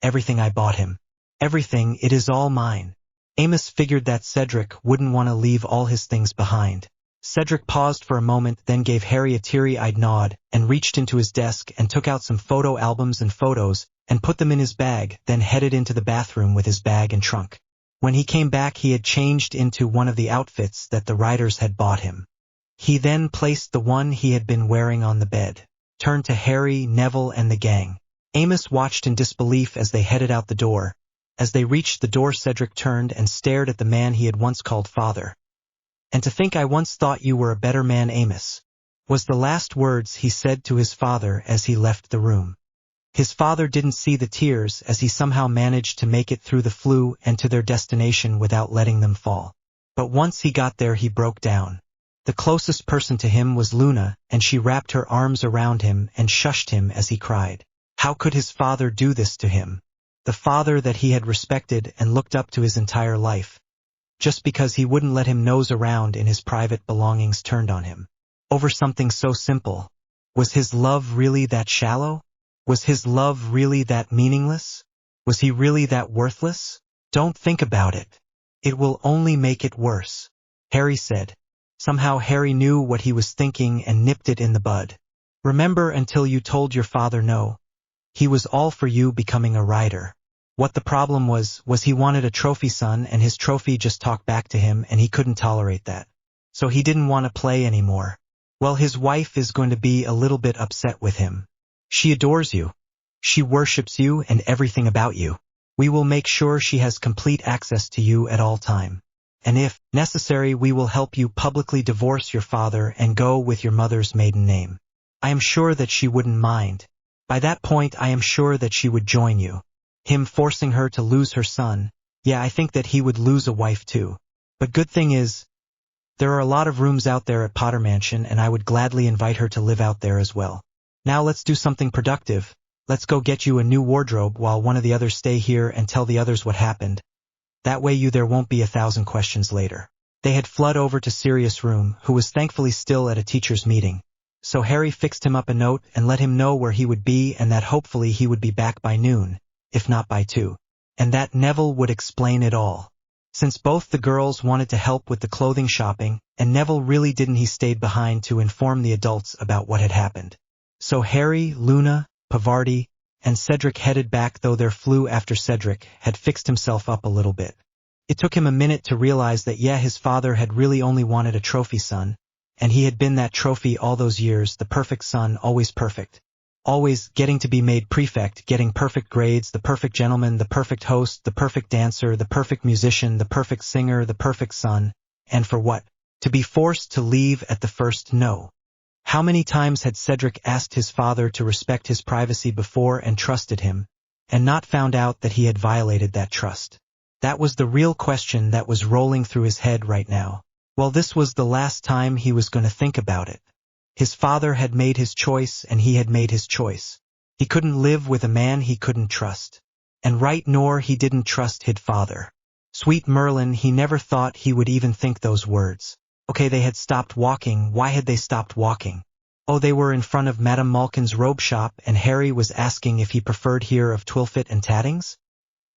everything I bought him. Everything, it is all mine. Amos figured that Cedric wouldn't want to leave all his things behind. Cedric paused for a moment, then gave Harry a teary-eyed nod, and reached into his desk and took out some photo albums and photos, and put them in his bag, then headed into the bathroom with his bag and trunk. When he came back, he had changed into one of the outfits that the writers had bought him. He then placed the one he had been wearing on the bed, turned to Harry, Neville, and the gang. Amos watched in disbelief as they headed out the door. As they reached the door, Cedric turned and stared at the man he had once called father. "And to think I once thought you were a better man, Amos," was the last words he said to his father as he left the room. His father didn't see the tears, as he somehow managed to make it through the flu and to their destination without letting them fall. But once he got there, he broke down. The closest person to him was Luna, and she wrapped her arms around him and shushed him as he cried. How could his father do this to him? The father that he had respected and looked up to his entire life. Just because he wouldn't let him nose around in his private belongings turned on him. Over something so simple. Was his love really that shallow? Was his love really that meaningless? Was he really that worthless? Don't think about it. It will only make it worse, Harry said. Somehow Harry knew what he was thinking and nipped it in the bud. Remember until you told your father no. He was all for you becoming a writer. What the problem was he wanted a trophy son, and his trophy just talked back to him, and he couldn't tolerate that. So he didn't want to play anymore. Well, his wife is going to be a little bit upset with him. She adores you. She worships you and everything about you. We will make sure she has complete access to you at all time. And if necessary, we will help you publicly divorce your father and go with your mother's maiden name. I am sure that she wouldn't mind. By that point, I am sure that she would join you. Him forcing her to lose her son, yeah, I think that he would lose a wife too. But good thing is, there are a lot of rooms out there at Potter Mansion, and I would gladly invite her to live out there as well. Now let's do something productive. Let's go get you a new wardrobe while one of the others stay here and tell the others what happened. That way there won't be 1,000 questions later. They had fled over to Sirius' room, who was thankfully still at a teacher's meeting. So Harry fixed him up a note and let him know where he would be, and that hopefully he would be back by noon, if not by 2. And that Neville would explain it all. Since both the girls wanted to help with the clothing shopping, and Neville really didn't, he stayed behind to inform the adults about what had happened. So Harry, Luna, Pavarti, and Cedric headed back, though their flew after Cedric had fixed himself up a little bit. It took him a minute to realize that his father had really only wanted a trophy son, and he had been that trophy all those years, the perfect son, always perfect. Always getting to be made prefect, getting perfect grades, the perfect gentleman, the perfect host, the perfect dancer, the perfect musician, the perfect singer, the perfect son. And for what? To be forced to leave at the first no. How many times had Cedric asked his father to respect his privacy before and trusted him, and not found out that he had violated that trust? That was the real question that was rolling through his head right now. Well, this was the last time he was going to think about it. His father had made his choice, and he had made his choice. He couldn't live with a man he couldn't trust. And right, nor he didn't trust his father. Sweet Merlin, he never thought he would even think those words. Okay, they had stopped walking. Why had they stopped walking? Oh, they were in front of Madame Malkin's robe shop, and Harry was asking if he preferred here of Twilfit and Tattings?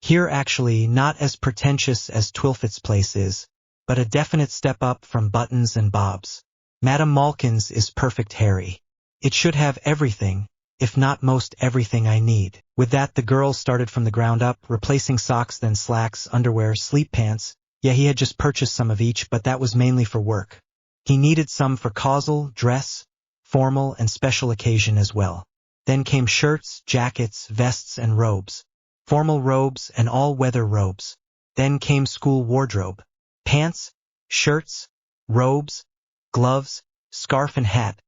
Here actually not as pretentious as Twilfit's place is, but a definite step up from Buttons and Bob's. Madame Malkin's is perfect, Harry. It should have everything, if not most everything I need. With that, the girls started from the ground up, replacing socks, then slacks, underwear, sleep pants. Yeah, he had just purchased some of each, but that was mainly for work. He needed some for casual, dress, formal, and special occasion as well. Then came shirts, jackets, vests, and robes. Formal robes and all-weather robes. Then came school wardrobe. Pants, shirts, robes, gloves, scarf and hat.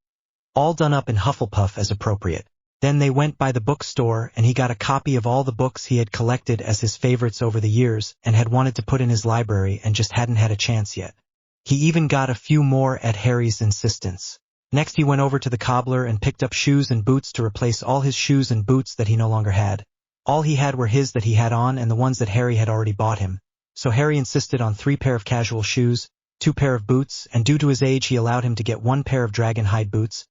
All done up in Hufflepuff as appropriate. Then they went by the bookstore, and he got a copy of all the books he had collected as his favorites over the years and had wanted to put in his library and just hadn't had a chance yet. He even got a few more at Harry's insistence. Next he went over to the cobbler and picked up shoes and boots to replace all his shoes and boots that he no longer had. All he had were his that he had on and the ones that Harry had already bought him. So Harry insisted on 3 pair of casual shoes, 2 pair of boots, and due to his age he allowed him to get 1 pair of dragon hide boots.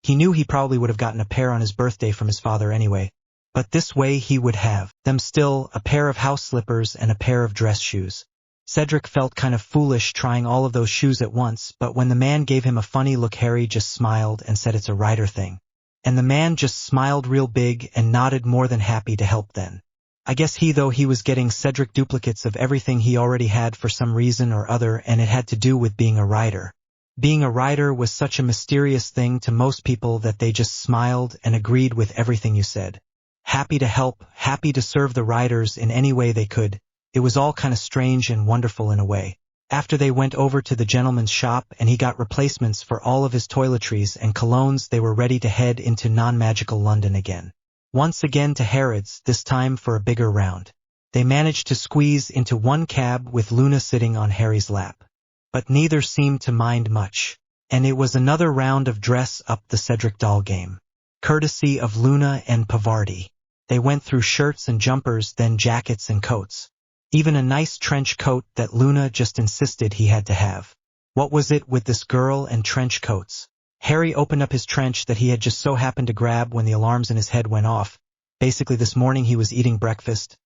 He knew he probably would have gotten a pair on his birthday from his father anyway, but this way he would have them still, a pair of house slippers and a pair of dress shoes. Cedric felt kind of foolish trying all of those shoes at once, but when the man gave him a funny look, Harry just smiled and said it's a rider thing. And the man just smiled real big and nodded, more than happy to help then. I guess he was getting Cedric duplicates of everything he already had for some reason or other, and it had to do with being a rider. Being a rider was such a mysterious thing to most people that they just smiled and agreed with everything you said. Happy to help, happy to serve the riders in any way they could. It was all kind of strange and wonderful in a way. After they went over to the gentleman's shop and he got replacements for all of his toiletries and colognes, they were ready to head into non-magical London again. Once again to Harrods, this time for a bigger round. They managed to squeeze into one cab with Luna sitting on Harry's lap. But neither seemed to mind much. And it was another round of dress up the Cedric doll game. Courtesy of Luna and Pavardi. They went through shirts and jumpers, then jackets and coats. Even a nice trench coat that Luna just insisted he had to have. What was it with this girl and trench coats? Harry opened up his trench that he had just so happened to grab when the alarms in his head went off. Basically, this morning he was eating breakfast.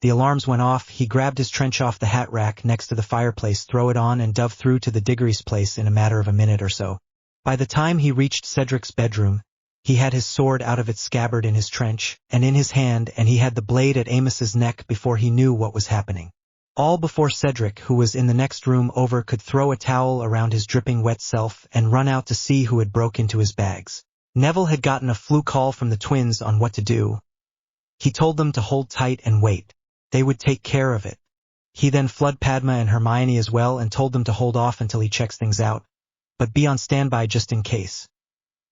The alarms went off, he grabbed his trench off the hat rack next to the fireplace, threw it on, and dove through to the Diggory's place in a matter of a minute or so. By the time he reached Cedric's bedroom, he had his sword out of its scabbard in his trench, and in his hand, and he had the blade at Amos's neck before he knew what was happening. All before Cedric, who was in the next room over, could throw a towel around his dripping wet self and run out to see who had broke into his bags. Neville had gotten a flu call from the twins on what to do. He told them to hold tight and wait. They would take care of it. He then flooded Padma and Hermione as well and told them to hold off until he checks things out, but be on standby just in case.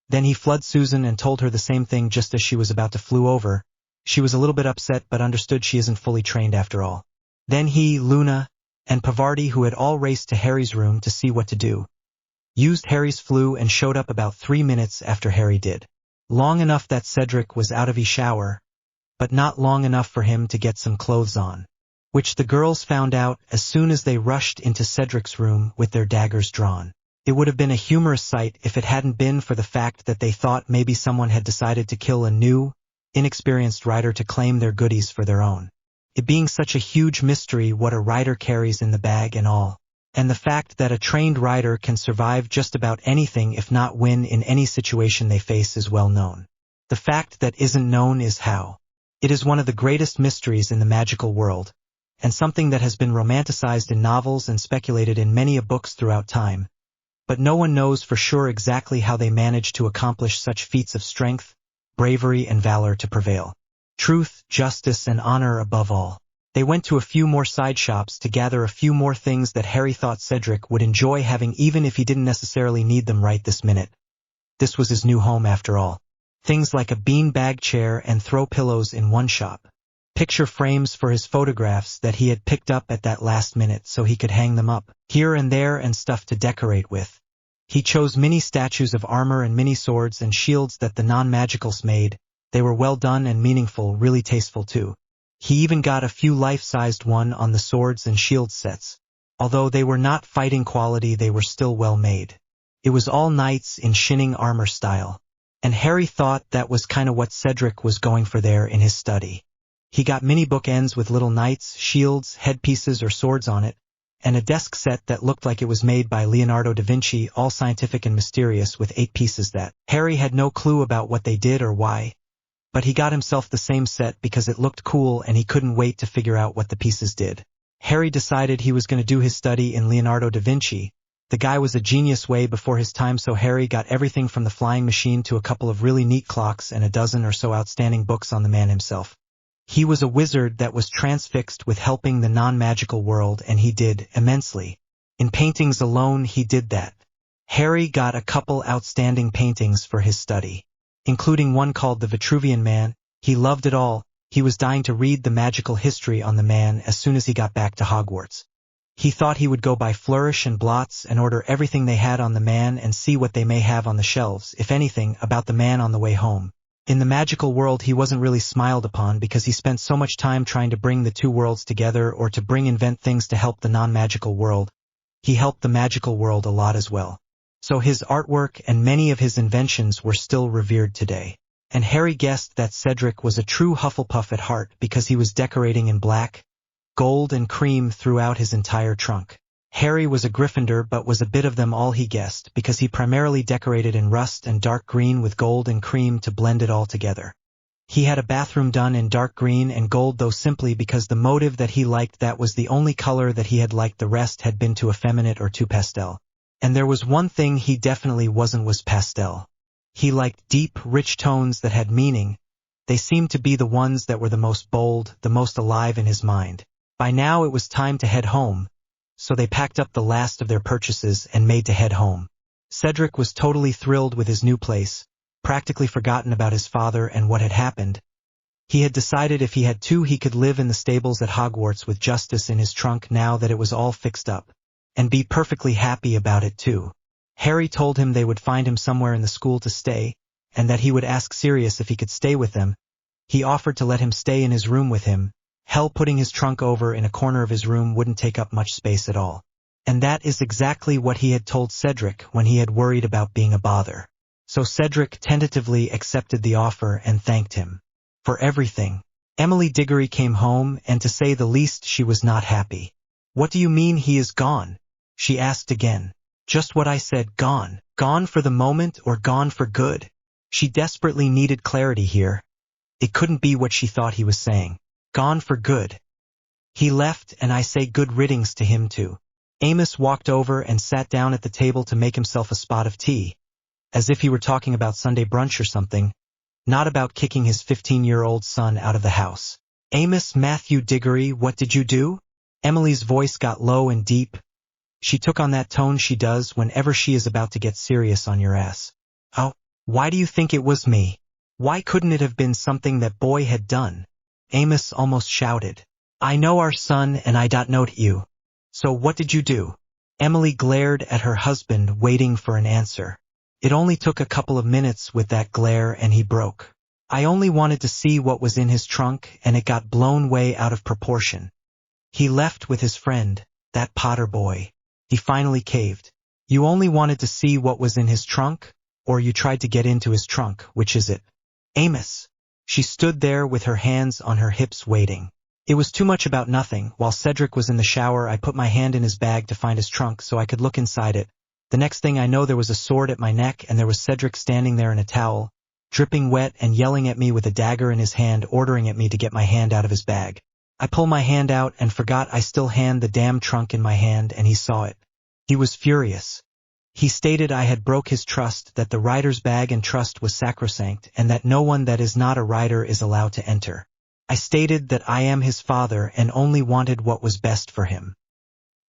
Then he flooded Susan and told her the same thing just as she was about to flew over. She was a little bit upset but understood she isn't fully trained after all. Then he, Luna, and Pavardi, who had all raced to Harry's room to see what to do, used Harry's flu and showed up about 3 minutes after Harry did. Long enough that Cedric was out of his shower, but not long enough for him to get some clothes on, which the girls found out as soon as they rushed into Cedric's room with their daggers drawn. It would have been a humorous sight if it hadn't been for the fact that they thought maybe someone had decided to kill a new, inexperienced rider to claim their goodies for their own. It being such a huge mystery what a rider carries in the bag and all, and the fact that a trained rider can survive just about anything if not win in any situation they face is well known. The fact that isn't known is how. It is one of the greatest mysteries in the magical world, and something that has been romanticized in novels and speculated in many a books throughout time. But no one knows for sure exactly how they managed to accomplish such feats of strength, bravery, and valor to prevail. Truth, justice, and honor above all. They went to a few more side shops to gather a few more things that Harry thought Cedric would enjoy having even if he didn't necessarily need them right this minute. This was his new home after all. Things like a bean-bag chair and throw pillows in one shop. Picture frames for his photographs that he had picked up at that last minute so he could hang them up here and there, and stuff to decorate with. He chose mini statues of armor and mini swords and shields that the non-magicals made. They were well done and meaningful, really tasteful too. He even got a few life-sized one on the swords and shield sets. Although they were not fighting quality, they were still well made. It was all knights in shining armor style. And Harry thought that was kinda what Cedric was going for there in his study. He got mini bookends with little knights, shields, headpieces or swords on it, and a desk set that looked like it was made by Leonardo da Vinci, all scientific and mysterious, with 8 pieces that Harry had no clue about what they did or why. But he got himself the same set because it looked cool and he couldn't wait to figure out what the pieces did. Harry decided he was going to do his study in Leonardo da Vinci. The guy was a genius way before his time, so Harry got everything from the flying machine to a couple of really neat clocks and a dozen or so outstanding books on the man himself. He was a wizard that was transfixed with helping the non-magical world, and he did immensely. In paintings alone, he did that. Harry got a couple outstanding paintings for his study, including one called The Vitruvian Man. He loved it all. He was dying to read the magical history on the man as soon as he got back to Hogwarts. He thought he would go by Flourish and Blots and order everything they had on the man and see what they may have on the shelves, if anything, about the man on the way home. In the magical world he wasn't really smiled upon because he spent so much time trying to bring the two worlds together or to invent things to help the non-magical world. He helped the magical world a lot as well. So his artwork and many of his inventions were still revered today. And Harry guessed that Cedric was a true Hufflepuff at heart because he was decorating in black, gold and cream throughout his entire trunk. Harry was a Gryffindor but was a bit of them all he guessed because he primarily decorated in rust and dark green with gold and cream to blend it all together. He had a bathroom done in dark green and gold though simply because the motive that he liked that was the only color that he had liked, the rest had been too effeminate or too pastel. And there was one thing he definitely wasn't was pastel. He liked deep, rich tones that had meaning. They seemed to be the ones that were the most bold, the most alive in his mind. By now it was time to head home, so they packed up the last of their purchases and made to head home. Cedric was totally thrilled with his new place, practically forgotten about his father and what had happened. He had decided if he had to he could live in the stables at Hogwarts with Justice in his trunk now that it was all fixed up, and be perfectly happy about it too. Harry told him they would find him somewhere in the school to stay, and that he would ask Sirius if he could stay with them. He offered to let him stay in his room with him. Hell, putting his trunk over in a corner of his room wouldn't take up much space at all. And that is exactly what he had told Cedric when he had worried about being a bother. So Cedric tentatively accepted the offer and thanked him for everything. Emily Diggory came home, and to say the least she was not happy. "What do you mean he is gone?" she asked again. "Just what I said, gone. Gone for the moment or gone for good?" She desperately needed clarity here. It couldn't be what she thought he was saying. Gone for good. He left, and I say good riddance to him too. Amos walked over and sat down at the table to make himself a spot of tea, as if he were talking about Sunday brunch or something, not about kicking his 15-year-old son out of the house. "Amos Matthew Diggory, what did you do?" Emily's voice got low and deep. She took on that tone she does whenever she is about to get serious on your ass. "Oh, why do you think it was me? Why couldn't it have been something that boy had done?" Amos almost shouted. "I know our son and I don't know you. So what did you do?" Emily glared at her husband, waiting for an answer. It only took a couple of minutes with that glare and he broke. "I only wanted to see what was in his trunk and it got blown way out of proportion. He left with his friend, that Potter boy." He finally caved. "You only wanted to see what was in his trunk, or you tried to get into his trunk, which is it?" "Amos." She stood there with her hands on her hips waiting. It was too much about nothing. While Cedric was in the shower, I put my hand in his bag to find his trunk so I could look inside it. The next thing I know, there was a sword at my neck and there was Cedric standing there in a towel, dripping wet and yelling at me with a dagger in his hand, ordering at me to get my hand out of his bag. I pull my hand out and forgot I still had the damn trunk in my hand, and he saw it. He was furious. He stated I had broke his trust, that the rider's bag and trust was sacrosanct, and that no one that is not a rider is allowed to enter. I stated that I am his father and only wanted what was best for him.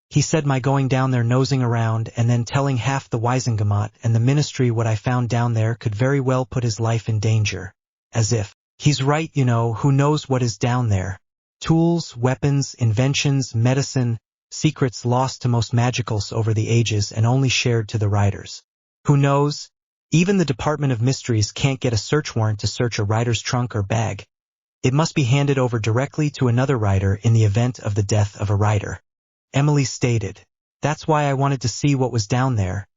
He said my going down there nosing around and then telling half the Wiesengemot and the ministry what I found down there could very well put his life in danger. As if, he's right, you know, who knows what is down there? Tools, weapons, inventions, medicine, secrets lost to most magicals over the ages and only shared to the riders. Who knows? Even the Department of Mysteries can't get a search warrant to search a rider's trunk or bag. It must be handed over directly to another rider in the event of the death of a rider. Emily stated. That's why I wanted to see what was down there.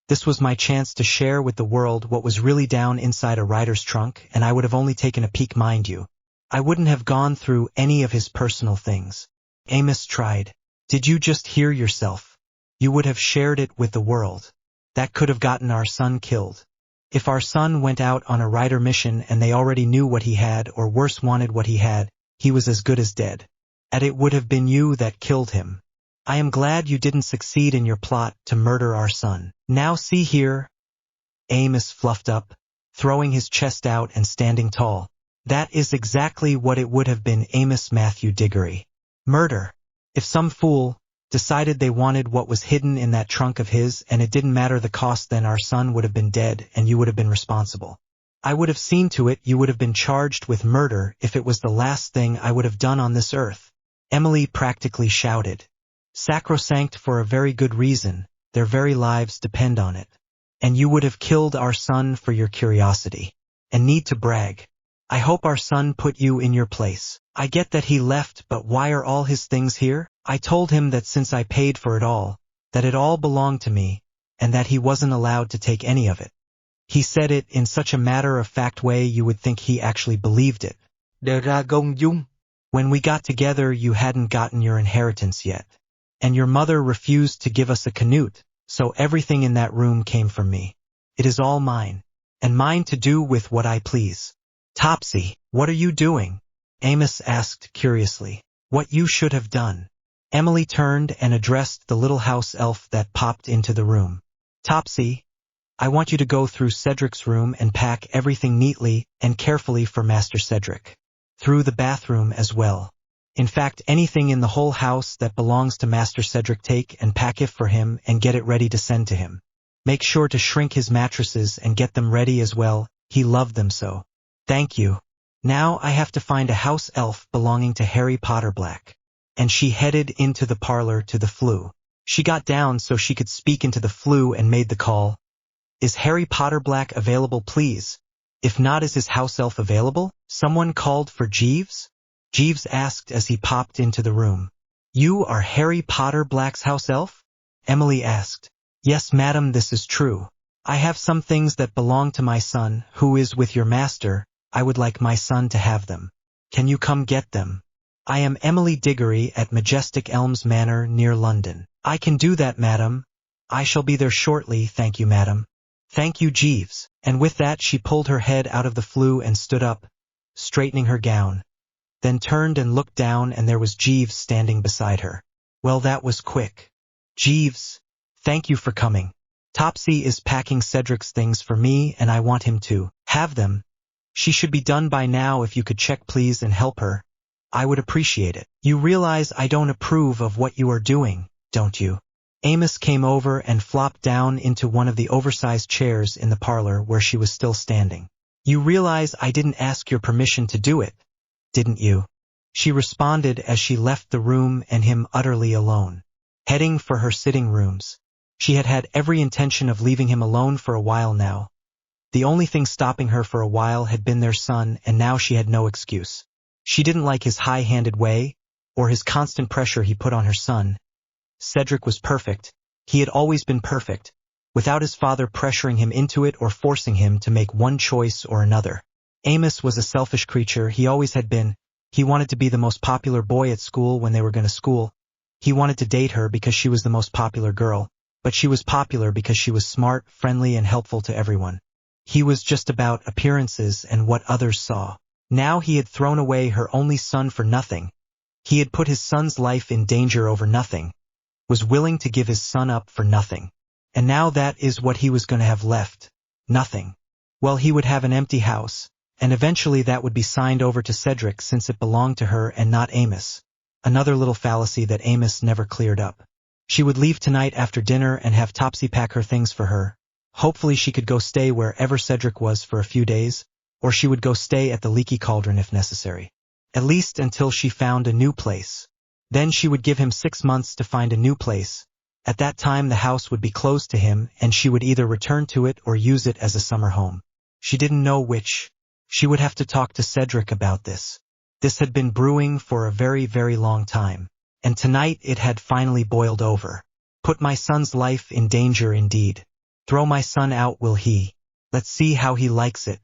This was my chance to share with the world what was really down inside a rider's trunk, and I would have only taken a peek, mind you. I wouldn't have gone through any of his personal things. Amos tried. Did you just hear yourself? You would have shared it with the world. That could have gotten our son killed. If our son went out on a rider mission and they already knew what he had, or worse wanted what he had, he was as good as dead. And it would have been you that killed him. I am glad you didn't succeed in your plot to murder our son. Now see here. Amos fluffed up, throwing his chest out and standing tall. That is exactly what it would have been, Amos Matthew Diggory. Murder. If some fool decided they wanted what was hidden in that trunk of his and it didn't matter the cost, then our son would have been dead and you would have been responsible. I would have seen to it you would have been charged with murder if it was the last thing I would have done on this earth. Emily practically shouted. Sacrosanct for a very good reason. Their very lives depend on it. And you would have killed our son for your curiosity. And need to brag. I hope our son put you in your place. I get that he left, but why are all his things here? I told him that since I paid for it all, that it all belonged to me, and that he wasn't allowed to take any of it. He said it in such a matter-of-fact way you would think he actually believed it. Dragon Dung. When we got together you hadn't gotten your inheritance yet. And your mother refused to give us a canute, so everything in that room came from me. It is all mine, and mine to do with what I please. Topsy, what are you doing? Amos asked curiously. What you should have done. Emily turned and addressed the little house elf that popped into the room. Topsy, I want you to go through Cedric's room and pack everything neatly and carefully for Master Cedric. Through the bathroom as well. In fact, anything in the whole house that belongs to Master Cedric take and pack it for him and get it ready to send to him. Make sure to shrink his mattresses and get them ready as well, he loved them so. Thank you. Now I have to find a house elf belonging to Harry Potter Black. And she headed into the parlor to the flue. She got down so she could speak into the flue and made the call. Is Harry Potter Black available, please? If not, is his house elf available? Someone called for Jeeves? Jeeves asked as he popped into the room. You are Harry Potter Black's house elf? Emily asked. Yes, madam, this is true. I have some things that belong to my son, who is with your master. I would like my son to have them. Can you come get them? I am Emily Diggory at Majestic Elms Manor near London. I can do that, madam. I shall be there shortly, thank you, madam. Thank you, Jeeves. And with that she pulled her head out of the flue and stood up, straightening her gown. Then turned and looked down, and there was Jeeves standing beside her. Well, that was quick. Jeeves, thank you for coming. Topsy is packing Cedric's things for me, and I want him to have them. She should be done by now. If you could check please and help her, I would appreciate it. You realize I don't approve of what you are doing, don't you? Amos came over and flopped down into one of the oversized chairs in the parlor where she was still standing. You realize I didn't ask your permission to do it, didn't you? She responded as she left the room and him utterly alone. Heading for her sitting rooms. She had had every intention of leaving him alone for a while now. The only thing stopping her for a while had been their son, and now she had no excuse. She didn't like his high-handed way, or his constant pressure he put on her son. Cedric was perfect. He had always been perfect, without his father pressuring him into it or forcing him to make one choice or another. Amos was a selfish creature, he always had been. He wanted to be the most popular boy at school when they were going to school. He wanted to date her because she was the most popular girl, but she was popular because she was smart, friendly, and helpful to everyone. He was just about appearances and what others saw. Now he had thrown away her only son for nothing. He had put his son's life in danger over nothing, was willing to give his son up for nothing. And now that is what he was going to have left. Nothing. Well, he would have an empty house, and eventually that would be signed over to Cedric since it belonged to her and not Amos. Another little fallacy that Amos never cleared up. She would leave tonight after dinner and have Topsy pack her things for her. Hopefully she could go stay wherever Cedric was for a few days, or she would go stay at the Leaky Cauldron if necessary. At least until she found a new place. Then she would give him 6 months to find a new place. At that time the house would be closed to him, and she would either return to it or use it as a summer home. She didn't know which. She would have to talk to Cedric about this. This had been brewing for a very, very long time, and tonight it had finally boiled over. Put my son's life in danger indeed. Throw my son out, will he? Let's see how he likes it.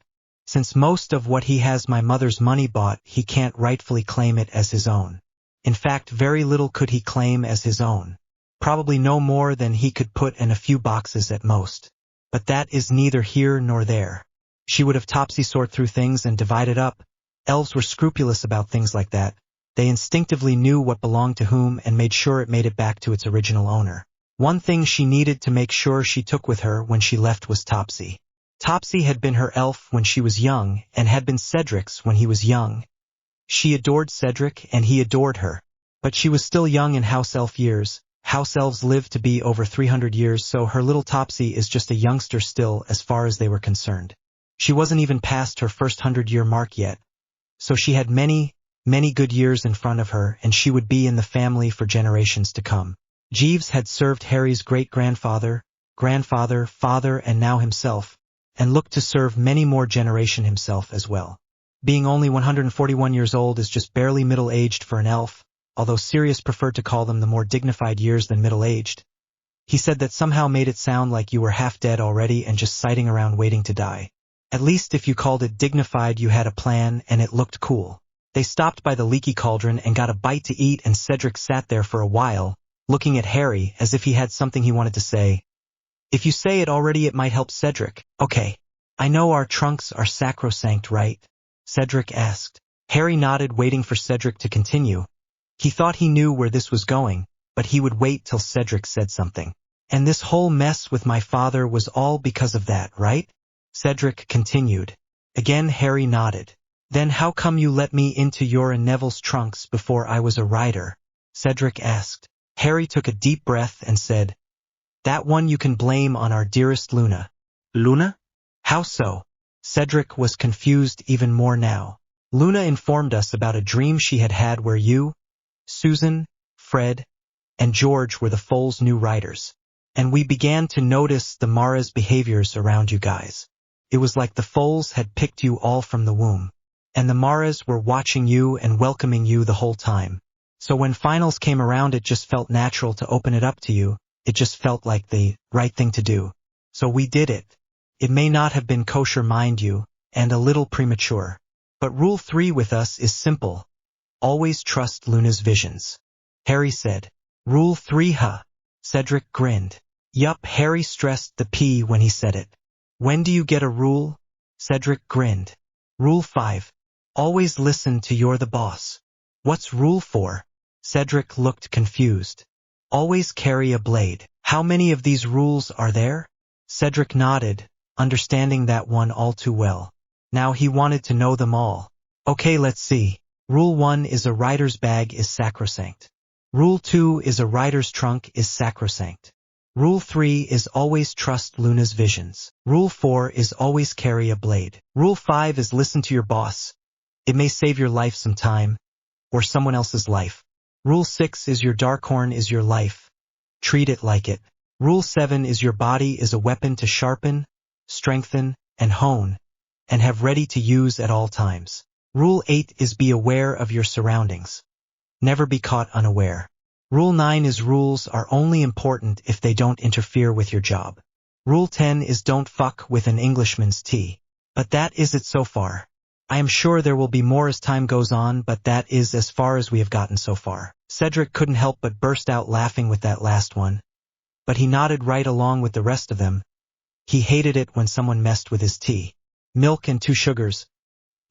Since most of what he has my mother's money bought, he can't rightfully claim it as his own. In fact, very little could he claim as his own. Probably no more than he could put in a few boxes at most. But that is neither here nor there. She would have Topsy sort through things and divide it up. Elves were scrupulous about things like that. They instinctively knew what belonged to whom and made sure it made it back to its original owner. One thing she needed to make sure she took with her when she left was Topsy. Topsy had been her elf when she was young and had been Cedric's when he was young. She adored Cedric and he adored her. But she was still young in house elf years. House elves lived to be over 300 years, so her little Topsy is just a youngster still as far as they were concerned. She wasn't even past her first 100-year mark yet. So she had many, many good years in front of her, and she would be in the family for generations to come. Jeeves had served Harry's great-grandfather, grandfather, father, and now himself, and looked to serve many more generations himself as well. Being only 141 years old is just barely middle-aged for an elf, although Sirius preferred to call them the more dignified years than middle-aged. He said that somehow made it sound like you were half dead already and just sighting around waiting to die. At least if you called it dignified you had a plan and it looked cool. They stopped by the leaky cauldron and got a bite to eat, and Cedric sat there for a while, looking at Harry as if he had something he wanted to say. If you say it already, it might help Cedric. Okay. I know our trunks are sacrosanct, right? Cedric asked. Harry nodded, waiting for Cedric to continue. He thought he knew where this was going, but he would wait till Cedric said something. And this whole mess with my father was all because of that, right? Cedric continued. Again Harry nodded. Then how come you let me into your and Neville's trunks before I was a rider? Cedric asked. Harry took a deep breath and said, That one you can blame on our dearest Luna. Luna? How so? Cedric was confused even more now. Luna informed us about a dream she had had where you, Susan, Fred, and George were the foal's new riders. And we began to notice the Mara's behaviors around you guys. It was like the foals had picked you all from the womb. And the Maras were watching you and welcoming you the whole time. So when finals came around, it just felt natural to open it up to you. It just felt like the right thing to do. So we did it. It may not have been kosher, mind you, and a little premature. But rule 3 with us is simple. Always trust Luna's visions. Harry said. Rule 3, huh? Cedric grinned. Yup, Harry stressed the P when he said it. When do you get a rule? Cedric grinned. Rule 5. Always listen to you're the boss. What's rule 4? Cedric looked confused. Always carry a blade. How many of these rules are there? Cedric nodded, understanding that one all too well. Now he wanted to know them all. Okay, let's see. Rule 1 is a rider's bag is sacrosanct. Rule 2 is a rider's trunk is sacrosanct. Rule 3 is always trust Luna's visions. Rule 4 is always carry a blade. Rule 5 is listen to your boss. It may save your life some time, or someone else's life. Rule 6 is your dark horn is your life. Treat it like it. Rule 7 is your body is a weapon to sharpen, strengthen, and hone, and have ready to use at all times. Rule 8 is be aware of your surroundings. Never be caught unaware. Rule 9 is rules are only important if they don't interfere with your job. Rule 10 is don't fuck with an Englishman's tea. But that is it so far. I am sure there will be more as time goes on, but that is as far as we have gotten so far. Cedric couldn't help but burst out laughing with that last one. But he nodded right along with the rest of them. He hated it when someone messed with his tea. Milk and 2 sugars.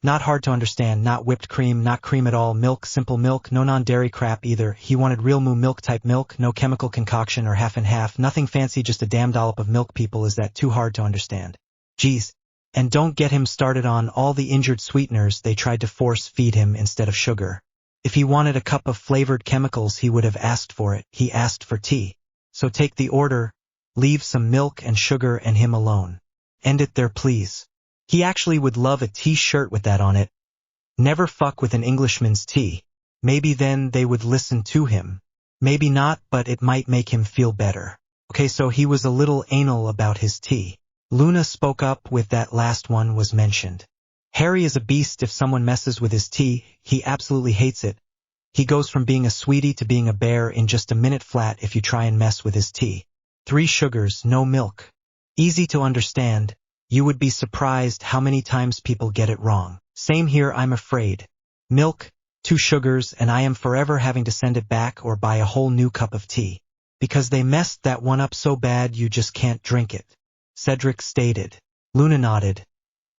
Not hard to understand, not whipped cream, not cream at all, milk, simple milk, no non-dairy crap either. He wanted real moo milk type milk, no chemical concoction or half and half, nothing fancy, just a damn dollop of milk. People, is that too hard to understand? Geez. And don't get him started on all the injured sweeteners they tried to force feed him instead of sugar. If he wanted a cup of flavored chemicals, he would have asked for it. He asked for tea. So take the order, leave some milk and sugar and him alone. End it there, please. He actually would love a t-shirt with that on it. Never fuck with an Englishman's tea. Maybe then they would listen to him. Maybe not, but it might make him feel better. Okay, so he was a little anal about his tea. Luna spoke up with that last one was mentioned. Harry is a beast if someone messes with his tea. He absolutely hates it. He goes from being a sweetie to being a bear in just a minute flat if you try and mess with his tea. 3 sugars, no milk. Easy to understand. You would be surprised how many times people get it wrong. Same here, I'm afraid. Milk, 2 sugars, and I am forever having to send it back or buy a whole new cup of tea. Because they messed that one up so bad you just can't drink it. Cedric stated. Luna nodded.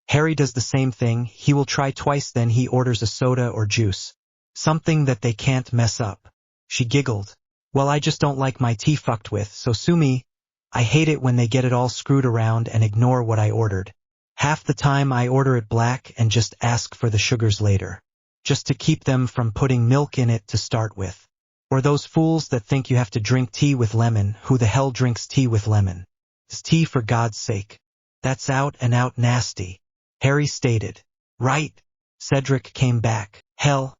Harry does the same thing. He will try twice, then he orders a soda or juice. Something that they can't mess up. She giggled. Well, I just don't like my tea fucked with, so sue me. I hate it when they get it all screwed around and ignore what I ordered. Half the time I order it black and just ask for the sugars later. Just to keep them from putting milk in it to start with. Or those fools that think you have to drink tea with lemon. Who the hell drinks tea with lemon? It's tea, for God's sake. That's out and out nasty. Harry stated. Right. Cedric came back. Hell.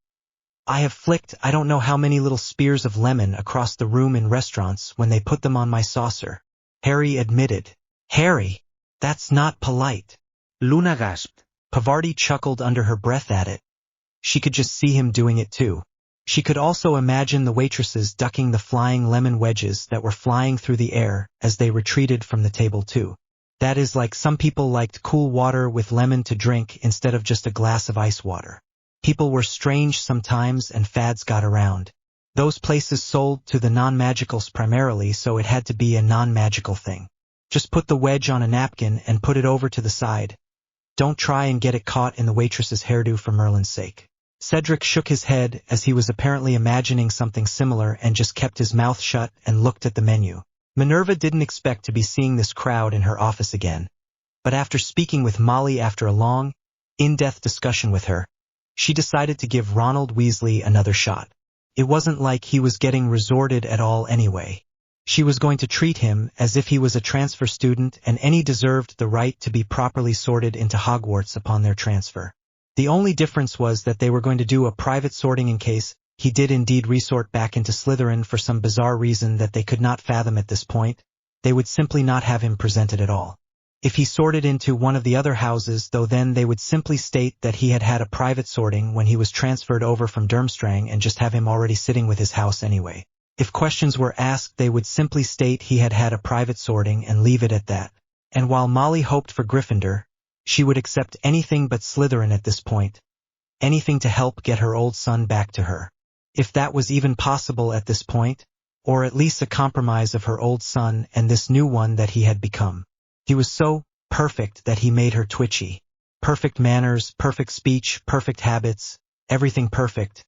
I have flicked I don't know how many little spears of lemon across the room in restaurants when they put them on my saucer. Harry admitted. Harry, that's not polite. Luna gasped. Pavarti chuckled under her breath at it. She could just see him doing it too. She could also imagine the waitresses ducking the flying lemon wedges that were flying through the air as they retreated from the table too. That is, like some people liked cool water with lemon to drink instead of just a glass of ice water. People were strange sometimes and fads got around. Those places sold to the non-magicals primarily, so it had to be a non-magical thing. Just put the wedge on a napkin and put it over to the side. Don't try and get it caught in the waitress's hairdo for Merlin's sake. Cedric shook his head as he was apparently imagining something similar and just kept his mouth shut and looked at the menu. Minerva didn't expect to be seeing this crowd in her office again. But after speaking with Molly after a long, in-depth discussion with her, she decided to give Ronald Weasley another shot. It wasn't like he was getting resorted at all anyway. She was going to treat him as if he was a transfer student and any deserved the right to be properly sorted into Hogwarts upon their transfer. The only difference was that they were going to do a private sorting in case he did indeed resort back into Slytherin for some bizarre reason that they could not fathom at this point. They would simply not have him presented at all. If he sorted into one of the other houses, though, then they would simply state that he had had a private sorting when he was transferred over from Durmstrang and just have him already sitting with his house anyway. If questions were asked, they would simply state he had had a private sorting and leave it at that. And while Molly hoped for Gryffindor, she would accept anything but Slytherin at this point. Anything to help get her old son back to her. If that was even possible at this point, or at least a compromise of her old son and this new one that he had become. He was so perfect that he made her twitchy. Perfect manners, perfect speech, perfect habits, everything perfect.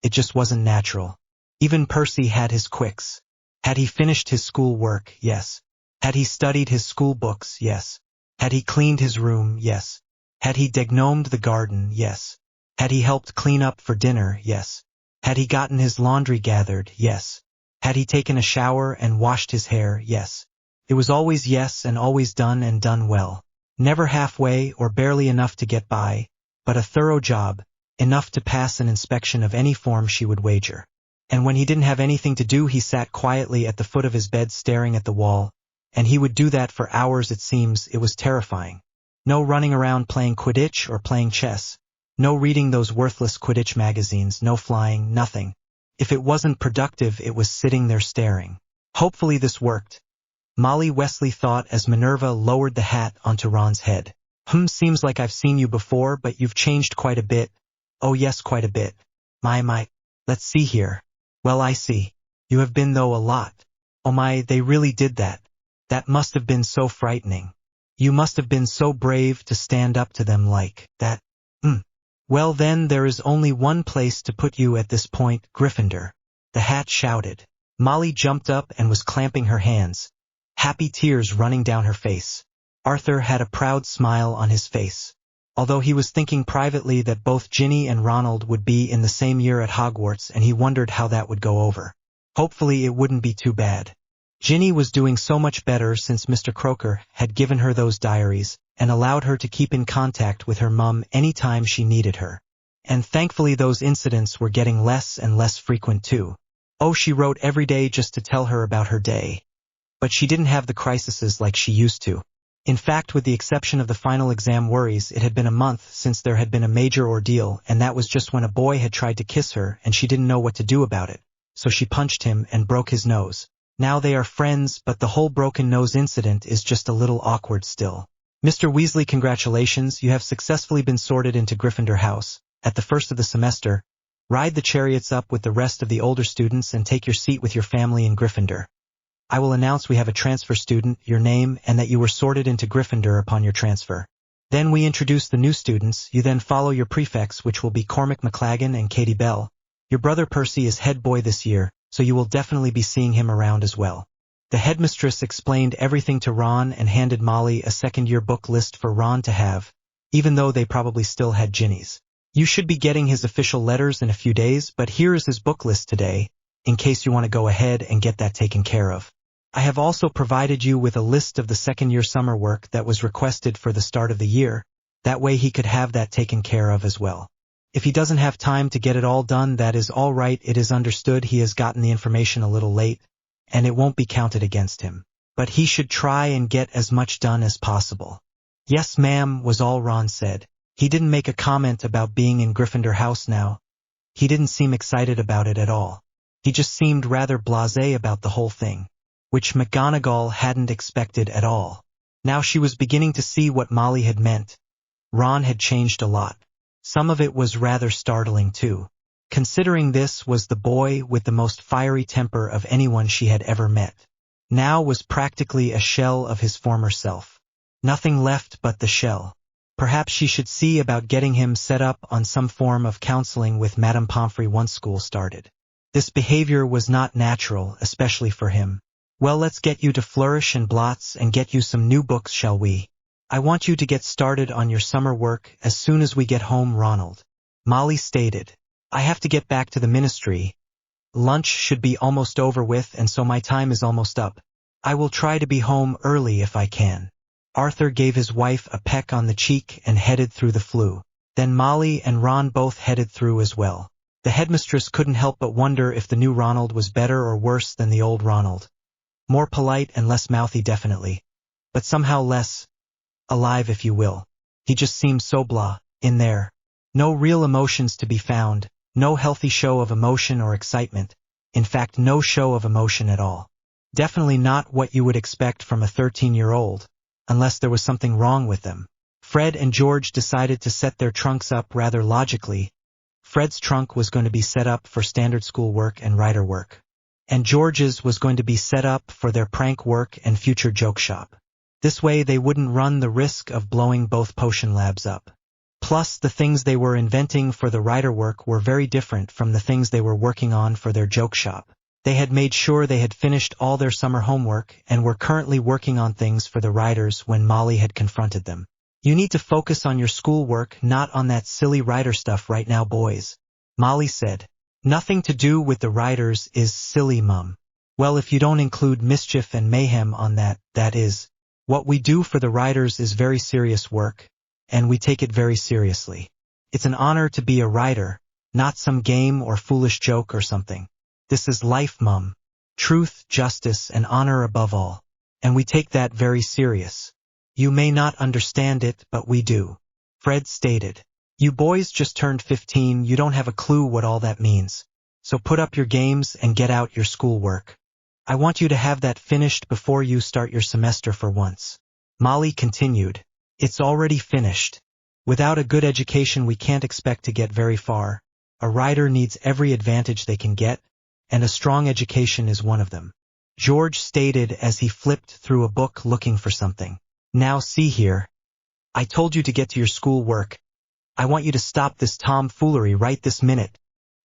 It just wasn't natural. Even Percy had his quirks. Had he finished his school work? Yes. Had he studied his school books? Yes. Had he cleaned his room? Yes. Had he degnomed the garden? Yes. Had he helped clean up for dinner? Yes. Had he gotten his laundry gathered? Yes. Had he taken a shower and washed his hair? Yes. It was always yes, and always done and done well. Never halfway or barely enough to get by, but a thorough job, enough to pass an inspection of any form she would wager. And when he didn't have anything to do, he sat quietly at the foot of his bed staring at the wall, and he would do that for hours. It seems it was terrifying. No running around playing Quidditch or playing chess. No reading those worthless Quidditch magazines, no flying, nothing. If it wasn't productive, it was sitting there staring. Hopefully this worked. Molly Weasley thought as Minerva lowered the hat onto Ron's head. Seems like I've seen you before, but you've changed quite a bit. Oh yes, quite a bit. My. Let's see here. Well, I see. You have been, though, a lot. Oh my, they really did that. That must have been so frightening. You must have been so brave to stand up to them like that. Well then, there is only one place to put you at this point, Gryffindor. The hat shouted. Molly jumped up and was clamping her hands, happy tears running down her face. Arthur had a proud smile on his face. Although he was thinking privately that both Ginny and Ronald would be in the same year at Hogwarts, and he wondered how that would go over. Hopefully it wouldn't be too bad. Ginny was doing so much better since Mr. Croker had given her those diaries and allowed her to keep in contact with her mum any time she needed her. And thankfully those incidents were getting less and less frequent too. Oh, she wrote every day just to tell her about her day. But she didn't have the crises like she used to. In fact, with the exception of the final exam worries, it had been a month since there had been a major ordeal, and that was just when a boy had tried to kiss her and she didn't know what to do about it. So she punched him and broke his nose. Now they are friends, but the whole broken nose incident is just a little awkward still. Mr. Weasley, congratulations, you have successfully been sorted into Gryffindor House. At the first of the semester, ride the chariots up with the rest of the older students and take your seat with your family in Gryffindor. I will announce we have a transfer student, your name, and that you were sorted into Gryffindor upon your transfer. Then we introduce the new students. You then follow your prefects, which will be Cormac McLaggen and Katie Bell. Your brother Percy is head boy this year, so you will definitely be seeing him around as well. The headmistress explained everything to Ron and handed Molly a second-year book list for Ron to have, even though they probably still had Ginny's. You should be getting his official letters in a few days, but here is his book list today, in case you want to go ahead and get that taken care of. I have also provided you with a list of the second-year summer work that was requested for the start of the year. That way he could have that taken care of as well. If he doesn't have time to get it all done, that is all right. It is understood he has gotten the information a little late, and it won't be counted against him. But he should try and get as much done as possible. Yes, ma'am, was all Ron said. He didn't make a comment about being in Gryffindor House now. He didn't seem excited about it at all. He just seemed rather blasé about the whole thing, which McGonagall hadn't expected at all. Now she was beginning to see what Molly had meant. Ron had changed a lot. Some of it was rather startling too, considering this was the boy with the most fiery temper of anyone she had ever met. Now was practically a shell of his former self. Nothing left but the shell. Perhaps she should see about getting him set up on some form of counseling with Madame Pomfrey once school started. This behavior was not natural, especially for him. Well, let's get you to Flourish and Blots and get you some new books, shall we? I want you to get started on your summer work as soon as we get home, Ronald. Molly stated. I have to get back to the ministry. Lunch should be almost over with, and so my time is almost up. I will try to be home early if I can. Arthur gave his wife a peck on the cheek and headed through the flue. Then Molly and Ron both headed through as well. The headmistress couldn't help but wonder if the new Ronald was better or worse than the old Ronald. More polite and less mouthy, definitely. But somehow less alive, if you will. He just seemed so blah, in there. No real emotions to be found, no healthy show of emotion or excitement. In fact, no show of emotion at all. Definitely not what you would expect from a 13-year-old, unless there was something wrong with them. Fred and George decided to set their trunks up rather logically. Fred's trunk was going to be set up for standard school work and writer work, and George's was going to be set up for their prank work and future joke shop. This way they wouldn't run the risk of blowing both potion labs up. Plus, the things they were inventing for the writer work were very different from the things they were working on for their joke shop. They had made sure they had finished all their summer homework and were currently working on things for the writers when Molly had confronted them. You need to focus on your schoolwork, not on that silly writer stuff right now, boys. Molly said. Nothing to do with the writers is silly, Mum. Well, if you don't include mischief and mayhem on that, that is. What we do for the writers is very serious work, and we take it very seriously. It's an honor to be a writer, not some game or foolish joke or something. This is life, Mum. Truth, justice, and honor above all. And we take that very serious. You may not understand it, but we do. Fred stated. You boys just turned 15, you don't have a clue what all that means. So put up your games and get out your schoolwork. I want you to have that finished before you start your semester for once. Molly continued. It's already finished. Without a good education we can't expect to get very far. A writer needs every advantage they can get, and a strong education is one of them. George stated as he flipped through a book looking for something. Now see here. I told you to get to your schoolwork. I want you to stop this tomfoolery right this minute.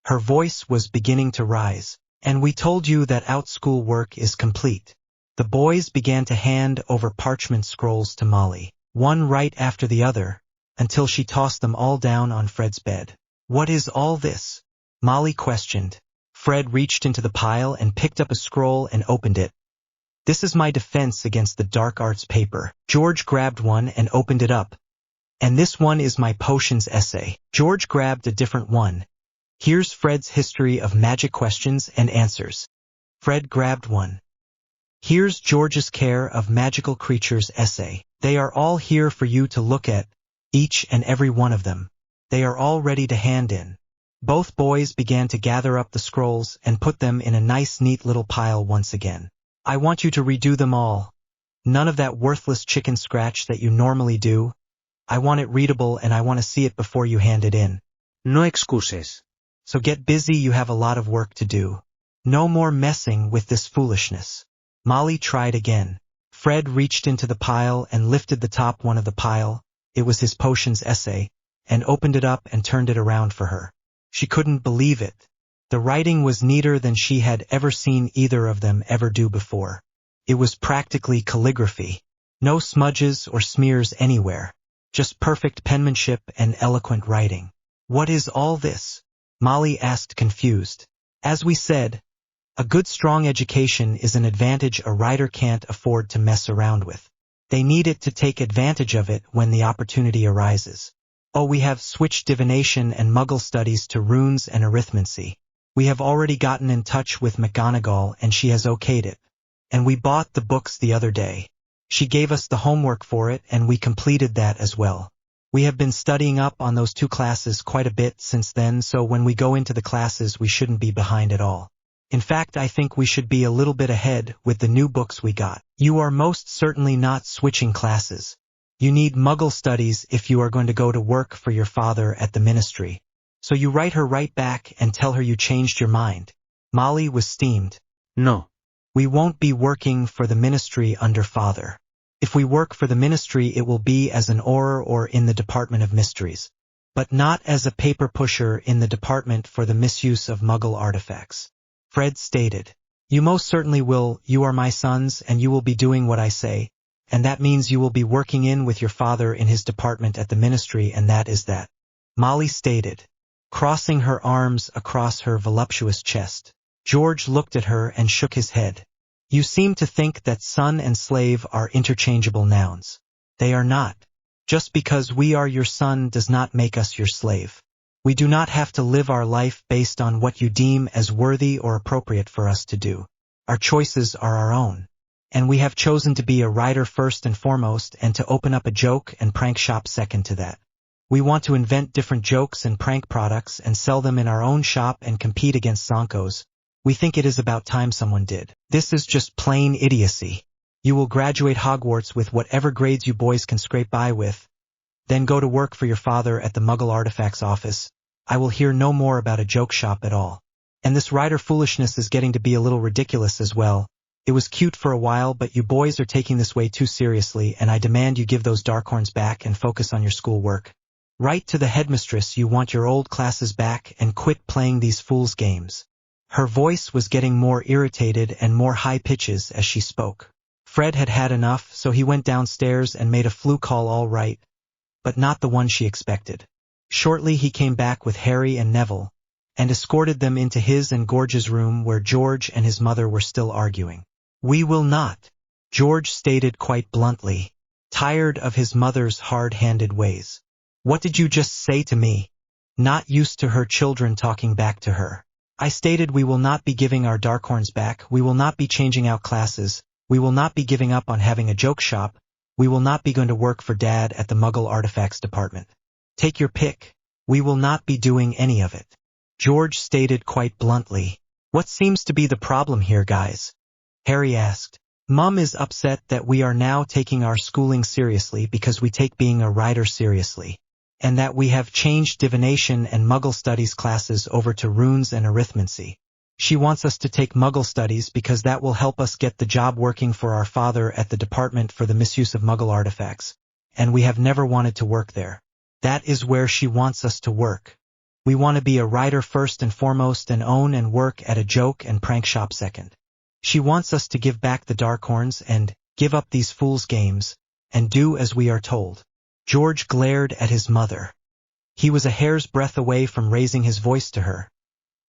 Her voice was beginning to rise. And we told you that out-school work is complete. The boys began to hand over parchment scrolls to Molly, one right after the other, until she tossed them all down on Fred's bed. What is all this? Molly questioned. Fred reached into the pile and picked up a scroll and opened it. This is my defense against the dark arts paper. George grabbed one and opened it up. And this one is my potions essay. George grabbed a different one. Here's Fred's history of magic questions and answers. Fred grabbed one. Here's George's care of magical creatures essay. They are all here for you to look at, each and every one of them. They are all ready to hand in. Both boys began to gather up the scrolls and put them in a nice neat little pile once again. I want you to redo them all. None of that worthless chicken scratch that you normally do. I want it readable and I want to see it before you hand it in. No excuses. So get busy, you have a lot of work to do. No more messing with this foolishness. Molly tried again. Fred reached into the pile and lifted the top one of the pile, it was his potions essay, and opened it up and turned it around for her. She couldn't believe it. The writing was neater than she had ever seen either of them ever do before. It was practically calligraphy. No smudges or smears anywhere. Just perfect penmanship and eloquent writing. What is all this? Molly asked, confused. As we said, a good strong education is an advantage a writer can't afford to mess around with. They need it to take advantage of it when the opportunity arises. Oh, we have switched divination and muggle studies to runes and arithmancy. We have already gotten in touch with McGonagall and she has okayed it. And we bought the books the other day. She gave us the homework for it and we completed that as well. We have been studying up on those two classes quite a bit since then, so when we go into the classes we shouldn't be behind at all. In fact, I think we should be a little bit ahead with the new books we got. You are most certainly not switching classes. You need Muggle studies if you are going to go to work for your father at the ministry. So you write her right back and tell her you changed your mind. Molly was steamed. No. We won't be working for the ministry under father. If we work for the ministry, it will be as an Auror or in the Department of Mysteries, but not as a paper pusher in the Department for the Misuse of Muggle Artifacts. Fred stated, You most certainly will. You are my sons and you will be doing what I say, and that means you will be working in with your father in his department at the ministry, and that is that. Molly stated, crossing her arms across her voluptuous chest. George looked at her and shook his head. You seem to think that son and slave are interchangeable nouns. They are not. Just because we are your son does not make us your slave. We do not have to live our life based on what you deem as worthy or appropriate for us to do. Our choices are our own. And we have chosen to be a writer first and foremost, and to open up a joke and prank shop second to that. We want to invent different jokes and prank products and sell them in our own shop and compete against Zonkos. We think it is about time someone did. This is just plain idiocy. You will graduate Hogwarts with whatever grades you boys can scrape by with. Then go to work for your father at the Muggle Artifacts office. I will hear no more about a joke shop at all. And this writer foolishness is getting to be a little ridiculous as well. It was cute for a while, but you boys are taking this way too seriously, and I demand you give those Darkhorns back and focus on your schoolwork. Write to the headmistress you want your old classes back and quit playing these fool's games. Her voice was getting more irritated and more high pitches as she spoke. Fred had had enough, so he went downstairs and made a flu call all right, but not the one she expected. Shortly he came back with Harry and Neville, and escorted them into his and George's room where George and his mother were still arguing. We will not, George stated quite bluntly, tired of his mother's hard-handed ways. What did you just say to me? Not used to her children talking back to her. I stated we will not be giving our Darkhorns back, we will not be changing out classes, we will not be giving up on having a joke shop, we will not be going to work for Dad at the Muggle Artifacts department. Take your pick, we will not be doing any of it. George stated quite bluntly. What seems to be the problem here, guys? Harry asked. Mum is upset that we are now taking our schooling seriously because we take being a writer seriously, and that we have changed divination and Muggle studies classes over to runes and arithmancy. She wants us to take Muggle studies because that will help us get the job working for our father at the Department for the Misuse of Muggle Artifacts, and we have never wanted to work there. That is where she wants us to work. We want to be a writer first and foremost and own and work at a joke and prank shop second. She wants us to give back the Darkhorns and give up these fool's games and do as we are told. George glared at his mother. He was a hair's breadth away from raising his voice to her,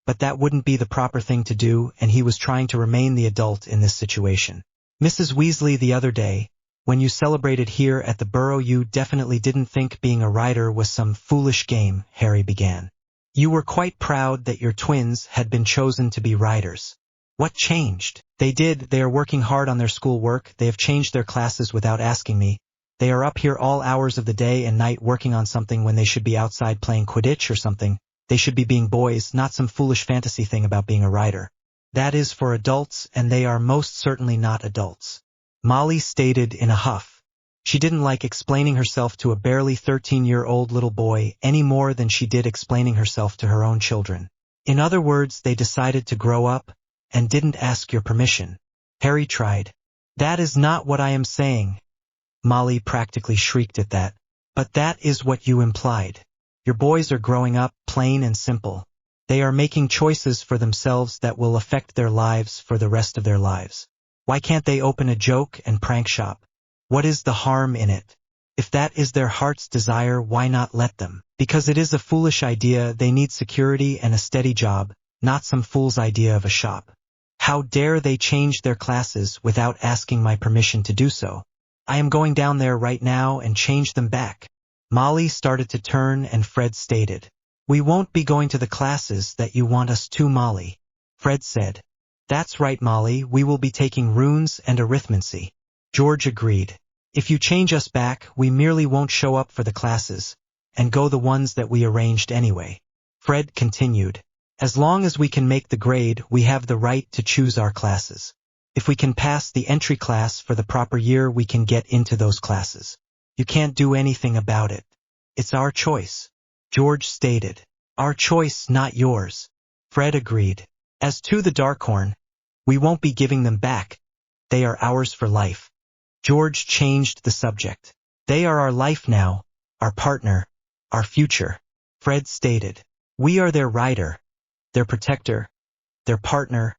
but that wouldn't be the proper thing to do, and he was trying to remain the adult in this situation. Mrs. Weasley, the other day, when you celebrated here at the Burrow, you definitely didn't think being a writer was some foolish game, Harry began. You were quite proud that your twins had been chosen to be writers. What changed? They did. They are working hard on their schoolwork. They have changed their classes without asking me. They are up here all hours of the day and night working on something when they should be outside playing Quidditch or something. They should be being boys, not some foolish fantasy thing about being a writer. That is for adults, and they are most certainly not adults. Molly stated in a huff. She didn't like explaining herself to a barely 13-year-old little boy any more than she did explaining herself to her own children. In other words, they decided to grow up and didn't ask your permission. Harry tried. That is not what I am saying. Molly practically shrieked at that. But that is what you implied. Your boys are growing up, plain and simple. They are making choices for themselves that will affect their lives for the rest of their lives. Why can't they open a joke and prank shop? What is the harm in it? If that is their heart's desire, why not let them? Because it is a foolish idea. They need security and a steady job, not some fool's idea of a shop. How dare they change their classes without asking my permission to do so? I am going down there right now and change them back. Molly started to turn and Fred stated, We won't be going to the classes that you want us to, Molly. Fred said, That's right, Molly, we will be taking runes and arithmancy. George agreed. If you change us back, we merely won't show up for the classes, and go the ones that we arranged anyway. Fred continued, As long as we can make the grade, we have the right to choose our classes. If we can pass the entry class for the proper year, we can get into those classes. You can't do anything about it. It's our choice. George stated. Our choice, not yours. Fred agreed. As to the Darkhorn, we won't be giving them back. They are ours for life. George changed the subject. They are our life now, our partner, our future. Fred stated. We are their rider, their protector, their partner,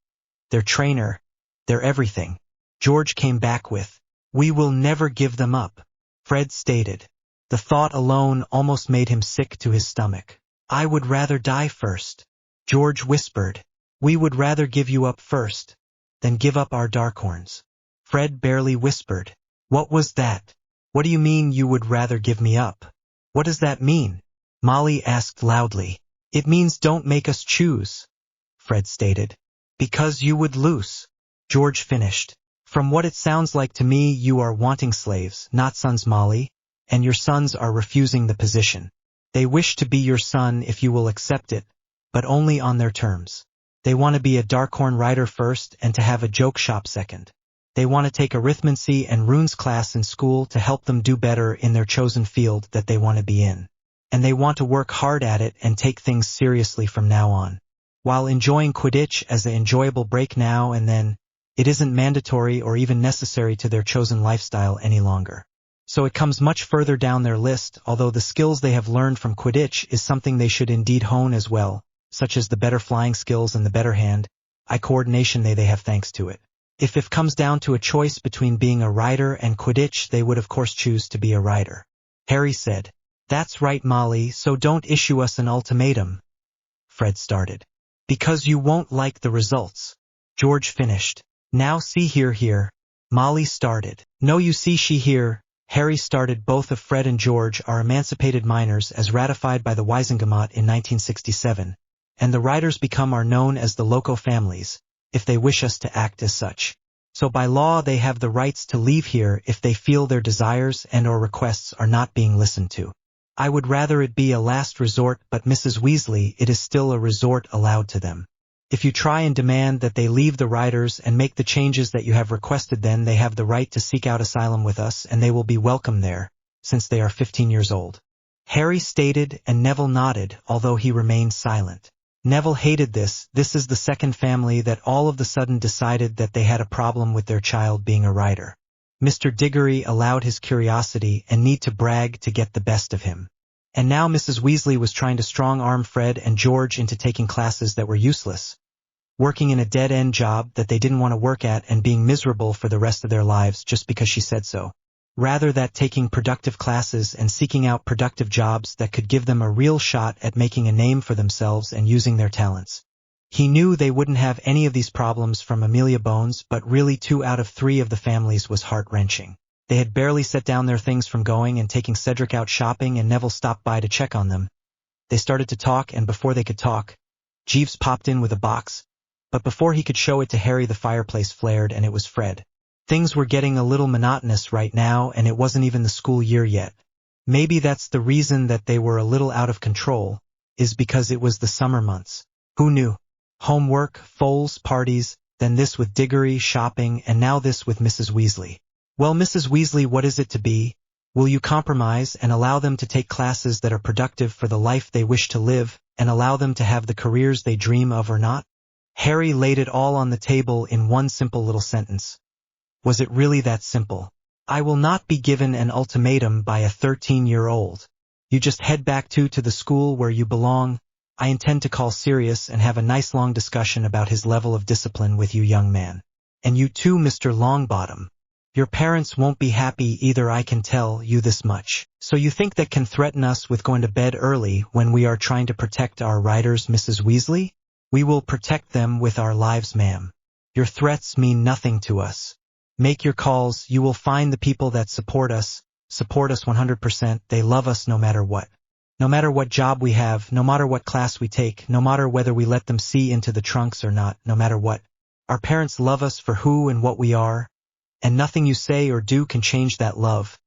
their trainer, their everything. George came back with, we will never give them up. Fred stated. The thought alone almost made him sick to his stomach. I would rather die first. George whispered. We would rather give you up first, than give up our Darkhorns. Fred barely whispered. What was that? What do you mean you would rather give me up? What does that mean? Molly asked loudly. It means don't make us choose, Fred stated. Because you would lose. George finished. From what it sounds like to me, you are wanting slaves, not sons, Molly, and your sons are refusing the position. They wish to be your son if you will accept it, but only on their terms. They want to be a Darkhorn rider first and to have a joke shop second. They want to take arithmancy and runes class in school to help them do better in their chosen field that they want to be in. And they want to work hard at it and take things seriously from now on. While enjoying Quidditch as an enjoyable break now and then, it isn't mandatory or even necessary to their chosen lifestyle any longer. So it comes much further down their list, although the skills they have learned from Quidditch is something they should indeed hone as well, such as the better flying skills and the better hand-eye coordination they have thanks to it. If it comes down to a choice between being a rider and Quidditch, they would of course choose to be a rider. Harry said. That's right, Molly, so don't issue us an ultimatum. Fred started. Because you won't like the results. George finished. Now see here. Molly started. No, you see she here. Harry started. Both of Fred and George are emancipated minors as ratified by the Wisengamot in 1967, and the riders become are known as the Loco families, if they wish us to act as such. So by law they have the rights to leave here if they feel their desires and or requests are not being listened to. I would rather it be a last resort, but Mrs. Weasley, it is still a resort allowed to them. If you try and demand that they leave the riders and make the changes that you have requested, then they have the right to seek out asylum with us and they will be welcome there, since they are 15 years old. Harry stated and Neville nodded, although he remained silent. Neville hated this. This is the second family that all of the sudden decided that they had a problem with their child being a rider. Mr. Diggory allowed his curiosity and need to brag to get the best of him. And now Mrs. Weasley was trying to strong-arm Fred and George into taking classes that were useless, working in a dead-end job that they didn't want to work at and being miserable for the rest of their lives just because she said so. Rather than taking productive classes and seeking out productive jobs that could give them a real shot at making a name for themselves and using their talents. He knew they wouldn't have any of these problems from Amelia Bones, but really 2 out of 3 of the families was heart-wrenching. They had barely set down their things from going and taking Cedric out shopping, and Neville stopped by to check on them. They started to talk, and before they could talk, Jeeves popped in with a box, but before he could show it to Harry the fireplace flared and it was Fred. Things were getting a little monotonous right now, and it wasn't even the school year yet. Maybe that's the reason that they were a little out of control, is because it was the summer months. Who knew? Homework, foals, parties, then this with Diggory, shopping, and now this with Mrs. Weasley. Well, Mrs. Weasley, what is it to be? Will you compromise and allow them to take classes that are productive for the life they wish to live, and allow them to have the careers they dream of or not? Harry laid it all on the table in one simple little sentence. Was it really that simple? I will not be given an ultimatum by a 13-year-old. You just head back to the school where you belong. I intend to call Sirius and have a nice long discussion about his level of discipline with you, young man. And you too, Mr. Longbottom. Your parents won't be happy either, I can tell you this much. So you think that can threaten us with going to bed early when we are trying to protect our riders, Mrs. Weasley? We will protect them with our lives, ma'am. Your threats mean nothing to us. Make your calls. You will find the people that support us 100%. They love us no matter what. No matter what job we have, no matter what class we take, no matter whether we let them see into the trunks or not, no matter what. Our parents love us for who and what we are, and nothing you say or do can change that love.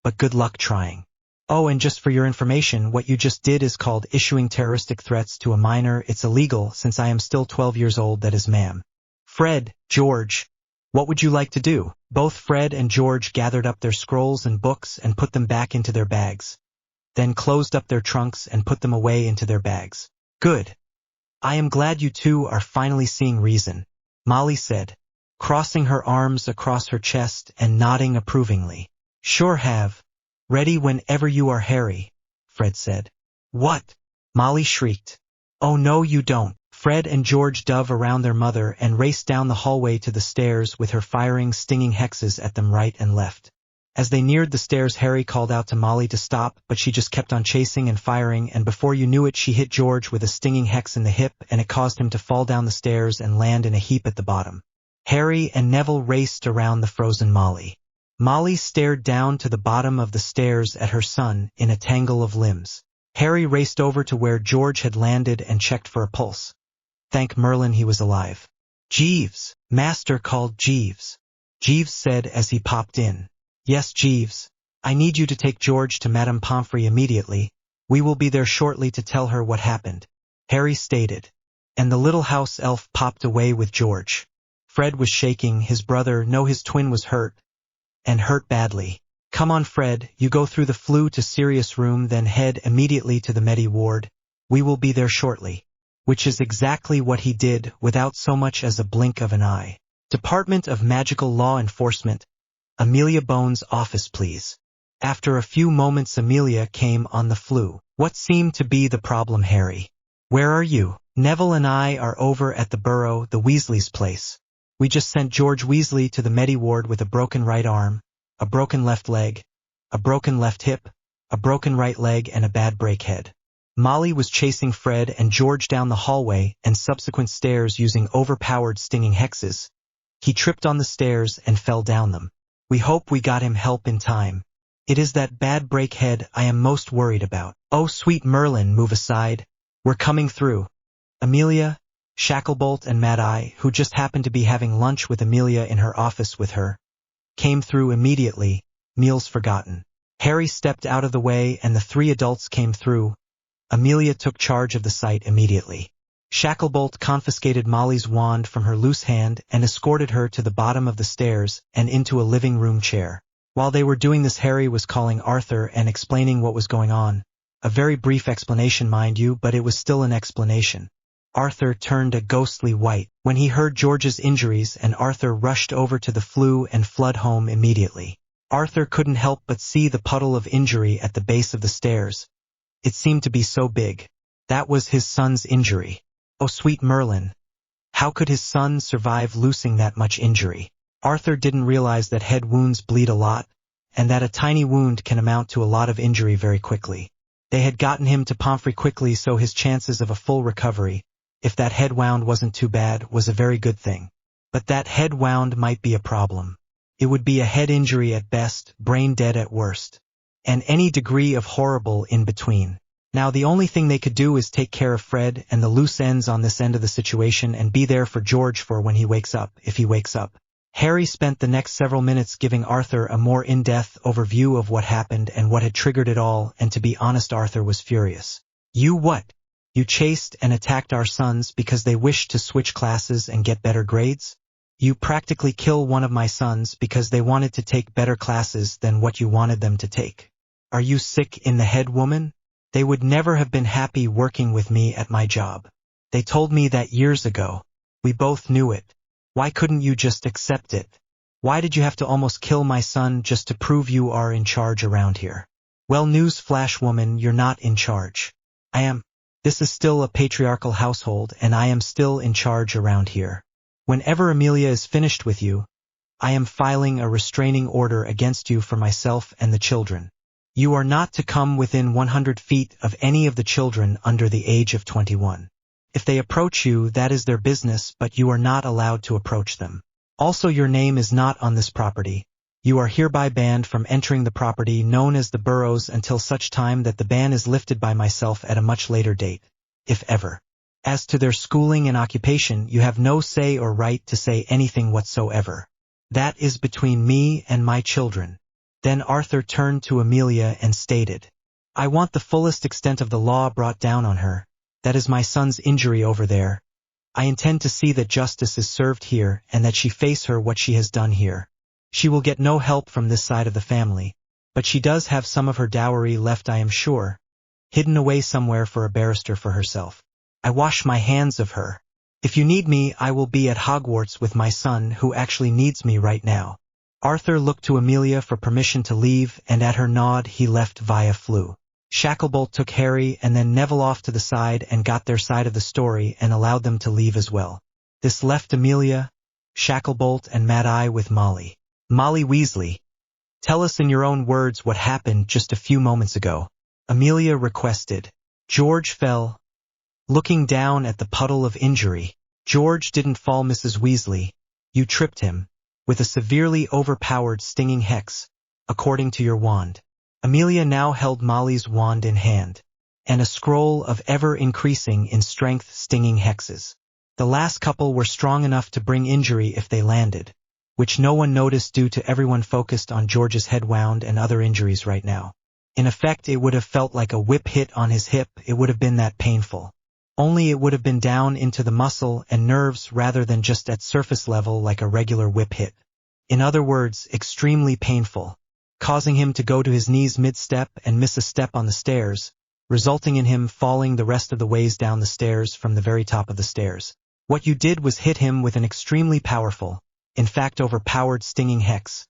But good luck trying. Oh, and just for your information, what you just did is called issuing terroristic threats to a minor. It's illegal since I am still 12 years old, that is, ma'am. Fred, George, What would you like to do? Both Fred and George gathered up their scrolls and books and put them back into their bags, then closed up their trunks and put them away into their bags. Good. I am glad you two are finally seeing reason, Molly said, crossing her arms across her chest and nodding approvingly. Sure have. Ready whenever you are, Harry, Fred said. What? Molly shrieked. Oh no you don't. Fred and George dove around their mother and raced down the hallway to the stairs with her firing stinging hexes at them right and left. As they neared the stairs, Harry called out to Molly to stop, but she just kept on chasing and firing, and before you knew it she hit George with a stinging hex in the hip, and it caused him to fall down the stairs and land in a heap at the bottom. Harry and Neville raced around the frozen Molly. Molly stared down to the bottom of the stairs at her son in a tangle of limbs. Harry raced over to where George had landed and checked for a pulse. Thank Merlin he was alive. Jeeves, Master called Jeeves. Jeeves said as he popped in. Yes, Jeeves. I need you to take George to Madame Pomfrey immediately. We will be there shortly to tell her what happened, Harry stated. And the little house elf popped away with George. Fred was shaking, his brother, no, his twin was hurt. And hurt badly. Come on, Fred, you go through the flew to Sirius room, then head immediately to the Medi ward. We will be there shortly. Which is exactly what he did, without so much as a blink of an eye. Department of Magical Law Enforcement. Amelia Bones' office, please. After a few moments Amelia came on the flew. What seemed to be the problem, Harry? Where are you? Neville and I are over at the Burrow, the Weasleys' place. We just sent George Weasley to the Medi ward with a broken right arm, a broken left leg, a broken left hip, a broken right leg and a bad break head. Molly was chasing Fred and George down the hallway and subsequent stairs using overpowered stinging hexes. He tripped on the stairs and fell down them. We hope we got him help in time. It is that bad break head I am most worried about. Oh, sweet Merlin, move aside. We're coming through. Amelia, Shacklebolt and Mad-Eye, who just happened to be having lunch with Amelia in her office with her, came through immediately, meals forgotten. Harry stepped out of the way and the three adults came through. Amelia took charge of the site immediately. Shacklebolt confiscated Molly's wand from her loose hand and escorted her to the bottom of the stairs and into a living room chair. While they were doing this, Harry was calling Arthur and explaining what was going on. A very brief explanation, mind you, but it was still an explanation. Arthur turned a ghostly white when he heard George's injuries, and Arthur rushed over to the flue and flood home immediately. Arthur couldn't help but see the puddle of injury at the base of the stairs. It seemed to be so big. That was his son's injury. Oh, sweet Merlin. How could his son survive losing that much injury? Arthur didn't realize that head wounds bleed a lot, and that a tiny wound can amount to a lot of injury very quickly. They had gotten him to Pomfrey quickly, so his chances of a full recovery, if that head wound wasn't too bad, was a very good thing. But that head wound might be a problem. It would be a head injury at best, brain dead at worst, and any degree of horrible in between. Now the only thing they could do is take care of Fred and the loose ends on this end of the situation and be there for George for when he wakes up, if he wakes up. Harry spent the next several minutes giving Arthur a more in-depth overview of what happened and what had triggered it all, and to be honest, Arthur was furious. You what? You chased and attacked our sons because they wished to switch classes and get better grades? You practically kill one of my sons because they wanted to take better classes than what you wanted them to take. Are you sick in the head, woman? They would never have been happy working with me at my job. They told me that years ago. We both knew it. Why couldn't you just accept it? Why did you have to almost kill my son just to prove you are in charge around here? Well, news flash, woman, you're not in charge. I am. This is still a patriarchal household, and I am still in charge around here. Whenever Amelia is finished with you, I am filing a restraining order against you for myself and the children. You are not to come within 100 feet of any of the children under the age of 21. If they approach you, that is their business, but you are not allowed to approach them. Also, your name is not on this property. You are hereby banned from entering the property known as the Burrows until such time that the ban is lifted by myself at a much later date, if ever. As to their schooling and occupation, you have no say or right to say anything whatsoever. That is between me and my children. Then Arthur turned to Amelia and stated, I want the fullest extent of the law brought down on her. That is my son's injury over there. I intend to see that justice is served here and that she face her what she has done here. She will get no help from this side of the family, but she does have some of her dowry left, I am sure, hidden away somewhere for a barrister for herself. I wash my hands of her. If you need me, I will be at Hogwarts with my son who actually needs me right now. Arthur looked to Amelia for permission to leave, and at her nod he left via flew. Shacklebolt took Harry and then Neville off to the side and got their side of the story and allowed them to leave as well. This left Amelia, Shacklebolt and Mad-Eye with Molly. Molly Weasley, tell us in your own words what happened just a few moments ago. Amelia requested. George fell. Looking down at the puddle of injury. George didn't fall, Mrs. Weasley. You tripped him. With a severely overpowered stinging hex, according to your wand. Amelia now held Molly's wand in hand, and a scroll of ever-increasing in strength stinging hexes. The last couple were strong enough to bring injury if they landed, which no one noticed due to everyone focused on George's head wound and other injuries right now. In effect, it would have felt like a whip hit on his hip. It would have been that painful. Only it would have been down into the muscle and nerves rather than just at surface level like a regular whip hit. In other words, extremely painful, causing him to go to his knees mid-step and miss a step on the stairs, resulting in him falling the rest of the ways down the stairs from the very top of the stairs. What you did was hit him with an extremely powerful, in fact overpowered stinging hex,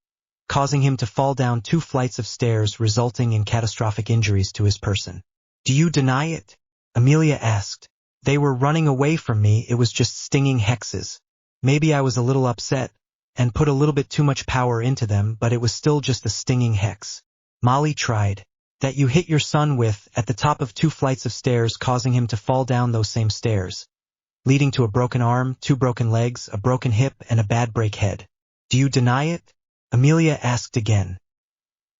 causing him to fall down 2 flights of stairs, resulting in catastrophic injuries to his person. Do you deny it? Amelia asked. They were running away from me, it was just stinging hexes. Maybe I was a little upset, and put a little bit too much power into them, but it was still just a stinging hex. Molly tried. That you hit your son with, at the top of 2 flights of stairs, causing him to fall down those same stairs, leading to a broken arm, 2 broken legs, a broken hip, and a bad break head. Do you deny it? Amelia asked again.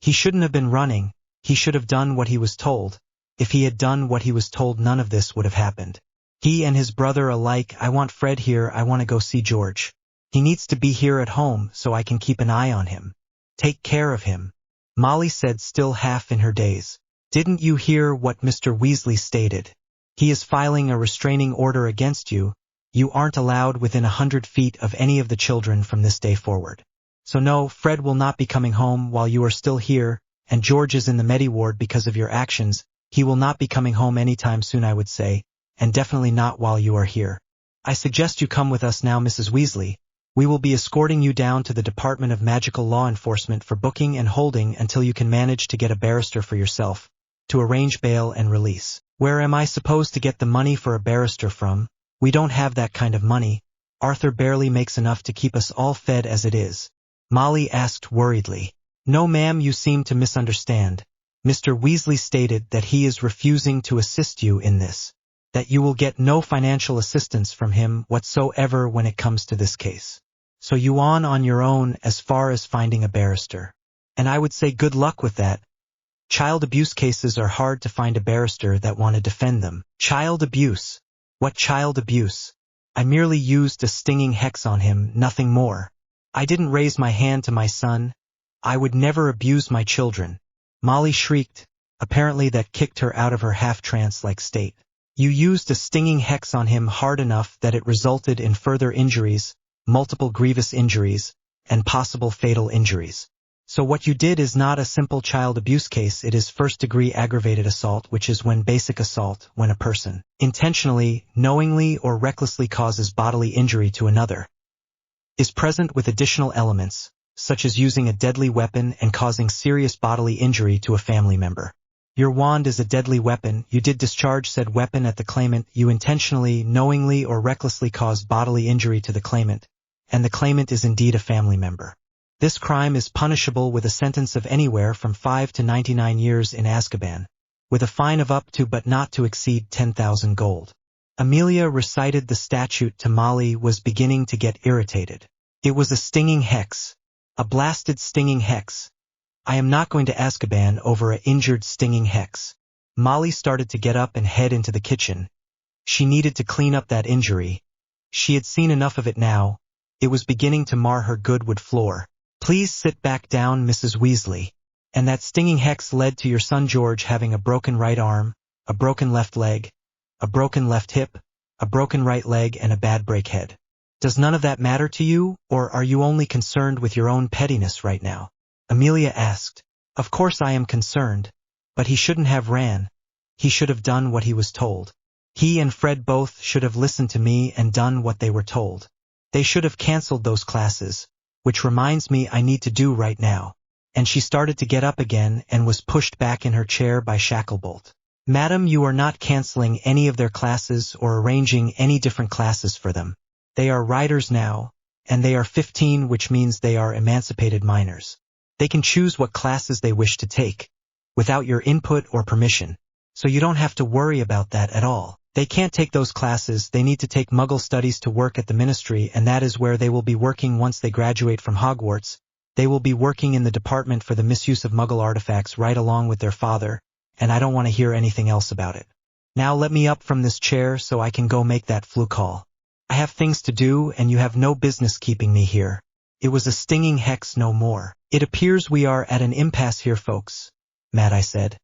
He shouldn't have been running, he should have done what he was told. If he had done what he was told, none of this would have happened. He and his brother alike. I want Fred here, I want to go see George. He needs to be here at home so I can keep an eye on him. Take care of him. Molly said, still half in her daze. Didn't you hear what Mr. Weasley stated? He is filing a restraining order against you. You aren't allowed within 100 feet of any of the children from this day forward. So no, Fred will not be coming home while you are still here, and George is in the Medi-ward because of your actions. He will not be coming home anytime soon, I would say, and definitely not while you are here. I suggest you come with us now, Mrs. Weasley. We will be escorting you down to the Department of Magical Law Enforcement for booking and holding until you can manage to get a barrister for yourself, to arrange bail and release. Where am I supposed to get the money for a barrister from? We don't have that kind of money. Arthur barely makes enough to keep us all fed as it is. Molly asked worriedly. No, ma'am, you seem to misunderstand. Mr. Weasley stated that he is refusing to assist you in this, that you will get no financial assistance from him whatsoever when it comes to this case. So you on your own as far as finding a barrister. And I would say good luck with that. Child abuse cases are hard to find a barrister that want to defend them. Child abuse? What child abuse? I merely used a stinging hex on him, nothing more. I didn't raise my hand to my son. I would never abuse my children. Molly shrieked. Apparently that kicked her out of her half-trance-like state. You used a stinging hex on him hard enough that it resulted in further injuries, multiple grievous injuries, and possible fatal injuries. So what you did is not a simple child abuse case, it is first-degree aggravated assault, which is when basic assault, when a person intentionally, knowingly, or recklessly causes bodily injury to another, is present with additional elements, such as using a deadly weapon and causing serious bodily injury to a family member. Your wand is a deadly weapon. You did discharge said weapon at the claimant. You intentionally, knowingly, or recklessly caused bodily injury to the claimant, and the claimant is indeed a family member. This crime is punishable with a sentence of anywhere from 5 to 99 years in Azkaban, with a fine of up to but not to exceed 10,000 gold. Amelia recited the statute to Molly, was beginning to get irritated. It was a stinging hex. A blasted stinging hex. I am not going to Azkaban over an injured stinging hex. Molly started to get up and head into the kitchen. She needed to clean up that injury. She had seen enough of it now. It was beginning to mar her good wood floor. Please sit back down, Mrs. Weasley. And that stinging hex led to your son George having a broken right arm, a broken left leg, a broken left hip, a broken right leg and a bad breakhead. Does none of that matter to you, or are you only concerned with your own pettiness right now? Amelia asked. Of course I am concerned. But he shouldn't have ran. He should have done what he was told. He and Fred both should have listened to me and done what they were told. They should have cancelled those classes, which reminds me I need to do right now. And she started to get up again and was pushed back in her chair by Shacklebolt. Madam, you are not cancelling any of their classes or arranging any different classes for them. They are riders now, and they are 15, which means they are emancipated minors. They can choose what classes they wish to take, without your input or permission. So you don't have to worry about that at all. They can't take those classes, they need to take Muggle studies to work at the Ministry, and that is where they will be working once they graduate from Hogwarts. They will be working in the department for the misuse of Muggle artifacts right along with their father, and I don't want to hear anything else about it. Now let me up from this chair so I can go make that flu call. I have things to do and you have no business keeping me here. It was a stinging hex, no more. It appears we are at an impasse here, folks, Mad Eye said.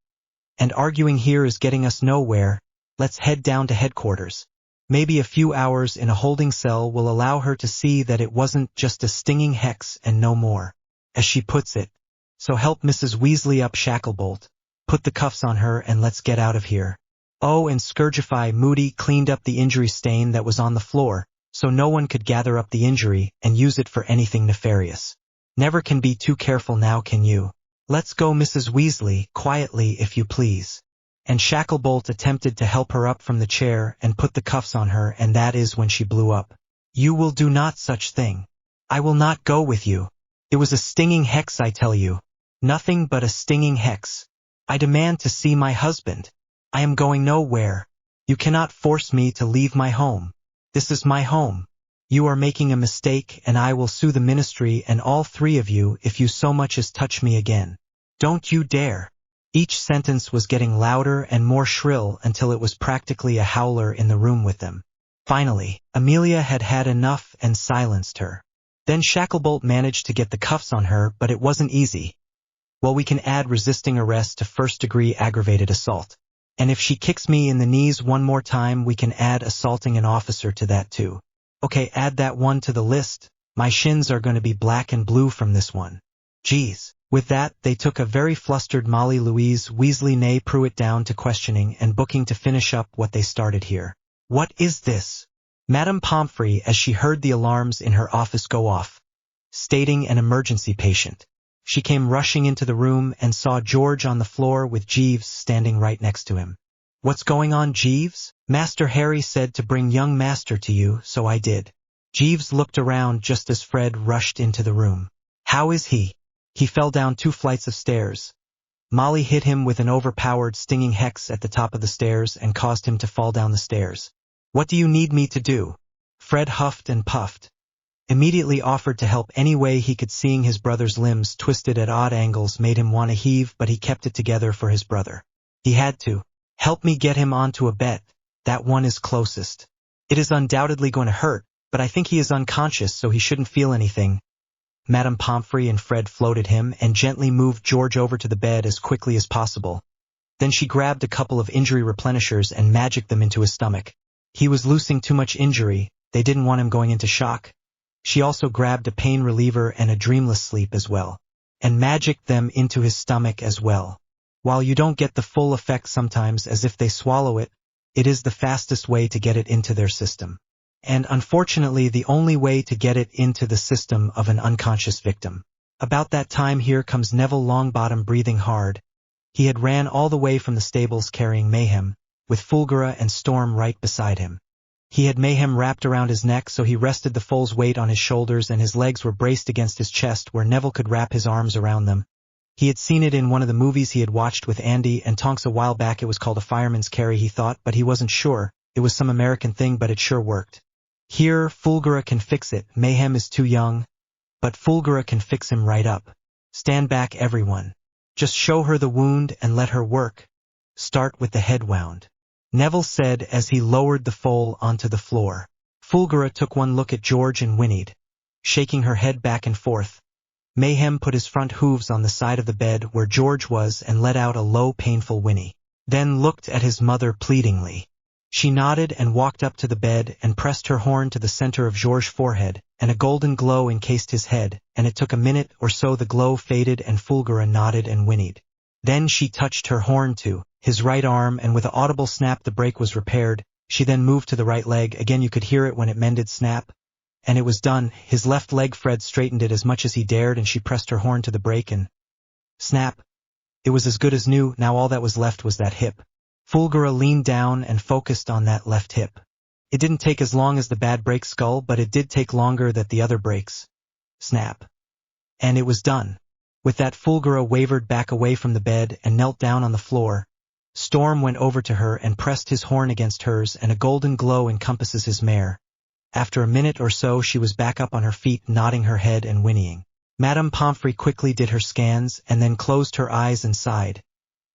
And arguing here is getting us nowhere. Let's head down to headquarters. Maybe a few hours in a holding cell will allow her to see that it wasn't just a stinging hex and no more, as she puts it. So help Mrs. Weasley up, Shacklebolt. Put the cuffs on her and let's get out of here. Oh, and Scourgify. Moody cleaned up the injury stain that was on the floor, so no one could gather up the injury and use it for anything nefarious. Never can be too careful now, can you? Let's go, Mrs. Weasley, quietly if you please. And Shacklebolt attempted to help her up from the chair and put the cuffs on her, and that is when she blew up. You will do not such thing. I will not go with you. It was a stinging hex, I tell you. Nothing but a stinging hex. I demand to see my husband. I am going nowhere. You cannot force me to leave my home. This is my home. You are making a mistake, and I will sue the Ministry and all three of you if you so much as touch me again. Don't you dare. Each sentence was getting louder and more shrill until it was practically a howler in the room with them. Finally, Amelia had had enough and silenced her. Then Shacklebolt managed to get the cuffs on her, but it wasn't easy. Well, we can add resisting arrest to first-degree aggravated assault. And if she kicks me in the knees one more time, we can add assaulting an officer to that too. Okay, add that one to the list. My shins are going to be black and blue from this one. Geez. With that, they took a very flustered Molly Louise Weasley née Pruitt down to questioning and booking to finish up what they started here. What is this? Madame Pomfrey, as she heard the alarms in her office go off, stating an emergency patient. She came rushing into the room and saw George on the floor with Jeeves standing right next to him. What's going on, Jeeves? Master Harry said to bring young master to you, so I did. Jeeves looked around just as Fred rushed into the room. How is he? He fell down 2 flights of stairs. Molly hit him with an overpowered stinging hex at the top of the stairs and caused him to fall down the stairs. What do you need me to do? Fred huffed and puffed. Immediately offered to help any way he could, seeing his brother's limbs twisted at odd angles made him want to heave, but he kept it together for his brother. He had to. Help me get him onto a bed. That one is closest. It is undoubtedly going to hurt, but I think he is unconscious, so he shouldn't feel anything. Madame Pomfrey and Fred floated him and gently moved George over to the bed as quickly as possible. Then she grabbed a couple of injury replenishers and magicked them into his stomach. He was losing too much injury, they didn't want him going into shock. She also grabbed a pain reliever and a dreamless sleep as well, and magicked them into his stomach as well. While you don't get the full effect sometimes as if they swallow it, it is the fastest way to get it into their system. And unfortunately the only way to get it into the system of an unconscious victim. About that time here comes Neville Longbottom breathing hard. He had ran all the way from the stables carrying Mayhem, with Fulgura and Storm right beside him. He had Mayhem wrapped around his neck, so he rested the foal's weight on his shoulders and his legs were braced against his chest where Neville could wrap his arms around them. He had seen it in one of the movies he had watched with Andy and Tonks a while back. It was called a fireman's carry, he thought, but he wasn't sure. It was some American thing, but it sure worked. Here, Fulgura can fix it. Mayhem is too young, but Fulgura can fix him right up. Stand back, everyone. Just show her the wound and let her work. Start with the head wound, Neville said as he lowered the foal onto the floor. Fulgura took one look at George and whinnied, shaking her head back and forth. Mayhem put his front hooves on the side of the bed where George was and let out a low, painful whinny, then looked at his mother pleadingly. She nodded and walked up to the bed and pressed her horn to the center of Georges' forehead, and a golden glow encased his head, and it took a minute or so the glow faded and Fulgura nodded and whinnied. Then she touched her horn to his right arm, and with an audible snap the break was repaired. She then moved to the right leg. Again you could hear it when it mended snap. And it was done. His left leg. Fred straightened it as much as he dared, and she pressed her horn to the break and snap. It was as good as new. Now all that was left was that hip. Fulgura leaned down and focused on that left hip. It didn't take as long as the bad break skull, but it did take longer than the other breaks. Snap. And it was done. With that Fulgura wavered back away from the bed and knelt down on the floor. Storm went over to her and pressed his horn against hers, and a golden glow encompasses his mare. After a minute or so she was back up on her feet, nodding her head and whinnying. Madame Pomfrey quickly did her scans and then closed her eyes and sighed.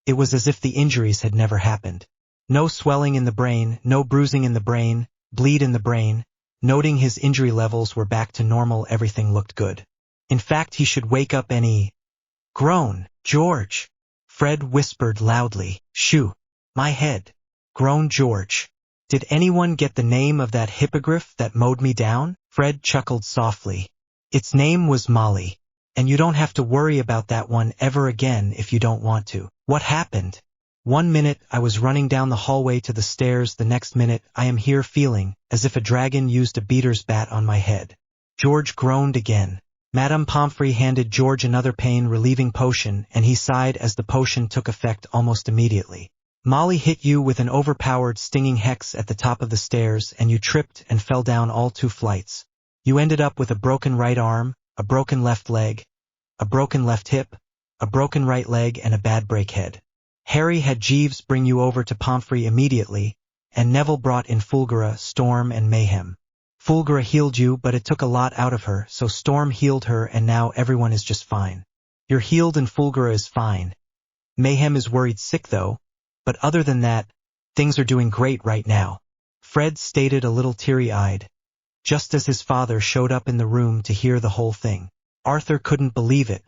It was as if the injuries had never happened. No swelling in the brain, no bruising in the brain, bleed in the brain. Noting his injury levels were back to normal, everything looked good. In fact, he should wake up any groan. George! Fred whispered loudly. Shoo! My head! Groaned George. Did anyone get the name of that hippogriff that mowed me down? Fred chuckled softly. Its name was Molly. And you don't have to worry about that one ever again if you don't want to. What happened? 1 minute I was running down the hallway to the stairs, the next minute I am here feeling as if a dragon used a beater's bat on my head. George groaned again. Madame Pomfrey handed George another pain-relieving potion, and he sighed as the potion took effect almost immediately. Molly hit you with an overpowered stinging hex at the top of the stairs, and you tripped and fell down all 2 flights. You ended up with a broken right arm, a broken left leg, a broken left hip, a broken right leg, and a bad break head. Harry had Jeeves bring you over to Pomfrey immediately, and Neville brought in Fulgura, Storm, and Mayhem. Fulgura healed you, but it took a lot out of her, so Storm healed her, and now everyone is just fine. You're healed and Fulgura is fine. Mayhem is worried sick though, but other than that, things are doing great right now. Fred stated, a little teary-eyed. Just as his father showed up in the room to hear the whole thing. Arthur couldn't believe it.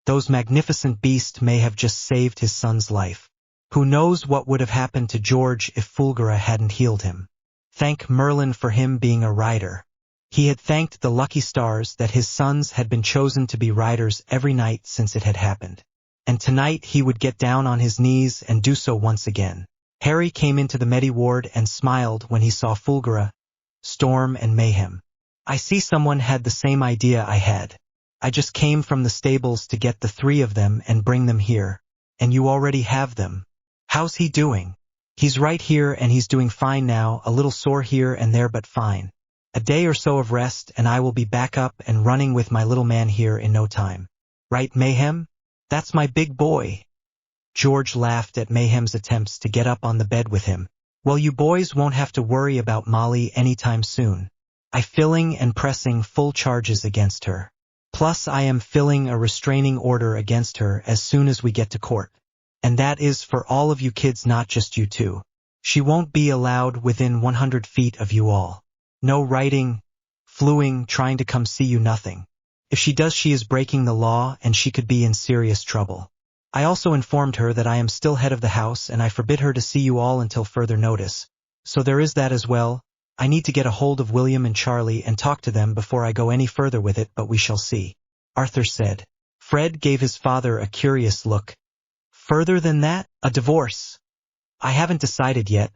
Those magnificent beasts may have just saved his son's life. Who knows what would have happened to George if Fulgura hadn't healed him. Thank Merlin for him being a rider. He had thanked the lucky stars that his sons had been chosen to be riders every night since it had happened. And tonight he would get down on his knees and do so once again. Harry came into the Medi ward and smiled when he saw Fulgura, Storm, and Mayhem. I see someone had the same idea I had. I just came from the stables to get the 3 of them and bring them here. And you already have them. How's he doing? He's right here and he's doing fine now, a little sore here and there but fine. A day or so of rest and I will be back up and running with my little man here in no time. Right, Mayhem? That's my big boy. George laughed at Mayhem's attempts to get up on the bed with him. Well, you boys won't have to worry about Molly anytime soon. I'm filling and pressing full charges against her. Plus I am filling a restraining order against her as soon as we get to court. And that is for all of you kids, not just you 2. She won't be allowed within 100 feet of you all. No writing, fluing, trying to come see you, nothing. If she does, she is breaking the law and she could be in serious trouble. I also informed her that I am still head of the house and I forbid her to see you all until further notice. So there is that as well. I need to get a hold of William and Charlie and talk to them before I go any further with it, but we shall see. Arthur said. Fred gave his father a curious look. Further than that? A divorce? I haven't decided yet,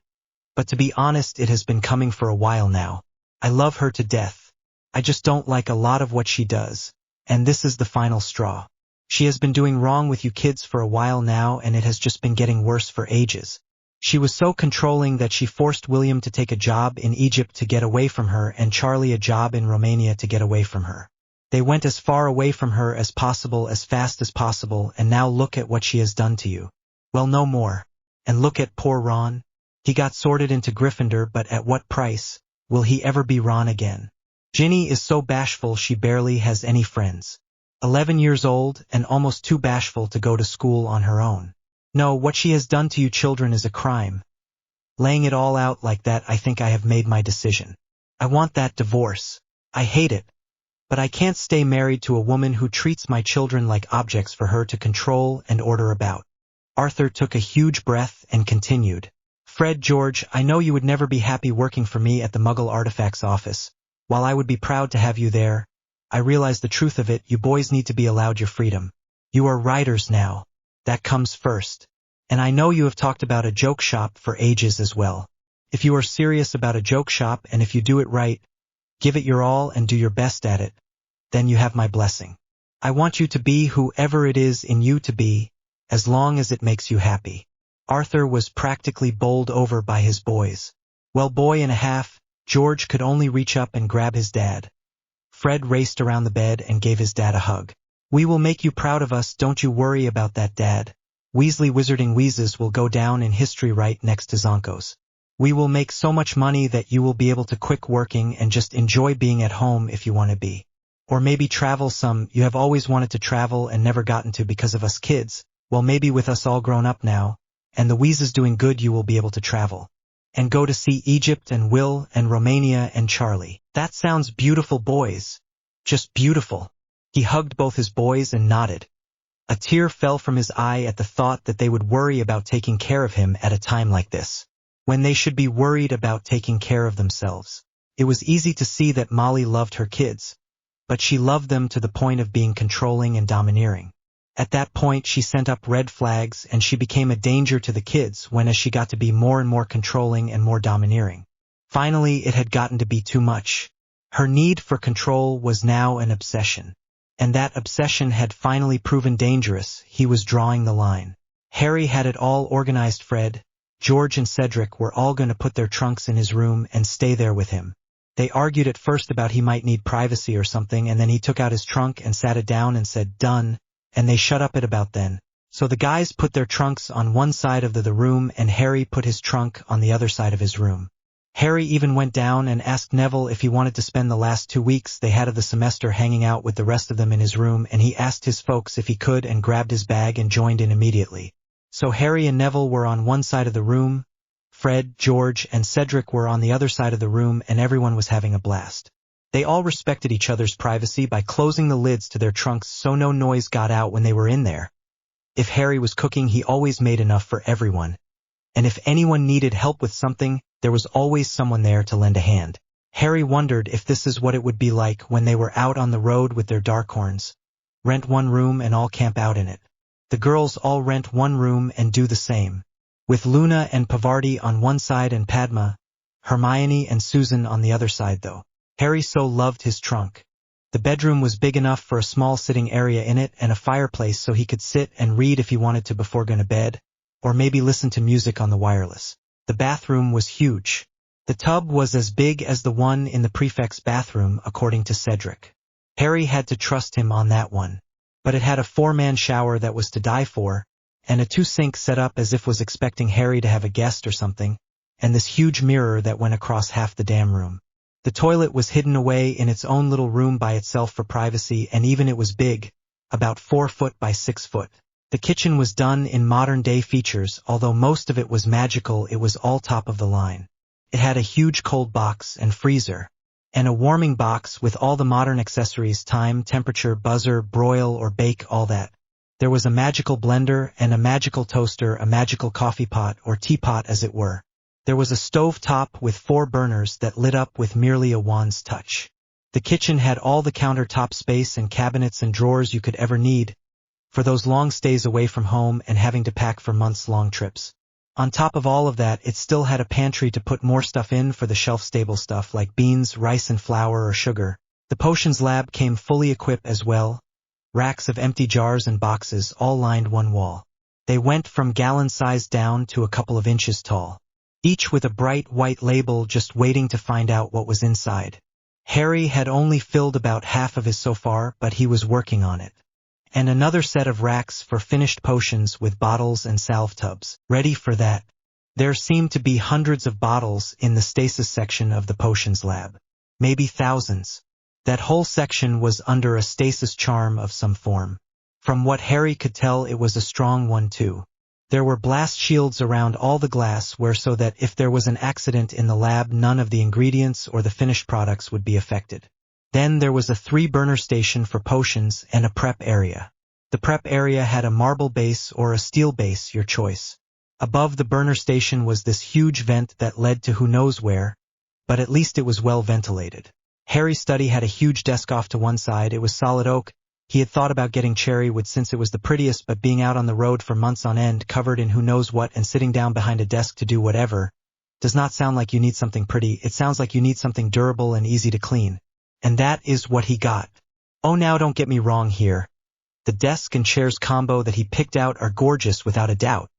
but to be honest it has been coming for a while now. I love her to death. I just don't like a lot of what she does, and this is the final straw. She has been doing wrong with you kids for a while now and it has just been getting worse for ages. She was so controlling that she forced William to take a job in Egypt to get away from her and Charlie a job in Romania to get away from her. They went as far away from her as possible, as fast as possible, and now look at what she has done to you. Well, no more. And look at poor Ron. He got sorted into Gryffindor, but at what price? Will he ever be Ron again? Ginny is so bashful she barely has any friends. 11 years old and almost too bashful to go to school on her own. No, what she has done to you children is a crime. Laying it all out like that, I think I have made my decision. I want that divorce. I hate it. But I can't stay married to a woman who treats my children like objects for her to control and order about. Arthur took a huge breath and continued. Fred, George, I know you would never be happy working for me at the Muggle Artifacts office. While I would be proud to have you there, I realize the truth of it, you boys need to be allowed your freedom. You are writers now. That comes first. And I know you have talked about a joke shop for ages as well. If you are serious about a joke shop and if you do it right, give it your all and do your best at it, then you have my blessing. I want you to be whoever it is in you to be, as long as it makes you happy. Arthur was practically bowled over by his boys. Well, boy and a half, George could only reach up and grab his dad. Fred raced around the bed and gave his dad a hug. We will make you proud of us, don't you worry about that, Dad. Weasley Wizarding Wheezes will go down in history right next to Zonko's. We will make so much money that you will be able to quit working and just enjoy being at home if you want to be. Or maybe travel some. You have always wanted to travel and never gotten to because of us kids. Well, maybe with us all grown up now, and the Wheezes doing good, you will be able to travel. And go to see Egypt and Will and Romania and Charlie. That sounds beautiful, boys. Just beautiful. He hugged both his boys and nodded. A tear fell from his eye at the thought that they would worry about taking care of him at a time like this, when they should be worried about taking care of themselves. It was easy to see that Molly loved her kids, but she loved them to the point of being controlling and domineering. At that point she sent up red flags and she became a danger to the kids as she got to be more and more controlling and more domineering. Finally, it had gotten to be too much. Her need for control was now an obsession. And that obsession had finally proven dangerous. He was drawing the line. Harry had it all organized. Fred, George and Cedric were all going to put their trunks in his room and stay there with him. They argued at first about he might need privacy or something, and then he took out his trunk and sat it down and said, "Done," and they shut up at about then. So the guys put their trunks on one side of the room and Harry put his trunk on the other side of his room. Harry even went down and asked Neville if he wanted to spend the last 2 weeks they had of the semester hanging out with the rest of them in his room, and he asked his folks if he could and grabbed his bag and joined in immediately. So Harry and Neville were on one side of the room, Fred, George, and Cedric were on the other side of the room, and everyone was having a blast. They all respected each other's privacy by closing the lids to their trunks so no noise got out when they were in there. If Harry was cooking, he always made enough for everyone. And if anyone needed help with something, there was always someone there to lend a hand. Harry wondered if this is what it would be like when they were out on the road with their Darkhorns. Rent one room and all camp out in it. The girls all rent one room and do the same. With Luna and Pavarti on one side and Padma, Hermione and Susan on the other side though. Harry so loved his trunk. The bedroom was big enough for a small sitting area in it and a fireplace so he could sit and read if he wanted to before going to bed, or maybe listen to music on the wireless. The bathroom was huge. The tub was as big as the one in the prefect's bathroom, according to Cedric. Harry had to trust him on that one. But it had a 4-man shower that was to die for, and a 2-sink set up as if was expecting Harry to have a guest or something, and this huge mirror that went across half the damn room. The toilet was hidden away in its own little room by itself for privacy, and even it was big, about 4 foot by 6 foot. The kitchen was done in modern-day features, although most of it was magical. It was all top of the line. It had a huge cold box and freezer, and a warming box with all the modern accessories: time, temperature, buzzer, broil or bake, all that. There was a magical blender and a magical toaster, a magical coffee pot or teapot as it were. There was a stove top with 4 burners that lit up with merely a wand's touch. The kitchen had all the countertop space and cabinets and drawers you could ever need for those long stays away from home and having to pack for months-long trips. On top of all of that, it still had a pantry to put more stuff in for the shelf-stable stuff like beans, rice and flour or sugar. The potions lab came fully equipped as well. Racks of empty jars and boxes all lined one wall. They went from gallon size down to a couple of inches tall, each with a bright white label just waiting to find out what was inside. Harry had only filled about half of his so far, but he was working on it. And another set of racks for finished potions with bottles and salve tubs, ready for that. There seemed to be hundreds of bottles in the stasis section of the potions lab. Maybe thousands. That whole section was under a stasis charm of some form. From what Harry could tell, it was a strong one too. There were blast shields around all the glass so that if there was an accident in the lab, none of the ingredients or the finished products would be affected. Then there was a 3-burner station for potions and a prep area. The prep area had a marble base or a steel base, your choice. Above the burner station was this huge vent that led to who knows where, but at least it was well ventilated. Harry's study had a huge desk off to one side. It was solid oak. He had thought about getting cherry wood since it was the prettiest, but being out on the road for months on end, covered in who knows what and sitting down behind a desk to do whatever, does not sound like you need something pretty. It sounds like you need something durable and easy to clean. And that is what he got. Oh, now don't get me wrong here. The desk and chairs combo that he picked out are gorgeous without a doubt.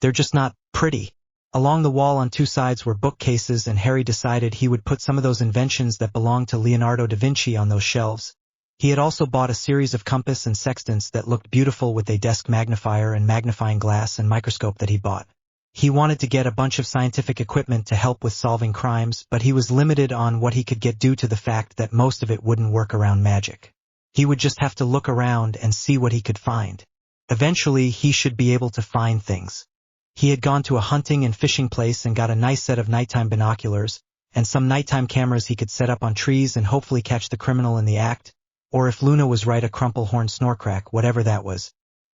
They're just not pretty. Along the wall on two sides were bookcases, and Harry decided he would put some of those inventions that belonged to Leonardo da Vinci on those shelves. He had also bought a series of compass and sextants that looked beautiful with a desk magnifier and magnifying glass and microscope that he bought. He wanted to get a bunch of scientific equipment to help with solving crimes, but he was limited on what he could get due to the fact that most of it wouldn't work around magic. He would just have to look around and see what he could find. Eventually, he should be able to find things. He had gone to a hunting and fishing place and got a nice set of nighttime binoculars, and some nighttime cameras he could set up on trees and hopefully catch the criminal in the act, or if Luna was right, a crumple-horn snorcrack, whatever that was.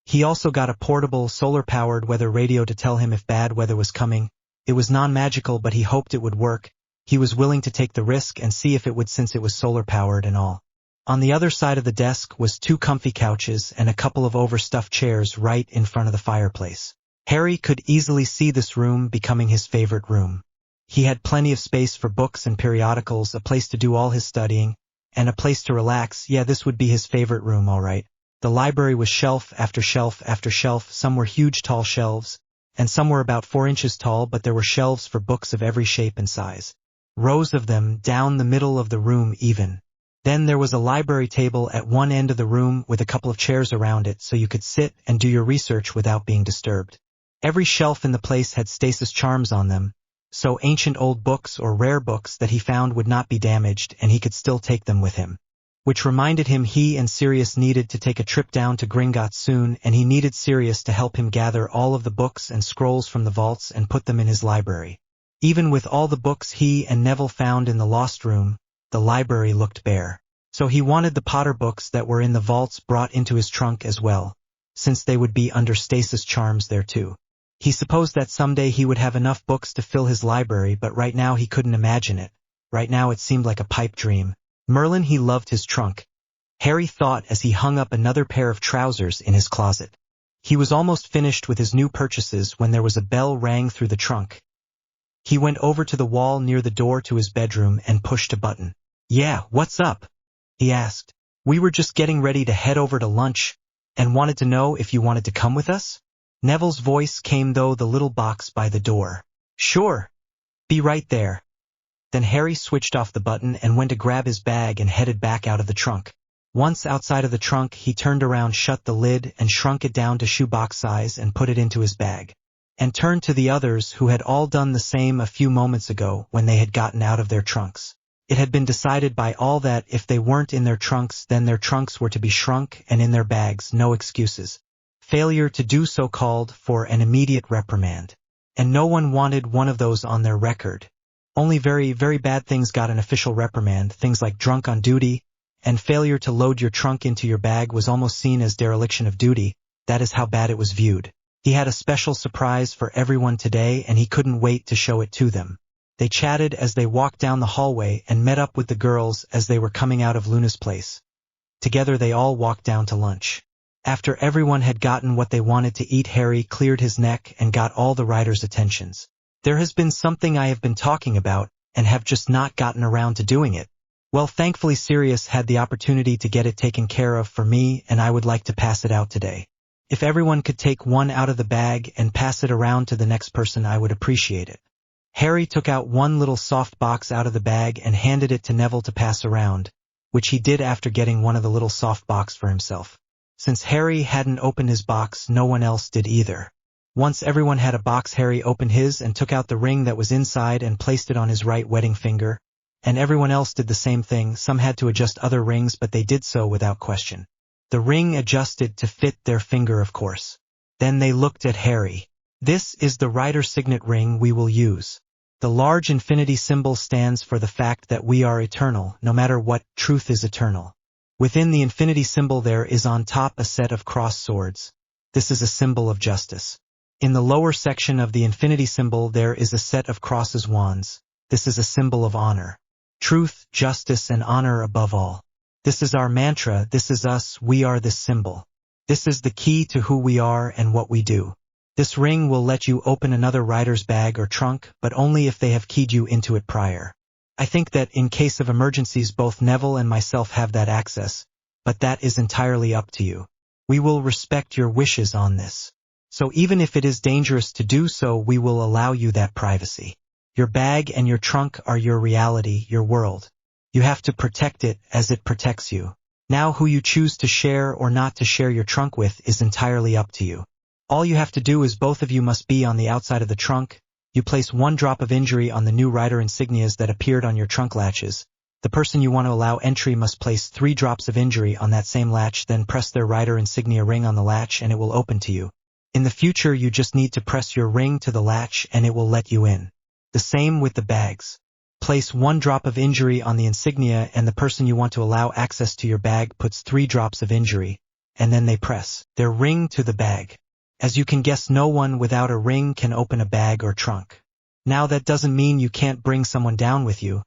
He also got a portable, solar-powered weather radio to tell him if bad weather was coming. It was non-magical, but he hoped it would work. He was willing to take the risk and see if it would since it was solar-powered and all. On the other side of the desk was two comfy couches and a couple of overstuffed chairs right in front of the fireplace. Harry could easily see this room becoming his favorite room. He had plenty of space for books and periodicals, a place to do all his studying, and a place to relax. Yeah, this would be his favorite room, all right. The library was shelf after shelf after shelf. Some were huge tall shelves, and some were about 4 inches tall, but there were shelves for books of every shape and size. Rows of them down the middle of the room even. Then there was a library table at one end of the room with a couple of chairs around it so you could sit and do your research without being disturbed. Every shelf in the place had stasis charms on them, so ancient old books or rare books that he found would not be damaged and he could still take them with him. Which reminded him he and Sirius needed to take a trip down to Gringotts soon, and he needed Sirius to help him gather all of the books and scrolls from the vaults and put them in his library. Even with all the books he and Neville found in the lost room, the library looked bare. So he wanted the Potter books that were in the vaults brought into his trunk as well, since they would be under stasis charms there too. He supposed that someday he would have enough books to fill his library, but right now he couldn't imagine it. Right now it seemed like a pipe dream. Merlin, he loved his trunk. Harry thought as he hung up another pair of trousers in his closet. He was almost finished with his new purchases when there was a bell rang through the trunk. He went over to the wall near the door to his bedroom and pushed a button. "Yeah, what's up?" he asked. "We were just getting ready to head over to lunch, and wanted to know if you wanted to come with us?" Neville's voice came through the little box by the door. "Sure. Be right there." Then Harry switched off the button and went to grab his bag and headed back out of the trunk. Once outside of the trunk, he turned around, shut the lid, and shrunk it down to shoebox size and put it into his bag. And turned to the others who had all done the same a few moments ago when they had gotten out of their trunks. It had been decided by all that if they weren't in their trunks, then their trunks were to be shrunk, and in their bags, no excuses. Failure to do so called for an immediate reprimand. And no one wanted one of those on their record. Only very, very bad things got an official reprimand. Things like drunk on duty, and failure to load your trunk into your bag was almost seen as dereliction of duty. That is how bad it was viewed. He had a special surprise for everyone today, and he couldn't wait to show it to them. They chatted as they walked down the hallway and met up with the girls as they were coming out of Luna's place. Together they all walked down to lunch. After everyone had gotten what they wanted to eat, Harry cleared his neck and got all the writers' attentions. "There has been something I have been talking about, and have just not gotten around to doing it. Well, thankfully Sirius had the opportunity to get it taken care of for me, and I would like to pass it out today. If everyone could take one out of the bag and pass it around to the next person, I would appreciate it." Harry took out one little soft box out of the bag and handed it to Neville to pass around, which he did after getting one of the little soft box for himself. Since Harry hadn't opened his box, no one else did either. Once everyone had a box, Harry opened his and took out the ring that was inside and placed it on his right wedding finger, and everyone else did the same thing. Some had to adjust other rings, but they did so without question. The ring adjusted to fit their finger, of course. Then they looked at Harry. "This is the writer signet ring we will use. The large infinity symbol stands for the fact that we are eternal, no matter what. Truth is eternal. Within the infinity symbol there is on top a set of crossed swords. This is a symbol of justice. In the lower section of the infinity symbol there is a set of crosses wands. This is a symbol of honor. Truth, justice, and honor above all. This is our mantra, this is us, we are this symbol. This is the key to who we are and what we do. This ring will let you open another rider's bag or trunk, but only if they have keyed you into it prior. I think that in case of emergencies both Neville and myself have that access, but that is entirely up to you. We will respect your wishes on this. So even if it is dangerous to do so, we will allow you that privacy. Your bag and your trunk are your reality, your world. You have to protect it as it protects you. Now who you choose to share or not to share your trunk with is entirely up to you. All you have to do is both of you must be on the outside of the trunk. You place 1 drop of injury on the new rider insignias that appeared on your trunk latches. The person you want to allow entry must place 3 drops of injury on that same latch, then press their rider insignia ring on the latch and it will open to you. In the future you just need to press your ring to the latch and it will let you in. The same with the bags. Place 1 drop of injury on the insignia and the person you want to allow access to your bag puts 3 drops of injury, and then they press their ring to the bag. As you can guess, no one without a ring can open a bag or trunk. Now that doesn't mean you can't bring someone down with you,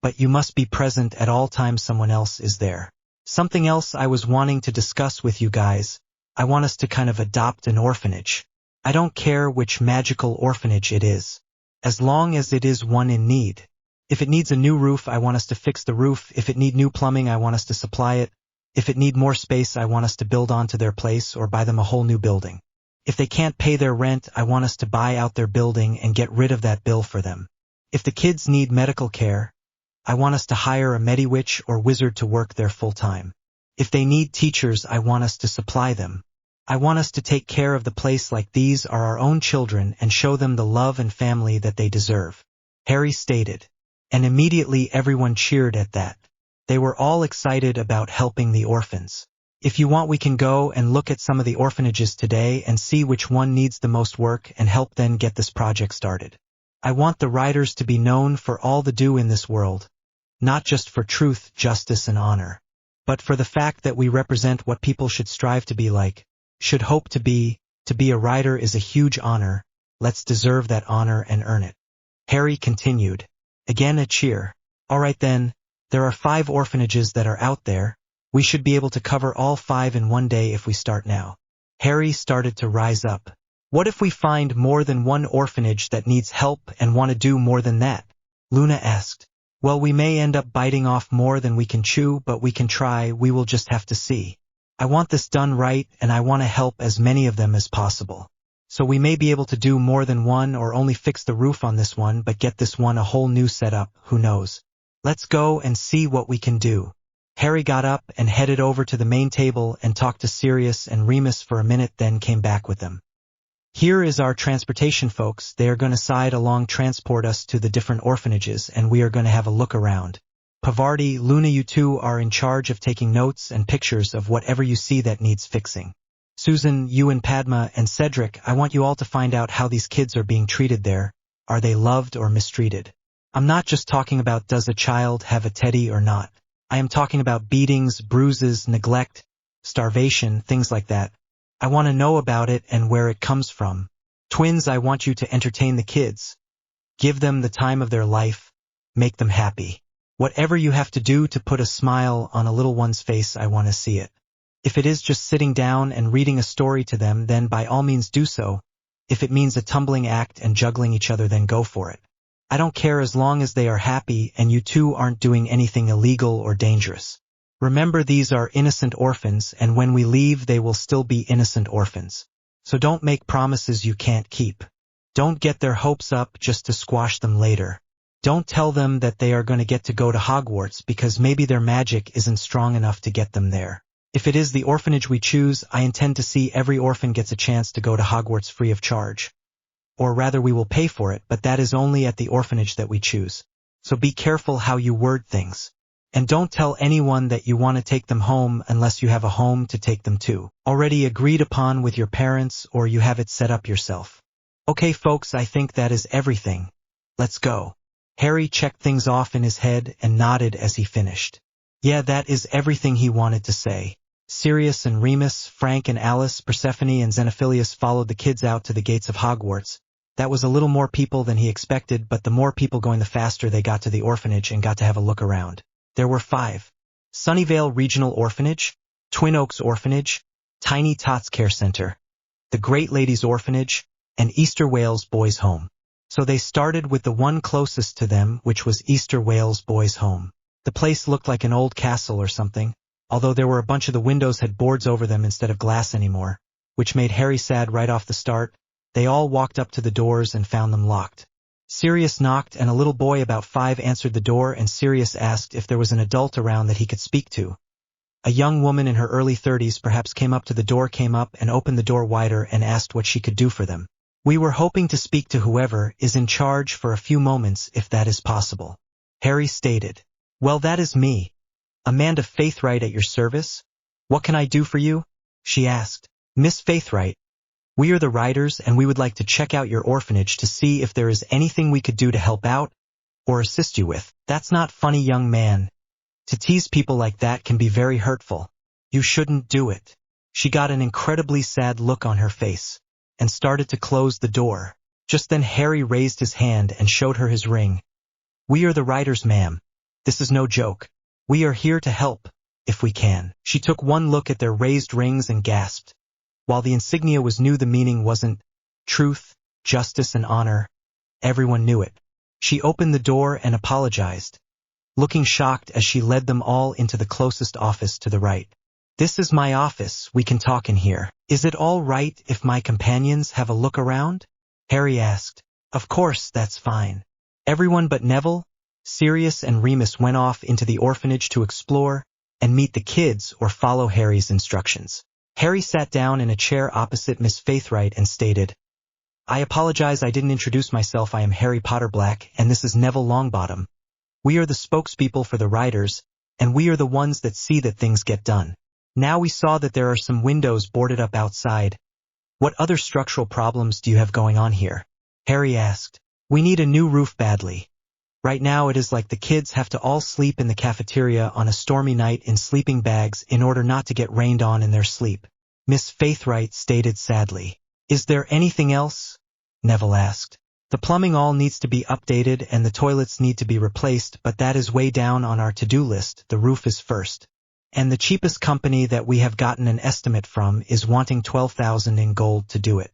but you must be present at all times someone else is there. Something else I was wanting to discuss with you guys, I want us to kind of adopt an orphanage. I don't care which magical orphanage it is, as long as it is one in need. If it needs a new roof, I want us to fix the roof. If it need new plumbing, I want us to supply it. If it need more space, I want us to build onto their place or buy them a whole new building. If they can't pay their rent, I want us to buy out their building and get rid of that bill for them. If the kids need medical care, I want us to hire a mediwitch or wizard to work there full time. If they need teachers, I want us to supply them. I want us to take care of the place like these are our own children and show them the love and family that they deserve. Harry stated. And immediately everyone cheered at that. They were all excited about helping the orphans. If you want, we can go and look at some of the orphanages today and see which one needs the most work and help then get this project started. I want the riders to be known for all the do in this world, not just for truth, justice, and honor, but for the fact that we represent what people should strive to be like, should hope to be a rider is a huge honor. Let's deserve that honor and earn it. Harry continued. Again a cheer. All right then, there are 5 orphanages that are out there. We should be able to cover all 5 in one day if we start now. Harry started to rise up. What if we find more than one orphanage that needs help and want to do more than that? Luna asked. Well, we may end up biting off more than we can chew, but we can try, we will just have to see. I want this done right and I want to help as many of them as possible. So we may be able to do more than one or only fix the roof on this one but get this one a whole new setup, who knows. Let's go and see what we can do. Harry got up and headed over to the main table and talked to Sirius and Remus for a minute, then came back with them. Here is our transportation, folks. They are going to side along transport us to the different orphanages and we are going to have a look around. Pavarti, Luna, you two are in charge of taking notes and pictures of whatever you see that needs fixing. Susan, you and Padma and Cedric, I want you all to find out how these kids are being treated there. Are they loved or mistreated? I'm not just talking about does a child have a teddy or not. I am talking about beatings, bruises, neglect, starvation, things like that. I want to know about it and where it comes from. Twins, I want you to entertain the kids. Give them the time of their life. Make them happy. Whatever you have to do to put a smile on a little one's face, I want to see it. If it is just sitting down and reading a story to them, then by all means do so. If it means a tumbling act and juggling each other, then go for it. I don't care as long as they are happy and you two aren't doing anything illegal or dangerous. Remember, these are innocent orphans, and when we leave they will still be innocent orphans. So don't make promises you can't keep. Don't get their hopes up just to squash them later. Don't tell them that they are going to get to go to Hogwarts because maybe their magic isn't strong enough to get them there. If it is the orphanage we choose, I intend to see every orphan gets a chance to go to Hogwarts free of charge. Or rather, we will pay for it, but that is only at the orphanage that we choose. So be careful how you word things. And don't tell anyone that you want to take them home unless you have a home to take them to, already agreed upon with your parents, or you have it set up yourself. Okay folks, I think that is everything. Let's go. Harry checked things off in his head and nodded as he finished. Yeah, that is everything he wanted to say. Sirius and Remus, Frank and Alice, Persephone and Xenophilius followed the kids out to the gates of Hogwarts. That was a little more people than he expected, but the more people going the faster they got to the orphanage and got to have a look around. There were 5. Sunnyvale Regional Orphanage, Twin Oaks Orphanage, Tiny Tots Care Center, the Great Ladies Orphanage, and Easter Wales Boys Home. So they started with the one closest to them, which was Easter Wales Boys Home. The place looked like an old castle or something, although there were a bunch of the windows had boards over them instead of glass anymore, which made Harry sad right off the start. They all walked up to the doors and found them locked. Sirius knocked and a little boy about 5 answered the door, and Sirius asked if there was an adult around that he could speak to. A young woman in her early 30s perhaps came up to the door, came up and opened the door wider and asked what she could do for them. We were hoping to speak to whoever is in charge for a few moments if that is possible. Harry stated. Well, that is me. Amanda Faithright at your service. What can I do for you? She asked. Miss Faithright, we are the Riders and we would like to check out your orphanage to see if there is anything we could do to help out or assist you with. That's not funny, young man. To tease people like that can be very hurtful. You shouldn't do it. She got an incredibly sad look on her face and started to close the door. Just then Harry raised his hand and showed her his ring. We are the Riders, ma'am. This is no joke. We are here to help, if we can. She took one look at their raised rings and gasped. While the insignia was new, the meaning wasn't. Truth, justice, and honor. Everyone knew it. She opened the door and apologized, looking shocked as she led them all into the closest office to the right. This is my office, we can talk in here. Is it all right if my companions have a look around? Harry asked. Of course, that's fine. Everyone but Neville, Sirius and Remus went off into the orphanage to explore and meet the kids or follow Harry's instructions. Harry sat down in a chair opposite Miss Faithright and stated, I apologize, I didn't introduce myself. I am Harry Potter Black, and this is Neville Longbottom. We are the spokespeople for the Riders, and we are the ones that see that things get done. Now we saw that there are some windows boarded up outside. What other structural problems do you have going on here? Harry asked. We need a new roof badly. Right now it is like the kids have to all sleep in the cafeteria on a stormy night in sleeping bags in order not to get rained on in their sleep. Miss Faithright stated sadly. Is there anything else? Neville asked. The plumbing all needs to be updated and the toilets need to be replaced, but that is way down on our to-do list. The roof is first. And the cheapest company that we have gotten an estimate from is wanting 12,000 in gold to do it.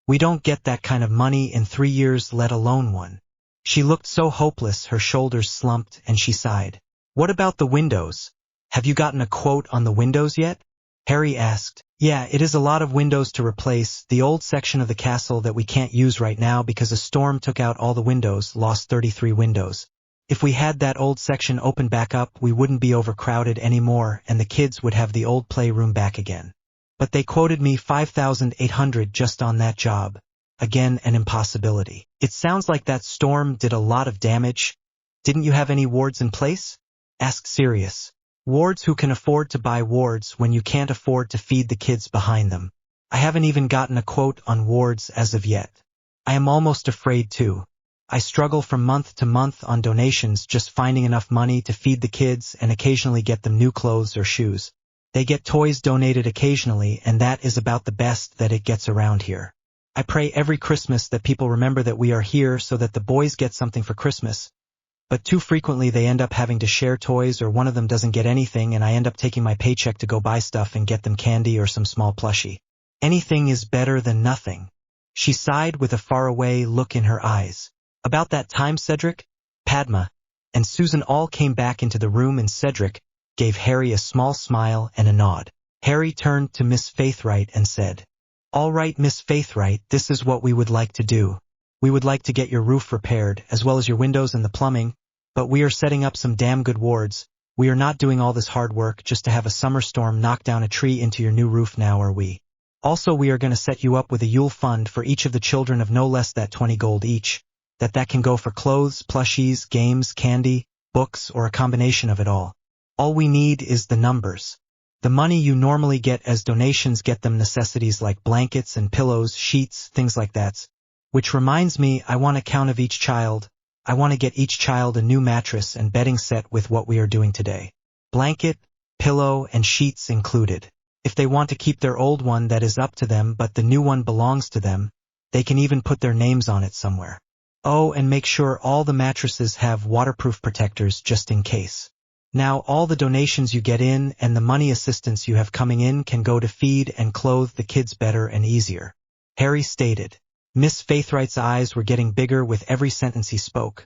We don't get that kind of money in 3 years, let alone one. She looked so hopeless, her shoulders slumped, and she sighed. What about the windows? Have you gotten a quote on the windows yet? Harry asked. Yeah, it is a lot of windows to replace. The old section of the castle that we can't use right now because a storm took out all the windows, lost 33 windows. If we had that old section open back up, we wouldn't be overcrowded anymore and the kids would have the old playroom back again. But they quoted me 5,800 just on that job. Again, an impossibility. It sounds like that storm did a lot of damage. Didn't you have any wards in place? Asked Sirius. Wards? Who can afford to buy wards when you can't afford to feed the kids behind them? I haven't even gotten a quote on wards as of yet. I am almost afraid too. I struggle from month to month on donations, just finding enough money to feed the kids and occasionally get them new clothes or shoes. They get toys donated occasionally, and that is about the best that it gets around here. I pray every Christmas that people remember that we are here so that the boys get something for Christmas. But too frequently they end up having to share toys, or one of them doesn't get anything and I end up taking my paycheck to go buy stuff and get them candy or some small plushie. Anything is better than nothing. She sighed with a faraway look in her eyes. About that time Cedric, Padma, and Susan all came back into the room, and Cedric gave Harry a small smile and a nod. Harry turned to Miss Faithright and said, All right, Miss Faithright, this is what we would like to do. We would like to get your roof repaired, as well as your windows and the plumbing, but we are setting up some damn good wards. We are not doing all this hard work just to have a summer storm knock down a tree into your new roof now, are we? Also, we are going to set you up with a Yule fund for each of the children of no less than 20 gold each. That can go for clothes, plushies, games, candy, books, or a combination of it all. All we need is the numbers. The money you normally get as donations, get them necessities like blankets and pillows, sheets, things like that. Which reminds me, I want a count of each child. I want to get each child a new mattress and bedding set with what we are doing today. Blanket, pillow, and sheets included. If they want to keep their old one, that is up to them, but the new one belongs to them. They can even put their names on it somewhere. Oh, and make sure all the mattresses have waterproof protectors just in case. Now all the donations you get in and the money assistance you have coming in can go to feed and clothe the kids better and easier," Harry stated. Miss Faithwright's eyes were getting bigger with every sentence he spoke.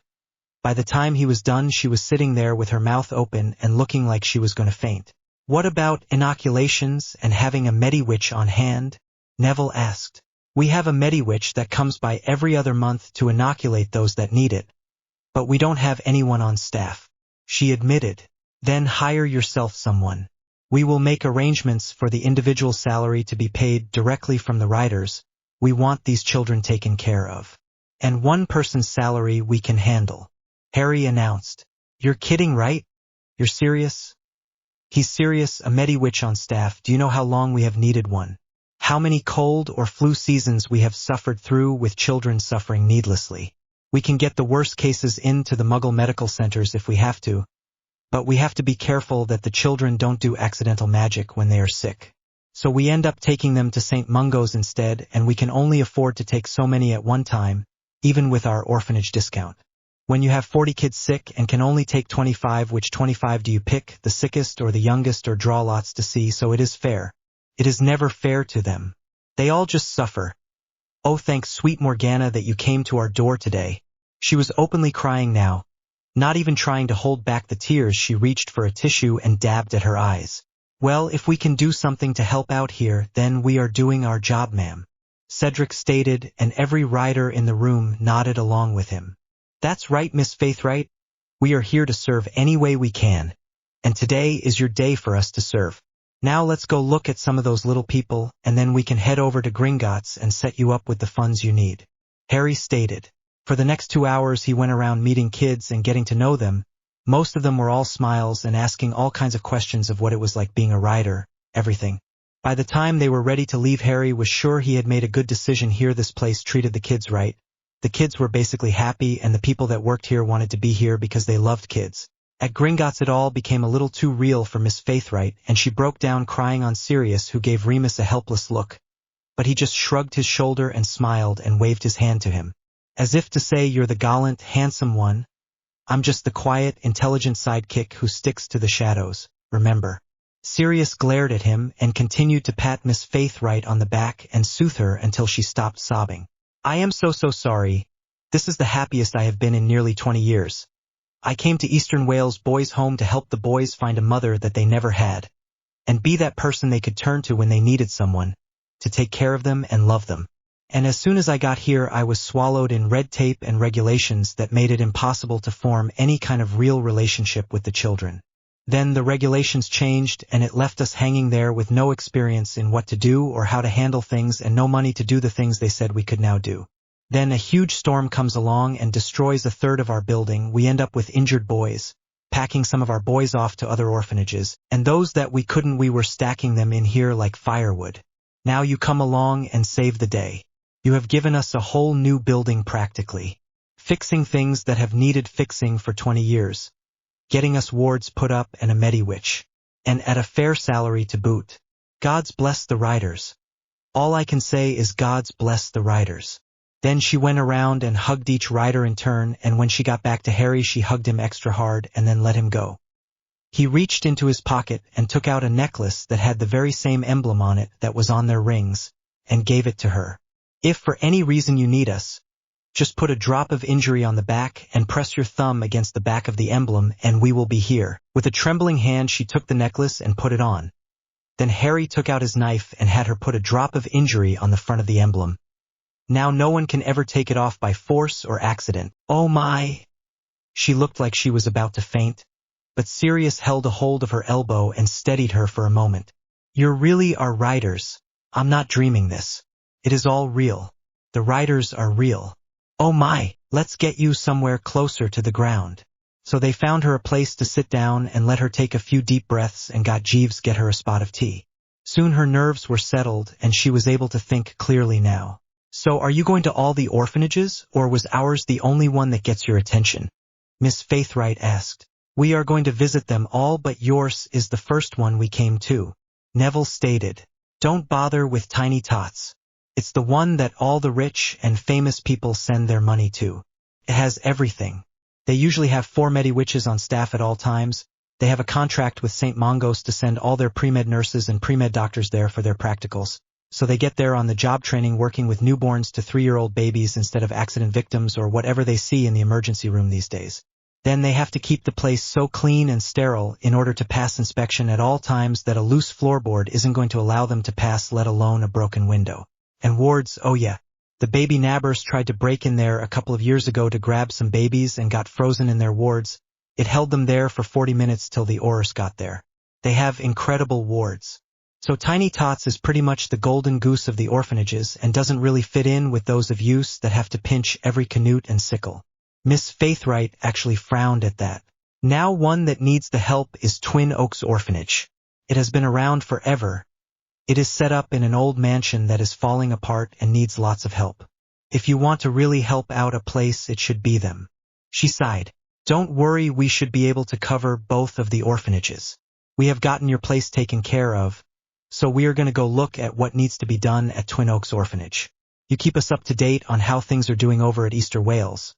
By the time he was done, she was sitting there with her mouth open and looking like she was going to faint. "What about inoculations and having a Mediwitch on hand?" Neville asked. "We have a Mediwitch that comes by every other month to inoculate those that need it. But we don't have anyone on staff," she admitted. "Then hire yourself someone. We will make arrangements for the individual salary to be paid directly from the riders. We want these children taken care of. And one person's salary we can handle," Harry announced. "You're kidding, right? You're serious?" "He's serious, a Mediwitch on staff. Do you know how long we have needed one? How many cold or flu seasons we have suffered through with children suffering needlessly? We can get the worst cases into the Muggle medical centers if we have to, but we have to be careful that the children don't do accidental magic when they are sick. So we end up taking them to St. Mungo's instead, and we can only afford to take so many at one time, even with our orphanage discount. When you have 40 kids sick and can only take 25, which 25 do you pick, the sickest or the youngest, or draw lots to see? So it is fair. It is never fair to them. They all just suffer. Oh, thanks, sweet Morgana, that you came to our door today." She was openly crying now. Not even trying to hold back the tears, she reached for a tissue and dabbed at her eyes. "Well, if we can do something to help out here, then we are doing our job, ma'am," Cedric stated, and every rider in the room nodded along with him. "That's right, Miss Faithwright. We are here to serve any way we can. And today is your day for us to serve. Now let's go look at some of those little people, and then we can head over to Gringotts and set you up with the funds you need," Harry stated. For the next 2 hours he went around meeting kids and getting to know them. Most of them were all smiles and asking all kinds of questions of what it was like being a rider, everything. By the time they were ready to leave, Harry was sure he had made a good decision here. This place treated the kids right. The kids were basically happy, and the people that worked here wanted to be here because they loved kids. At Gringotts it all became a little too real for Miss Faithwright, and she broke down crying on Sirius, who gave Remus a helpless look. But he just shrugged his shoulder and smiled and waved his hand to him, as if to say, "You're the gallant, handsome one. I'm just the quiet, intelligent sidekick who sticks to the shadows, remember." Sirius glared at him and continued to pat Miss Faithwright on the back and soothe her until she stopped sobbing. "I am so sorry. This is the happiest I have been in nearly 20 years. I came to Eastern Wales Boys' Home to help the boys find a mother that they never had, and be that person they could turn to when they needed someone, to take care of them and love them. And as soon as I got here, I was swallowed in red tape and regulations that made it impossible to form any kind of real relationship with the children. Then the regulations changed, and it left us hanging there with no experience in what to do or how to handle things, and no money to do the things they said we could now do. Then a huge storm comes along and destroys a third of our building. We end up with injured boys, packing some of our boys off to other orphanages, and those that we couldn't, we were stacking them in here like firewood. Now you come along and save the day. You have given us a whole new building practically, fixing things that have needed fixing for 20 years, getting us wards put up and a Mediwitch, and at a fair salary to boot. God's bless the riders. All I can say is God's bless the riders." Then she went around and hugged each rider in turn, and when she got back to Harry she hugged him extra hard and then let him go. He reached into his pocket and took out a necklace that had the very same emblem on it that was on their rings, and gave it to her. "If for any reason you need us, just put a drop of injury on the back and press your thumb against the back of the emblem and we will be here." With a trembling hand she took the necklace and put it on. Then Harry took out his knife and had her put a drop of injury on the front of the emblem. Now no one can ever take it off by force or accident. "Oh my!" She looked like she was about to faint, but Sirius held a hold of her elbow and steadied her for a moment. "You really are riders. I'm not dreaming this. It is all real. The riders are real. Oh my, let's get you somewhere closer to the ground." So they found her a place to sit down and let her take a few deep breaths and got Jeeves get her a spot of tea. Soon her nerves were settled and she was able to think clearly now. "So are you going to all the orphanages, or was ours the only one that gets your attention?" Miss Faithwright asked. "We are going to visit them all, but yours is the first one we came to." Neville stated. Don't bother with Tiny Tots. It's the one that all the rich and famous people send their money to. It has everything. They usually have 4 Medi-Witches on staff at all times. They have a contract with St. Mongos to send all their pre-med nurses and pre-med doctors there for their practicals. So they get there on the job training working with newborns to 3-year-old babies instead of accident victims or whatever they see in the emergency room these days. Then they have to keep the place so clean and sterile in order to pass inspection at all times that a loose floorboard isn't going to allow them to pass, let alone a broken window. And wards, oh yeah. The baby nabbers tried to break in there a couple of years ago to grab some babies and got frozen in their wards. It held them there for 40 minutes till the Aurors got there. They have incredible wards. So Tiny Tots is pretty much the golden goose of the orphanages and doesn't really fit in with those of use that have to pinch every canute and sickle. Miss Faithright actually frowned at that. Now one that needs the help is Twin Oaks Orphanage. It has been around forever. It is set up in an old mansion that is falling apart and needs lots of help. If you want to really help out a place, it should be them. She sighed. Don't worry, we should be able to cover both of the orphanages. We have gotten your place taken care of, so we are going to go look at what needs to be done at Twin Oaks Orphanage. You keep us up to date on how things are doing over at Easter Wales.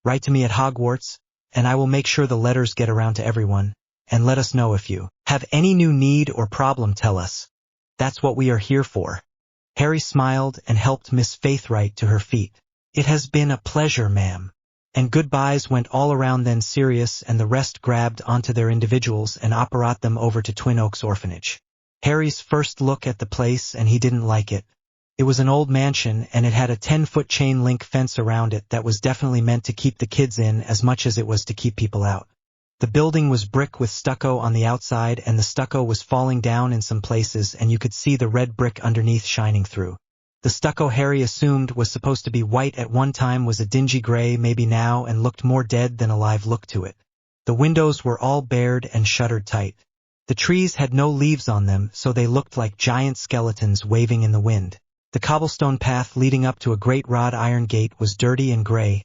Write to me at Hogwarts, and I will make sure the letters get around to everyone, and let us know if you have any new need or problem. Tell us. That's what we are here for. Harry smiled and helped Miss Faithright to her feet. It has been a pleasure, ma'am. And goodbyes went all around. Then Sirius and the rest grabbed onto their individuals and brought them over to Twin Oaks Orphanage. Harry's first look at the place, and he didn't like it. It was an old mansion, and it had a 10-foot chain link fence around it that was definitely meant to keep the kids in as much as it was to keep people out. The building was brick with stucco on the outside, and the stucco was falling down in some places, and you could see the red brick underneath shining through. The stucco Harry assumed was supposed to be white at one time was a dingy gray maybe now and looked more dead than alive look to it. The windows were all barred and shuttered tight. The trees had no leaves on them, so they looked like giant skeletons waving in the wind. The cobblestone path leading up to a great wrought iron gate was dirty and gray.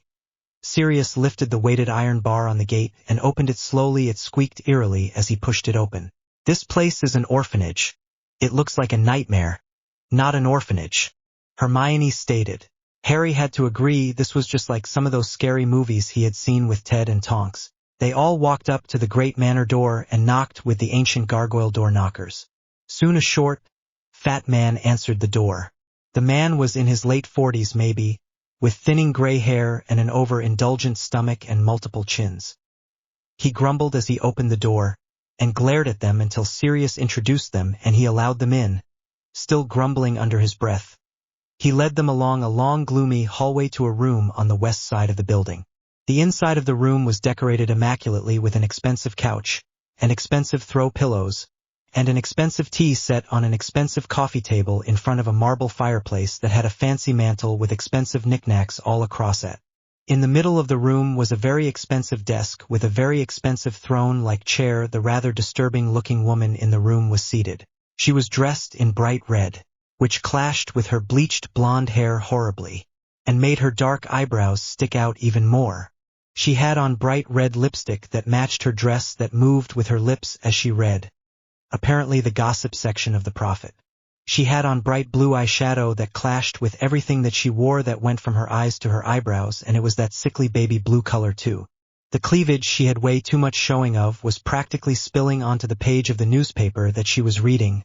Sirius lifted the weighted iron bar on the gate and opened it slowly. It squeaked eerily as he pushed it open. This place is an orphanage. It looks like a nightmare. Not an orphanage, Hermione stated. Harry had to agree. This was just like some of those scary movies he had seen with Ted and Tonks. They all walked up to the great manor door and knocked with the ancient gargoyle door knockers. Soon a short, fat man answered the door. The man was in his late 40s maybe, with thinning gray hair and an over-indulgent stomach and multiple chins. He grumbled as he opened the door, and glared at them until Sirius introduced them and he allowed them in, still grumbling under his breath. He led them along a long gloomy hallway to a room on the west side of the building. The inside of the room was decorated immaculately with an expensive couch, and expensive throw pillows, and an expensive tea set on an expensive coffee table in front of a marble fireplace that had a fancy mantel with expensive knickknacks all across it. In the middle of the room was a very expensive desk with a very expensive throne-like chair. The rather disturbing-looking woman in the room was seated. She was dressed in bright red, which clashed with her bleached blonde hair horribly, and made her dark eyebrows stick out even more. She had on bright red lipstick that matched her dress that moved with her lips as she read. Apparently the gossip section of the Prophet. She had on bright blue eyeshadow that clashed with everything that she wore that went from her eyes to her eyebrows, and it was that sickly baby blue color too. The cleavage she had way too much showing of was practically spilling onto the page of the newspaper that she was reading.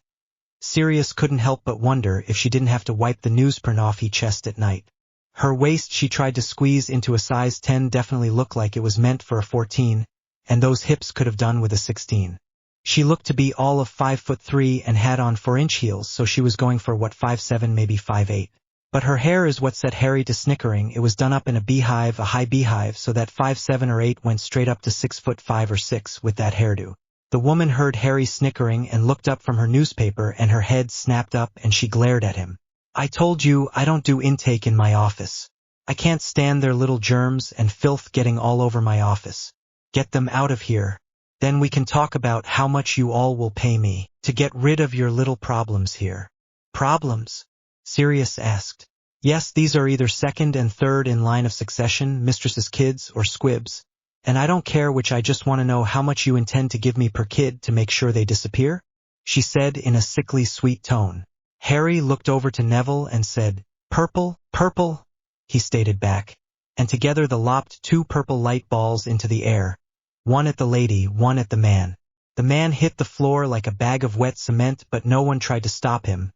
Sirius couldn't help but wonder if she didn't have to wipe the newsprint off her chest at night. Her waist she tried to squeeze into a size 10 definitely looked like it was meant for a 14, and those hips could have done with a 16. She looked to be all of 5'3" and had on 4-inch heels, so she was going for what 5'7", maybe 5'8". But her hair is what set Harry to snickering. It was done up in a beehive, a high beehive, so that 5'7" or 8" went straight up to 6'5" or 6" with that hairdo. The woman heard Harry snickering and looked up from her newspaper, and her head snapped up and she glared at him. I told you I don't do intake in my office. I can't stand their little germs and filth getting all over my office. Get them out of here. Then we can talk about how much you all will pay me to get rid of your little problems here. Problems? Sirius asked. Yes, these are either second and third in line of succession, mistress's kids or squibs. And I don't care which, I just want to know how much you intend to give me per kid to make sure they disappear? she said in a sickly sweet tone. Harry looked over to Neville and said, "Purple, purple," he stated back, and together they lopped 2 purple light balls into the air, one at the lady, one at the man. The man hit the floor like a bag of wet cement, but no one tried to stop him.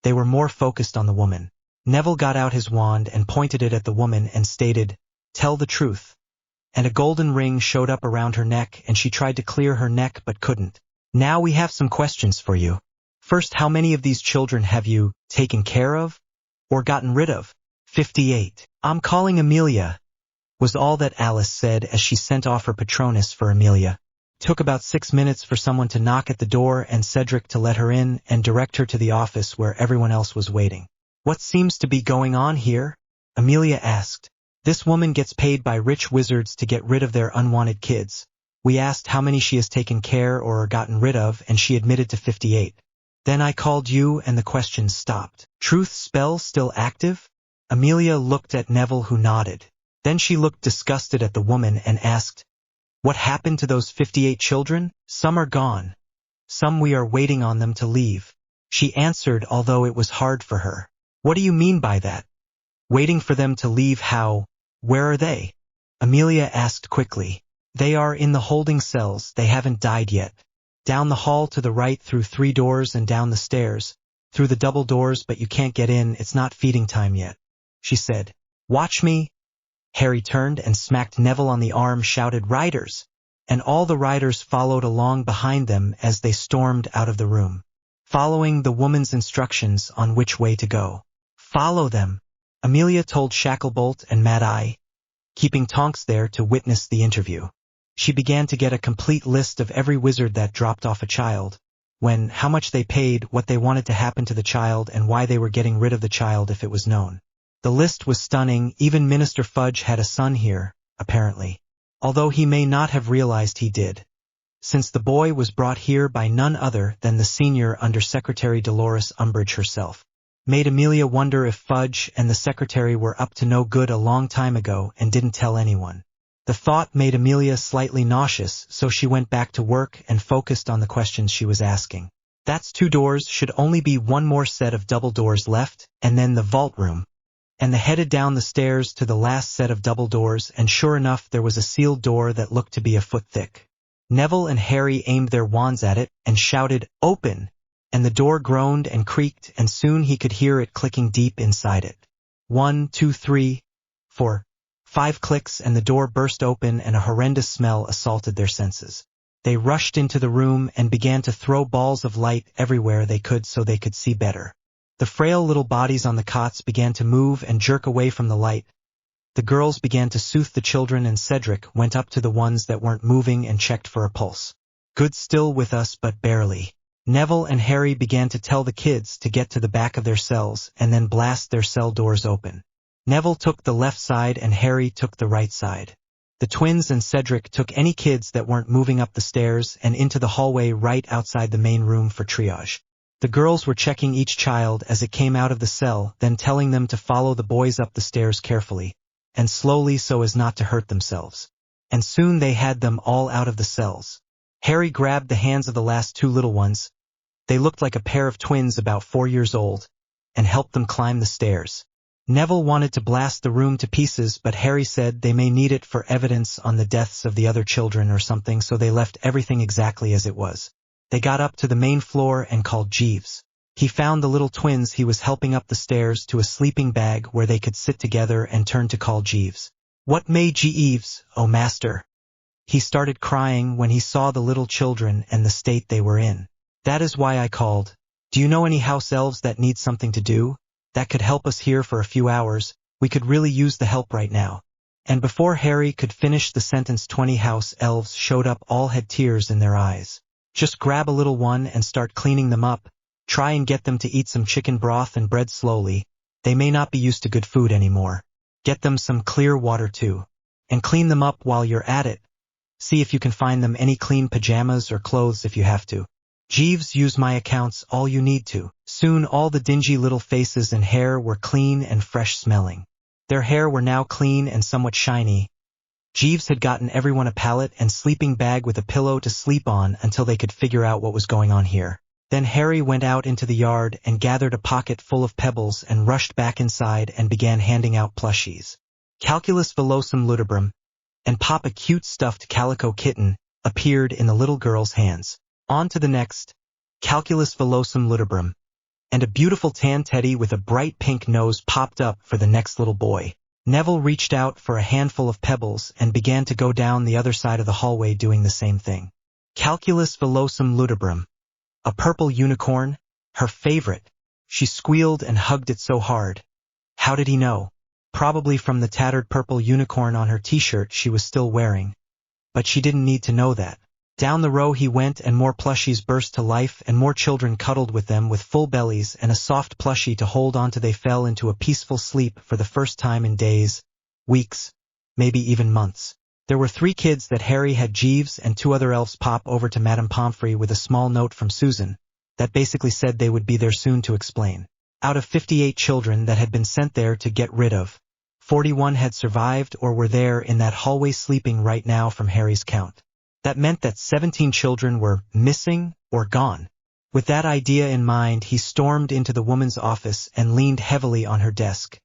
They were more focused on the woman. Neville got out his wand and pointed it at the woman and stated, "Tell the truth." And a golden ring showed up around her neck, and she tried to clear her neck but couldn't. "Now we have some questions for you. First, how many of these children have you taken care of or gotten rid of?" 58. "I'm calling Amelia," was all that Alice said as she sent off her Patronus for Amelia. It took about 6 minutes for someone to knock at the door and Cedric to let her in and direct her to the office where everyone else was waiting. "What seems to be going on here?" Amelia asked. "This woman gets paid by rich wizards to get rid of their unwanted kids. We asked how many she has taken care or gotten rid of, and she admitted to 58. Then I called you and the questions stopped." "Truth spell still active?" Amelia looked at Neville, who nodded. Then she looked disgusted at the woman and asked, "What happened to those 58 children? Some are gone. Some we are waiting on them to leave." She answered, although it was hard for her. "What do you mean by that? Waiting for them to leave how? Where are they?" Amelia asked quickly. "They are in the holding cells. They haven't died yet. Down the hall to the right through 3 doors and down the stairs. Through the double doors, but you can't get in. It's not feeding time yet," she said. "Watch me." Harry turned and smacked Neville on the arm, shouted, "Riders!" And all the riders followed along behind them as they stormed out of the room, following the woman's instructions on which way to go. "Follow them," Amelia told Shacklebolt and Mad Eye, keeping Tonks there to witness the interview. She began to get a complete list of every wizard that dropped off a child, when, how much they paid, what they wanted to happen to the child, and why they were getting rid of the child if it was known. The list was stunning. Even Minister Fudge had a son here, apparently, although he may not have realized he did, since the boy was brought here by none other than the senior Undersecretary Dolores Umbridge herself. Made Amelia wonder if Fudge and the secretary were up to no good a long time ago and didn't tell anyone. The thought made Amelia slightly nauseous, so she went back to work and focused on the questions she was asking. "That's 2 doors, should only be 1 more set of double doors left, and then the vault room." And they headed down the stairs to the last set of double doors, and sure enough there was a sealed door that looked to be a foot thick. Neville and Harry aimed their wands at it and shouted, "Open!" And the door groaned and creaked, and soon he could hear it clicking deep inside it. 1, 2, 3, 4, 5 clicks, and the door burst open, and a horrendous smell assaulted their senses. They rushed into the room and began to throw balls of light everywhere they could so they could see better. The frail little bodies on the cots began to move and jerk away from the light. The girls began to soothe the children, and Cedric went up to the ones that weren't moving and checked for a pulse. "Good, still with us, but barely." Neville and Harry began to tell the kids to get to the back of their cells and then blast their cell doors open. Neville took the left side and Harry took the right side. The twins and Cedric took any kids that weren't moving up the stairs and into the hallway right outside the main room for triage. The girls were checking each child as it came out of the cell, then telling them to follow the boys up the stairs carefully and slowly so as not to hurt themselves. And soon they had them all out of the cells. Harry grabbed the hands of the last 2 little ones. They looked like a pair of twins about 4 years old, and helped them climb the stairs. Neville wanted to blast the room to pieces, but Harry said they may need it for evidence on the deaths of the other children or something, so they left everything exactly as it was. They got up to the main floor and called Jeeves. He found the little twins he was helping up the stairs to a sleeping bag where they could sit together and turned to call Jeeves. "What may Jeeves, oh master?" He started crying when he saw the little children and the state they were in. "That is why I called. Do you know any house elves that need something to do? That could help us here for a few hours. We could really use the help right now." And before Harry could finish the sentence, 20 house elves showed up. All had tears in their eyes. "Just grab a little one and start cleaning them up. Try and get them to eat some chicken broth and bread slowly. They may not be used to good food anymore. Get them some clear water too. And clean them up while you're at it. See if you can find them any clean pajamas or clothes if you have to. Jeeves, use my accounts all you need to." Soon all the dingy little faces and hair were clean and fresh smelling. Their hair were now clean and somewhat shiny. Jeeves had gotten everyone a pallet and sleeping bag with a pillow to sleep on until they could figure out what was going on here. Then Harry went out into the yard and gathered a pocket full of pebbles and rushed back inside and began handing out plushies. Calculus Velocum Ludibrum, and Pop, a cute stuffed calico kitten, appeared in the little girl's hands. On to the next, Calculus Velocum Ludibrum, and a beautiful tan teddy with a bright pink nose popped up for the next little boy. Neville reached out for a handful of pebbles and began to go down the other side of the hallway doing the same thing. Calculus Velocum Ludibrum, a purple unicorn, her favorite. She squealed and hugged it so hard. How did he know? Probably from the tattered purple unicorn on her t-shirt she was still wearing. But she didn't need to know that. Down the row he went and more plushies burst to life and more children cuddled with them with full bellies and a soft plushie to hold onto. They fell into a peaceful sleep for the first time in days, weeks, maybe even months. There were 3 kids that Harry had Jeeves and 2 other elves pop over to Madame Pomfrey with a small note from Susan that basically said they would be there soon to explain. Out of 58 children that had been sent there to get rid of, 41 had survived or were there in that hallway sleeping right now from Harry's count. That meant that 17 children were missing or gone. With that idea in mind, he stormed into the woman's office and leaned heavily on her desk,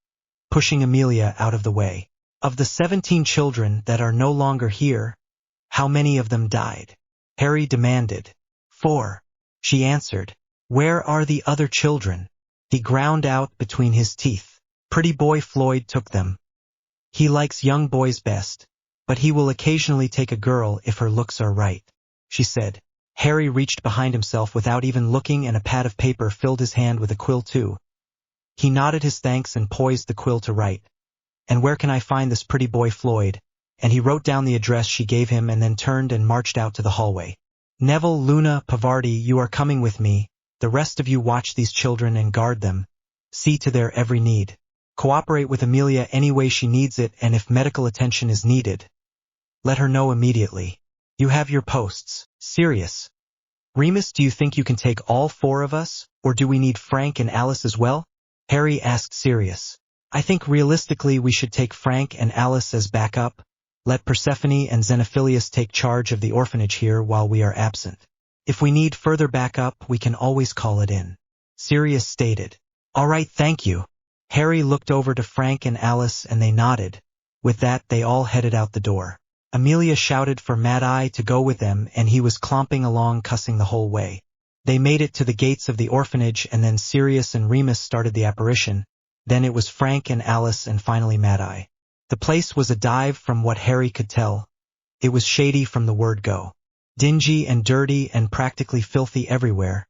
pushing Amelia out of the way. Of the 17 children that are no longer here, how many of them died? Harry demanded. 4. She answered. Where are the other children? He ground out between his teeth. Pretty boy Floyd took them. He likes young boys best, but he will occasionally take a girl if her looks are right, she said. Harry reached behind himself without even looking and a pad of paper filled his hand with a quill too. He nodded his thanks and poised the quill to write. And where can I find this pretty boy Floyd? And he wrote down the address she gave him and then turned and marched out to the hallway. Neville, Luna, Pavarti, you are coming with me. The rest of you watch these children and guard them. See to their every need. Cooperate with Amelia any way she needs it, and if medical attention is needed, let her know immediately. You have your posts. Sirius. Remus, do you think you can take all 4 of us, or do we need Frank and Alice as well? Harry asked Sirius. I think realistically we should take Frank and Alice as backup. Let Persephone and Xenophilius take charge of the orphanage here while we are absent. If we need further backup, we can always call it in. Sirius stated. All right, thank you. Harry looked over to Frank and Alice and they nodded. With that, they all headed out the door. Amelia shouted for Mad Eye to go with them and he was clomping along cussing the whole way. They made it to the gates of the orphanage and then Sirius and Remus started the apparition. Then it was Frank and Alice and finally Mad Eye. The place was a dive from what Harry could tell. It was shady from the word go. Dingy and dirty and practically filthy everywhere.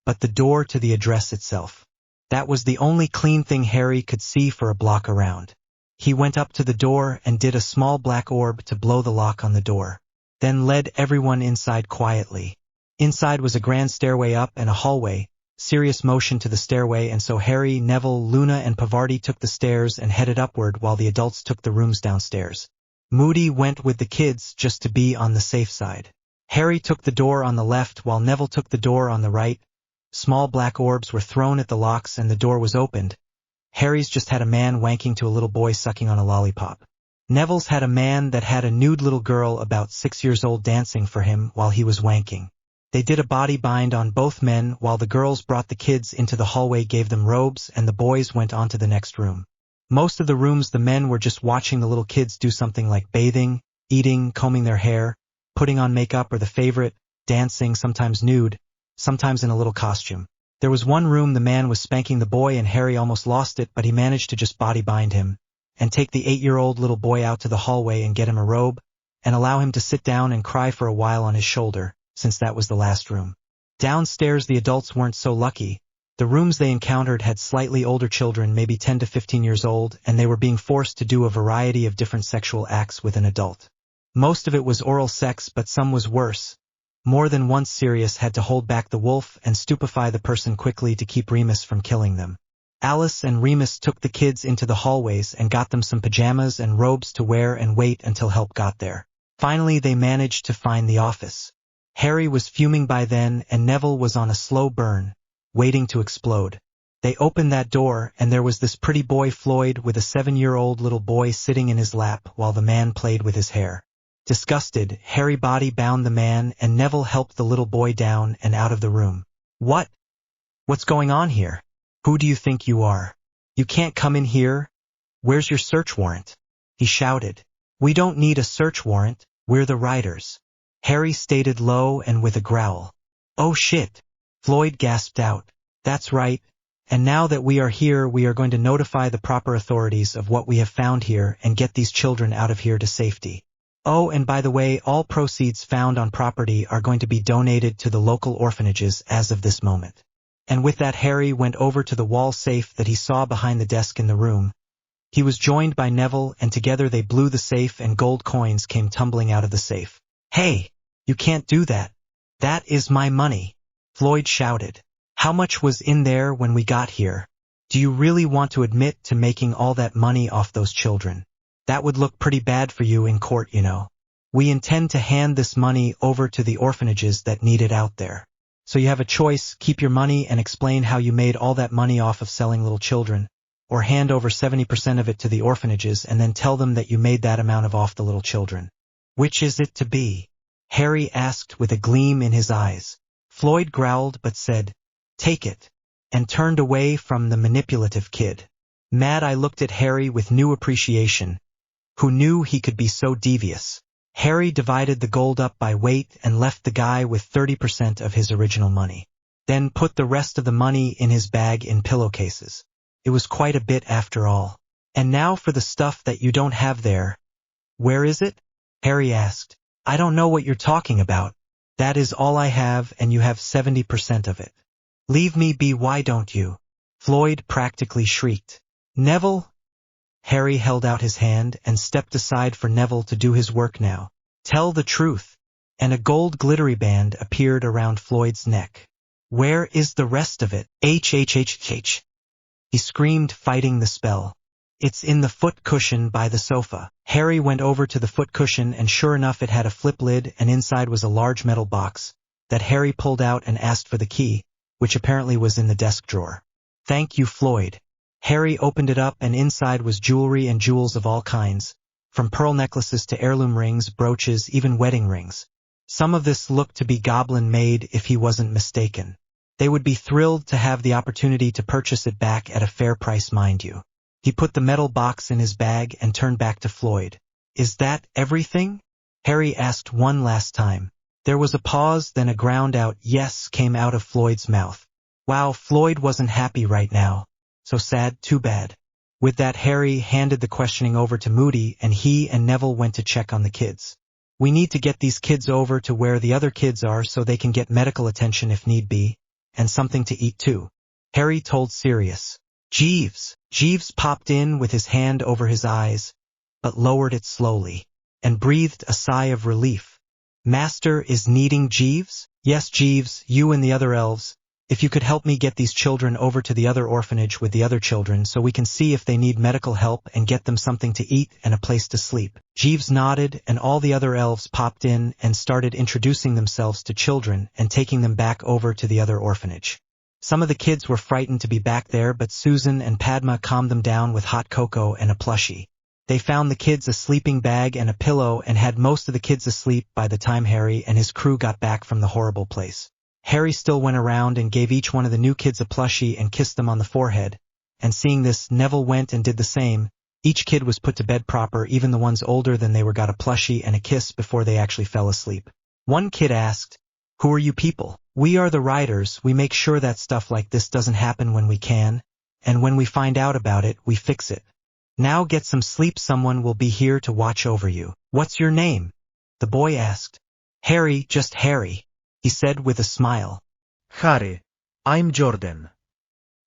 But the door to the address itself. That was the only clean thing Harry could see for a block around. He went up to the door and did a small black orb to blow the lock on the door. Then led everyone inside quietly. Inside was a grand stairway up and a hallway. Sirius motioned to the stairway and so Harry, Neville, Luna and Pavarti took the stairs and headed upward while the adults took the rooms downstairs. Moody went with the kids just to be on the safe side. Harry took the door on the left while Neville took the door on the right. Small black orbs were thrown at the locks and the door was opened. Harry's just had a man wanking to a little boy sucking on a lollipop. Neville's had a man that had a nude little girl about 6 years old dancing for him while he was wanking. They did a body bind on both men while the girls brought the kids into the hallway, gave them robes, and the boys went on to the next room. Most of the rooms the men were just watching the little kids do something like bathing, eating, combing their hair, putting on makeup or the favorite, dancing, sometimes nude, sometimes in a little costume. There was one room the man was spanking the boy and Harry almost lost it, but he managed to just body bind him and take the 8-year-old little boy out to the hallway and get him a robe and allow him to sit down and cry for a while on his shoulder, since that was the last room. Downstairs the adults weren't so lucky. The rooms they encountered had slightly older children, maybe 10 to 15 years old, and they were being forced to do a variety of different sexual acts with an adult. Most of it was oral sex, but some was worse. More than once Sirius had to hold back the wolf and stupefy the person quickly to keep Remus from killing them. Alice and Remus took the kids into the hallways and got them some pajamas and robes to wear and wait until help got there. Finally they managed to find the office. Harry was fuming by then and Neville was on a slow burn, waiting to explode. They opened that door and there was this pretty boy Floyd with a 7-year-old little boy sitting in his lap while the man played with his hair. Disgusted, Harry body bound the man and Neville helped the little boy down and out of the room. What? What's going on here? Who do you think you are? You can't come in here. Where's your search warrant? He shouted. We don't need a search warrant, we're the riders. Harry stated low and with a growl. Oh shit. Floyd gasped out. That's right. And now that we are here, we are going to notify the proper authorities of what we have found here and get these children out of here to safety. Oh, and by the way, all proceeds found on property are going to be donated to the local orphanages as of this moment. And with that, Harry went over to the wall safe that he saw behind the desk in the room. He was joined by Neville, and together they blew the safe and gold coins came tumbling out of the safe. Hey, you can't do that. That is my money, Floyd shouted. How much was in there when we got here? Do you really want to admit to making all that money off those children? That would look pretty bad for you in court, you know. We intend to hand this money over to the orphanages that need it out there. So you have a choice: keep your money and explain how you made all that money off of selling little children, or hand over 70% of it to the orphanages and then tell them that you made that amount off the little children. Which is it to be? Harry asked with a gleam in his eyes. Floyd growled but said, Take it, and turned away from the manipulative kid. Mad, I looked at Harry with new appreciation. Who knew he could be so devious? Harry divided the gold up by weight and left the guy with 30% of his original money. Then put the rest of the money in his bag in pillowcases. It was quite a bit after all. And now for the stuff that you don't have there. Where is it? Harry asked. I don't know what you're talking about. That is all I have, and you have 70% of it. Leave me be, why don't you? Floyd practically shrieked. Neville? Harry held out his hand and stepped aside for Neville to do his work now. Tell the truth. And a gold glittery band appeared around Floyd's neck. Where is the rest of it? H. He screamed, fighting the spell. It's in the foot cushion by the sofa. Harry went over to the foot cushion, and sure enough it had a flip lid, and inside was a large metal box that Harry pulled out and asked for the key, which apparently was in the desk drawer. Thank you, Floyd. Harry opened it up, and inside was jewelry and jewels of all kinds, from pearl necklaces to heirloom rings, brooches, even wedding rings. Some of this looked to be goblin-made if he wasn't mistaken. They would be thrilled to have the opportunity to purchase it back at a fair price, mind you. He put the metal box in his bag and turned back to Floyd. Is that everything? Harry asked one last time. There was a pause, then a ground-out yes came out of Floyd's mouth. Wow, Floyd wasn't happy right now. So sad, too bad. With that, Harry handed the questioning over to Moody, and he and Neville went to check on the kids. We need to get these kids over to where the other kids are so they can get medical attention if need be, and something to eat too, Harry told Sirius. Jeeves. Jeeves popped in with his hand over his eyes, but lowered it slowly, and breathed a sigh of relief. Master is needing Jeeves? Yes, Jeeves, you and the other elves. If you could help me get these children over to the other orphanage with the other children so we can see if they need medical help and get them something to eat and a place to sleep. Jeeves nodded, and all the other elves popped in and started introducing themselves to children and taking them back over to the other orphanage. Some of the kids were frightened to be back there, but Susan and Padma calmed them down with hot cocoa and a plushie. They found the kids a sleeping bag and a pillow and had most of the kids asleep by the time Harry and his crew got back from the horrible place. Harry still went around and gave each one of the new kids a plushie and kissed them on the forehead, and seeing this, Neville went and did the same. Each kid was put to bed proper, even the ones older than they were got a plushie and a kiss before they actually fell asleep. One kid asked, Who are you people? We are the riders. We make sure that stuff like this doesn't happen when we can, and when we find out about it, we fix it. Now get some sleep, someone will be here to watch over you. What's your name? The boy asked. Harry, just Harry, he said with a smile. Harry, I'm Jordan.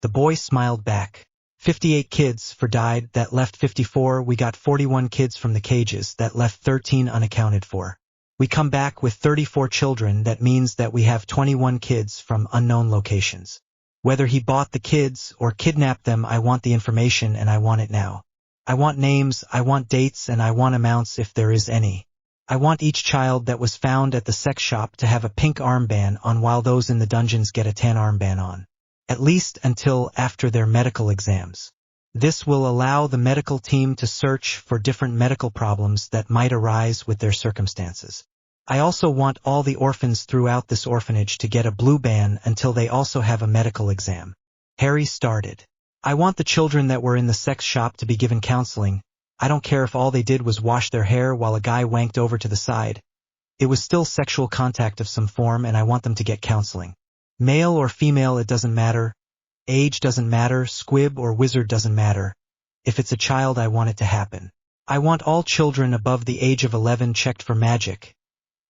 The boy smiled back. 58 kids died, that left 54. We got 41 kids from the cages, that left 13 unaccounted for. We come back with 34 children, that means that we have 21 kids from unknown locations. Whether he bought the kids or kidnapped them, I want the information and I want it now. I want names, I want dates, and I want amounts if there is any. I want each child that was found at the sex shop to have a pink armband on while those in the dungeons get a tan armband on. At least until after their medical exams. This will allow the medical team to search for different medical problems that might arise with their circumstances. I also want all the orphans throughout this orphanage to get a blue band until they also have a medical exam. Harry started. I want the children that were in the sex shop to be given counseling. I don't care if all they did was wash their hair while a guy wanked over to the side. It was still sexual contact of some form, and I want them to get counseling. Male or female, it doesn't matter. Age doesn't matter, squib or wizard doesn't matter. If it's a child, I want it to happen. I want all children above the age of 11 checked for magic.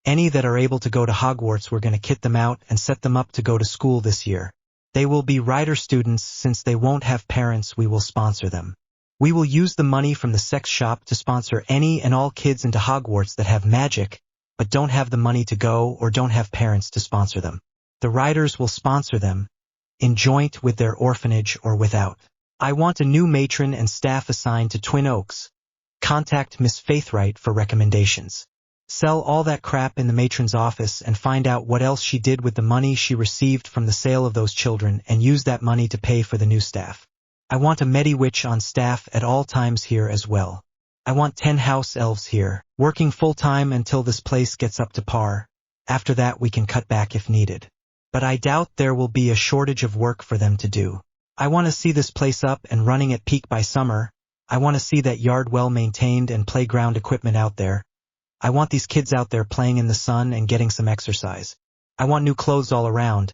Any that are able to go to Hogwarts, we're going to kit them out and set them up to go to school this year. They will be Rider students. Since they won't have parents, we will sponsor them. We will use the money from the sex shop to sponsor any and all kids into Hogwarts that have magic, but don't have the money to go or don't have parents to sponsor them. The Riders will sponsor them, in joint with their orphanage or without. I want a new matron and staff assigned to Twin Oaks. Contact Miss Faithright for recommendations. Sell all that crap in the matron's office and find out what else she did with the money she received from the sale of those children, and use that money to pay for the new staff. I want a Medi-Witch on staff at all times here as well. I want 10 house elves here, working full-time until this place gets up to par. After that we can cut back if needed. But I doubt there will be a shortage of work for them to do. I want to see this place up and running at peak by summer. I want to see that yard well maintained and playground equipment out there. I want these kids out there playing in the sun and getting some exercise. I want new clothes all around.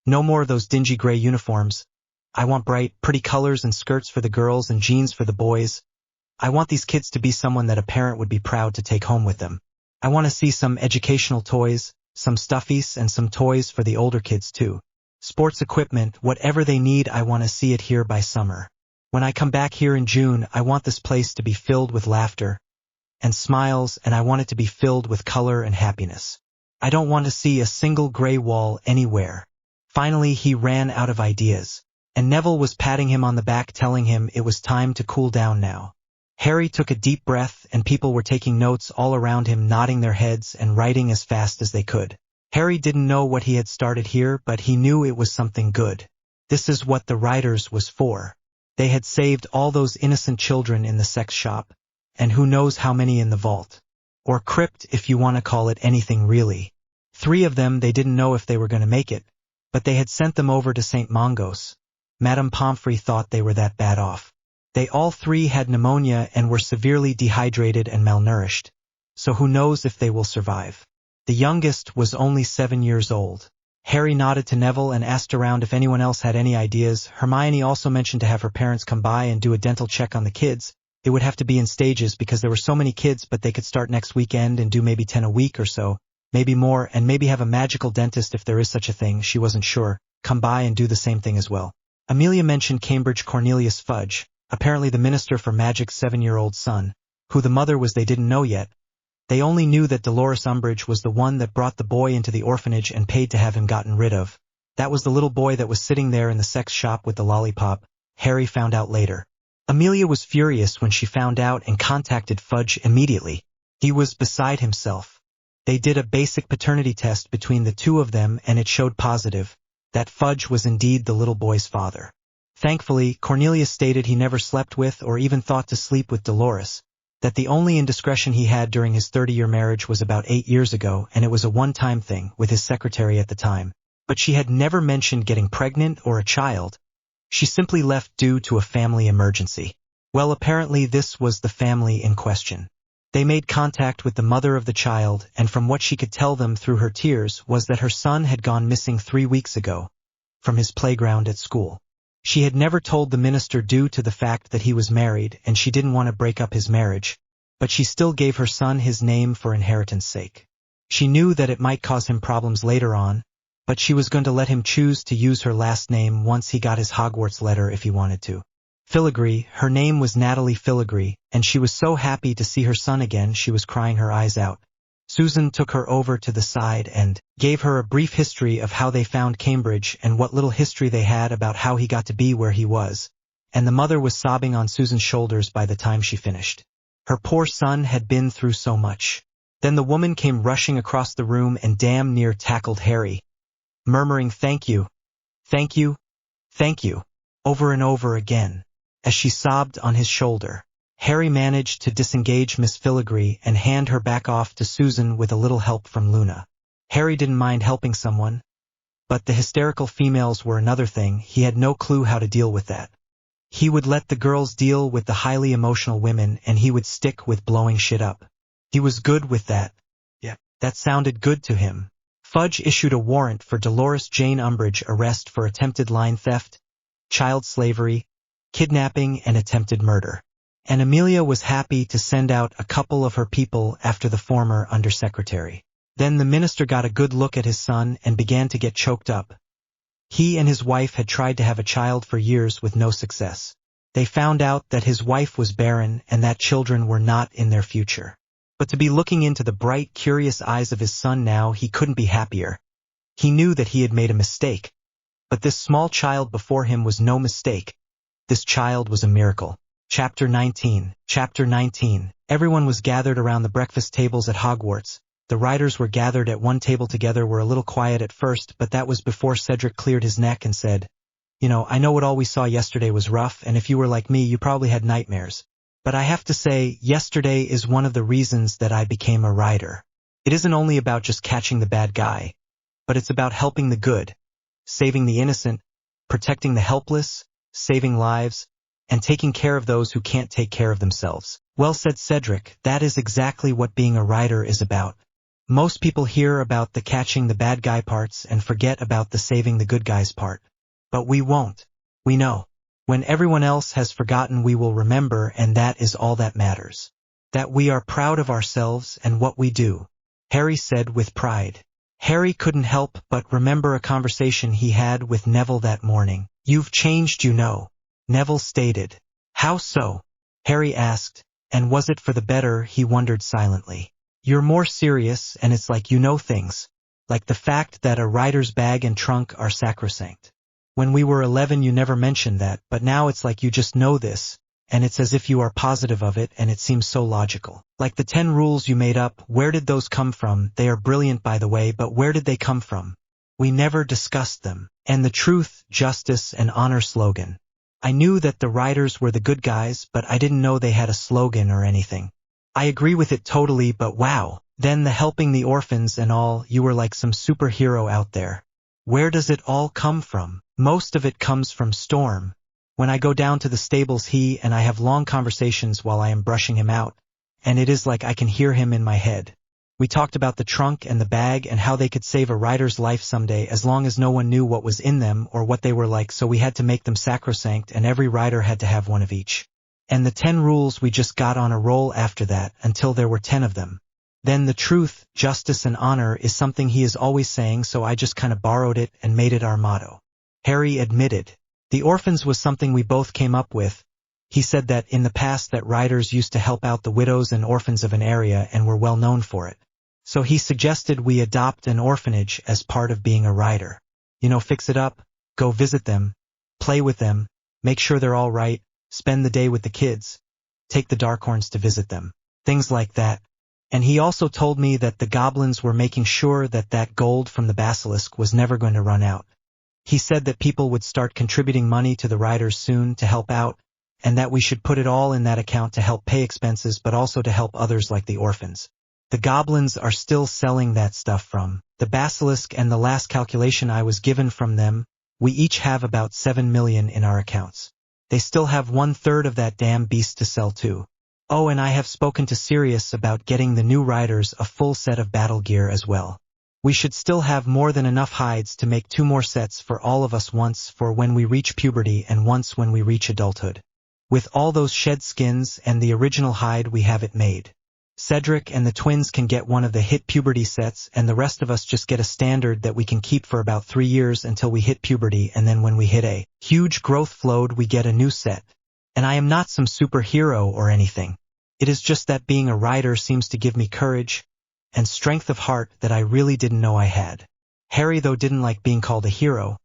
No more of those dingy gray uniforms. I want bright, pretty colors and skirts for the girls and jeans for the boys. I want these kids to be someone that a parent would be proud to take home with them. I want to see some educational toys, some stuffies, and some toys for the older kids too. Sports equipment, whatever they need, I want to see it here by summer. When I come back here in June, I want this place to be filled with laughter and smiles, and I want it to be filled with color and happiness. I don't want to see a single gray wall anywhere. Finally, he ran out of ideas, and Neville was patting him on the back, telling him it was time to cool down now. Harry took a deep breath, and people were taking notes all around him, nodding their heads and writing as fast as they could. Harry didn't know what he had started here, but he knew it was something good. This is what the Riders was for. They had saved all those innocent children in the sex shop, and who knows how many in the vault. Or crypt, if you want to call it anything really. 3 of them, they didn't know if they were going to make it, but they had sent them over to St. Mungo's. Madame Pomfrey thought they were that bad off. They all 3 had pneumonia and were severely dehydrated and malnourished, so who knows if they will survive. The youngest was only 7 years old. Harry nodded to Neville and asked around if anyone else had any ideas. Hermione also mentioned to have her parents come by and do a dental check on the kids. It would have to be in stages because there were so many kids, but they could start next weekend and do maybe 10 a week or so, maybe more, and maybe have a magical dentist, if there is such a thing, she wasn't sure, come by and do the same thing as well. Amelia mentioned Cambridge Cornelius Fudge, apparently the Minister for Magic's 7-year-old son. Who the mother was they didn't know yet. They only knew that Dolores Umbridge was the one that brought the boy into the orphanage and paid to have him gotten rid of. That was the little boy that was sitting there in the sex shop with the lollipop, Harry found out later. Amelia was furious when she found out and contacted Fudge immediately. He was beside himself. They did a basic paternity test between the 2 of them, and it showed positive, that Fudge was indeed the little boy's father. Thankfully, Cornelius stated he never slept with or even thought to sleep with Dolores, that the only indiscretion he had during his 30-year marriage was about 8 years ago, and it was a one-time thing with his secretary at the time. But she had never mentioned getting pregnant or a child. She simply left due to a family emergency. Well, apparently this was the family in question. They made contact with the mother of the child, and from what she could tell them through her tears was that her son had gone missing 3 weeks ago from his playground at school. She had never told the minister due to the fact that he was married and she didn't want to break up his marriage, but she still gave her son his name for inheritance sake. She knew that it might cause him problems later on, but she was going to let him choose to use her last name once he got his Hogwarts letter if he wanted to. Filigree, her name was Natalie Filigree, and she was so happy to see her son again she was crying her eyes out. Susan took her over to the side and gave her a brief history of how they found Cambridge and what little history they had about how he got to be where he was, and the mother was sobbing on Susan's shoulders by the time she finished. Her poor son had been through so much. Then the woman came rushing across the room and damn near tackled Harry, murmuring thank you, thank you, thank you, over and over again, as she sobbed on his shoulder. Harry managed to disengage Miss Filigree and hand her back off to Susan with a little help from Luna. Harry didn't mind helping someone, but the hysterical females were another thing. He had no clue how to deal with that. He would let the girls deal with the highly emotional women, and he would stick with blowing shit up. He was good with that. Yeah, that sounded good to him. Fudge issued a warrant for Dolores Jane Umbridge arrest for attempted line theft, child slavery, kidnapping, and attempted murder. And Amelia was happy to send out a couple of her people after the former undersecretary. Then the minister got a good look at his son and began to get choked up. He and his wife had tried to have a child for years with no success. They found out that his wife was barren and that children were not in their future. But to be looking into the bright, curious eyes of his son now, he couldn't be happier. He knew that he had made a mistake. But this small child before him was no mistake. This child was a miracle. Chapter 19. Chapter 19. Everyone was gathered around the breakfast tables at Hogwarts. The riders were gathered at one table together, were a little quiet at first, but that was before Cedric cleared his neck and said, I know what all we saw yesterday was rough, and if you were like me, you probably had nightmares. But I have to say, yesterday is one of the reasons that I became a rider. It isn't only about just catching the bad guy, but it's about helping the good, saving the innocent, protecting the helpless, saving lives, and taking care of those who can't take care of themselves. Well said, Cedric, that is exactly what being a rider is about. Most people hear about the catching the bad guy parts and forget about the saving the good guys part. But we won't. We know. When everyone else has forgotten, we will remember, and that is all that matters. That we are proud of ourselves and what we do. Harry said with pride. Harry couldn't help but remember a conversation he had with Neville that morning. You've changed, Neville stated. How so? Harry asked, and was it for the better? He wondered silently. You're more serious, and it's like you know things. Like the fact that a rider's bag and trunk are sacrosanct. When we were 11 you never mentioned that, but now it's like you just know this, and it's as if you are positive of it, and it seems so logical. Like the 10 rules you made up, where did those come from? They are brilliant, by the way, but where did they come from? We never discussed them. And the truth, justice, and honor slogan. I knew that the riders were the good guys, but I didn't know they had a slogan or anything. I agree with it totally, but wow. Then the helping the orphans and all, you were like some superhero out there. Where does it all come from? Most of it comes from Storm. When I go down to the stables, he and I have long conversations while I am brushing him out, and it is like I can hear him in my head. We talked about the trunk and the bag and how they could save a rider's life someday as long as no one knew what was in them or what they were like, so we had to make them sacrosanct and every rider had to have one of each. And the 10 rules, we just got on a roll after that until there were 10 of them. Then the truth, justice, and honor is something he is always saying, so I just kind of borrowed it and made it our motto. Harry admitted. The orphans was something we both came up with. He said that in the past that riders used to help out the widows and orphans of an area and were well known for it. So he suggested we adopt an orphanage as part of being a rider. Fix it up, go visit them, play with them, make sure they're all right, spend the day with the kids, take the Darkhorns to visit them, things like that. And he also told me that the goblins were making sure that that gold from the basilisk was never going to run out. He said that people would start contributing money to the riders soon to help out, and that we should put it all in that account to help pay expenses but also to help others like the orphans. The goblins are still selling that stuff from the basilisk, and the last calculation I was given from them, we each have about 7 million in our accounts. They still have 1/3 of that damn beast to sell too. Oh, and I have spoken to Sirius about getting the new riders a full set of battle gear as well. We should still have more than enough hides to make 2 more sets for all of us, once for when we reach puberty and once when we reach adulthood. With all those shed skins and the original hide, we have it made. Cedric and the twins can get one of the hit puberty sets, and the rest of us just get a standard that we can keep for about 3 years until we hit puberty, and then when we hit a huge growth float we get a new set. And I am not some superhero or anything. It is just that being a rider seems to give me courage and strength of heart that I really didn't know I had. Harry, though, didn't like being called a hero,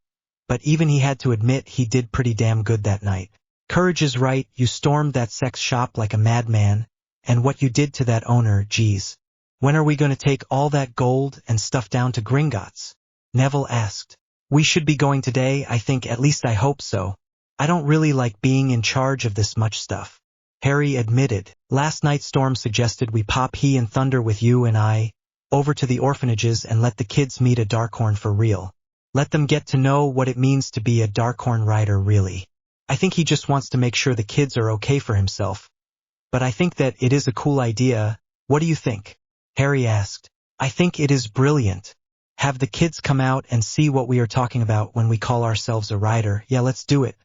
but even he had to admit he did pretty damn good that night. Courage is right, you stormed that sex shop like a madman, and what you did to that owner, geez. When are we going to take all that gold and stuff down to Gringotts? Neville asked. We should be going today, I think, at least I hope so. I don't really like being in charge of this much stuff. Harry admitted. Last night Storm suggested we pop He and Thunder with you and I over to the orphanages and let the kids meet a Darkhorn for real. Let them get to know what it means to be a Darkhorn rider really. I think he just wants to make sure the kids are okay for himself. But I think that it is a cool idea. What do you think? Harry asked. I think it is brilliant. Have the kids come out and see what we are talking about when we call ourselves a rider. Yeah, let's do it.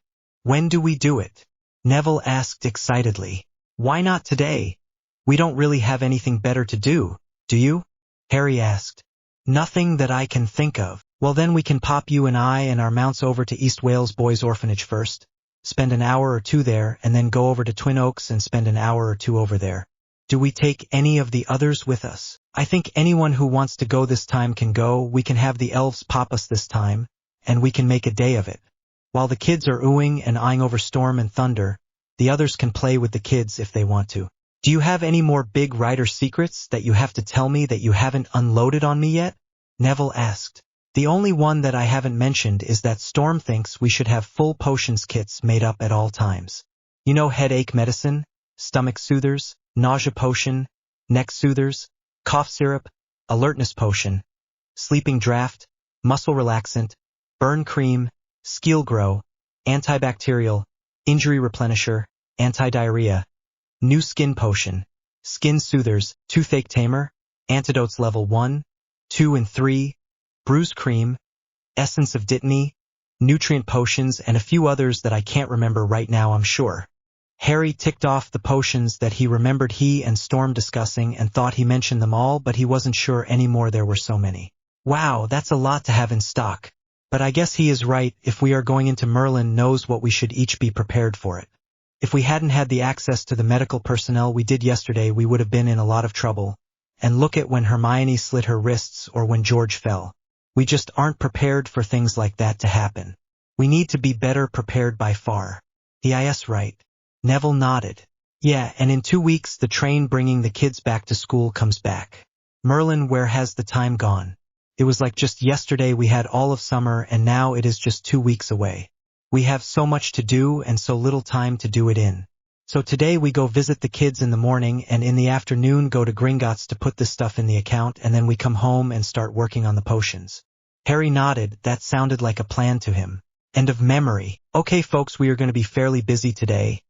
When do we do it? Neville asked excitedly. Why not today? We don't really have anything better to do you? Harry asked. Nothing that I can think of. Well then we can pop you and I and our mounts over to East Wales Boys Orphanage first, spend an hour or two there, and then go over to Twin Oaks and spend an hour or two over there. Do we take any of the others with us? I think anyone who wants to go this time can go. We can have the elves pop us this time, and we can make a day of it. While the kids are oohing and eyeing over Storm and Thunder, the others can play with the kids if they want to. Do you have any more big rider secrets that you have to tell me that you haven't unloaded on me yet? Neville asked. The only one that I haven't mentioned is that Storm thinks we should have full potions kits made up at all times. You know, headache medicine, stomach soothers, nausea potion, neck soothers, cough syrup, alertness potion, sleeping draft, muscle relaxant, burn cream, skill grow, antibacterial, injury replenisher, anti-diarrhea, new skin potion, skin soothers, toothache tamer, antidotes level 1, 2 and 3, bruise cream, essence of dittany, nutrient potions, and a few others that I can't remember right now, I'm sure. Harry ticked off the potions that he remembered he and Storm discussing and thought he mentioned them all, but he wasn't sure anymore there were so many. Wow, that's a lot to have in stock. But I guess he is right. If we are going into Merlin knows what we should each be prepared for it. If we hadn't had the access to the medical personnel we did yesterday, we would have been in a lot of trouble. And look at when Hermione slit her wrists or when George fell. We just aren't prepared for things like that to happen. We need to be better prepared by far. Is right. Neville nodded. Yeah, and in 2 weeks the train bringing the kids back to school comes back. Merlin, where has the time gone? It was like just yesterday we had all of summer and now it is just 2 weeks away. We have so much to do and so little time to do it in. So today we go visit the kids in the morning and in the afternoon go to Gringotts to put this stuff in the account, and then we come home and start working on the potions. Harry nodded. That sounded like a plan to him. End of memory. Okay folks, we are going to be fairly busy today.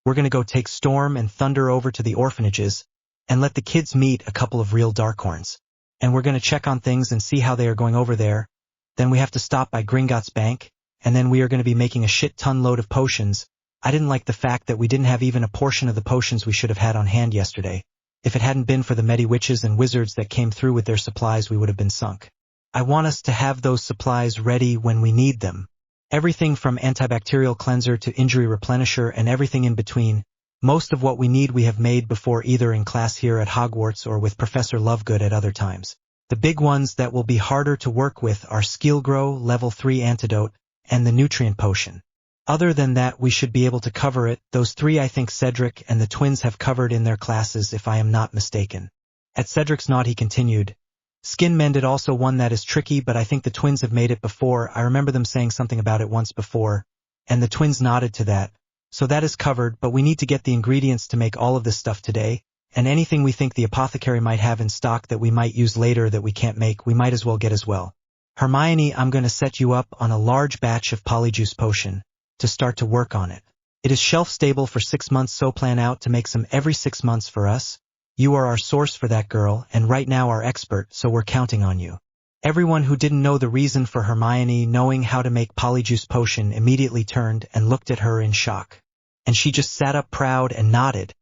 We're going to go take Storm and Thunder over to the orphanages and let the kids meet a couple of real Darkhorns. And we're going to check on things and see how they are going over there. Then we have to stop by Gringotts Bank, and then we are going to be making a shit-ton load of potions. I didn't like the fact that we didn't have even a portion of the potions we should have had on hand yesterday. If it hadn't been for the Medi-Witches and Wizards that came through with their supplies, we would have been sunk. I want us to have those supplies ready when we need them. Everything from antibacterial cleanser to injury replenisher and everything in between. Most of what we need we have made before, either in class here at Hogwarts or with Professor Lovegood at other times. The big ones that will be harder to work with are Skill Grow, level 3 antidote, and the nutrient potion. Other than that, we should be able to cover it. Those 3 I think Cedric and the twins have covered in their classes, if I am not mistaken. At Cedric's nod he continued. Skin Mended also one that is tricky, but I think the twins have made it before. I remember them saying something about it once before, and the twins nodded to that. So that is covered, but we need to get the ingredients to make all of this stuff today, and anything we think the apothecary might have in stock that we might use later that we can't make, we might as well get as well. Hermione, I'm going to set you up on a large batch of Polyjuice potion to start to work on it. It is shelf stable for 6 months, so plan out to make some every 6 months for us. You are our source for that, girl, and right now our expert, so we're counting on you. Everyone who didn't know the reason for Hermione knowing how to make Polyjuice potion immediately turned and looked at her in shock. And she just sat up proud and nodded.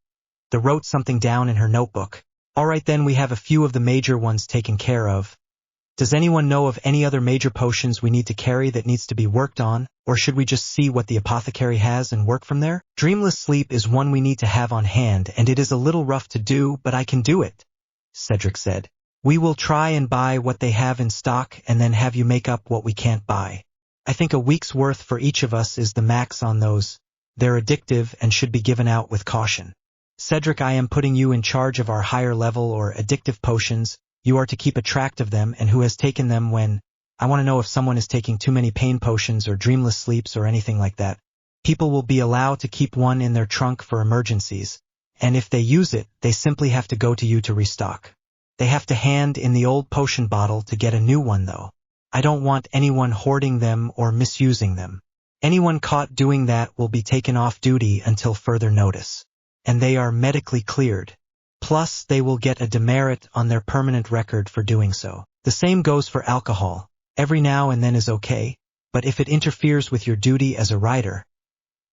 They wrote something down in her notebook. All right then, we have a few of the major ones taken care of. Does anyone know of any other major potions we need to carry that needs to be worked on, or should we just see what the apothecary has and work from there? Dreamless Sleep is one we need to have on hand, and it is a little rough to do, but I can do it, Cedric said. We will try and buy what they have in stock and then have you make up what we can't buy. I think a week's worth for each of us is the max on those. They're addictive and should be given out with caution. Cedric, I am putting you in charge of our higher level or addictive potions. You are to keep a track of them and who has taken them when. I want to know if someone is taking too many pain potions or dreamless sleeps or anything like that. People will be allowed to keep one in their trunk for emergencies, and if they use it, they simply have to go to you to restock. They have to hand in the old potion bottle to get a new one though. I don't want anyone hoarding them or misusing them. Anyone caught doing that will be taken off duty until further notice. And they are medically cleared. Plus, they will get a demerit on their permanent record for doing so. The same goes for alcohol. Every now and then is okay, but if it interferes with your duty as a rider,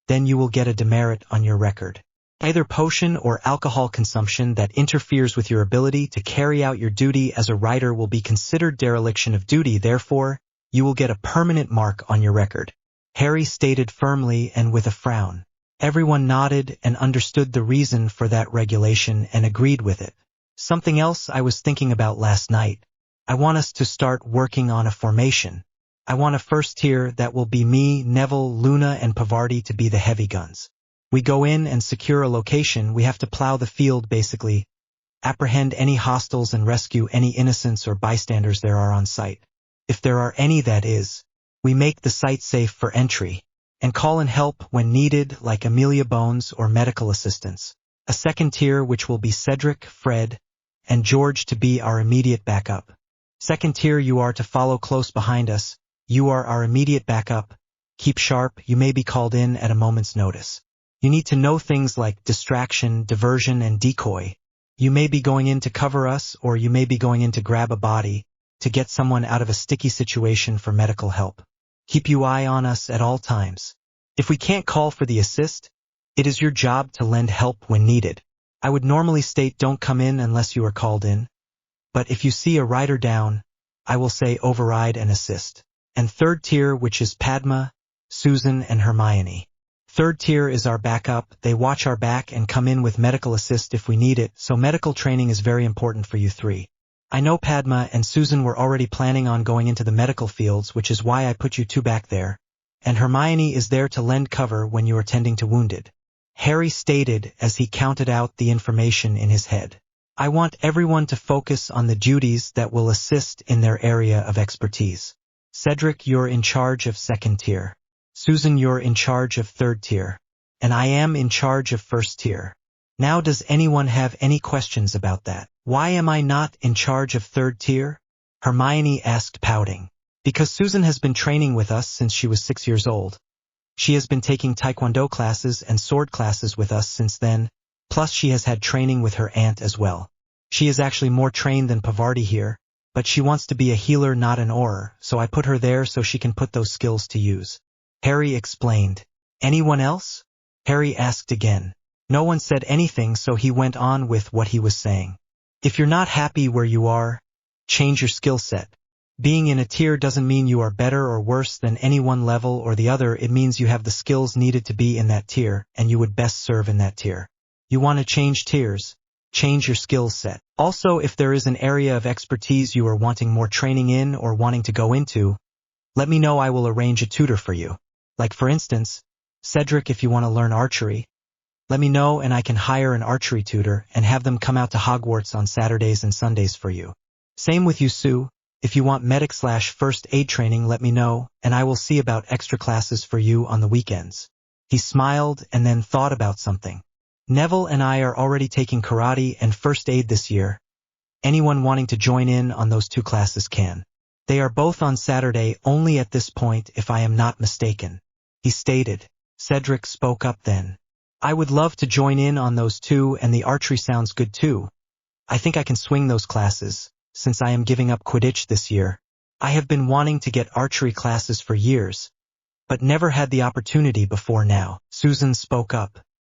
then you will get a demerit on your record. Either potion or alcohol consumption that interferes with your ability to carry out your duty as a rider will be considered dereliction of duty, therefore, you will get a permanent mark on your record. Harry stated firmly and with a frown. Everyone nodded and understood the reason for that regulation and agreed with it. Something else I was thinking about last night. I want us to start working on a formation. I want a first tier that will be me, Neville, Luna, and Pavarti to be the heavy guns. We go in and secure a location, we have to plow the field basically, apprehend any hostiles and rescue any innocents or bystanders there are on site. If there are any, that is, we make the site safe for entry, and call in help when needed like Amelia Bones or medical assistance. A second tier which will be Cedric, Fred, and George to be our immediate backup. Second tier, you are to follow close behind us, you are our immediate backup, keep sharp, you may be called in at a moment's notice. You need to know things like distraction, diversion, and decoy. You may be going in to cover us, or you may be going in to grab a body, to get someone out of a sticky situation for medical help. Keep your eye on us at all times. If we can't call for the assist, it is your job to lend help when needed. I would normally state don't come in unless you are called in, but if you see a rider down, I will say override and assist. And third tier, which is Padma, Susan, and Hermione. Third tier is our backup, they watch our back and come in with medical assist if we need it, so medical training is very important for you three. I know Padma and Susan were already planning on going into the medical fields, which is why I put you two back there, and Hermione is there to lend cover when you are tending to wounded. Harry stated as he counted out the information in his head. I want everyone to focus on the duties that will assist in their area of expertise. Cedric, you're in charge of second tier. Susan, you're in charge of third tier. And I am in charge of first tier. Now does anyone have any questions about that? Why am I not in charge of third tier? Hermione asked, pouting. Because Susan has been training with us since she was 6 years old. She has been taking taekwondo classes and sword classes with us since then, plus she has had training with her aunt as well. She is actually more trained than Pavarti here, but she wants to be a healer, not an auror, so I put her there so she can put those skills to use. Harry explained. Anyone else? Harry asked again. No one said anything, so he went on with what he was saying. If you're not happy where you are, change your skill set. Being in a tier doesn't mean you are better or worse than any one level or the other, it means you have the skills needed to be in that tier, and you would best serve in that tier. You want to change tiers, change your skill set. Also, if there is an area of expertise you are wanting more training in or wanting to go into, let me know, I will arrange a tutor for you. Like for instance, Cedric, if you want to learn archery, let me know and I can hire an archery tutor and have them come out to Hogwarts on Saturdays and Sundays for you. Same with you, Sue. If you want medic/first aid training, let me know, and I will see about extra classes for you on the weekends. He smiled and then thought about something. Neville and I are already taking karate and first aid this year. Anyone wanting to join in on those two classes can. They are both on Saturday only at this point, if I am not mistaken. He stated. Cedric spoke up then. I would love to join in on those two, and the archery sounds good too. I think I can swing those classes, since I am giving up Quidditch this year. I have been wanting to get archery classes for years, but never had the opportunity before now. Susan spoke up.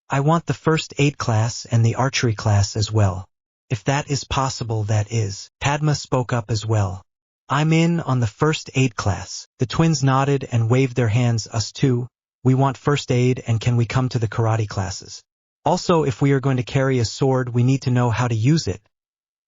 I want the first aid class and the archery class as well. If that is possible, that is. Padma spoke up as well. I'm in on the first aid class. The twins nodded and waved their hands. Us too. We want first aid, and can we come to the karate classes? Also, if we are going to carry a sword, we need to know how to use it.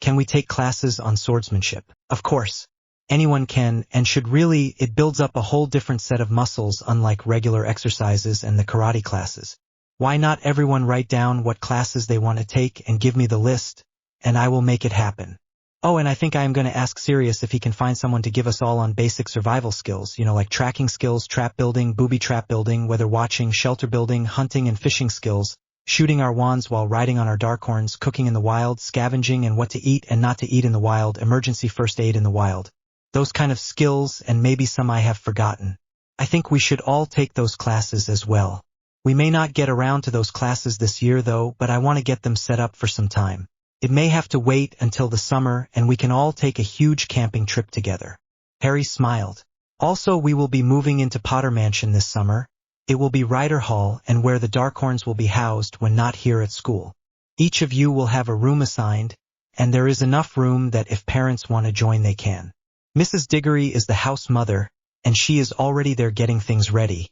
Can we take classes on swordsmanship? Of course. Anyone can and should really. It builds up a whole different set of muscles unlike regular exercises and the karate classes. Why not everyone write down what classes they want to take and give me the list, and I will make it happen. Oh, and I think I am going to ask Sirius if he can find someone to give us all on basic survival skills, like tracking skills, trap building, booby trap building, weather watching, shelter building, hunting and fishing skills, shooting our wands while riding on our darkhorns, cooking in the wild, scavenging and what to eat and not to eat in the wild, emergency first aid in the wild. Those kind of skills, and maybe some I have forgotten. I think we should all take those classes as well. We may not get around to those classes this year though, but I want to get them set up for some time. It may have to wait until the summer and we can all take a huge camping trip together. Harry smiled. Also, we will be moving into Potter Mansion this summer. It will be Rider Hall and where the Darkhorns will be housed when not here at school. Each of you will have a room assigned, and there is enough room that if parents want to join they can. Mrs. Diggory is the house mother, and she is already there getting things ready.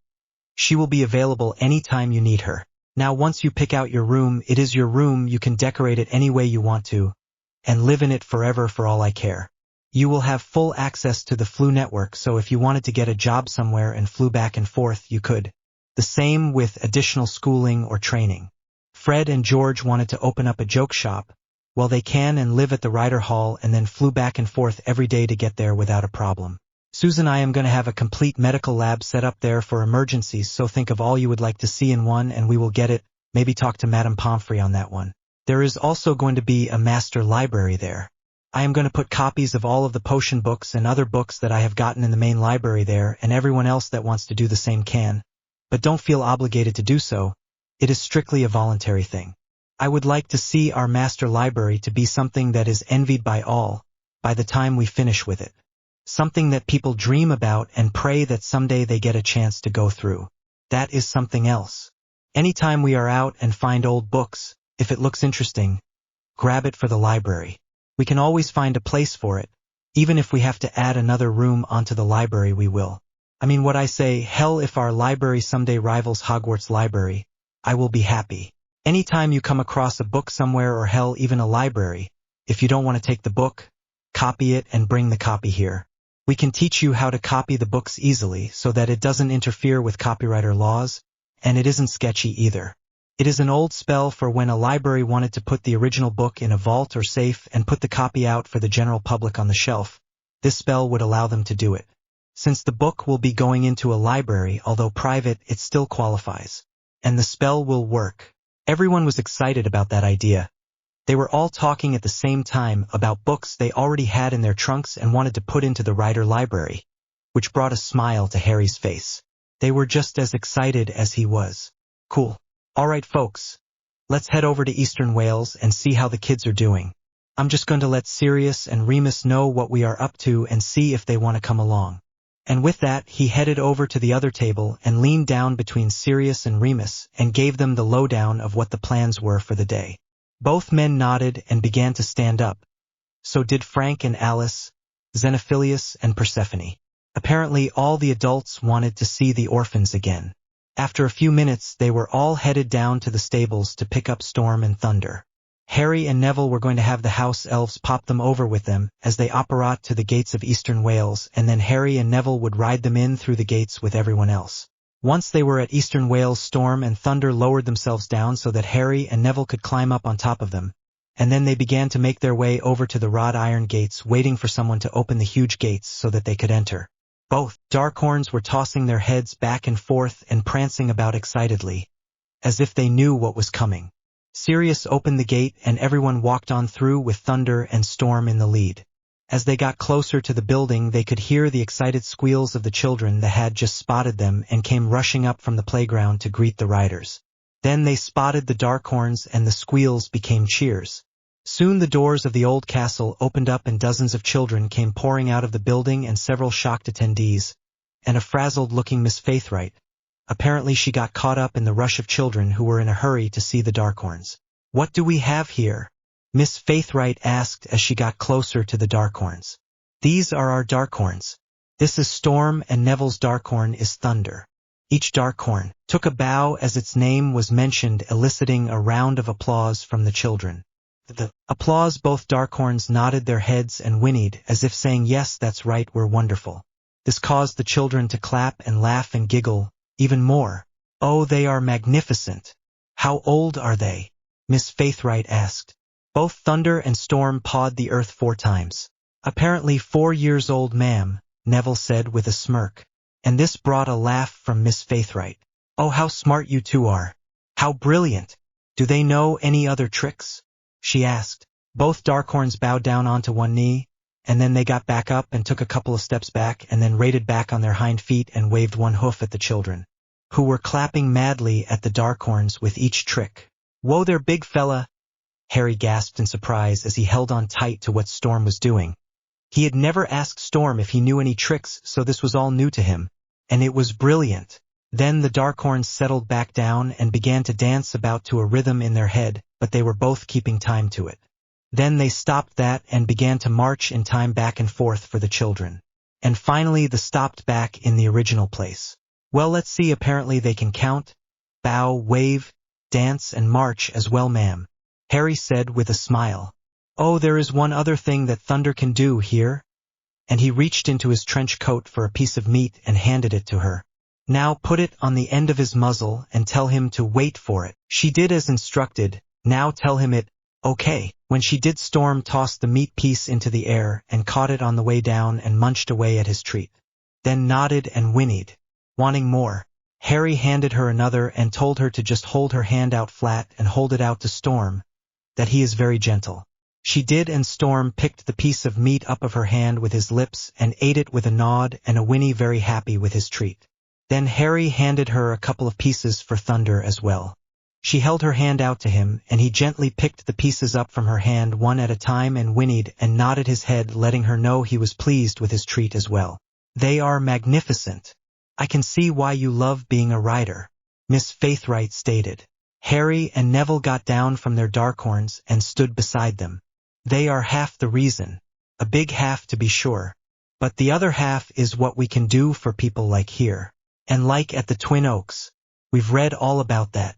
She will be available anytime you need her. Now once you pick out your room, it is your room, you can decorate it any way you want to, and live in it forever for all I care. You will have full access to the Flu network, so if you wanted to get a job somewhere and flew back and forth, you could. The same with additional schooling or training. Fred and George wanted to open up a joke shop. Well, they can and live at the Rider Hall and then flew back and forth every day to get there without a problem. Susan, I am going to have a complete medical lab set up there for emergencies, so think of all you would like to see in one and we will get it. Maybe talk to Madame Pomfrey on that one. There is also going to be a master library there. I am going to put copies of all of the potion books and other books that I have gotten in the main library there, and everyone else that wants to do the same can. But don't feel obligated to do so. It is strictly a voluntary thing. I would like to see our master library to be something that is envied by all, by the time we finish with it. Something that people dream about and pray that someday they get a chance to go through. That is something else. Anytime we are out and find old books, if it looks interesting, grab it for the library. We can always find a place for it. Even if we have to add another room onto the library, we will. I mean, what I say, hell, if our library someday rivals Hogwarts library, I will be happy. Anytime you come across a book somewhere, or hell, even a library, if you don't want to take the book, copy it and bring the copy here. We can teach you how to copy the books easily so that it doesn't interfere with copyright laws, and it isn't sketchy either. It is an old spell for when a library wanted to put the original book in a vault or safe and put the copy out for the general public on the shelf. This spell would allow them to do it. Since the book will be going into a library, although private, it still qualifies. And the spell will work. Everyone was excited about that idea. They were all talking at the same time about books they already had in their trunks and wanted to put into the Rider library, which brought a smile to Harry's face. They were just as excited as he was. Cool. All right, folks. Let's head over to Eastern Wales and see how the kids are doing. I'm just going to let Sirius and Remus know what we are up to and see if they want to come along. And with that, he headed over to the other table and leaned down between Sirius and Remus and gave them the lowdown of what the plans were for the day. Both men nodded and began to stand up. So did Frank and Alice, Xenophilius and Persephone. Apparently all the adults wanted to see the orphans again. After a few minutes, they were all headed down to the stables to pick up Storm and Thunder. Harry and Neville were going to have the house elves pop them over with them as they apparat to the gates of Eastern Wales, and then Harry and Neville would ride them in through the gates with everyone else. Once they were at Eastern Wales, Storm and Thunder lowered themselves down so that Harry and Neville could climb up on top of them, and then they began to make their way over to the wrought iron gates, waiting for someone to open the huge gates so that they could enter. Both Darkhorns were tossing their heads back and forth and prancing about excitedly, as if they knew what was coming. Sirius opened the gate and everyone walked on through with Thunder and Storm in the lead. As they got closer to the building, they could hear the excited squeals of the children that had just spotted them and came rushing up from the playground to greet the riders. Then they spotted the Darkhorns and the squeals became cheers. Soon the doors of the old castle opened up and dozens of children came pouring out of the building and several shocked attendees, and a frazzled-looking Miss Faithright. Apparently she got caught up in the rush of children who were in a hurry to see the Darkhorns. "What do we have here?" Miss Faithright asked as she got closer to the Darkhorns. "These are our Darkhorns. This is Storm and Neville's Darkhorn is Thunder." Each Darkhorn took a bow as its name was mentioned, eliciting a round of applause from the children. The applause, both Darkhorns nodded their heads and whinnied as if saying, "Yes, that's right, we're wonderful." This caused the children to clap and laugh and giggle even more. "Oh, they are magnificent. How old are they?" Miss Faithright asked. Both thunder and storm pawed the earth 4 times. Apparently 4 years old, ma'am, Neville said with a smirk. And this brought a laugh from Miss Faithright. Oh, how smart you two are. How brilliant. Do they know any other tricks? She asked. Both Darkhorns bowed down onto one knee, and then they got back up and took a couple of steps back and then raided back on their hind feet and waved one hoof at the children, who were clapping madly at the Darkhorns with each trick. Whoa there, big fella! Harry gasped in surprise as he held on tight to what Storm was doing. He had never asked Storm if he knew any tricks, so this was all new to him, and it was brilliant. Then the Darkhorns settled back down and began to dance about to a rhythm in their head, but they were both keeping time to it. Then they stopped that and began to march in time back and forth for the children. And finally the stopped back in the original place. Well, let's see, apparently they can count, bow, wave, dance and march as well, ma'am, Harry said with a smile. Oh, there is one other thing that thunder can do here. And he reached into his trench coat for a piece of meat and handed it to her. Now put it on the end of his muzzle and tell him to wait for it. She did as instructed. Now tell him it. Okay. When she did, Storm tossed the meat piece into the air and caught it on the way down and munched away at his treat. Then nodded and whinnied. Wanting more, Harry handed her another and told her to just hold her hand out flat and hold it out to Storm, that he is very gentle. She did, and Storm picked the piece of meat up of her hand with his lips and ate it with a nod and a whinny, very happy with his treat. Then Harry handed her a couple of pieces for Thunder as well. She held her hand out to him, and he gently picked the pieces up from her hand one at a time and whinnied and nodded his head, letting her know he was pleased with his treat as well. They are magnificent. I can see why you love being a rider, Miss Faithright stated. Harry and Neville got down from their Darkhorns and stood beside them. They are half the reason, a big half to be sure, but the other half is what we can do for people like here, and like at the Twin Oaks. We've read all about that.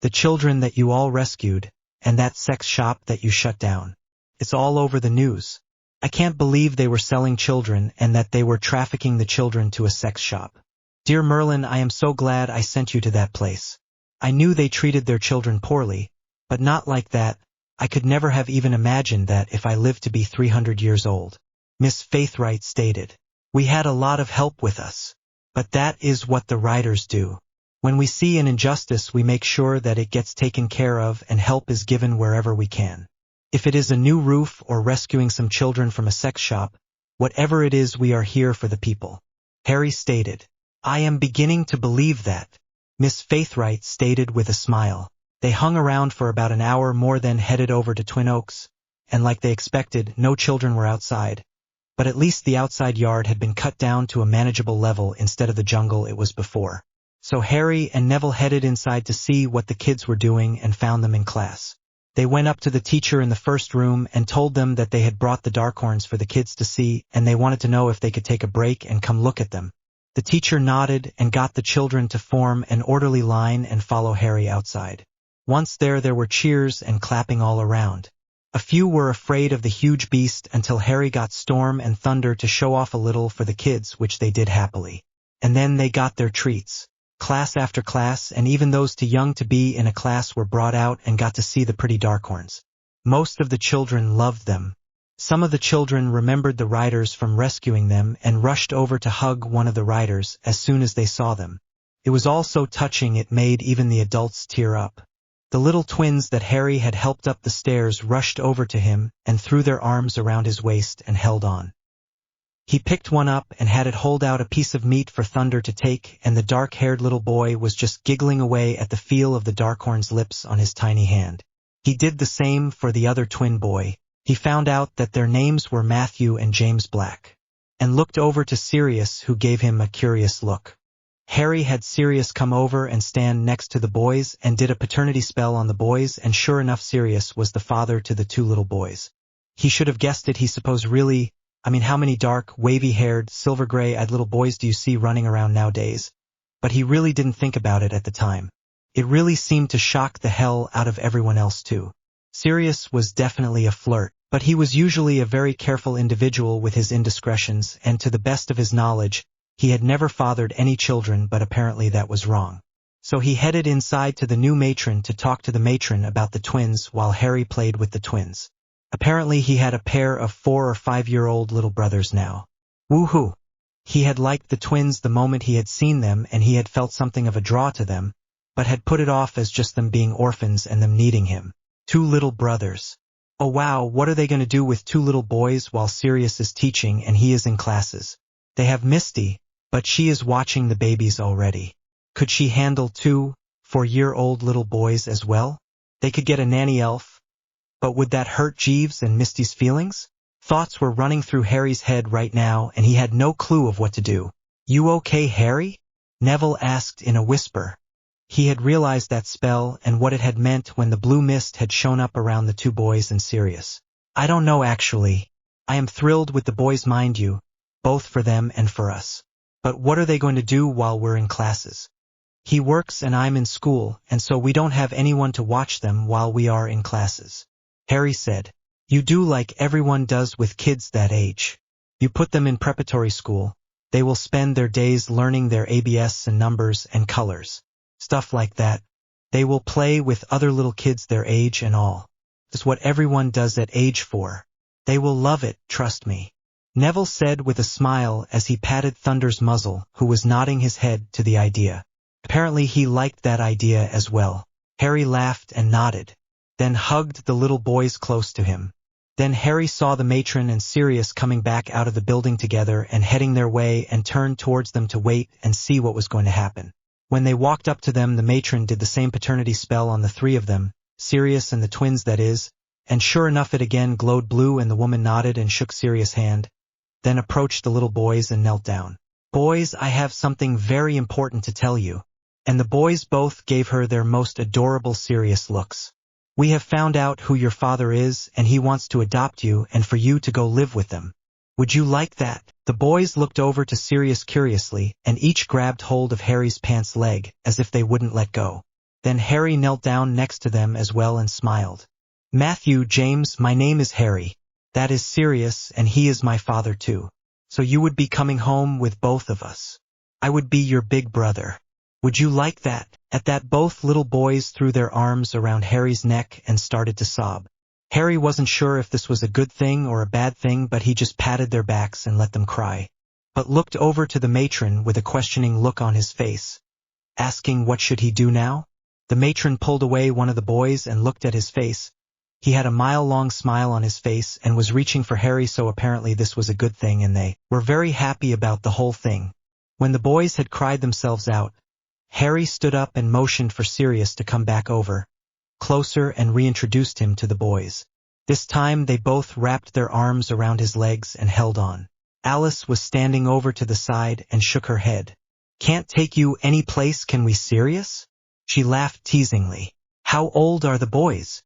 The children that you all rescued, and that sex shop that you shut down. It's all over the news. I can't believe they were selling children and that they were trafficking the children to a sex shop. Dear Merlin, I am so glad I sent you to that place. I knew they treated their children poorly, but not like that. I could never have even imagined that if I lived to be 300 years old. Miss Faithright stated. We had a lot of help with us. But that is what the riders do. When we see an injustice, we make sure that it gets taken care of and help is given wherever we can. If it is a new roof or rescuing some children from a sex shop, whatever it is, we are here for the people. Harry stated. I am beginning to believe that, Miss Faithright stated with a smile. They hung around for about an hour more, then headed over to Twin Oaks, and like they expected, no children were outside. But at least the outside yard had been cut down to a manageable level instead of the jungle it was before. So Harry and Neville headed inside to see what the kids were doing and found them in class. They went up to the teacher in the first room and told them that they had brought the Darkhorns for the kids to see, and they wanted to know if they could take a break and come look at them. The teacher nodded and got the children to form an orderly line and follow Harry outside. Once there were cheers and clapping all around. A few were afraid of the huge beast until Harry got Storm and Thunder to show off a little for the kids, which they did happily. And then they got their treats. Class after class, and even those too young to be in a class, were brought out and got to see the pretty Darkhorns. Most of the children loved them. Some of the children remembered the riders from rescuing them and rushed over to hug one of the riders as soon as they saw them. It was all so touching it made even the adults tear up. The little twins that Harry had helped up the stairs rushed over to him and threw their arms around his waist and held on. He picked one up and had it hold out a piece of meat for Thunder to take, and the dark-haired little boy was just giggling away at the feel of the Darkhorn's lips on his tiny hand. He did the same for the other twin boy. He found out that their names were Matthew and James Black, and looked over to Sirius, who gave him a curious look. Harry had Sirius come over and stand next to the boys and did a paternity spell on the boys, and sure enough, Sirius was the father to the two little boys. He should have guessed it, he supposed. Really, how many dark, wavy-haired, silver-gray-eyed little boys do you see running around nowadays? But he really didn't think about it at the time. It really seemed to shock the hell out of everyone else too. Sirius was definitely a flirt, but he was usually a very careful individual with his indiscretions, and to the best of his knowledge, he had never fathered any children, but apparently that was wrong. So he headed inside to the new matron to talk to the matron about the twins while Harry played with the twins. Apparently he had a pair of 4 or 5-year-old little brothers now. Woohoo! He had liked the twins the moment he had seen them, and he had felt something of a draw to them, but had put it off as just them being orphans and them needing him. 2 little brothers. Oh wow, what are they going to do with 2 little boys while Sirius is teaching and he is in classes? They have Misty, but she is watching the babies already. Could she handle 2 4-year-old little boys as well? They could get a nanny elf. But would that hurt Jeeves and Misty's feelings? Thoughts were running through Harry's head right now, and he had no clue of what to do. You okay, Harry? Neville asked in a whisper. He had realized that spell and what it had meant when the blue mist had shown up around the 2 boys and Sirius. I don't know actually. I am thrilled with the boys, mind you, both for them and for us. But what are they going to do while we're in classes? He works and I'm in school, and so we don't have anyone to watch them while we are in classes. Harry said, You do like everyone does with kids that age. You put them in preparatory school. They will spend their days learning their ABS and numbers and colors. Stuff like that. They will play with other little kids their age and all. That's what everyone does at age 4. They will love it, trust me. Neville said with a smile as he patted Thunder's muzzle, who was nodding his head to the idea. Apparently he liked that idea as well. Harry laughed and nodded, then hugged the little boys close to him. Then Harry saw the matron and Sirius coming back out of the building together and heading their way, and turned towards them to wait and see what was going to happen. When they walked up to them, the matron did the same paternity spell on the 3 of them, Sirius and the twins that is, and sure enough it again glowed blue, and the woman nodded and shook Sirius' hand, then approached the little boys and knelt down. Boys, I have something very important to tell you. And the boys both gave her their most adorable serious looks. We have found out who your father is, and he wants to adopt you and for you to go live with them. Would you like that? The boys looked over to Sirius curiously, and each grabbed hold of Harry's pants leg, as if they wouldn't let go. Then Harry knelt down next to them as well and smiled. Matthew, James, my name is Harry. That is Sirius, and he is my father too. So you would be coming home with both of us. I would be your big brother. Would you like that? At that, both little boys threw their arms around Harry's neck and started to sob. Harry wasn't sure if this was a good thing or a bad thing, but he just patted their backs and let them cry. But looked over to the matron with a questioning look on his face, asking what should he do now? The matron pulled away one of the boys and looked at his face. He had a mile-long smile on his face and was reaching for Harry, so apparently this was a good thing, and they were very happy about the whole thing. When the boys had cried themselves out, Harry stood up and motioned for Sirius to come back over, closer, and reintroduced him to the boys. This time they both wrapped their arms around his legs and held on. Alice was standing over to the side and shook her head. Can't take you any place, can we, Sirius? She laughed teasingly. How old are the boys?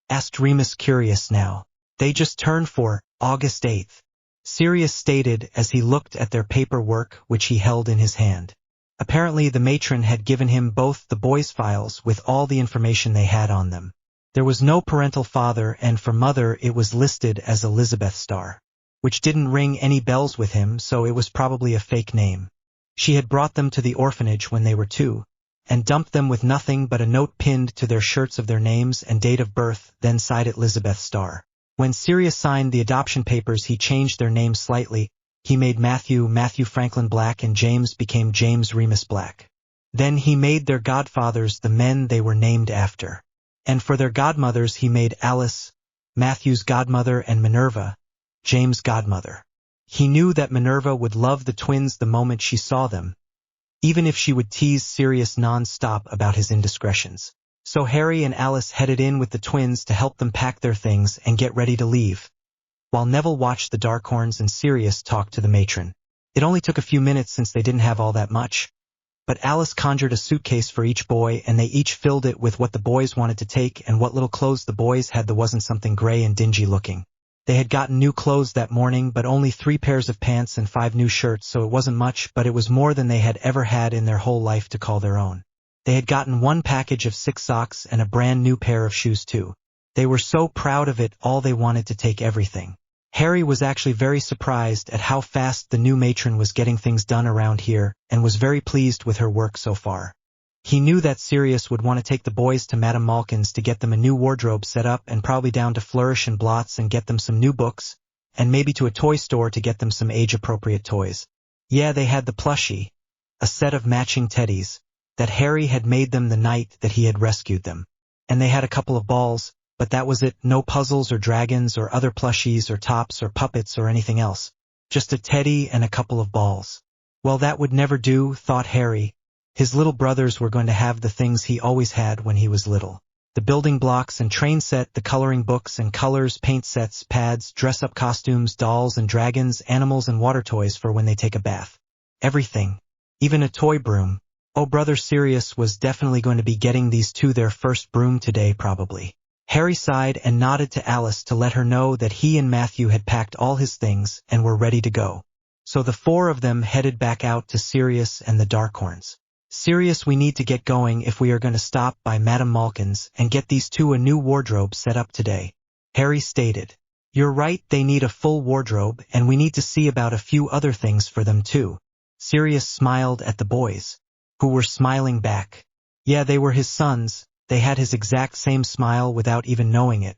Asked Remus, curious now. They just turned 4, August 8th. Sirius stated as he looked at their paperwork which he held in his hand. Apparently the matron had given him both the boys' files with all the information they had on them. There was no parental father, and for mother it was listed as Elizabeth Starr, which didn't ring any bells with him, so it was probably a fake name. She had brought them to the orphanage when they were 2, and dumped them with nothing but a note pinned to their shirts of their names and date of birth, then signed Elizabeth Starr. When Sirius signed the adoption papers, he changed their names slightly. He made Matthew Franklin Black, and James became James Remus Black. Then he made their godfathers the men they were named after. And for their godmothers he made Alice, Matthew's godmother, and Minerva, James' godmother. He knew that Minerva would love the twins the moment she saw them, even if she would tease Sirius non-stop about his indiscretions. So Harry and Alice headed in with the twins to help them pack their things and get ready to leave, while Neville watched the Darkhorns and Sirius talk to the matron. It only took a few minutes since they didn't have all that much, but Alice conjured a suitcase for each boy, and they each filled it with what the boys wanted to take, and what little clothes the boys had that wasn't something gray and dingy looking. They had gotten new clothes that morning, but only 3 pairs of pants and 5 new shirts, so it wasn't much, but it was more than they had ever had in their whole life to call their own. They had gotten 1 package of 6 socks and a brand new pair of shoes too. They were so proud of it, all they wanted to take everything. Harry was actually very surprised at how fast the new matron was getting things done around here, and was very pleased with her work so far. He knew that Sirius would want to take the boys to Madame Malkin's to get them a new wardrobe set up and probably down to Flourish and Blots and get them some new books, and maybe to a toy store to get them some age-appropriate toys. Yeah, they had the plushie, a set of matching teddies, that Harry had made them the night that he had rescued them. And they had a couple of balls, but that was it, no puzzles or dragons or other plushies or tops or puppets or anything else. Just a teddy and a couple of balls. Well, that would never do, thought Harry. His little brothers were going to have the things he always had when he was little. The building blocks and train set, the coloring books and colors, paint sets, pads, dress-up costumes, dolls and dragons, animals and water toys for when they take a bath. Everything. Even a toy broom. Oh, Brother Sirius was definitely going to be getting these two their first broom today probably. Harry sighed and nodded to Alice to let her know that he and Matthew had packed all his things and were ready to go. So the four of them headed back out to Sirius and the Darkhorns. Sirius, we need to get going if we are going to stop by Madame Malkin's and get these two a new wardrobe set up today, Harry stated. You're right, they need a full wardrobe and we need to see about a few other things for them too. Sirius smiled at the boys, who were smiling back. Yeah, they were his sons, they had his exact same smile without even knowing it.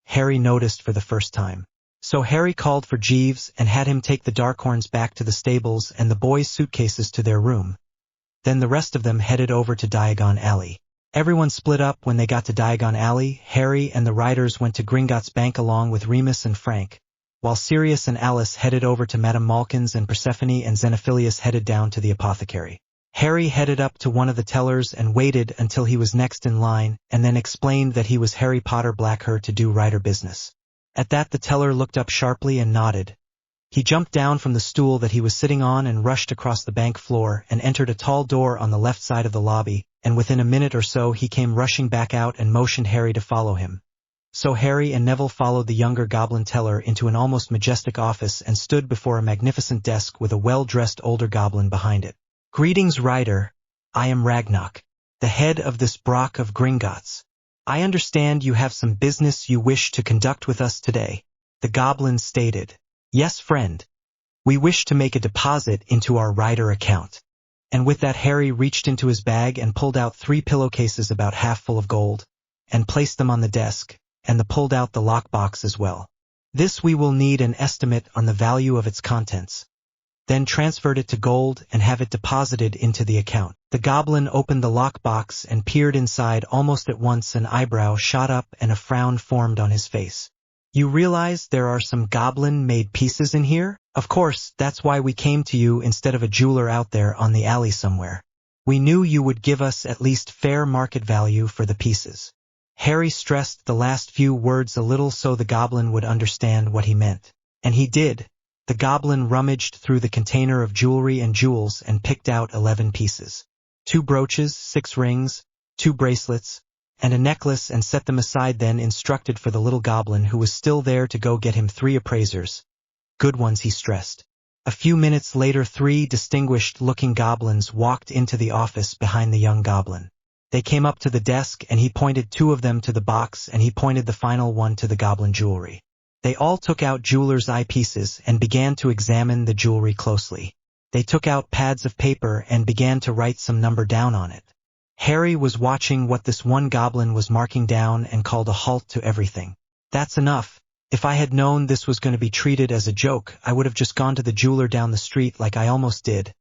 Harry noticed for the first time. So Harry called for Jeeves and had him take the Darkhorns back to the stables and the boys' suitcases to their room. Then the rest of them headed over to Diagon Alley. Everyone split up when they got to Diagon Alley. Harry and the riders went to Gringotts Bank along with Remus and Frank, while Sirius and Alice headed over to Madame Malkin's and Persephone and Xenophilius headed down to the apothecary. Harry headed up to one of the tellers and waited until he was next in line and then explained that he was Harry Potter Blacker to do rider business. At that the teller looked up sharply and nodded. He jumped down from the stool that he was sitting on and rushed across the bank floor and entered a tall door on the left side of the lobby, and within a minute or so he came rushing back out and motioned Harry to follow him. So Harry and Neville followed the younger goblin teller into an almost majestic office and stood before a magnificent desk with a well-dressed older goblin behind it. Greetings, Ryder. I am Ragnok, the head of this Brock of Gringotts. I understand you have some business you wish to conduct with us today, the goblin stated. Yes, friend. We wish to make a deposit into our rider account. And with that Harry reached into his bag and pulled out 3 pillowcases about half full of gold, and placed them on the desk, and pulled out the lockbox as well. This we will need an estimate on the value of its contents. Then transferred it to gold and have it deposited into the account. The goblin opened the lockbox and peered inside. Almost at once an eyebrow shot up and a frown formed on his face. You realize there are some goblin-made pieces in here? Of course, that's why we came to you instead of a jeweler out there on the alley somewhere. We knew you would give us at least fair market value for the pieces. Harry stressed the last few words a little so the goblin would understand what he meant. And he did. The goblin rummaged through the container of jewelry and jewels and picked out 11 pieces. 2 brooches, 6 rings, 2 bracelets, and a necklace, and set them aside, then instructed for the little goblin who was still there to go get him 3 appraisers. Good ones, he stressed. A few minutes later 3 distinguished-looking goblins walked into the office behind the young goblin. They came up to the desk and he pointed 2 of them to the box and he pointed the final one to the goblin jewelry. They all took out jeweler's eyepieces and began to examine the jewelry closely. They took out pads of paper and began to write some number down on it. Harry was watching what this one goblin was marking down and called a halt to everything. That's enough. If I had known this was going to be treated as a joke, I would have just gone to the jeweler down the street like I almost did.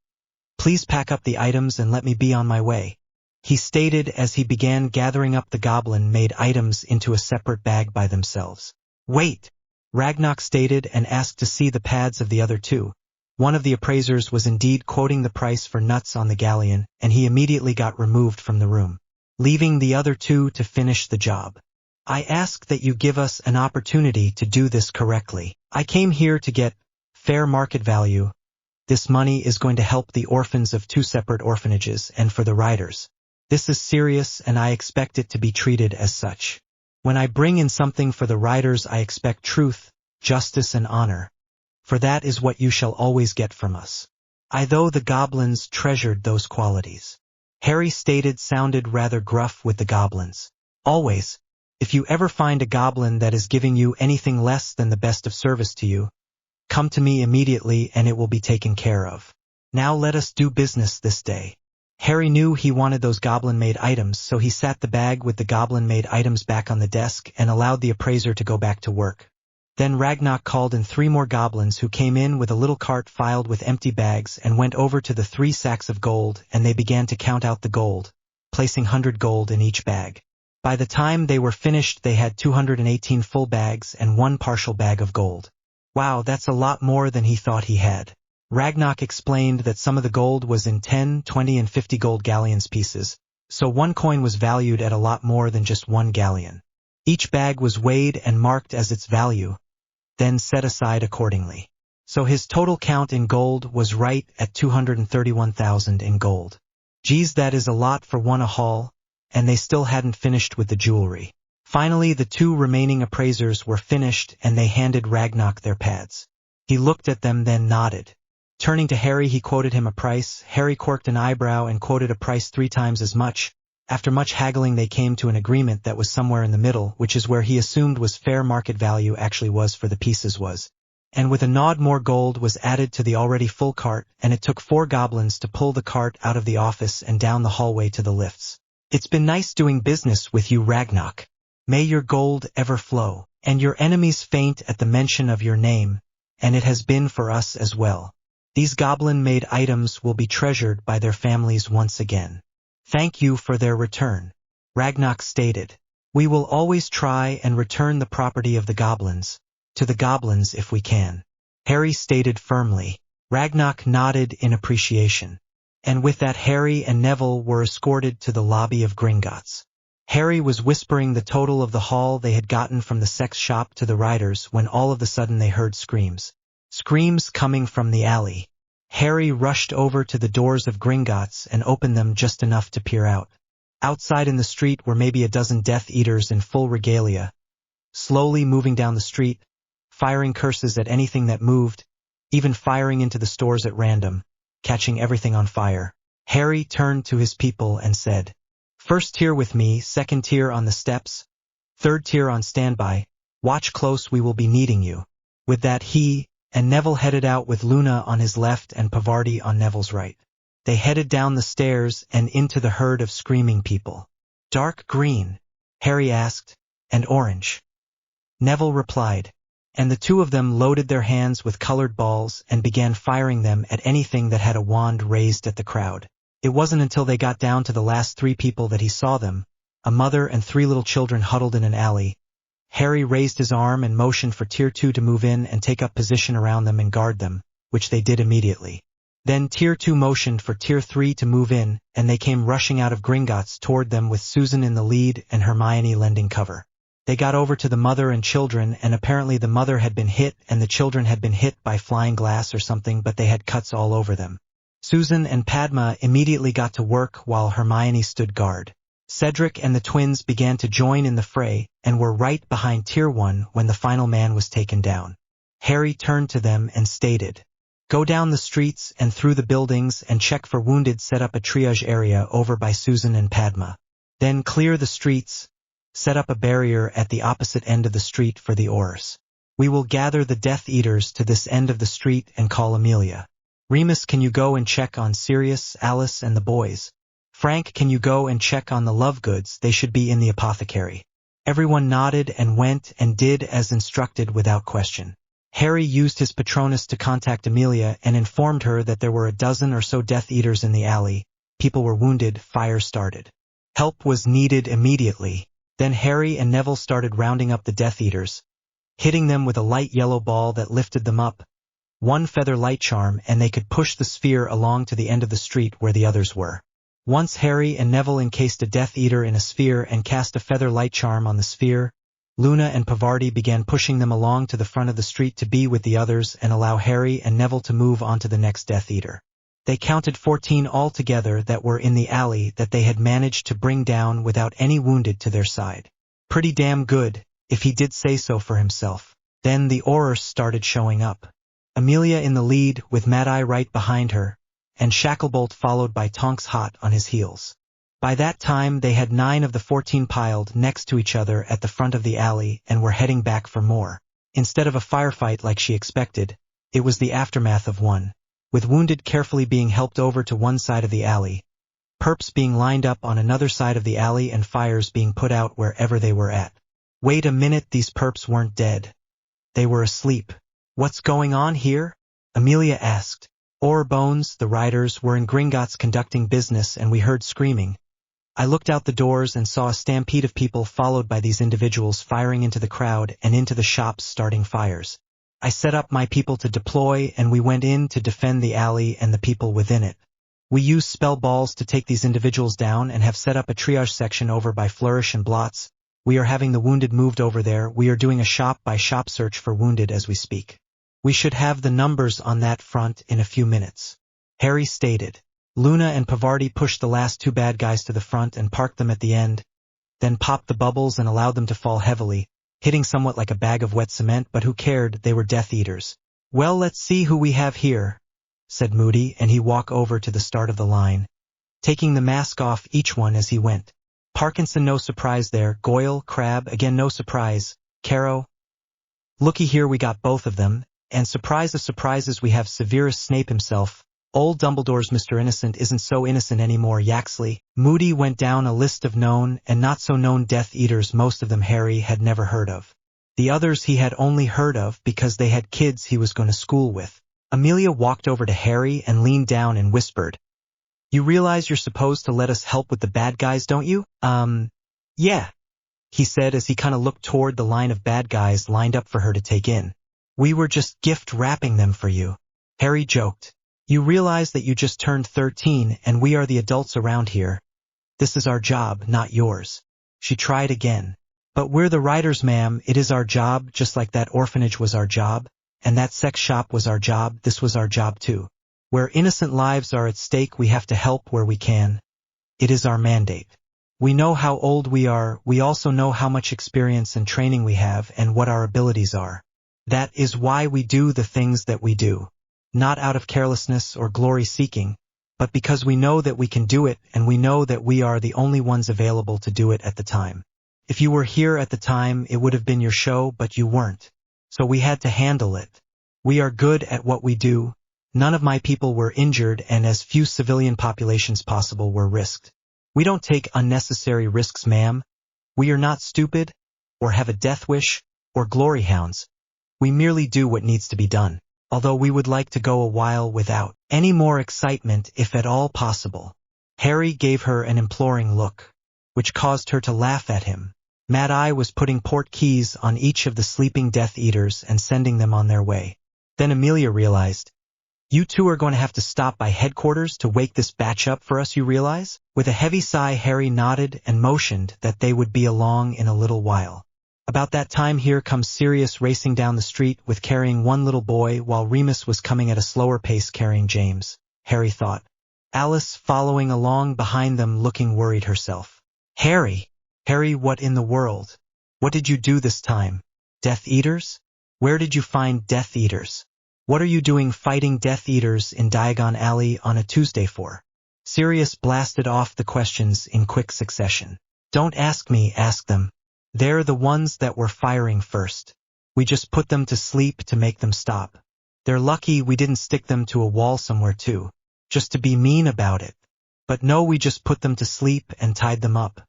Please pack up the items and let me be on my way, he stated as he began gathering up the goblin-made items into a separate bag by themselves. Wait, Ragnok stated and asked to see the pads of the other 2. One of the appraisers was indeed quoting the price for nuts on the galleon, and he immediately got removed from the room, leaving the other 2 to finish the job. I ask that you give us an opportunity to do this correctly. I came here to get fair market value. This money is going to help the orphans of 2 separate orphanages and for the riders. This is serious and I expect it to be treated as such. When I bring in something for the riders, I expect truth, justice and honor. For that is what you shall always get from us. Though the goblins treasured those qualities. Harry stated sounded rather gruff with the goblins. Always, if you ever find a goblin that is giving you anything less than the best of service to you, come to me immediately and it will be taken care of. Now let us do business this day. Harry knew he wanted those goblin-made items, so he sat the bag with the goblin-made items back on the desk and allowed the appraiser to go back to work. Then Ragnarok called in 3 more goblins who came in with a little cart filled with empty bags and went over to the 3 sacks of gold, and they began to count out the gold, placing 100 gold in each bag. By the time they were finished, they had 218 full bags and 1 partial bag of gold. Wow, that's a lot more than he thought he had. Ragnarok explained that some of the gold was in 10, 20 and 50 gold galleons pieces, so 1 coin was valued at a lot more than just 1 galleon. Each bag was weighed and marked as its value, then set aside accordingly. So his total count in gold was right at 231,000 in gold. Geez, that is a lot for one a haul, and they still hadn't finished with the jewelry. Finally, the 2 remaining appraisers were finished and they handed Ragnarok their pads. He looked at them, then nodded. Turning to Harry, he quoted him a price. Harry quirked an eyebrow and quoted a price 3 times as much. After much haggling, they came to an agreement that was somewhere in the middle, which is where he assumed was fair market value actually was for the pieces was. And with a nod, more gold was added to the already full cart, and it took 4 goblins to pull the cart out of the office and down the hallway to the lifts. It's been nice doing business with you, Ragnarok. May your gold ever flow, and your enemies faint at the mention of your name, and it has been for us as well. These goblin-made items will be treasured by their families once again. Thank you for their return. Ragnarok stated, we will always try and return the property of the goblins, to the goblins if we can. Harry stated firmly. Ragnarok nodded in appreciation. And with that, Harry and Neville were escorted to the lobby of Gringotts. Harry was whispering the total of the haul they had gotten from the sex shop to the riders when all of a sudden they heard screams. Screams coming from the alley. Harry rushed over to the doors of Gringotts and opened them just enough to peer out. Outside in the street were maybe a dozen Death Eaters in full regalia, slowly moving down the street, firing curses at anything that moved, even firing into the stores at random, catching everything on fire. Harry turned to his people and said, "First tier with me, second tier on the steps, third tier on standby. Watch close, we will be needing you." With that, he and Neville headed out with Luna on his left and Pavarti on Neville's right. They headed down the stairs and into the herd of screaming people. "Dark green?" Harry asked. "And orange?" Neville replied. And the 2 of them loaded their hands with colored balls and began firing them at anything that had a wand raised at the crowd. It wasn't until they got down to the last 3 people that he saw them, a mother and 3 little children huddled in an alley. Harry raised his arm and motioned for Tier 2 to move in and take up position around them and guard them, which they did immediately. Then Tier 2 motioned for Tier 3 to move in, and they came rushing out of Gringotts toward them with Susan in the lead and Hermione lending cover. They got over to the mother and children, and apparently the mother had been hit and the children had been hit by flying glass or something, but they had cuts all over them. Susan and Padma immediately got to work while Hermione stood guard. Cedric and the twins began to join in the fray and were right behind Tier 1 when the final man was taken down. Harry turned to them and stated, "Go down the streets and through the buildings and check for wounded. Set up a triage area over by Susan and Padma. Then clear the streets. Set up a barrier at the opposite end of the street for the Aurors. We will gather the Death Eaters to this end of the street and call Amelia. Remus, can you go and check on Sirius, Alice, and the boys? Frank, can you go and check on the Lovegoods? They should be in the apothecary." Everyone nodded and went and did as instructed without question. Harry used his Patronus to contact Amelia and informed her that there were a dozen or so Death Eaters in the alley. People were wounded, fire started. Help was needed immediately. Then Harry and Neville started rounding up the Death Eaters, hitting them with a light yellow ball that lifted them up, 1 feather light charm, and they could push the sphere along to the end of the street where the others were. Once Harry and Neville encased a Death Eater in a sphere and cast a feather light charm on the sphere, Luna and Pavarti began pushing them along to the front of the street to be with the others and allow Harry and Neville to move on to the next Death Eater. They counted 14 altogether that were in the alley that they had managed to bring down without any wounded to their side. Pretty damn good, if he did say so for himself. Then the Aurors started showing up. Amelia in the lead with Mad-Eye right behind her, and Shacklebolt followed by Tonks hot on his heels. By that time they had 9 of the 14 piled next to each other at the front of the alley and were heading back for more. Instead of a firefight like she expected, it was the aftermath of one, with wounded carefully being helped over to one side of the alley, perps being lined up on another side of the alley and fires being put out wherever they were at. Wait a minute, these perps weren't dead. They were asleep. What's going on here? Amelia asked. Bones, the riders, were in Gringotts conducting business and we heard screaming. I looked out the doors and saw a stampede of people followed by these individuals firing into the crowd and into the shops starting fires. I set up my people to deploy and we went in to defend the alley and the people within it. We used spell balls to take these individuals down and have set up a triage section over by Flourish and Blots. We are having the wounded moved over there. We are doing a shop-by-shop search for wounded as we speak. We should have the numbers on that front in a few minutes. Harry stated. Luna and Pavarti pushed the last two bad guys to the front and parked them at the end, then popped the bubbles and allowed them to fall heavily, hitting somewhat like a bag of wet cement, but who cared, they were Death Eaters. Well, let's see who we have here, said Moody, and he walked over to the start of the line, taking the mask off each one as he went. Parkinson, no surprise there. Goyle, Crabbe, again no surprise. Caro. Looky here, we got both of them, and surprise of surprises, we have Severus Snape himself. Old Dumbledore's Mr. Innocent isn't so innocent anymore, Yaxley. Moody went down a list of known and not so known Death Eaters, most of them Harry had never heard of. The others he had only heard of because they had kids he was going to school with. Amelia walked over to Harry and leaned down and whispered, You realize you're supposed to let us help with the bad guys, don't you? Yeah, he said as he kind of looked toward the line of bad guys lined up for her to take in. We were just gift wrapping them for you. Harry joked. You realize that you just turned 13 and we are the adults around here. This is our job, not yours. She tried again. But we're the writers, ma'am. It is our job, just like that orphanage was our job, and that sex shop was our job. This was our job too. Where innocent lives are at stake, we have to help where we can. It is our mandate. We know how old we are. We also know how much experience and training we have and what our abilities are. That is why we do the things that we do. Not out of carelessness or glory-seeking, but because we know that we can do it and we know that we are the only ones available to do it at the time. If you were here at the time, it would have been your show, but you weren't. So we had to handle it. We are good at what we do. None of my people were injured and as few civilian populations possible were risked. We don't take unnecessary risks, ma'am. We are not stupid, or have a death wish, or glory hounds. We merely do what needs to be done. Although we would like to go a while without any more excitement if at all possible. Harry gave her an imploring look, which caused her to laugh at him. Mad Eye was putting port keys on each of the sleeping Death Eaters and sending them on their way. Then Amelia realized, You two are going to have to stop by headquarters to wake this batch up for us, you realize? With a heavy sigh, Harry nodded and motioned that they would be along in a little while. About that time, here comes Sirius racing down the street with carrying one little boy while Remus was coming at a slower pace carrying James, Harry thought. Alice following along behind them looking worried herself. Harry, what in the world? What did you do this time? Death Eaters? Where did you find Death Eaters? What are you doing fighting Death Eaters in Diagon Alley on a Tuesday for? Sirius blasted off the questions in quick succession. Don't ask me, ask them. They're the ones that were firing first. We just put them to sleep to make them stop. They're lucky we didn't stick them to a wall somewhere too, just to be mean about it. But no, we just put them to sleep and tied them up.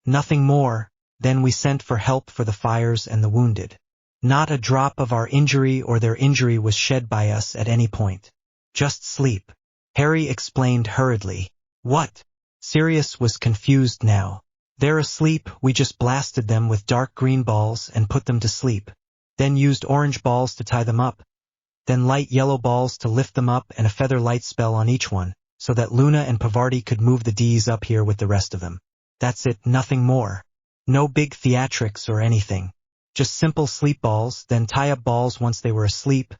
Nothing more. Then we sent for help for the fires and the wounded. Not a drop of our injury or their injury was shed by us at any point. Just sleep. Harry explained hurriedly. What? Sirius was confused now. They're asleep, we just blasted them with dark green balls and put them to sleep. Then used orange balls to tie them up. Then light yellow balls to lift them up and a feather light spell on each one, so that Luna and Pavarti could move the Ds up here with the rest of them. That's it, nothing more. No big theatrics or anything. Just simple sleep balls, then tie up balls once they were asleep,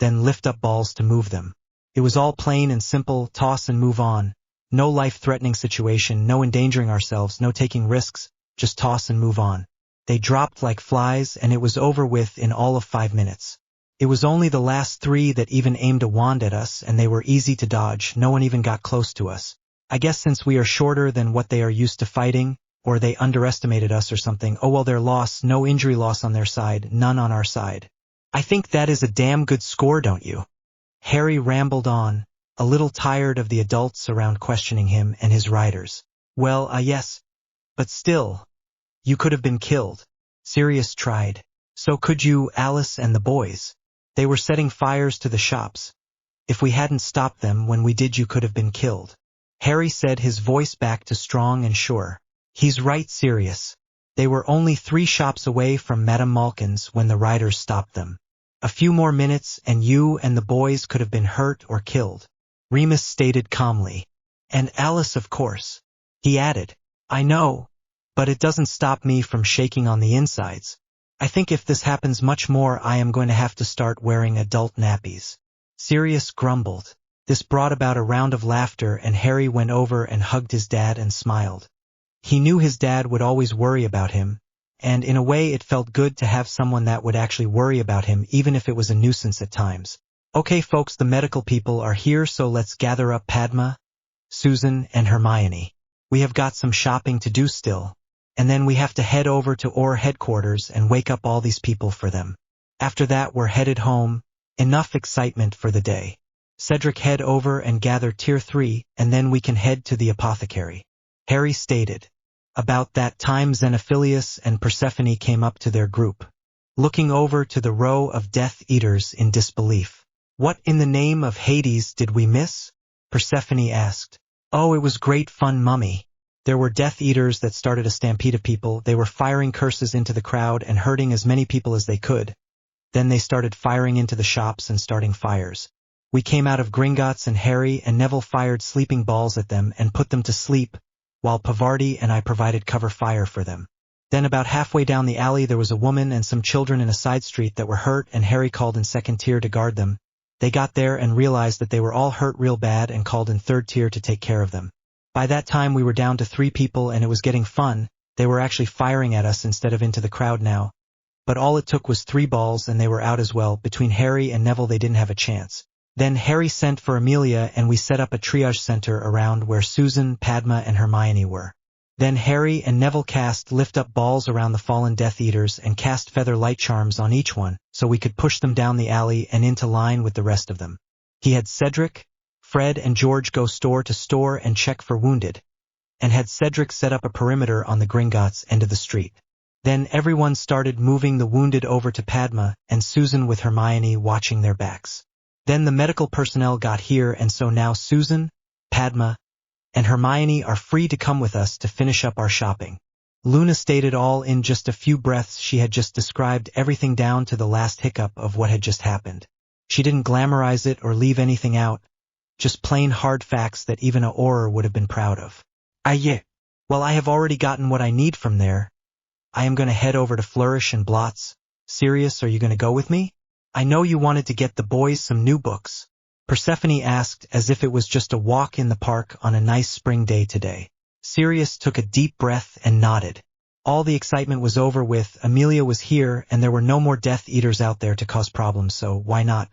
then lift up balls to move them. It was all plain and simple, toss and move on. No life-threatening situation, no endangering ourselves, no taking risks, just toss and move on. They dropped like flies and it was over with in all of 5 minutes. It was only the last 3 that even aimed a wand at us and they were easy to dodge, no one even got close to us. I guess since we are shorter than what they are used to fighting, or they underestimated us or something, oh well, their loss, no injury loss on their side, none on our side. I think that is a damn good score, don't you? Harry rambled on, a little tired of the adults around questioning him and his riders. Well, yes. But still, you could have been killed. Sirius tried. So could you, Alice and the boys. They were setting fires to the shops. If we hadn't stopped them when we did, you could have been killed. Harry said, his voice back to strong and sure. He's right, Sirius. They were only 3 shops away from Madame Malkin's when the riders stopped them. A few more minutes and you and the boys could have been hurt or killed. Remus stated calmly. And Alice, of course. He added, I know, but it doesn't stop me from shaking on the insides. I think if this happens much more, I am going to have to start wearing adult nappies. Sirius grumbled. This brought about a round of laughter, and Harry went over and hugged his dad and smiled. He knew his dad would always worry about him, and in a way it felt good to have someone that would actually worry about him, even if it was a nuisance at times. Okay folks, the medical people are here, so let's gather up Padma, Susan, and Hermione. We have got some shopping to do still, and then we have to head over to OR headquarters and wake up all these people for them. After that we're headed home. Enough excitement for the day. Cedric, head over and gather Tier 3, and then we can head to the apothecary. Harry stated. About that time Xenophilius and Persephone came up to their group, looking over to the row of Death Eaters in disbelief. What in the name of Hades did we miss? Persephone asked. Oh, it was great fun, Mummy. There were Death Eaters that started a stampede of people. They were firing curses into the crowd and hurting as many people as they could. Then they started firing into the shops and starting fires. We came out of Gringotts, and Harry and Neville fired sleeping balls at them and put them to sleep, while Pavarti and I provided cover fire for them. Then about halfway down the alley there was a woman and some children in a side street that were hurt, and Harry called in 2nd tier to guard them. They got there and realized that they were all hurt real bad and called in 3rd tier to take care of them. By that time we were down to 3 people and it was getting fun. They were actually firing at us instead of into the crowd now. But all it took was 3 balls and they were out as well. Between Harry and Neville they didn't have a chance. Then Harry sent for Amelia and we set up a triage center around where Susan, Padma, and Hermione were. Then Harry and Neville cast lift-up balls around the fallen Death Eaters and cast feather light charms on each one, so we could push them down the alley and into line with the rest of them. He had Cedric, Fred, and George go store to store and check for wounded, and had Cedric set up a perimeter on the Gringotts end of the street. Then everyone started moving the wounded over to Padma and Susan with Hermione watching their backs. Then the medical personnel got here, and so now Susan, Padma, and Hermione are free to come with us to finish up our shopping. Luna stated all in just a few breaths. She had just described everything down to the last hiccup of what had just happened. She didn't glamorize it or leave anything out, just plain hard facts that even a Auror would have been proud of. Yeah. Well, I have already gotten what I need from there. I am going to head over to Flourish and Blots. Sirius, are you going to go with me? I know you wanted to get the boys some new books. Persephone asked, as if it was just a walk in the park on a nice spring day today. Sirius took a deep breath and nodded. All the excitement was over with. Amelia was here, and there were no more Death Eaters out there to cause problems, so why not?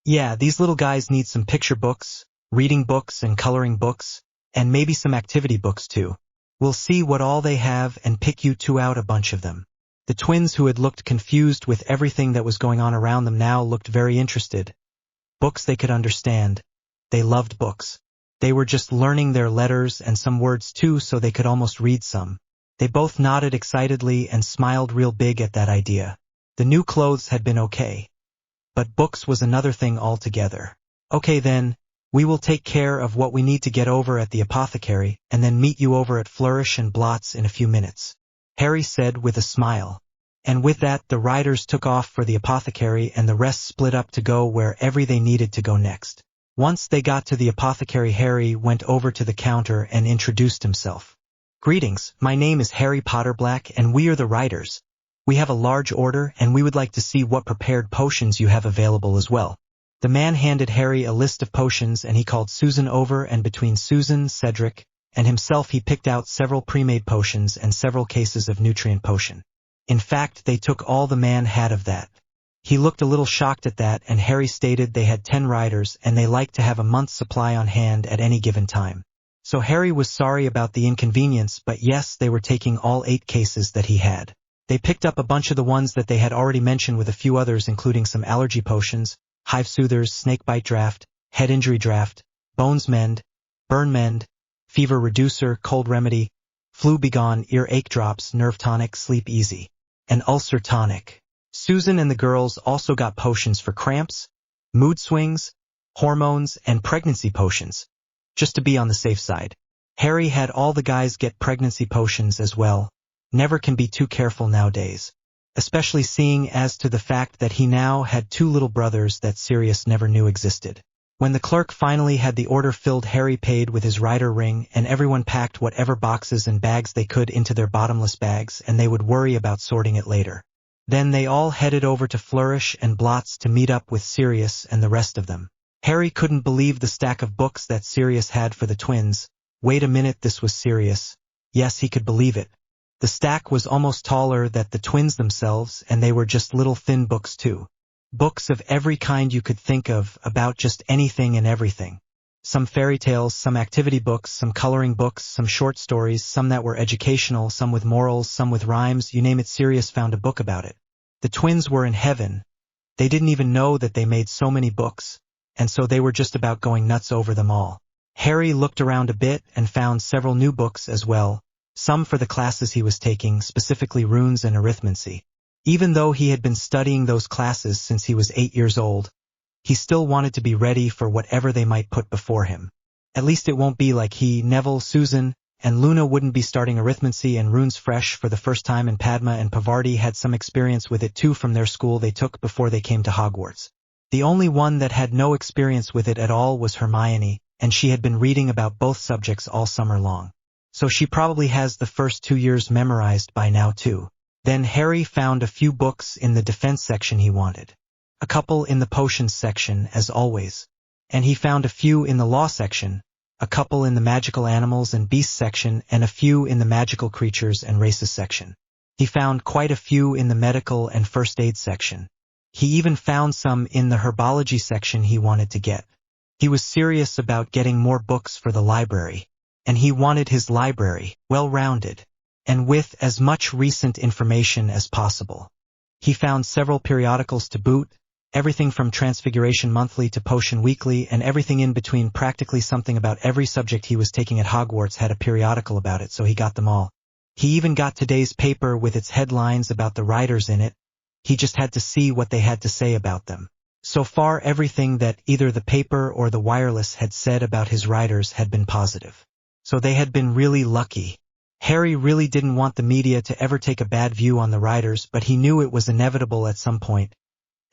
Yeah, these little guys need some picture books, reading books and coloring books, and maybe some activity books too. We'll see what all they have and pick you 2 out, a bunch of them. The twins, who had looked confused with everything that was going on around them, now looked very interested. Books they could understand. They loved books. They were just learning their letters and some words too, so they could almost read some. They both nodded excitedly and smiled real big at that idea. The new clothes had been okay, but books was another thing altogether. Okay then, we will take care of what we need to get over at the apothecary, and then meet you over at Flourish and Blots in a few minutes, Harry said with a smile. And with that the riders took off for the apothecary, and the rest split up to go wherever they needed to go next. Once they got to the apothecary, Harry went over to the counter and introduced himself. Greetings, my name is Harry Potterblack, and we are the riders. We have a large order, and we would like to see what prepared potions you have available as well. The man handed Harry a list of potions, and he called Susan over, and between Susan, Cedric, and himself he picked out several pre-made potions and several cases of nutrient potion. In fact, they took all the man had of that. He looked a little shocked at that, and Harry stated they had 10 riders and they liked to have a month's supply on hand at any given time. So Harry was sorry about the inconvenience, but yes, they were taking all 8 cases that he had. They picked up a bunch of the ones that they had already mentioned with a few others, including some allergy potions, hive soothers, snakebite draft, head injury draft, bones mend, burn mend, fever reducer, cold remedy, flu begone, ear ache drops, nerve tonic, sleep easy, and ulcer tonic. Susan and the girls also got potions for cramps, mood swings, hormones, and pregnancy potions, just to be on the safe side. Harry had all the guys get pregnancy potions as well. Never can be too careful nowadays, especially seeing as to the fact that he now had 2 little brothers that Sirius never knew existed. When the clerk finally had the order filled, Harry paid with his rider ring, and everyone packed whatever boxes and bags they could into their bottomless bags, and they would worry about sorting it later. Then they all headed over to Flourish and Blots to meet up with Sirius and the rest of them. Harry couldn't believe the stack of books that Sirius had for the twins. Wait a minute, this was Sirius. Yes, he could believe it. The stack was almost taller than the twins themselves, and they were just little thin books too. Books of every kind you could think of, about just anything and everything. Some fairy tales, some activity books, some coloring books, some short stories, some that were educational, some with morals, some with rhymes, you name it, Sirius found a book about it. The twins were in heaven. They didn't even know that they made so many books, and so they were just about going nuts over them all. Harry looked around a bit and found several new books as well, some for the classes he was taking, specifically runes and arithmancy. Even though he had been studying those classes since he was 8 years old, he still wanted to be ready for whatever they might put before him. At least it won't be like he, Neville, Susan, and Luna wouldn't be starting arithmancy and runes fresh for the first time, and Padma and Pavarti had some experience with it too from their school they took before they came to Hogwarts. The only one that had no experience with it at all was Hermione, and she had been reading about both subjects all summer long. So she probably has the first 2 years memorized by now too. Then Harry found a few books in the defense section he wanted. A couple in the potions section, as always. And he found a few in the law section, a couple in the magical animals and beasts section, and a few in the magical creatures and races section. He found quite a few in the medical and first aid section. He even found some in the herbology section he wanted to get. He was serious about getting more books for the library, and he wanted his library well-rounded, and with as much recent information as possible. He found several periodicals to boot, everything from Transfiguration Monthly to Potion Weekly, and everything in between. Practically something about every subject he was taking at Hogwarts had a periodical about it, so he got them all. He even got today's paper with its headlines about the writers in it. He just had to see what they had to say about them. So far, everything that either the paper or the wireless had said about his writers had been positive. So they had been really lucky. Harry really didn't want the media to ever take a bad view on the writers, but he knew it was inevitable at some point.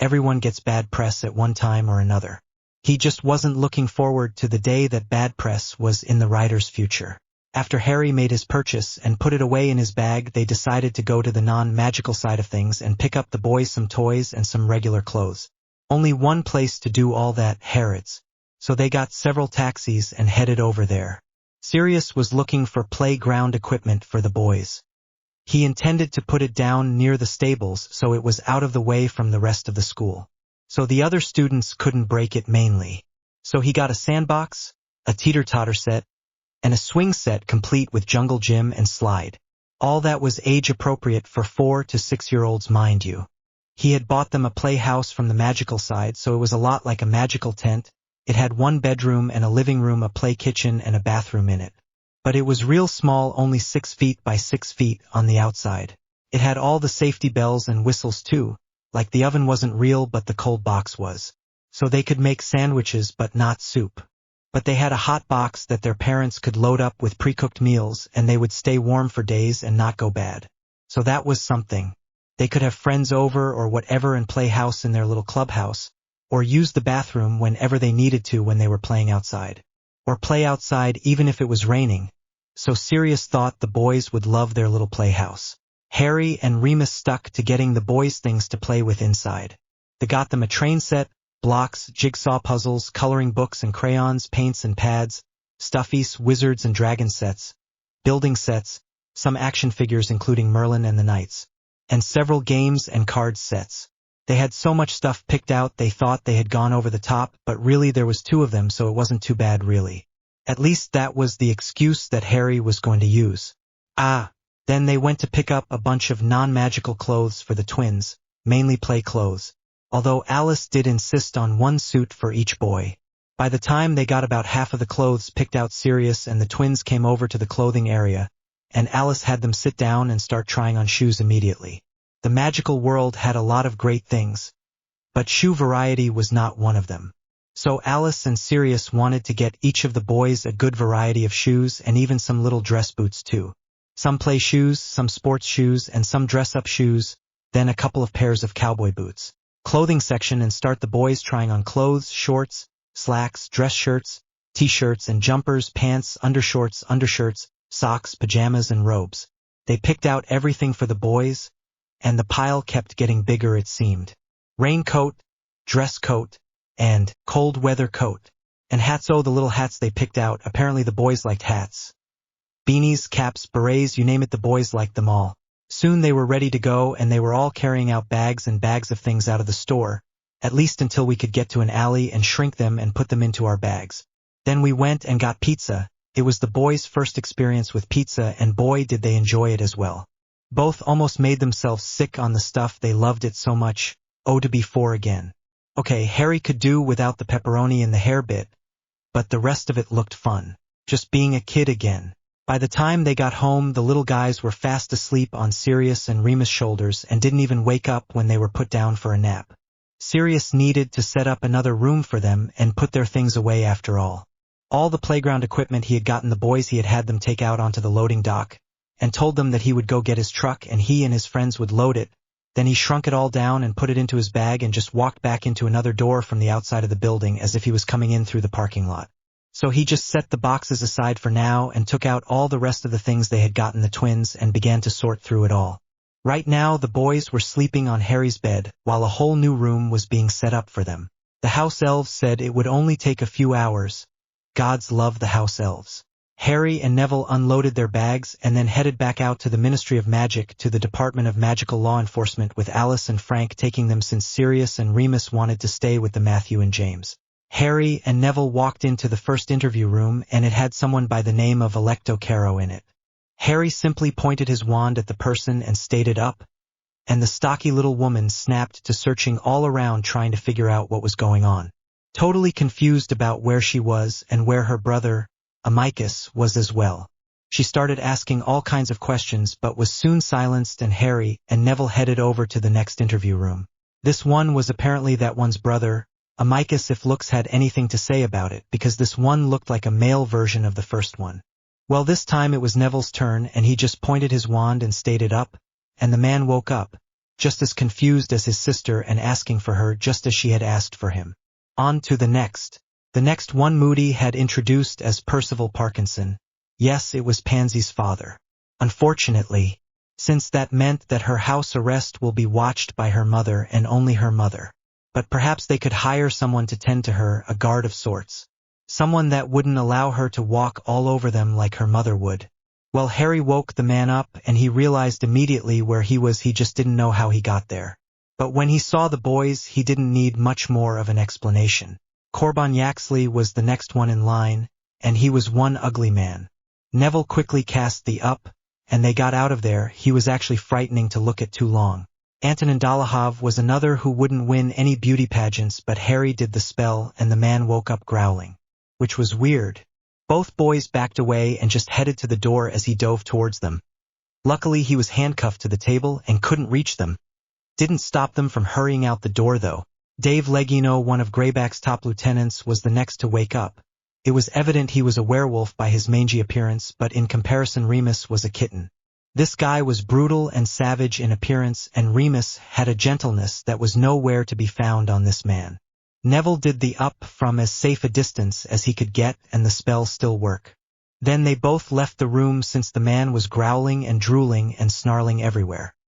Everyone gets bad press at one time or another. He just wasn't looking forward to the day that bad press was in the writers' future. After Harry made his purchase and put it away in his bag, they decided to go to the non-magical side of things and pick up the boys some toys and some regular clothes. Only one place to do all that, Harrods. So they got several taxis and headed over there. Sirius was looking for playground equipment for the boys. He intended to put it down near the stables so it was out of the way from the rest of the school. So the other students couldn't break it mainly. So he got a sandbox, a teeter-totter set, and a swing set complete with jungle gym and slide. All that was age-appropriate for 4 to 6-year-olds, mind you. He had bought them a playhouse from the magical side, so it was a lot like a magical tent. It had 1 bedroom and a living room, a play kitchen, and a bathroom in it. But it was real small, only 6 feet by 6 feet on the outside. It had all the safety bells and whistles too, like the oven wasn't real but the cold box was. So they could make sandwiches but not soup. But they had a hot box that their parents could load up with pre-cooked meals, and they would stay warm for days and not go bad. So that was something. They could have friends over or whatever and play house in their little clubhouse, or use the bathroom whenever they needed to when they were playing outside. Or play outside even if it was raining. So Sirius thought the boys would love their little playhouse. Harry and Remus stuck to getting the boys things to play with inside. They got them a train set, blocks, jigsaw puzzles, coloring books and crayons, paints and pads, stuffies, wizards and dragon sets, building sets, some action figures including Merlin and the Knights, and several games and card sets. They had so much stuff picked out they thought they had gone over the top, but really there was 2 of them, so it wasn't too bad really. At least that was the excuse that Harry was going to use. Then they went to pick up a bunch of non-magical clothes for the twins, mainly play clothes. Although Alice did insist on 1 suit for each boy. By the time they got about half of the clothes picked out, Sirius and the twins came over to the clothing area, and Alice had them sit down and start trying on shoes immediately. The magical world had a lot of great things, but shoe variety was not one of them. So Alice and Sirius wanted to get each of the boys a good variety of shoes and even some little dress boots too. Some play shoes, some sports shoes, and some dress-up shoes, then a couple of pairs of cowboy boots. Clothing section, and start the boys trying on clothes, shorts, slacks, dress shirts, t-shirts and jumpers, pants, undershirts, socks, pajamas and robes. They picked out everything for the boys, and the pile kept getting bigger, it seemed. Raincoat, dress coat, and cold weather coat, and hats. Oh, the little hats they picked out. Apparently the boys liked hats. Beanies, caps, berets, you name it, the boys liked them all. Soon they were ready to go, and they were all carrying out bags and bags of things out of the store, at least until we could get to an alley and shrink them and put them into our bags. Then we went and got pizza. It was the boys' first experience with pizza, and boy did they enjoy it as well. Both almost made themselves sick on the stuff, they loved it so much. Oh, to be 4 again. Okay, Harry could do without the pepperoni and the hair bit, but the rest of it looked fun. Just being a kid again. By the time they got home, the little guys were fast asleep on Sirius and Remus' shoulders and didn't even wake up when they were put down for a nap. Sirius needed to set up another room for them and put their things away after all. All the playground equipment he had gotten the boys, he had them take out onto the loading dock, and told them that he would go get his truck and he and his friends would load it. Then he shrunk it all down and put it into his bag and just walked back into another door from the outside of the building as if he was coming in through the parking lot. So he just set the boxes aside for now and took out all the rest of the things they had gotten the twins and began to sort through it all. Right now the boys were sleeping on Harry's bed while a whole new room was being set up for them. The house elves said it would only take a few hours. Gods love the house elves. Harry and Neville unloaded their bags and then headed back out to the Ministry of Magic, to the Department of Magical Law Enforcement, with Alice and Frank taking them since Sirius and Remus wanted to stay with the Matthew and James. Harry and Neville walked into the first interview room, and it had someone by the name of Electo Caro in it. Harry simply pointed his wand at the person and stated up, and the stocky little woman snapped to searching all around trying to figure out what was going on. Totally confused about where she was and where her brother, Amicus, was as well. She started asking all kinds of questions but was soon silenced, and Harry and Neville headed over to the next interview room. This one was apparently that one's brother, Amicus, if looks had anything to say about it, because this one looked like a male version of the first one. Well, this time it was Neville's turn, and he just pointed his wand and stated up, and the man woke up, just as confused as his sister and asking for her just as she had asked for him. On to the next. The next one Moody had introduced as Percival Parkinson. Yes, it was Pansy's father. Unfortunately, since that meant that her house arrest will be watched by her mother and only her mother. But perhaps they could hire someone to tend to her, a guard of sorts. Someone that wouldn't allow her to walk all over them like her mother would. Well, Harry woke the man up and he realized immediately where he was. He just didn't know how he got there. But when he saw the boys, he didn't need much more of an explanation. Corbin Yaxley was the next one in line, and he was one ugly man. Neville quickly cast the up, and they got out of there. He was actually frightening to look at too long. Antonin Dolohov was another who wouldn't win any beauty pageants, but Harry did the spell and the man woke up growling. Which was weird. Both boys backed away and just headed to the door as he dove towards them. Luckily he was handcuffed to the table and couldn't reach them. Didn't stop them from hurrying out the door though. Dave Legino, one of Greyback's top lieutenants, was the next to wake up. It was evident he was a werewolf by his mangy appearance, but in comparison Remus was a kitten. This guy was brutal and savage in appearance, and Remus had a gentleness that was nowhere to be found on this man. Neville did the up from as safe a distance as he could get, and the spell still worked. Then they both left the room since the man was growling and drooling and snarling everywhere.